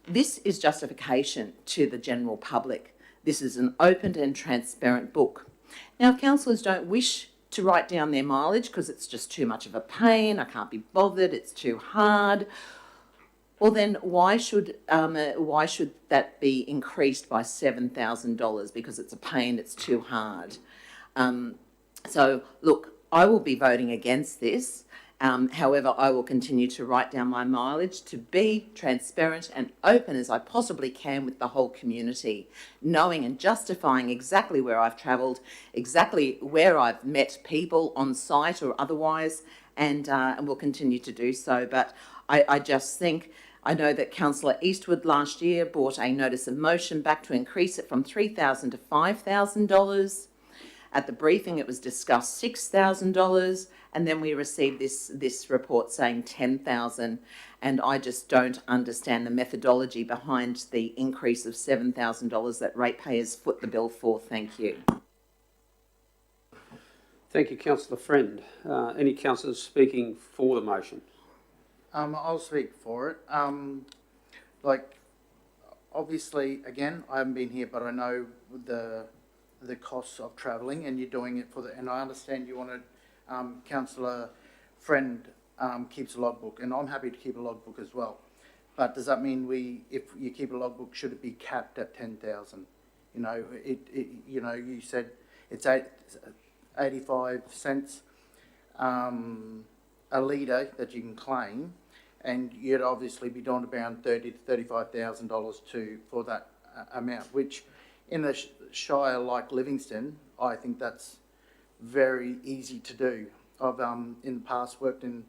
This is justification to the general public. This is an open and transparent book. Now, if councillors don't wish to write down their mileage because it's just too much of a pain, I can't be bothered, it's too hard, well then why should that be increased by $7,000 because it's a pain, it's too hard? So, look, I will be voting against this. However, I will continue to write down my mileage to be transparent and open as I possibly can with the whole community, knowing and justifying exactly where I've travelled, exactly where I've met people on site or otherwise, and will continue to do so. But I just think, I know that Councillor Eastwood last year brought a notice of motion back to increase it from $3,000 to $5,000. At the briefing, it was discussed $6,000, and then we received this report saying $10,000, and I just don't understand the methodology behind the increase of $7,000 that ratepayers foot the bill for. Thank you. Thank you, Councillor Friend. Any councillors speaking for the motion? I'll speak for it. Obviously, again, I haven't been here, but I know the costs of travelling, and you're doing it and I understand you wanted, Councillor Friend keeps a logbook, and I'm happy to keep a logbook as well. But does that mean if you keep a logbook, should it be capped at 10,000? You know, you said it's 85 cents a litre that you can claim, and you'd obviously be doing around $30,000 to $35,000 for that amount, which in a shire like Livingstone, I think that's very easy to do. I've in the past worked in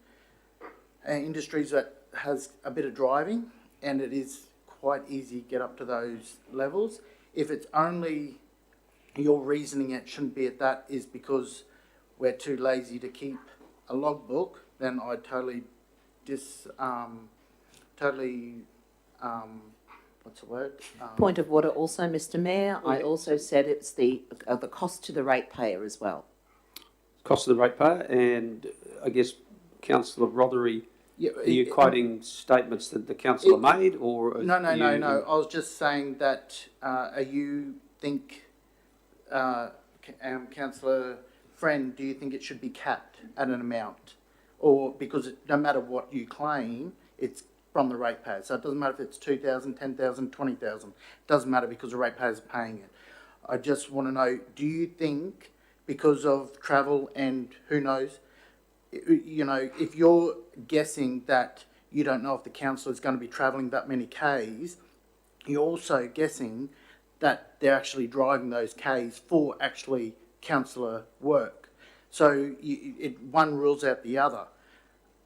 industries that has a bit of driving, and it is quite easy to get up to those levels. If it's only your reasoning it shouldn't be at that is because we're too lazy to keep a logbook, then I totally what's the word? Point of order also, Mr Mayor. I also said it's the cost to the ratepayer as well. Cost of the ratepayer, and I guess Councillor Rothery, are you quoting statements that the councillor made, or no. I was just saying that you think, Councillor Friend, do you think it should be capped at an amount, or because no matter what you claim, it's from the ratepayer? So it doesn't matter if it's 2,000, 10,000, 20,000. It doesn't matter because the ratepayers are paying it. I just want to know: do you think, because of travel and who knows, you know, if you're guessing that you don't know if the council is going to be travelling that many Ks, you're also guessing that they're actually driving those Ks for actually councillor work. So one rules out the other.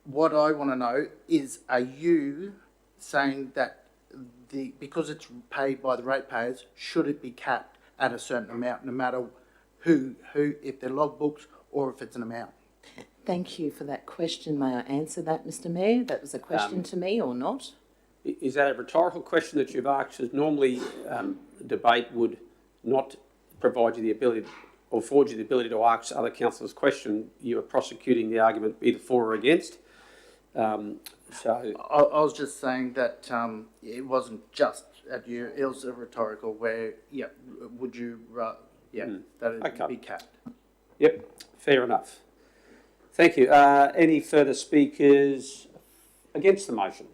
What I want to know is, are you saying that because it's paid by the ratepayers, should it be capped at a certain amount, no matter who if they're logbooks or if it's an amount? Thank you for that question. May I answer that, Mr Mayor? That was a question to me or not? Is that a rhetorical question that you've asked? Because normally debate would not provide you the ability or afford you the ability to ask other councillors question. You are prosecuting the argument either for or against. So I was just saying that it wasn't just at you, it was a rhetorical where, would you, that it be capped. Yep, fair enough. Thank you. Any further speakers against the motion?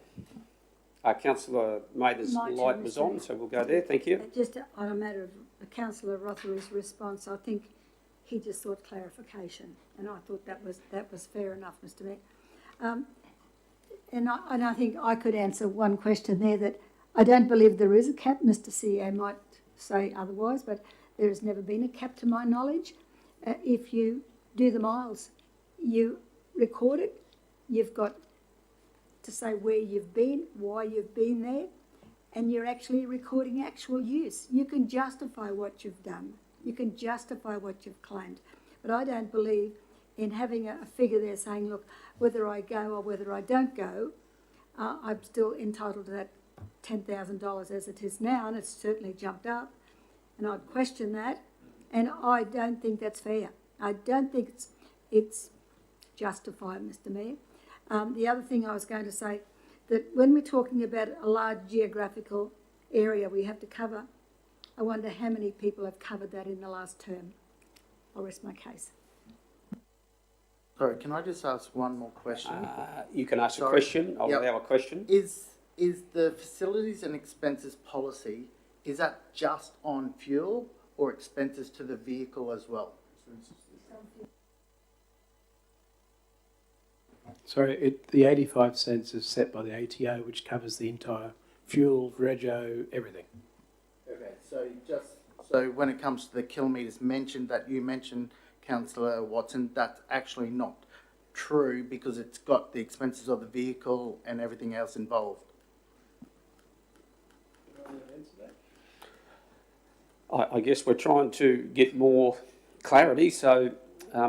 Councillor Mather's light was on, so we'll go there. Thank you. Just on a matter of Councillor Rothery's response, I think he just sought clarification, and I thought that was fair enough, Mr Mayor. And I think I could answer one question there, that I don't believe there is a cap. Mr CEO might say otherwise, but there has never been a cap to my knowledge. If you do the miles, you record it, you've got to say where you've been, why you've been there, and you're actually recording actual use. You can justify what you've done. You can justify what you've claimed. But I don't believe in having a figure there saying, look, whether I go or whether I don't go, I'm still entitled to that $10,000 as it is now, and it's certainly jumped up. And I'd question that, and I don't think that's fair. I don't think it's justified, Mr Mayor. The other thing I was going to say, that when we're talking about a large geographical area we have to cover, I wonder how many people have covered that in the last term. I'll rest my case. Sorry, can I just ask one more question? You can ask a question. I'll allow a question. Is the facilities and expenses policy, is that just on fuel or expenses to the vehicle as well? on fuel. Sorry, the 85 cents is set by the ATO, which covers the entire fuel, rego, everything. Okay, so when it comes to the kilometres you mentioned, Councillor Watson, that's actually not true because it's got the expenses of the vehicle and everything else involved. I guess we're trying to get more clarity, so I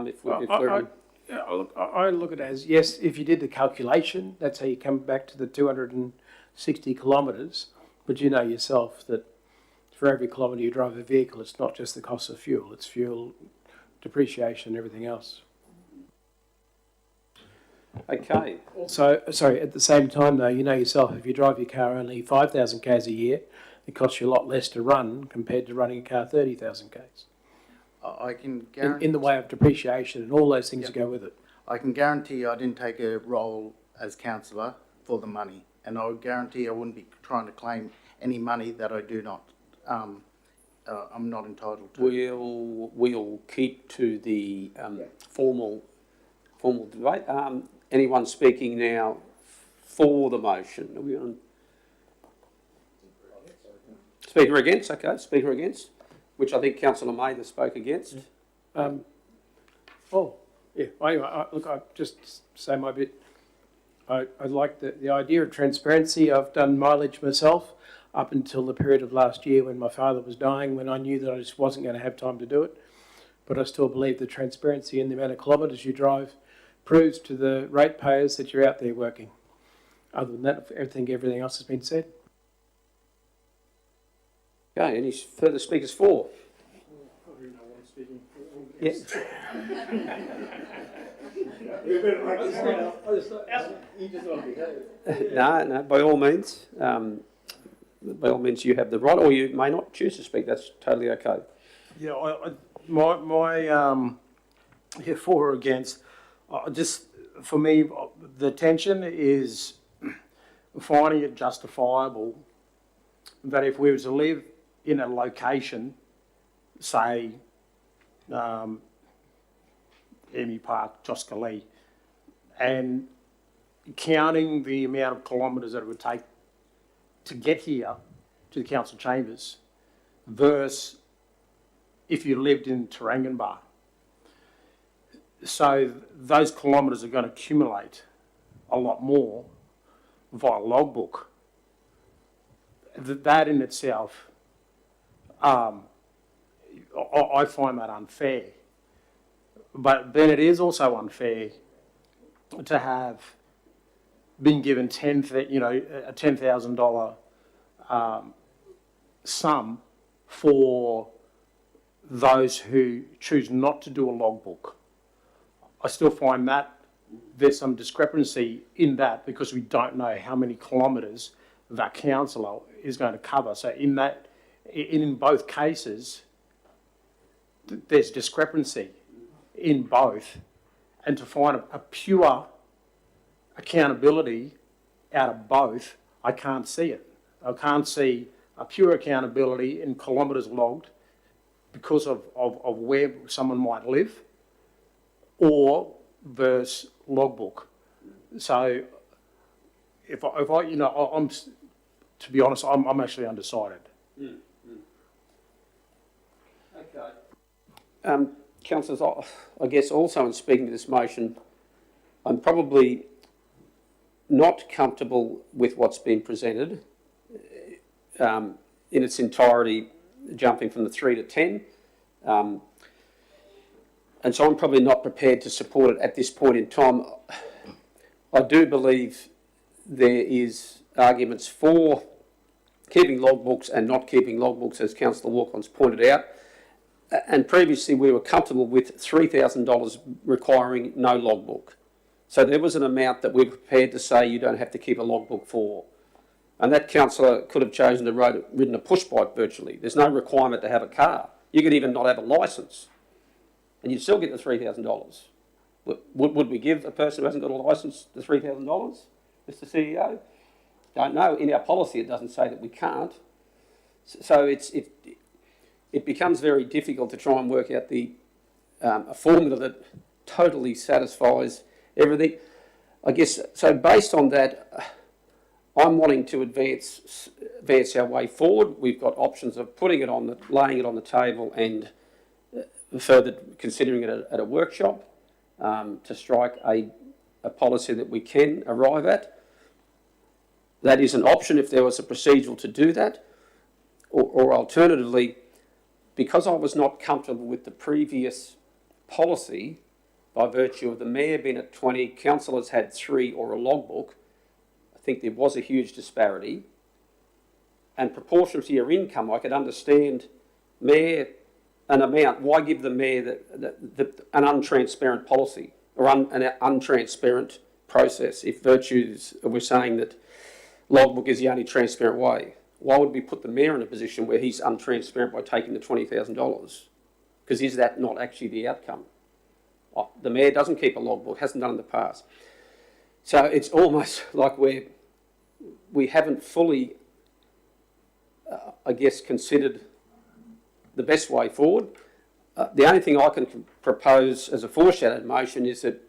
look at it as, yes, if you did the calculation, that's how you come back to the 260 kilometres, but you know yourself that for every kilometre you drive a vehicle, it's not just the cost of fuel, it's fuel, depreciation, and everything else. Okay. So, sorry, at the same time though, you know yourself, if you drive your car only 5,000 k's a year, it costs you a lot less to run compared to running a car 30,000 k's. I can guarantee... In the way of depreciation and all those things that go with it. I can guarantee you I didn't take a role as councillor for the money, and I would guarantee I wouldn't be trying to claim any money that I do not, I'm not entitled to. We'll keep to the formal debate. Anyone speaking now for the motion? Are we on? Speaker against? Okay, speaker against, which I think Councillor Mather spoke against. Look, I just say my bit. I like the idea of transparency. I've done mileage myself up until the period of last year when my father was dying, when I knew that I just wasn't going to have time to do it. But I still believe the transparency in the amount of kilometres you drive proves to the ratepayers that you're out there working. Other than that, I think everything else has been said. Okay, any further speakers for? Yeah. No, by all means. By all means, you have the right, or you may not choose to speak. That's totally okay. Yeah, my for or against, just for me, the tension is finding it justifiable that if we were to live in a location, say, Emu Park, Joscalee, and counting the amount of kilometres that it would take to get here to the council chambers versus if you lived in Taranganbar. So those kilometres are going to accumulate a lot more via logbook. That in itself, I find that unfair. But then it is also unfair to have been given a $10,000 sum for those who choose not to do a logbook. I still find that there's some discrepancy in that because we don't know how many kilometres that councillor is going to cover. So in both cases, there's discrepancy in both, and to find a pure accountability out of both, I can't see it. I can't see a pure accountability in kilometres logged because of where someone might live, or versus logbook. So if I I'm to be honest, I'm actually undecided. Okay. Councillors, I guess also in speaking to this motion, I'm probably not comfortable with what's been presented in its entirety, jumping from the 3 to 10. And so I'm probably not prepared to support it at this point in time. I do believe there is arguments for keeping logbooks and not keeping logbooks, as Councillor Walkon's pointed out. And previously we were comfortable with $3,000 requiring no logbook. So there was an amount that we were prepared to say you don't have to keep a logbook for. And that councillor could have chosen to ridden a push bike virtually. There's no requirement to have a car. You could even not have a licence and you'd still get the $3,000. Would we give a person who hasn't got a licence the $3,000, Mr. CEO? Don't know. In our policy it doesn't say that we can't. So it becomes very difficult to try and work out the a formula that totally satisfies everything. I guess, so based on that, I'm wanting to advance our way forward. We've got options of laying it on the table and further considering it at a workshop to strike a policy that we can arrive at. That is an option if there was a procedural to do that, or alternatively, because I was not comfortable with the previous policy by virtue of the mayor being at 20, councillors had 3 or a logbook, I think there was a huge disparity. And proportional to your income, I could understand mayor an amount. Why give the mayor an untransparent policy or an untransparent process if we're saying that logbook is the only transparent way? Why would we put the mayor in a position where he's untransparent by taking the $20,000? Because is that not actually the outcome? The mayor doesn't keep a logbook, hasn't done in the past. So it's almost like we haven't fully, I guess, considered the best way forward. The only thing I can propose as a foreshadowed motion is that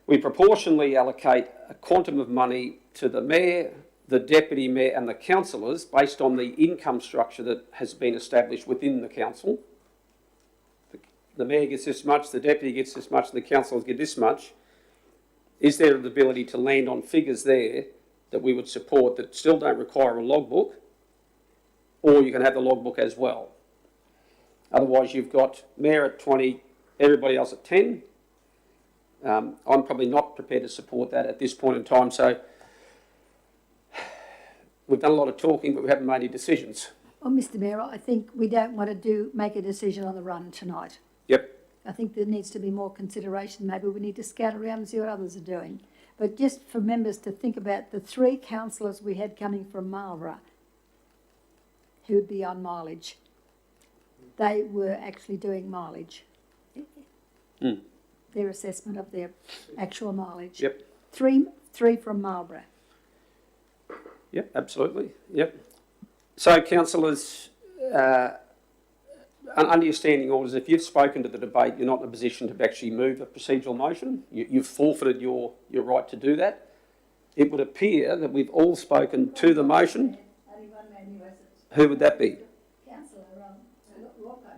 we proportionally allocate a quantum of money to the mayor, the deputy mayor and the councillors based on the income structure that has been established within the council. The mayor gets this much, the deputy gets this much, and the councillors get this much. Is there the ability to land on figures there that we would support that still don't require a logbook, or you can have the logbook as well? Otherwise, you've got mayor at 20, everybody else at 10. I'm probably not prepared to support that at this point in time. So we've done a lot of talking, but we haven't made any decisions. Well, Mr Mayor, I think we don't want to make a decision on the run tonight. Yep. I think there needs to be more consideration. Maybe we need to scout around and see what others are doing. But just for members to think about the 3 councillors we had coming from Marlborough who would be on mileage. They were actually doing mileage. Their assessment of their actual mileage. Yep. 3 from Marlborough. Yep, absolutely. Yep. So, councillors, under your standing orders, if you've spoken to the debate, you're not in a position to actually move a procedural motion. You've forfeited your right to do that. It would appear that we've all spoken to the motion. Only one man who hasn't. Who would that be? Councillor Walker.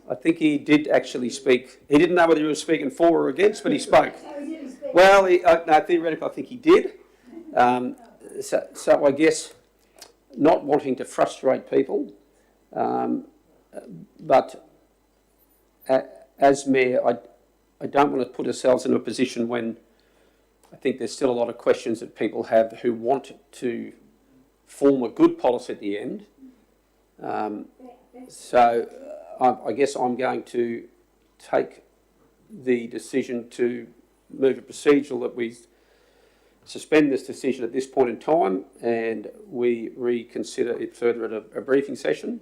I think he did actually speak. He didn't know whether he was speaking for or against, but he spoke. Well, no, theoretically, I think he did. So I guess not wanting to frustrate people, but as mayor, I don't want to put ourselves in a position when I think there's still a lot of questions that people have who want to form a good policy at the end. So I guess I'm going to take the decision to move a procedural that we suspend this decision at this point in time and we reconsider it further at a briefing session.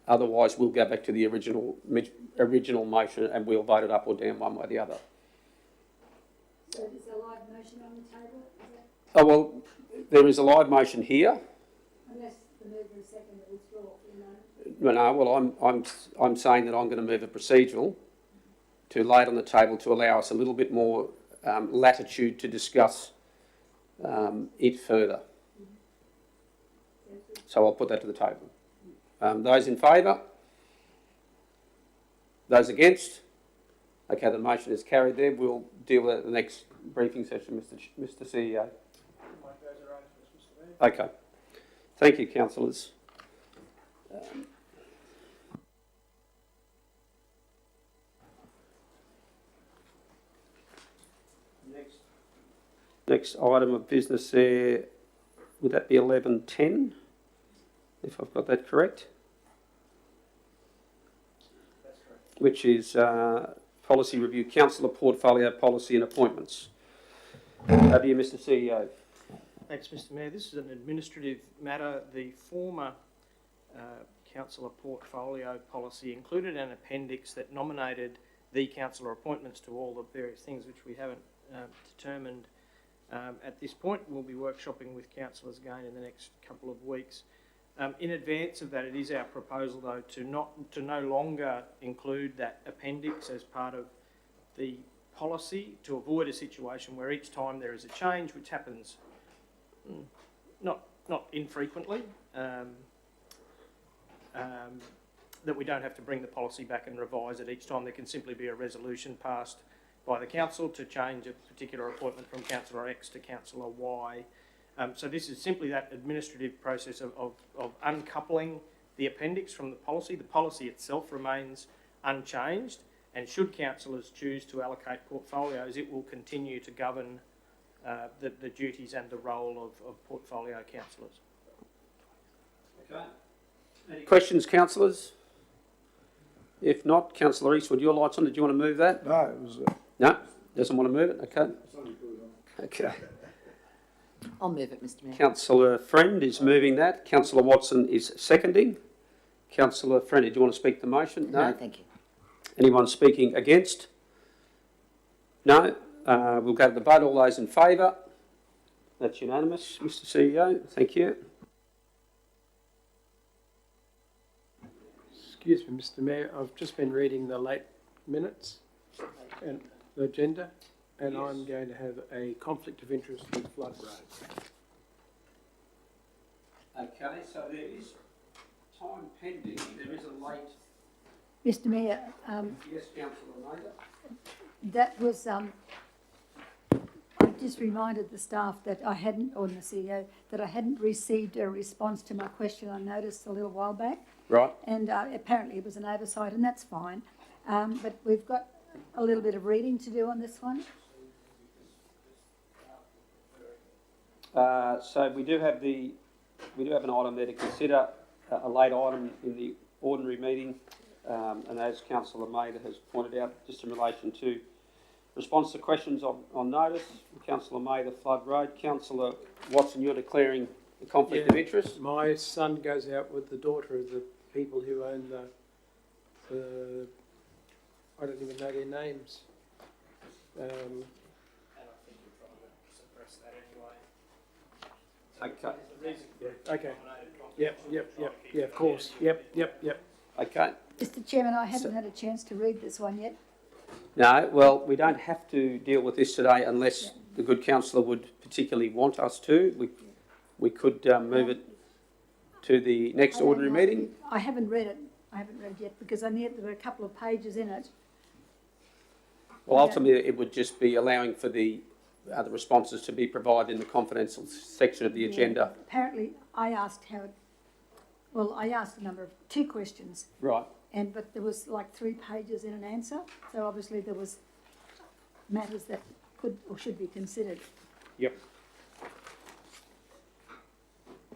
Otherwise, we'll go back to the original motion and we'll vote it up or down one way or the other. So there's a live motion on the table? Oh, well, there is a live motion here. Unless the mover and second withdraw, No, well, I'm saying that I'm going to move a procedural to lay it on the table to allow us a little bit more latitude to discuss it further. So I'll put that to the table. Those in favour? Those against? Okay, the motion is carried there. We'll deal with it at the next briefing session, Mr. CEO. Okay. Thank you, councillors. Next item of business there, would that be 11.10, if I've got that correct? That's correct. Which is policy review, councillor portfolio policy and appointments. Over to you, Mr. CEO. Thanks, Mr Mayor. This is an administrative matter. The former councillor portfolio policy included an appendix that nominated the councillor appointments to all the various things which we haven't determined at this point. We'll be workshopping with councillors again in the next couple of weeks. In advance of that, it is our proposal though to no longer include that appendix as part of the policy, to avoid a situation where each time there is a change, which happens not infrequently, that we don't have to bring the policy back and revise it each time. There can simply be a resolution passed by the council to change a particular appointment from councillor X to councillor Y. So this is simply that administrative process of uncoupling the appendix from the policy. The policy itself remains unchanged, and should councillors choose to allocate portfolios, it will continue to govern the duties and the role of portfolio councillors. Okay. Any questions, councillors? If not, councillor Eastwood, your light's on. Did you want to move that? No, it was, No? Doesn't want to move it? Okay. it's only put it on. Okay. I'll move it, Mr Mayor. Councillor Friend is moving that. Councillor Watson is seconding. Councillor Friend, do you want to speak to the motion? No? No, thank you. Anyone speaking against? No? We'll go to the vote. All those in favour? That's unanimous, Mr CEO. Thank you. Excuse me, Mr Mayor, I've just been reading the late minutes and the agenda, and I'm going to have a conflict of interest with Flood Road. Okay, so there is time pending. There is a late... Mr Mayor, Yes, councillor Maida. that was, I just reminded the staff that I hadn't, or the CEO, that I hadn't received a response to my question I noticed a little while back. Right. And apparently it was an oversight, and that's fine. But we've got a little bit of reading to do on this one. So we do have an item there to consider, a late item in the ordinary meeting, and as councillor Maida has pointed out, just in relation to response to questions on notice, councillor Maida, Flood Road. Councillor Watson, you're declaring a conflict of interest? My son goes out with the daughter of the people who own the I don't even know their names. And I think you're trying to suppress that anyway. Okay. Yeah. Okay. Yep, of course. Yep. Okay. Mr Chairman, I haven't had a chance to read this one yet. No, well, we don't have to deal with this today unless the good councillor would particularly want us to. We could move it to the next ordinary meeting. I haven't read it. I haven't read it yet because I knew there were a couple of pages in it. Well, ultimately, it would just be allowing for the responses to be provided in the confidential section of the agenda. Apparently, I asked I asked two questions. Right. But there was like 3 pages in an answer. So obviously there was matters that could or should be considered. Yep.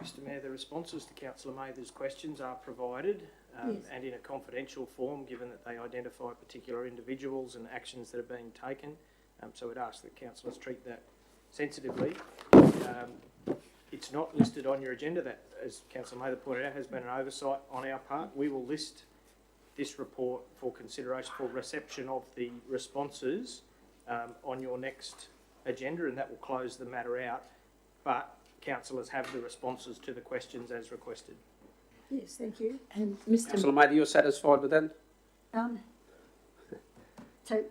Mr Mayor, the responses to councillor Mather's questions are provided and in a confidential form, given that they identify particular individuals and actions that are being taken. So we'd ask that councillors treat that sensitively. It's not listed on your agenda. That, as councillor Mather pointed out, has been an oversight on our part. We will list this report for consideration, for reception of the responses on your next agenda, and that will close the matter out. But councillors have the responses to the questions as requested. Yes, thank you. And Mr. Councillor Mather, you're satisfied with that? So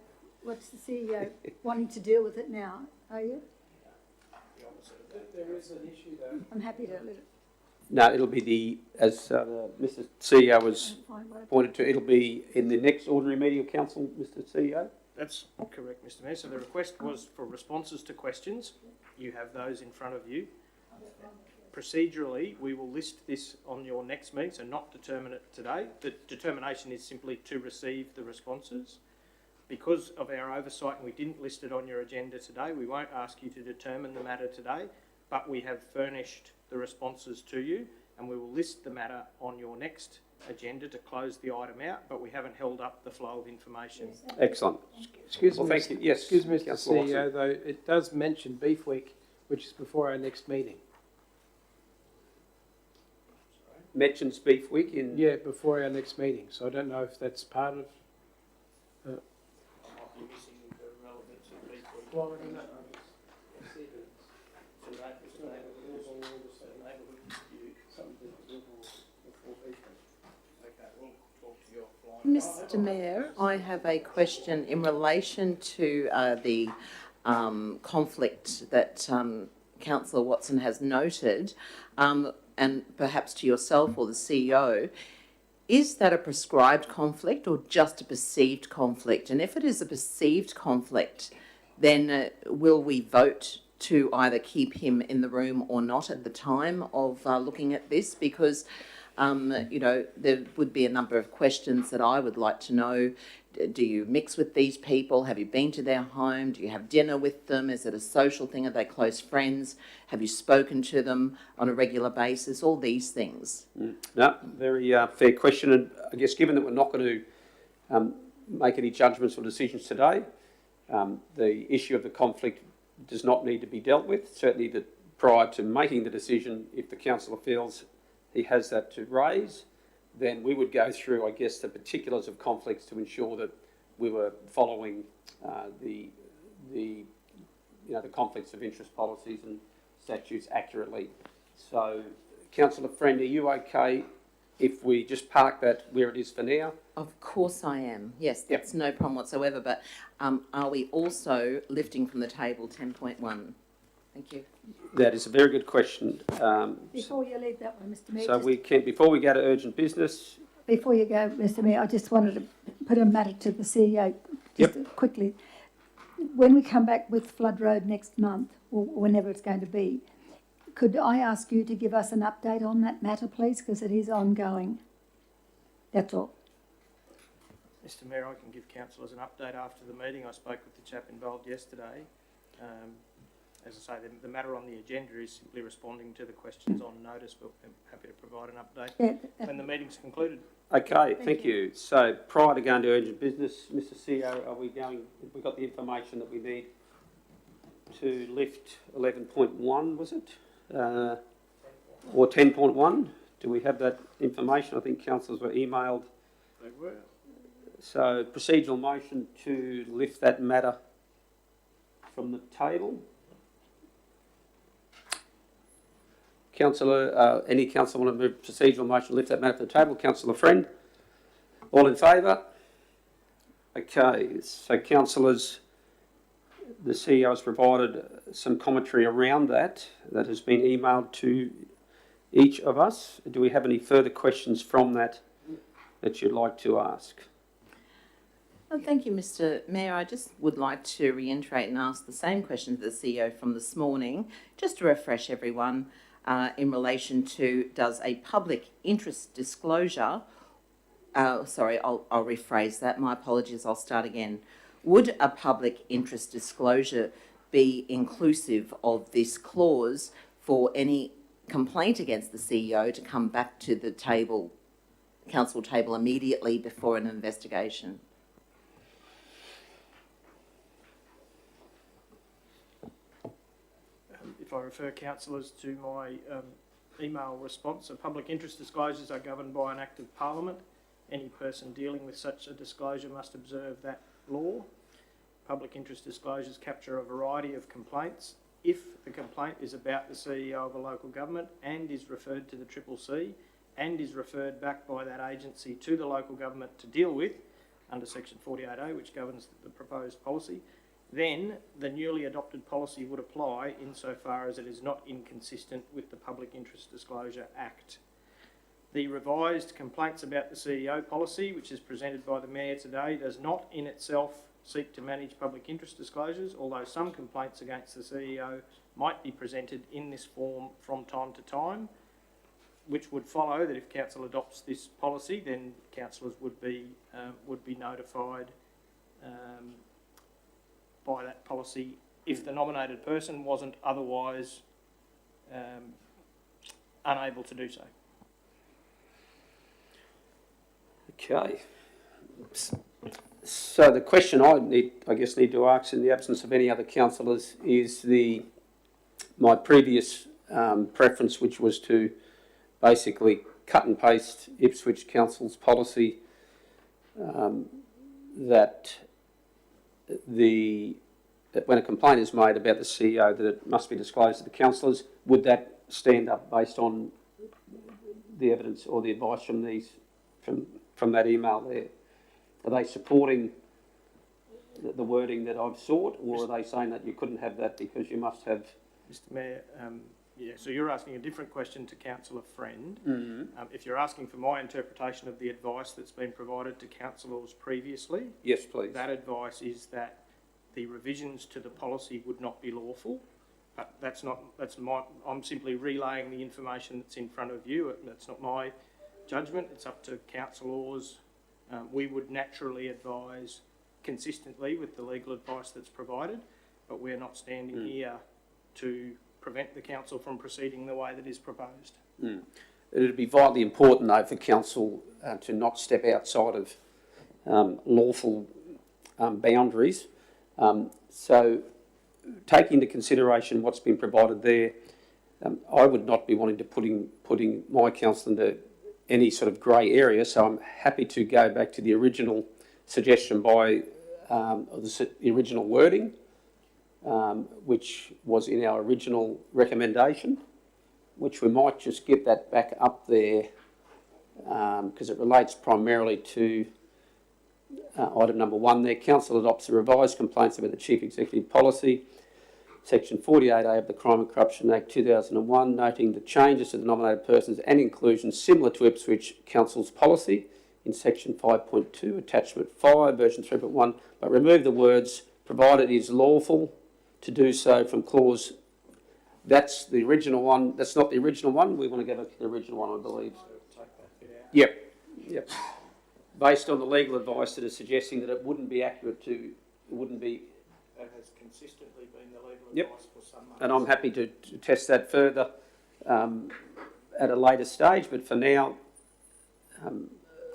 what's the CEO wanting to deal with it now? Are you? There is an issue though. I'm happy to let it. No, it'll be as Mr CEO has pointed to, it'll be in the next ordinary meeting of council, Mr CEO? That's correct, Mr Mayor. So the request was for responses to questions. You have those in front of you. Procedurally, we will list this on your next meeting, so not determine it today. The determination is simply to receive the responses. Because of our oversight and we didn't list it on your agenda today, we won't ask you to determine the matter today, but we have furnished the responses to you and we will list the matter on your next agenda to close the item out, but we haven't held up the flow of information. Excellent. Excuse well, me, thank you. Yes, excuse me, Mr Councillor CEO, Watson. though, it does mention Beef Week, which is before our next meeting. Mentions Beef Week in... Yeah, before our next meeting, so I don't know if that's part of... Well, I don't know. Mr Mayor, I have a question in relation to the conflict that Councillor Watson has noted, and perhaps to yourself or the CEO. Is that a prescribed conflict or just a perceived conflict? And if it is a perceived conflict, then will we vote to either keep him in the room or not at the time of looking at this? Because, you know, there would be a number of questions that I would like to know. Do you mix with these people? Have you been to their home? Do you have dinner with them? Is it a social thing? Are they close friends? Have you spoken to them on a regular basis? All these things. No, very fair question. And I guess given that we're not going to make any judgments or decisions today, the issue of the conflict does not need to be dealt with. Certainly that prior to making the decision, if the councillor feels he has that to raise, then we would go through, I guess, the particulars of conflicts to ensure that we were following the conflicts of interest policies and statutes accurately. So, Councillor Friend, are you okay if we just park that where it is for now? Of course I am. Yes, that's no problem whatsoever. But are we also lifting from the table 10.1? Thank you. That is a very good question. Before you leave that one, Mr Mayor. So we can, before we go to urgent business. Before you go, Mr Mayor, I just wanted to put a matter to the CEO just quickly. When we come back with Flood Road next month, or whenever it's going to be, could I ask you to give us an update on that matter, please, because it is ongoing. That's all. Mr Mayor, I can give councillors an update after the meeting. I spoke with the chap involved yesterday. As I say, the matter on the agenda is simply responding to the questions on notice, but I'm happy to provide an update when the meeting's concluded. Okay, thank you. So prior to going to urgent business, Mr CEO, have we got the information that we need to lift 11.1, was it? Or 10.1? Do we have that information? I think councillors were emailed. They were. So procedural motion to lift that matter from the table. Councillor, any councillor want to move procedural motion to lift that matter from the table? Councillor Friend? All in favour? Okay, so councillors, the CEO has provided some commentary around that has been emailed to each of us. Do we have any further questions from that you'd like to ask? Well, thank you, Mr Mayor. I just would like to reiterate and ask the same question to the CEO from this morning, just to refresh everyone. In relation to, does a public interest disclosure, sorry, I'll rephrase that, my apologies, I'll start again. Would a public interest disclosure be inclusive of this clause for any complaint against the CEO to come back to the table, council table, immediately before an investigation? If I refer councillors to my email response, public interest disclosures are governed by an Act of Parliament. Any person dealing with such a disclosure must observe that law. Public interest disclosures capture a variety of complaints. If the complaint is about the CEO of a local government and is referred to the CCC and is referred back by that agency to the local government to deal with, under section 48A, which governs the proposed policy, then the newly adopted policy would apply insofar as it is not inconsistent with the Public Interest Disclosure Act. The revised complaints about the CEO policy, which is presented by the Mayor today, does not in itself seek to manage public interest disclosures, although some complaints against the CEO might be presented in this form from time to time, which would follow that if council adopts this policy, then councillors would be notified by that policy if the nominated person wasn't otherwise unable to do so. Okay. So the question I guess need to ask in the absence of any other councillors is my previous preference, which was to basically cut and paste Ipswich Council's policy that when a complaint is made about the CEO that it must be disclosed to the councillors. Would that stand up based on the evidence or the advice from that email there? are they supporting the wording that I've sought, or are they saying that you couldn't have that because you must have? Mr Mayor, yeah, so you're asking a different question to Councillor Friend. If you're asking for my interpretation of the advice that's been provided to councillors previously, Yes, please. that advice is that the revisions to the policy would not be lawful. But I'm simply relaying the information that's in front of you. That's not my judgment. It's up to councillors. We would naturally advise consistently with the legal advice that's provided, but we're not standing here to prevent the council from proceeding the way that is proposed. It would be vitally important, though, for council to not step outside of lawful boundaries. So, taking into consideration what's been provided there, I would not be wanting to putting my council into any sort of grey area. So I'm happy to go back to the original suggestion by the original wording, which was in our original recommendation, which we might just get that back up there because it relates primarily to item number 1 there. Council adopts the revised complaints about the Chief Executive Policy, Section 48A of the Crime and Corruption Act 2001, noting the changes to the nominated persons and inclusions similar to Ipswich Council's policy in Section 5.2, Attachment 5, Version 3.1, but remove the words, provided it is lawful to do so from clause. That's the original one. That's not the original one. We want to go back to the original one, I believe. Yep. Based on the legal advice that is suggesting that it wouldn't be accurate to, it wouldn't be. That has consistently been the legal advice for some months. And I'm happy to test that further at a later stage, but for now,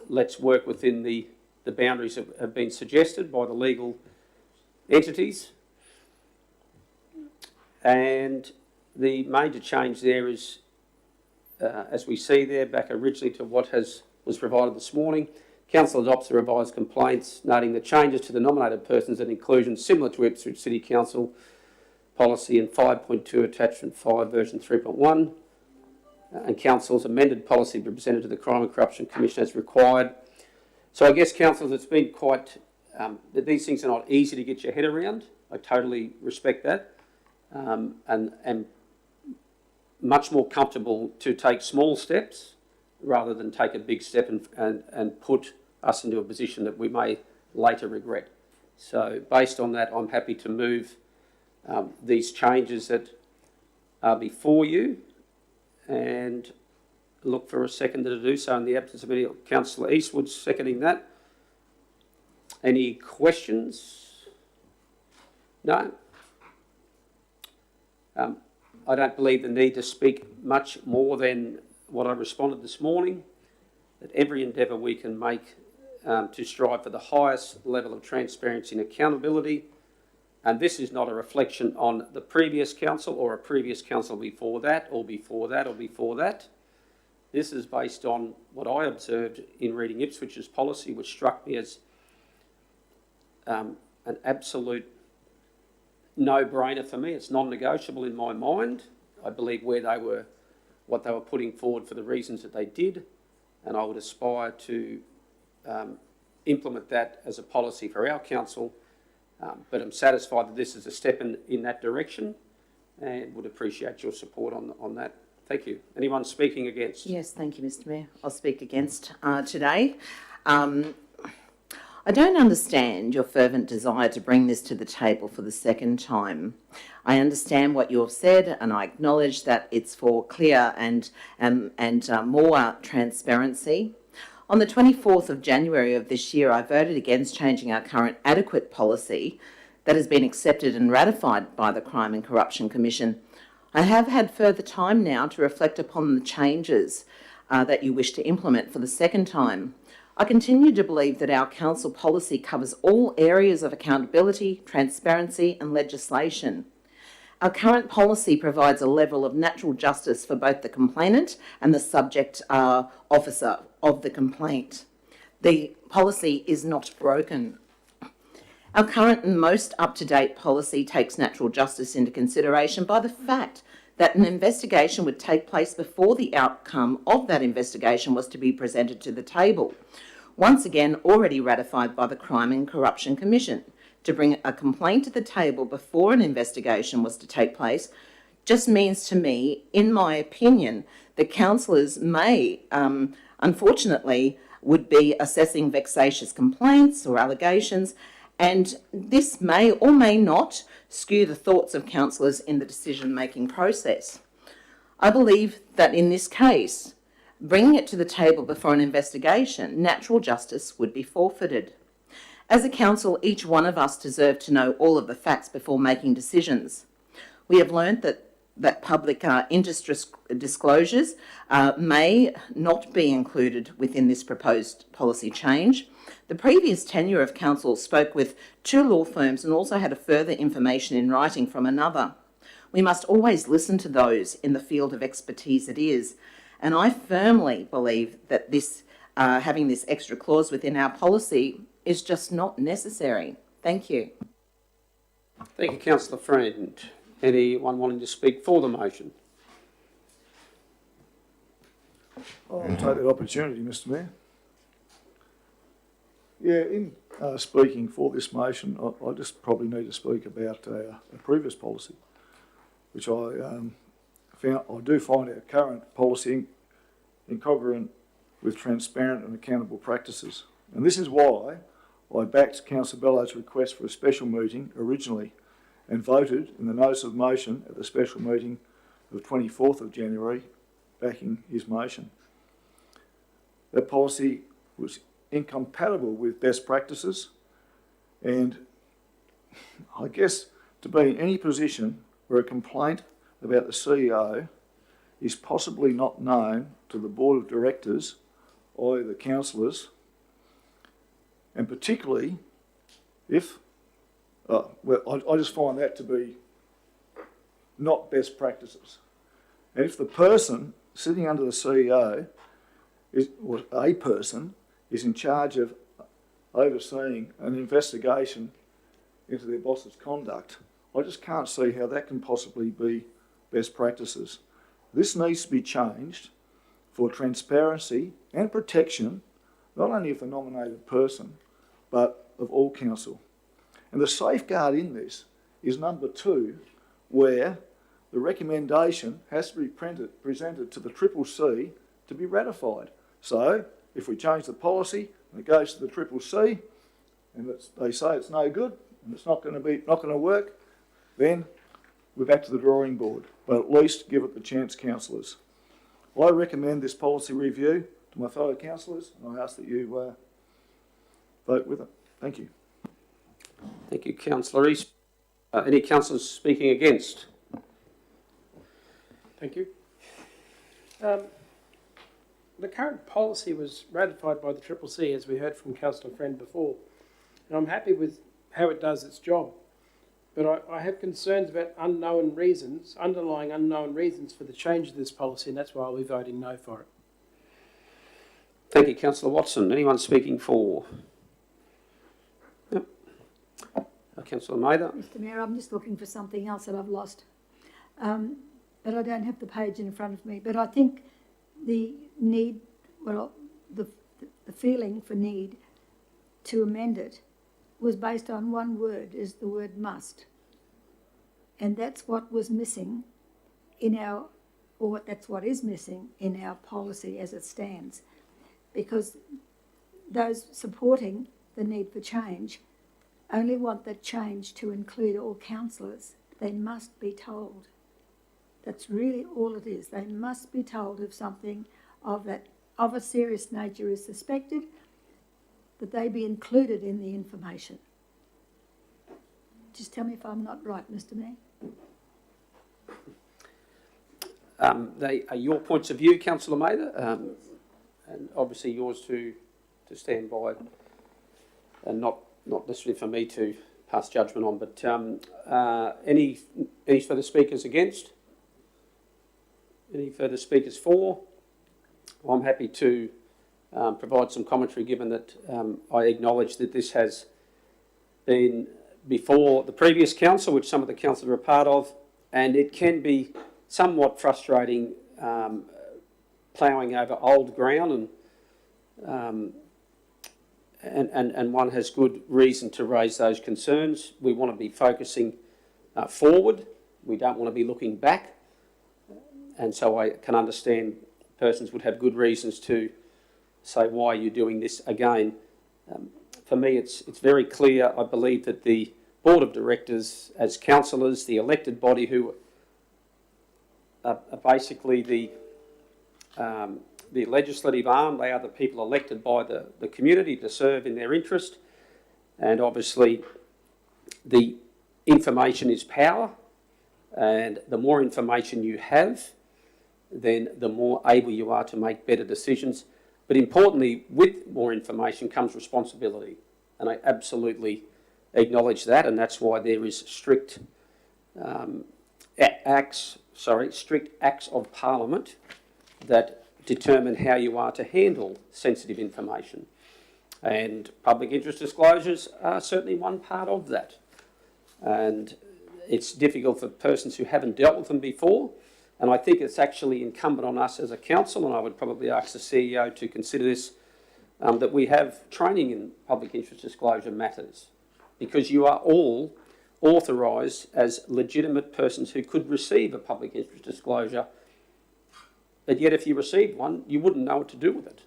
let's work within the boundaries that have been suggested by the legal entities. And the major change there is, as we see there, back originally to what was provided this morning. Council adopts the revised complaints, noting the changes to the nominated persons and inclusions similar to Ipswich City Council policy in 5.2 Attachment 5 Version 3.1, and Council's amended policy be presented to the Crime and Corruption Commission as required. So I guess, councillors, it's been quite, these things are not easy to get your head around. I totally respect that, and much more comfortable to take small steps rather than take a big step and put us into a position that we may later regret. So based on that, I'm happy to move these changes that are before you and look for a seconder to do so in the absence of any. Councillor Eastwood seconding that. Any questions? No? I don't believe the need to speak much more than what I responded this morning, that every endeavour we can make to strive for the highest level of transparency and accountability. And this is not a reflection on the previous council or a previous council before that or before that or before that. This is based on what I observed in reading Ipswich's policy, which struck me as an absolute no-brainer for me. It's non-negotiable in my mind. I believe what they were putting forward for the reasons that they did, and I would aspire to implement that as a policy for our council, but I'm satisfied that this is a step in that direction and would appreciate your support on that. Thank you. Anyone speaking against? Yes, thank you, Mr Mayor. I'll speak against today. I don't understand your fervent desire to bring this to the table for the second time. I understand what you've said, and I acknowledge that it's for clear and more transparency. On the 24th of January of this year, I voted against changing our current adequate policy that has been accepted and ratified by the Crime and Corruption Commission. I have had further time now to reflect upon the changes that you wish to implement for the second time. I continue to believe that our council policy covers all areas of accountability, transparency and legislation. Our current policy provides a level of natural justice for both the complainant and the subject officer of the complaint. The policy is not broken. Our current and most up-to-date policy takes natural justice into consideration by the fact that an investigation would take place before the outcome of that investigation was to be presented to the table. once again already ratified by the Crime and Corruption Commission. To bring a complaint to the table before an investigation was to take place just means to me, in my opinion, that councillors may, unfortunately, would be assessing vexatious complaints or allegations, and this may or may not skew the thoughts of councillors in the decision-making process. I believe that in this case, bringing it to the table before an investigation, natural justice would be forfeited. As a council, each one of us deserve to know all of the facts before making decisions. We have learned that public interest disclosures may not be included within this proposed policy change. The previous tenure of council spoke with 2 law firms and also had a further information in writing from another. We must always listen to those in the field of expertise it is, and I firmly believe that this having this extra clause within our policy is just not necessary. Thank you. Thank you, Councillor Friend. Anyone wanting to speak for the motion? I'll take that opportunity, Mr Mayor. Yeah, in speaking for this motion, I just probably need to speak about a previous policy, which I do find our current policy incongruent with transparent and accountable practices. And this is why I backed Councillor Bellow's request for a special meeting originally and voted in the notice of motion at the special meeting of 24th of January, backing his motion. That policy was incompatible with best practices, and I guess to be in any position where a complaint about the CEO is possibly not known to the board of directors or the councillors, and particularly if, I just find that to be not best practices. And if the person sitting under the CEO or a person is in charge of overseeing an investigation into their boss's conduct, I just can't see how that can possibly be best practices. This needs to be changed for transparency and protection, not only of the nominated person, but of all council. And the safeguard in this is number 2, where the recommendation has to be presented to the CCC to be ratified. So if we change the policy and it goes to the CCC and they say it's no good and it's not going to work, then we're back to the drawing board. But at least give it the chance, councillors. I recommend this policy review to my fellow councillors, and I ask that you vote with it. Thank you. Thank you, Councillor East. Any councillors speaking against? Thank you. The current policy was ratified by the CCC, as we heard from Councillor Friend before, and I'm happy with how it does its job. But I have concerns about underlying unknown reasons for the change of this policy, and that's why I'll be voting no for it. Thank you, Councillor Watson. Anyone speaking for? Yep. Councillor Mather. Mr Mayor, I'm just looking for something else that I've lost. But I don't have the page in front of me. But I think the need, the feeling for need to amend it was based on one word, is the word must. And that's what was missing in that's what is missing in our policy as it stands. Because those supporting the need for change only want that change to include all councillors. They must be told. That's really all it is. They must be told if something of a serious nature is suspected, that they be included in the information. Just tell me if I'm not right, Mr Mayor. They are your points of view, Councillor Mather, and obviously yours to stand by, and not necessarily for me to pass judgment on. But any further speakers against? Any further speakers for? Well, I'm happy to provide some commentary, given that I acknowledge that this has been before the previous council, which some of the councillors are a part of, and it can be somewhat frustrating ploughing over old ground and and one has good reason to raise those concerns. We want to be focusing forward. We don't want to be looking back. And so I can understand persons would have good reasons to say, why are you doing this again? For me, it's very clear. I believe that the Board of Directors, as councillors, the elected body who are basically the legislative arm, they are the people elected by the community to serve in their interest. And obviously, the information is power. And the more information you have, then the more able you are to make better decisions. But importantly, with more information comes responsibility. And I absolutely acknowledge that, and that's why there is strict acts of Parliament that determine how you are to handle sensitive information. And public interest disclosures are certainly one part of that. And it's difficult for persons who haven't dealt with them before. And I think it's actually incumbent on us as a council, and I would probably ask the CEO to consider this, that we have training in public interest disclosure matters, because you are all authorised as legitimate persons who could receive a public interest disclosure, but yet if you received one, you wouldn't know what to do with it.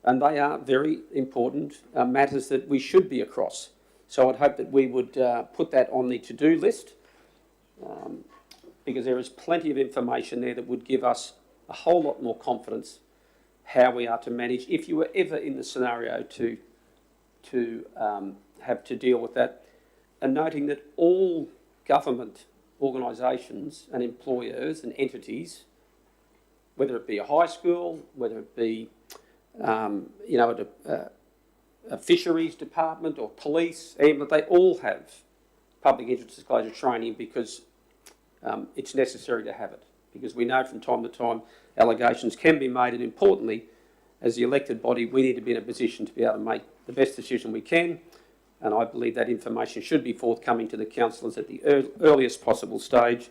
And they are very important matters that we should be across. So I'd hope that we would put that on the to-do list, because there is plenty of information there that would give us a whole lot more confidence how we are to manage, if you were ever in the scenario to have to deal with that. And noting that all government organisations and employers and entities, whether it be a high school, whether it be a fisheries department or police, even they all have public interest disclosure training, because it's necessary to have it. Because we know from time to time allegations can be made, and importantly, as the elected body, we need to be in a position to be able to make the best decision we can. And I believe that information should be forthcoming to the councillors at the earliest possible stage.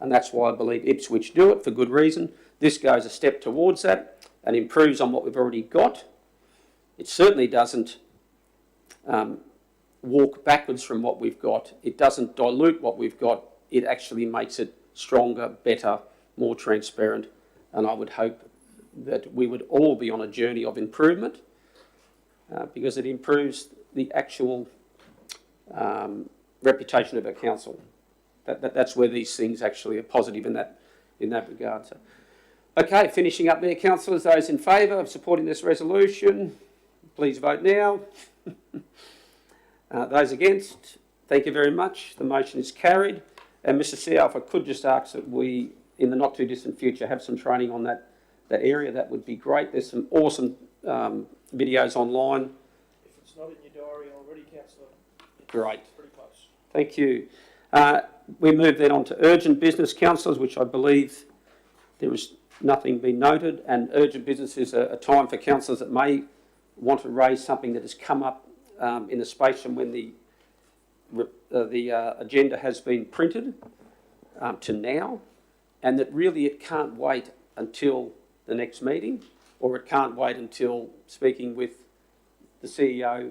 And that's why I believe Ipswich do it, for good reason. This goes a step towards that and improves on what we've already got. It certainly doesn't walk backwards from what we've got. It doesn't dilute what we've got. It actually makes it stronger, better, more transparent. And I would hope that we would all be on a journey of improvement, because it improves the actual reputation of our council. That's where these things actually are positive in that regard. So, okay, finishing up there, councillors, those in favour of supporting this resolution, please vote now. Those against, thank you very much. The motion is carried. And Mr. CEO, if I could just ask that we, in the not too distant future, have some training on that area, that would be great. There's some awesome videos online. If it's not in your diary already, councillor, Great. it's pretty close. Thank you. We move then on to urgent business, councillors, which I believe there is nothing being noted, and urgent business is a time for councillors that may want to raise something that has come up in the space from when the agenda has been printed to now, and that really it can't wait until the next meeting, or it can't wait until speaking with the CEO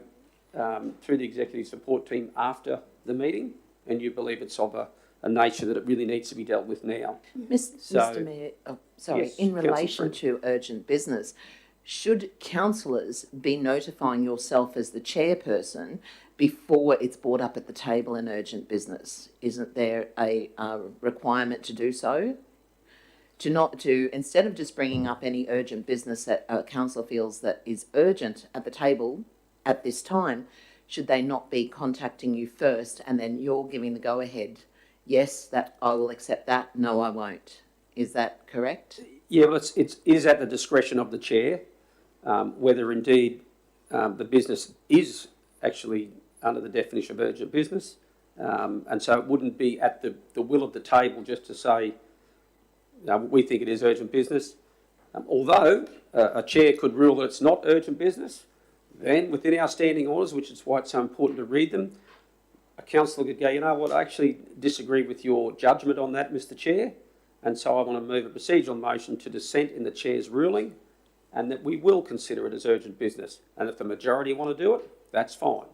through the executive support team after the meeting, and you believe it's of a nature that it really needs to be dealt with now. Mr. Mayor, Yes, in Councillor relation Friend. to urgent business, should councillors be notifying yourself as the chairperson before it's brought up at the table in urgent business? Isn't there a requirement to do so? Instead of just bringing up any urgent business that a councillor feels that is urgent at the table at this time, should they not be contacting you first and then you're giving the go-ahead? Yes, that I will accept that. No, I won't. Is that correct? Yeah, well, it is at the discretion of the chair whether indeed the business is actually under the definition of urgent business. And so it wouldn't be at the will of the table just to say, we think it is urgent business. Although a chair could rule that it's not urgent business, then within our standing orders, which is why it's so important to read them, a councillor could go, you know what, I actually disagree with your judgment on that, Mr. Chair, and so I want to move a procedural motion to dissent in the chair's ruling, and that we will consider it as urgent business. And if the majority want to do it, that's fine.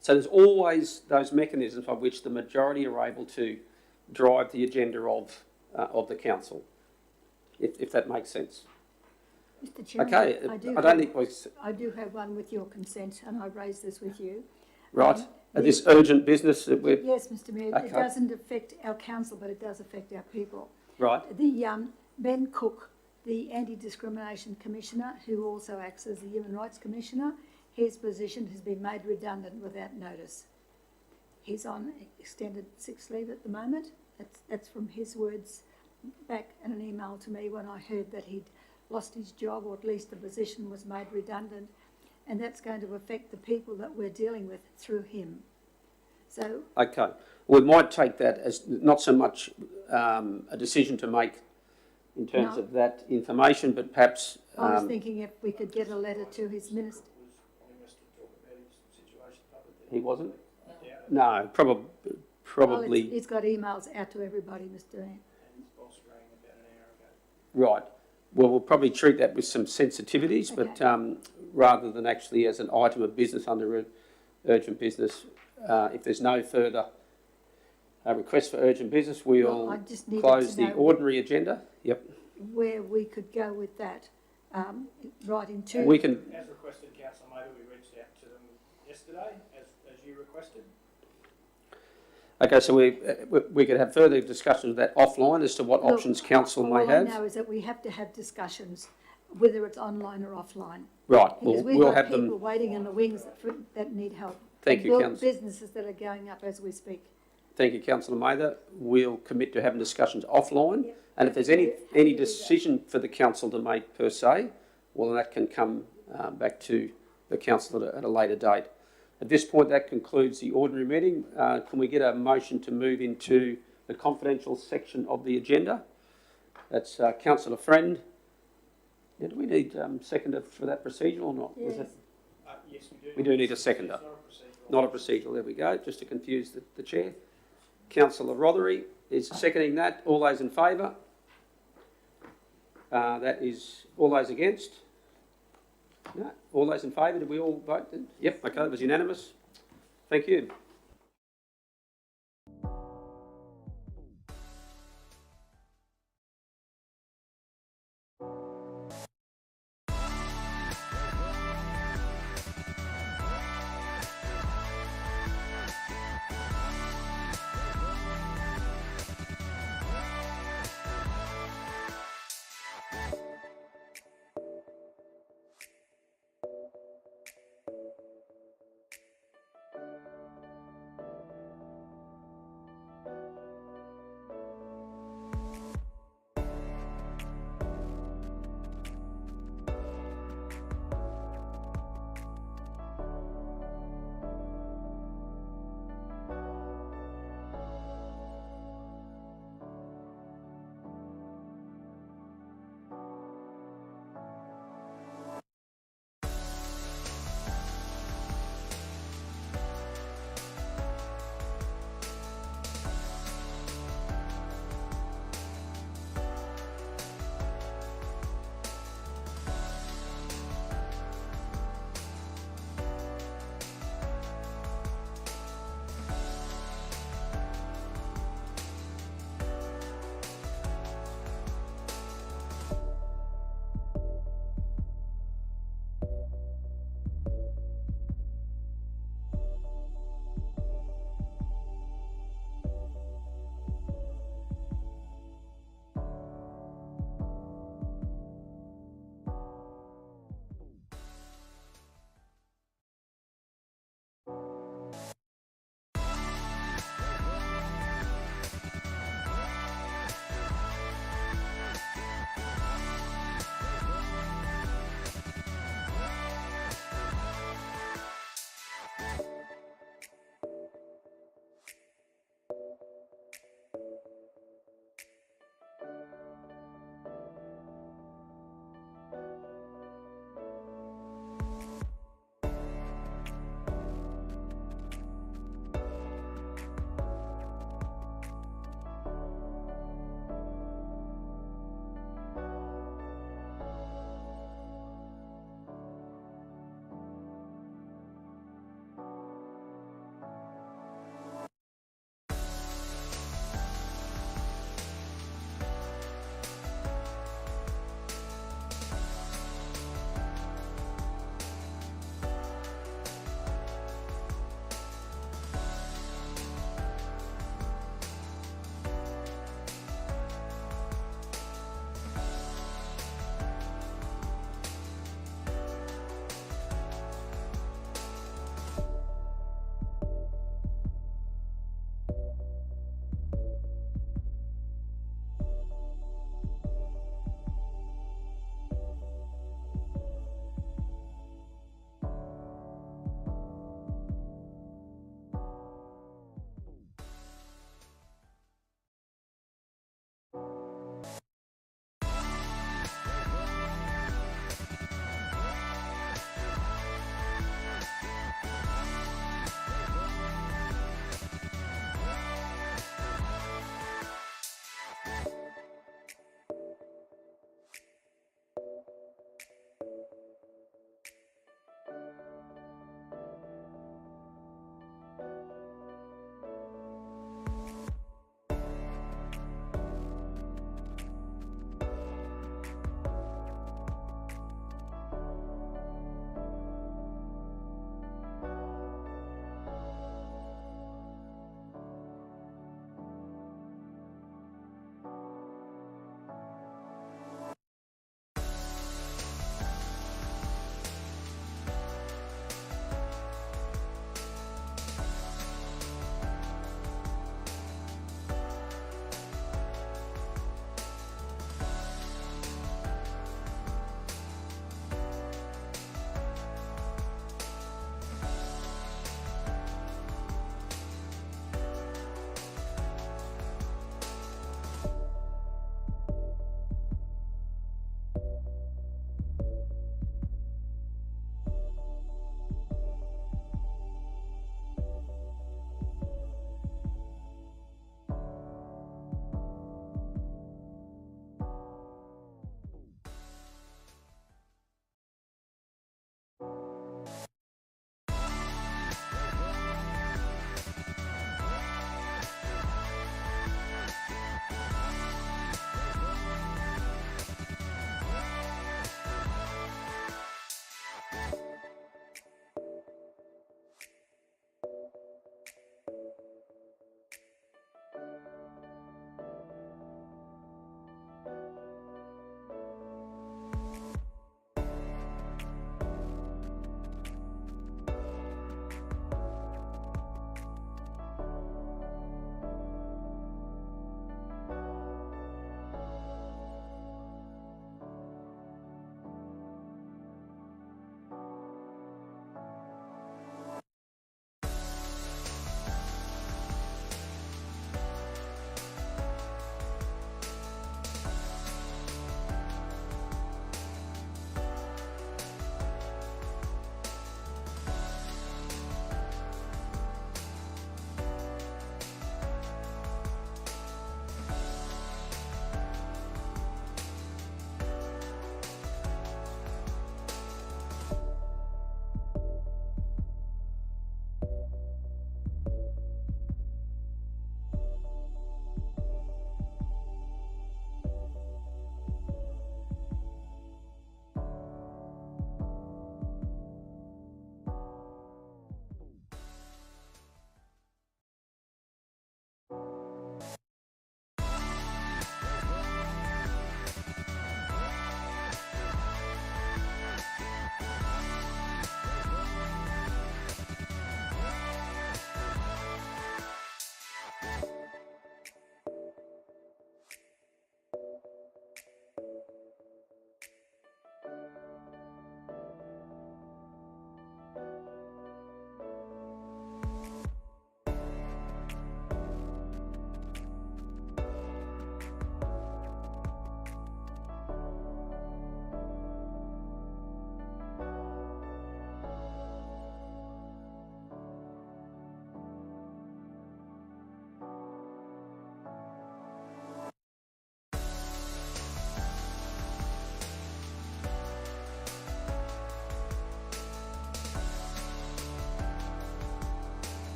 So there's always those mechanisms by which the majority are able to drive the agenda of the council, if that makes sense. Mr. Chairman, Okay, I do have one with your consent, and I raise this with you. Right, this urgent business that we're... Yes, Mr. Mayor, Okay. it doesn't affect our council, but it does affect our people. Right. The Ben Cook, the Anti-Discrimination Commissioner, who also acts as the Human Rights Commissioner, his position has been made redundant without notice. He's on extended sick leave at the moment. That's from his words back in an email to me when I heard that he'd lost his job, or at least the position was made redundant, and that's going to affect the people that we're dealing with through him. So... Okay, we might take that as not so much a decision to make in terms of that information, but perhaps... I was thinking if we could get a letter to his minister. He wasn't? No, probably... Well, he's got emails out to everybody, Mr. Mayor. Right. Well, we'll probably treat that with some sensitivities, Okay. but rather than actually as an item of business under urgent business, if there's no further request for urgent business, we'll I just needed close to know the ordinary agenda. Yep. where we could go with that, right into... We can... As requested, Councillor Mather, we reached out to them yesterday, as you requested. Okay, so we could have further discussions of that offline as to what options council may have. All I know is that we have to have discussions, whether it's online or offline. Right, Because we'll we've have got people them. waiting in the wings that need help. Thank you, Councillor. Businesses that are going up as we speak. Thank you, Councillor Mather. We'll commit to having discussions offline, Yep. and if there's any decision for the council to make per se, well, that can come back to the council at a later date. At this point, that concludes the ordinary meeting. Can we get a motion to move into the confidential section of the agenda? That's Councillor Friend. Yeah, do we need seconder for that procedure or not? Yes. Yes, we do. We do need a seconder. Not a procedural. There we go, just to confuse the chair. Councillor Rothery is seconding that. All those in favour? That is all those against? No. All those in favour? Did we all vote then? Yep, okay, that was unanimous. Thank you.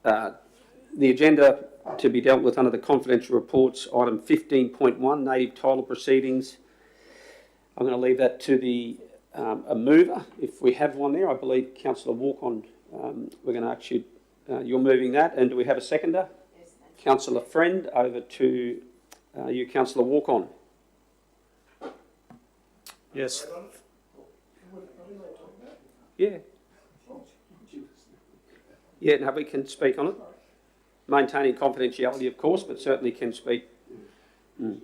The agenda to be dealt with under the confidential reports, item 15.1, native title proceedings. I'm going to leave that to the a mover, if we have one there. I believe Councillor Walk-on, we're going to ask you, you're moving that, and do we have a seconder? Yes, Councillor Friend, over to you, Councillor Walk-on. Yes. Yeah. Yeah, no, we can speak on it. Maintaining confidentiality, of course, but certainly can speak. Mm.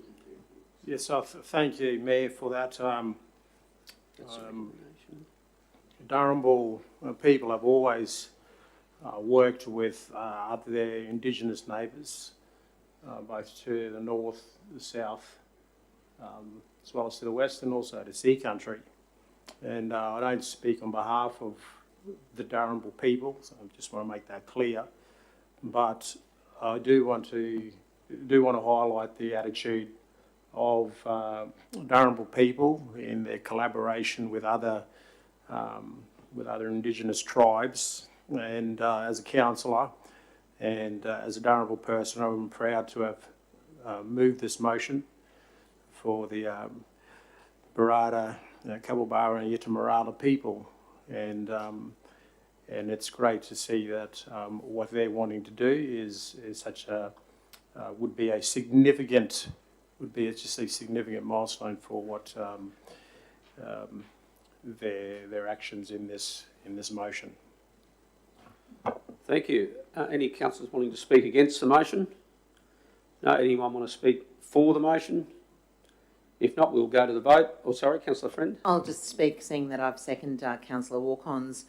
Yes, thank you, Mayor, for that. Durhambul people have always worked with their Indigenous neighbours, both to the north, the south, as well as to the west, and also to Sea Country. And I don't speak on behalf of the Durhambul people, so I just want to make that clear. But I do want to highlight the attitude of Durhambul people in their collaboration with other Indigenous tribes. And as a councillor and as a Durhambul person, I'm proud to have moved this motion for the Barada, Kabulbara and Yitamarala people. And it's great to see that what they're wanting to do is such a would be a significant milestone for what their actions in this motion. Thank you. Any councillors wanting to speak against the motion? No. Anyone want to speak for the motion? If not, we'll go to the vote. Oh, sorry, Councillor Friend. I'll just speak, seeing that I've seconded Councillor Walk-on's.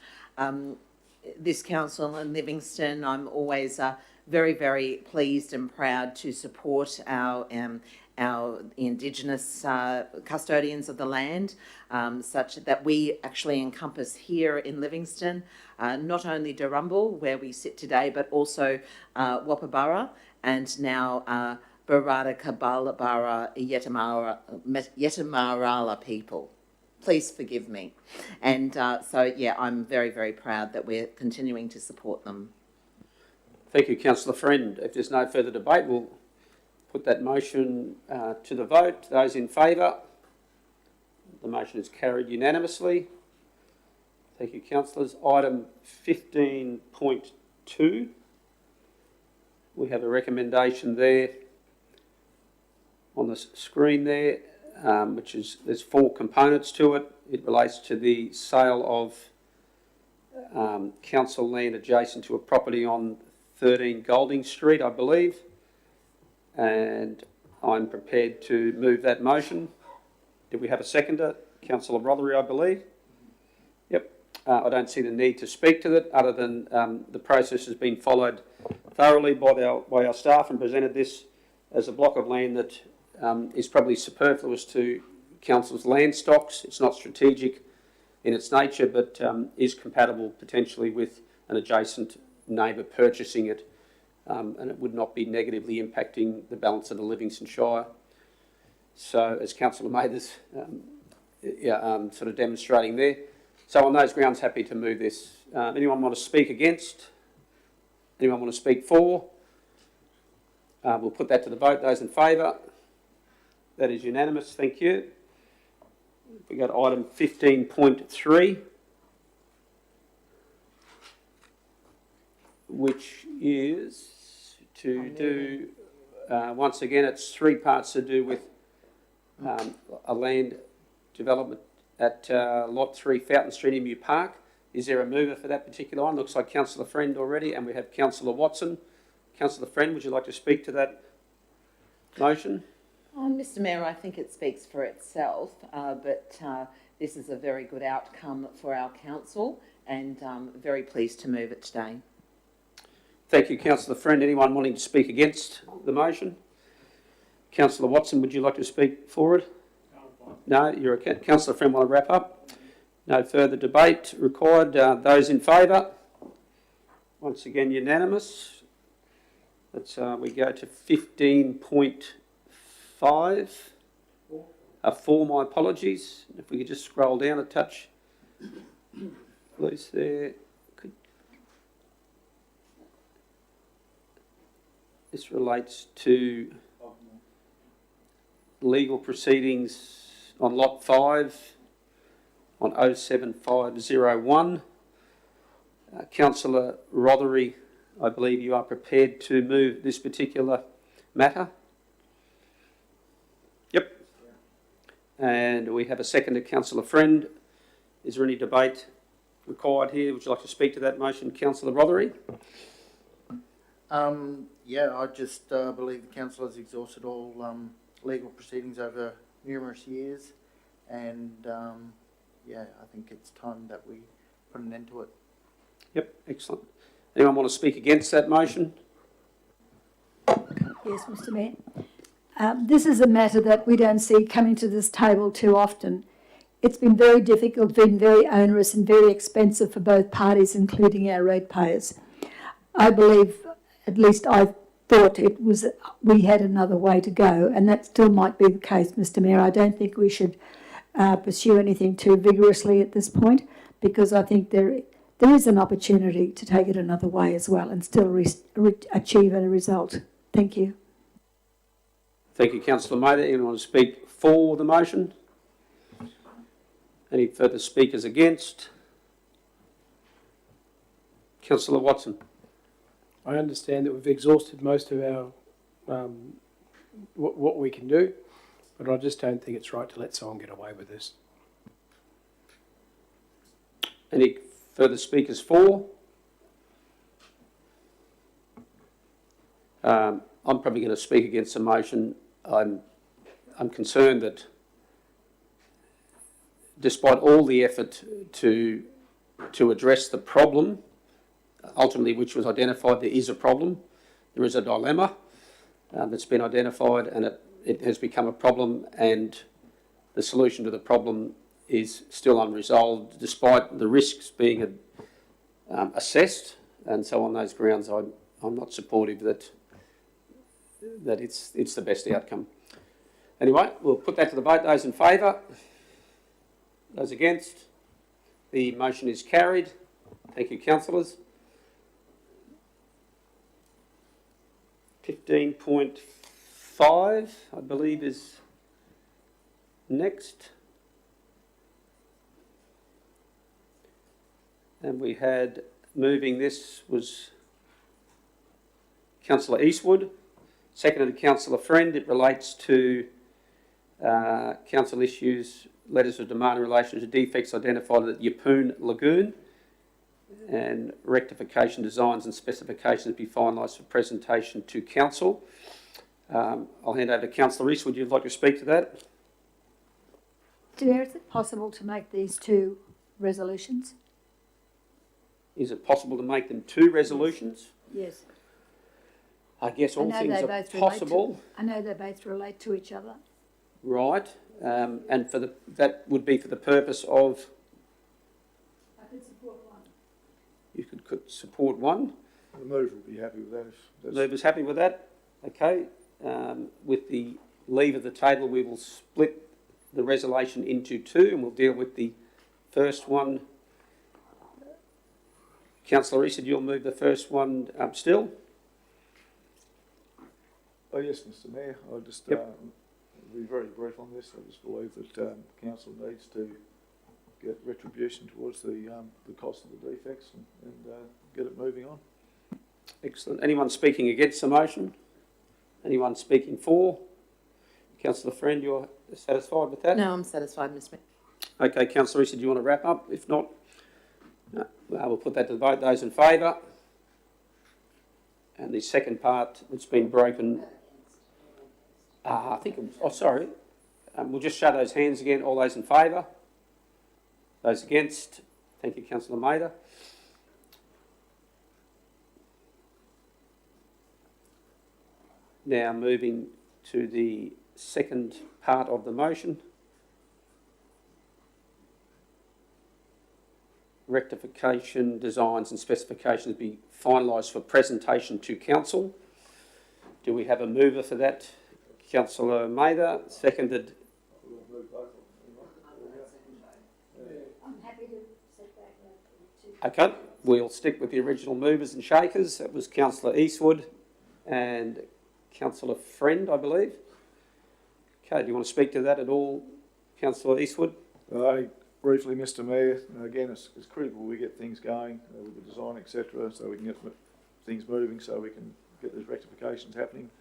This council in Livingstone, I'm always very, very pleased and proud to support our Indigenous custodians of the land, such that we actually encompass here in Livingstone, not only Durhambul, where we sit today, but also Wapabara and now Barada Kabalabara Yetamarala people. Please forgive me. And so, yeah, I'm very, very proud that we're continuing to support them. Thank you, Councillor Friend. If there's no further debate, we'll put that motion to the vote. Those in favour? The motion is carried unanimously. Thank you, councillors. Item 15.2. We have a recommendation there on the screen there, which is, there's 4 components to it. It relates to the sale of council land adjacent to a property on 13 Golding Street, I believe. And I'm prepared to move that motion. Did we have a seconder? Councillor Rothery, I believe. Yep. I don't see the need to speak to that, other than the process has been followed thoroughly by our staff and presented this as a block of land that is probably superfluous to council's land stocks. It's not strategic in its nature, but is compatible potentially with an adjacent neighbour purchasing it, and it would not be negatively impacting the balance of the Livingstone Shire. So, as Councillor Mather's sort of demonstrating there. So, on those grounds, happy to move this. Anyone want to speak against? Anyone want to speak for? We'll put that to the vote. Those in favour? That is unanimous. Thank you. We got item 15.3, which is to do, once again, it's 3 parts to do with a land development at Lot 3, Fountain Street, Emu Park. Is there a mover for that particular one? Looks like Councillor Friend already, and we have Councillor Watson. Councillor Friend, would you like to speak to that motion? Mr. Mayor, I think it speaks for itself, but this is a very good outcome for our council, and very pleased to move it today. Thank you, Councillor Friend. Anyone wanting to speak against the motion? Councillor Watson, would you like to speak for it? No, you're okay. Councillor Friend, want to wrap up? No further debate required. Those in favour? Once again, unanimous. Let's we go to 15.5. 4, my apologies. If we could just scroll down a touch, please. There. This relates to legal proceedings on Lot 5 on 07501. Councillor Rothery, I believe you are prepared to move this particular matter? Yep. And we have a second to Councillor Friend. Is there any debate required here? Would you like to speak to that motion, Councillor Rothery? Yeah, I just believe the council has exhausted all legal proceedings over numerous years, and yeah, I think it's time that we put an end to it. Yep, excellent. Anyone want to speak against that motion? Yes, Mr Mayor. This is a matter that we don't see coming to this table too often. It's been very difficult, been very onerous and very expensive for both parties, including our ratepayers. I believe, at least I thought it was, we had another way to go, and that still might be the case, Mr Mayor. I don't think we should pursue anything too vigorously at this point, because I think there is an opportunity to take it another way as well and still achieve a result. Thank you. Thank you, Councillor Mather. Anyone want to speak for the motion? Any further speakers against? Councillor Watson. I understand that we've exhausted most of our what we can do, but I just don't think it's right to let someone get away with this. Any further speakers for? I'm probably going to speak against the motion. I'm concerned that despite all the effort to address the problem, ultimately which was identified, there is a problem, there is a dilemma that's been identified, and it has become a problem, and the solution to the problem is still unresolved despite the risks being assessed. And so on those grounds I'm not supportive that it's the best outcome. Anyway, we'll put that to the vote. Those in favour? Those against? The motion is carried. Thank you, councillors. 15.5, I believe, is next. And we had, moving this was Councillor Eastwood, seconded to Councillor Friend. It relates to council issues, letters of demand in relation to defects identified at Yeppoon Lagoon, and rectification designs and specifications be finalised for presentation to council. I'll hand over to Councillor Rees. Would you like to speak to that? Mr Mayor, is it possible to make these two resolutions? Is it possible to make them two resolutions? Yes. I guess all things are possible. I know they both relate to each other. Right, and that would be for the purpose of... I could support one. You could support one. The mover will be happy with that. The mover's happy with that? Okay. With the leave of the table, we will split the resolution into two, and we'll deal with the first one. Councillor Rees, you'll move the first one still? Oh yes, Mr Mayor, I'll just be very brief on this. I just believe that council needs to get retribution towards the cost of the defects and get it moving on. Excellent. Anyone speaking against the motion? Anyone speaking for? Councillor Friend, you're satisfied with that? No, I'm satisfied, Mr Mayor. Okay, Councillor Rees, do you want to wrap up? If not, no, we'll put that to the vote. Those in favour? And the second part, it's been broken. I think it was, oh, sorry. We'll just show those hands again. All those in favour? Those against? Thank you, Councillor Mather. Now moving to the second part of the motion. Rectification designs and specifications be finalised for presentation to council. Do we have a mover for that? Councillor Mather, seconded. I'm happy to set that. Okay, we'll stick with the original movers and shakers. That was Councillor Eastwood and Councillor Friend, I believe. Okay, do you want to speak to that at all, Councillor Eastwood? Briefly, Mr Mayor, again, it's critical we get things going with the design, etc., so we can get things moving, so we can get those rectifications happening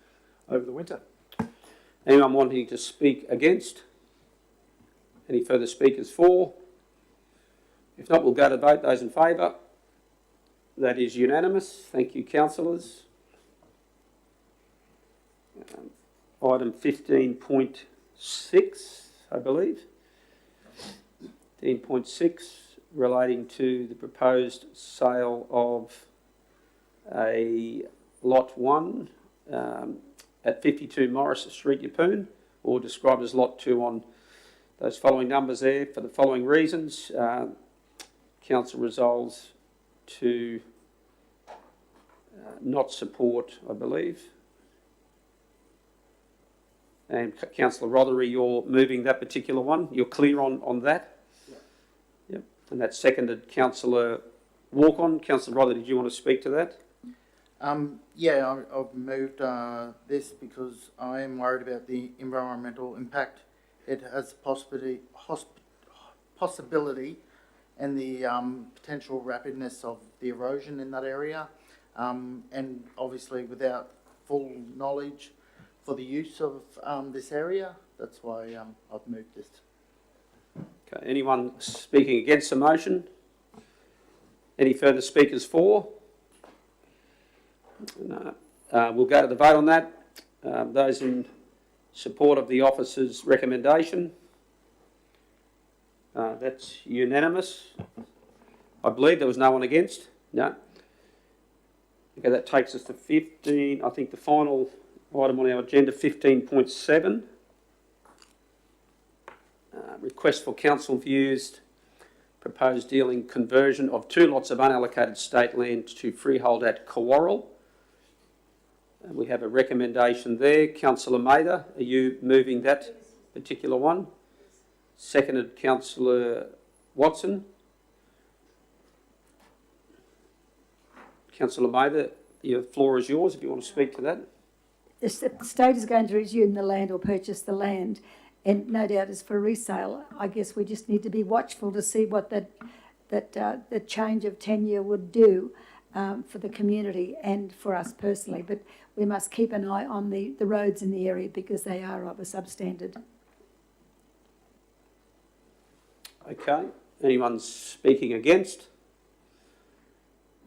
over the winter. Anyone wanting to speak against? Any further speakers for? If not, we'll go to vote. Those in favour? That is unanimous. Thank you, councillors. Item 15.6, I believe. 15.6, relating to the proposed sale of a Lot 1 at 52 Morris Street, Yeppoon, or described as Lot 2 on those following numbers there for the following reasons. Council resolves to not support, I believe. And Councillor Rothery, you're moving that particular one. You're clear on that? Yep. And that's seconded Councillor Walk-on. Councillor Rothery, did you want to speak to that? Yeah, I've moved this because I am worried about the environmental impact. It has possibility and the potential rapidness of the erosion in that area, and obviously without full knowledge for the use of this area. That's why I've moved this. Okay. Anyone speaking against the motion? Any further speakers for? No. We'll go to the vote on that. Those in support of the officer's recommendation? That's unanimous. I believe there was no one against? No. Okay, that takes us to 15, I think the final item on our agenda, 15.7. Request for council views, proposed dealing conversion of 2 lots of unallocated state land to freehold at Kawarrel. We have a recommendation there. Councillor Mather, are you moving that particular one? Seconded Councillor Watson. Councillor Mather, your floor is yours if you want to speak to that. The state is going to resume the land or purchase the land, and no doubt is for resale. I guess we just need to be watchful to see what the change of tenure would do for the community and for us personally. But we must keep an eye on the roads in the area because they are of a substandard. Okay. Anyone speaking against?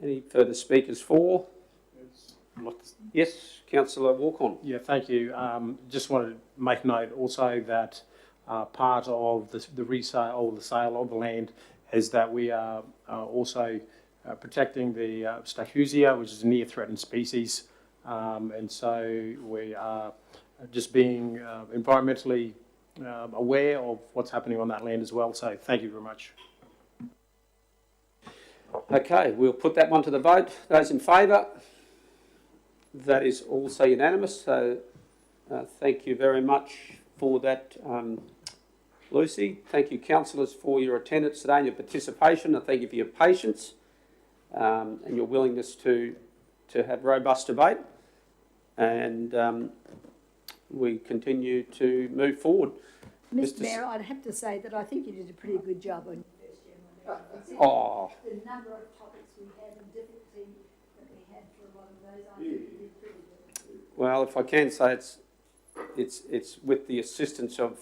Any further speakers for? Yes, Councillor Walk-on. Yeah, thank you. Just wanted to make note also that part of the resale or the sale of the land is that we are also protecting the Stachyosia, which is a near threatened species, and so we are just being environmentally aware of what's happening on that land as well. So thank you very much. Okay, we'll put that one to the vote. Those in favour? That is also unanimous. So thank you very much for that, Lucy. Thank you, councillors, for your attendance today and your participation. And thank you for your patience and your willingness to have robust debate. And we continue to move forward. Mr. Mayor, I'd have to say that I think you did a pretty good job on your first year. Oh. The number of topics we had and difficulty that we had for a lot of those, I think you did pretty good. Well, if I can say, it's with the assistance of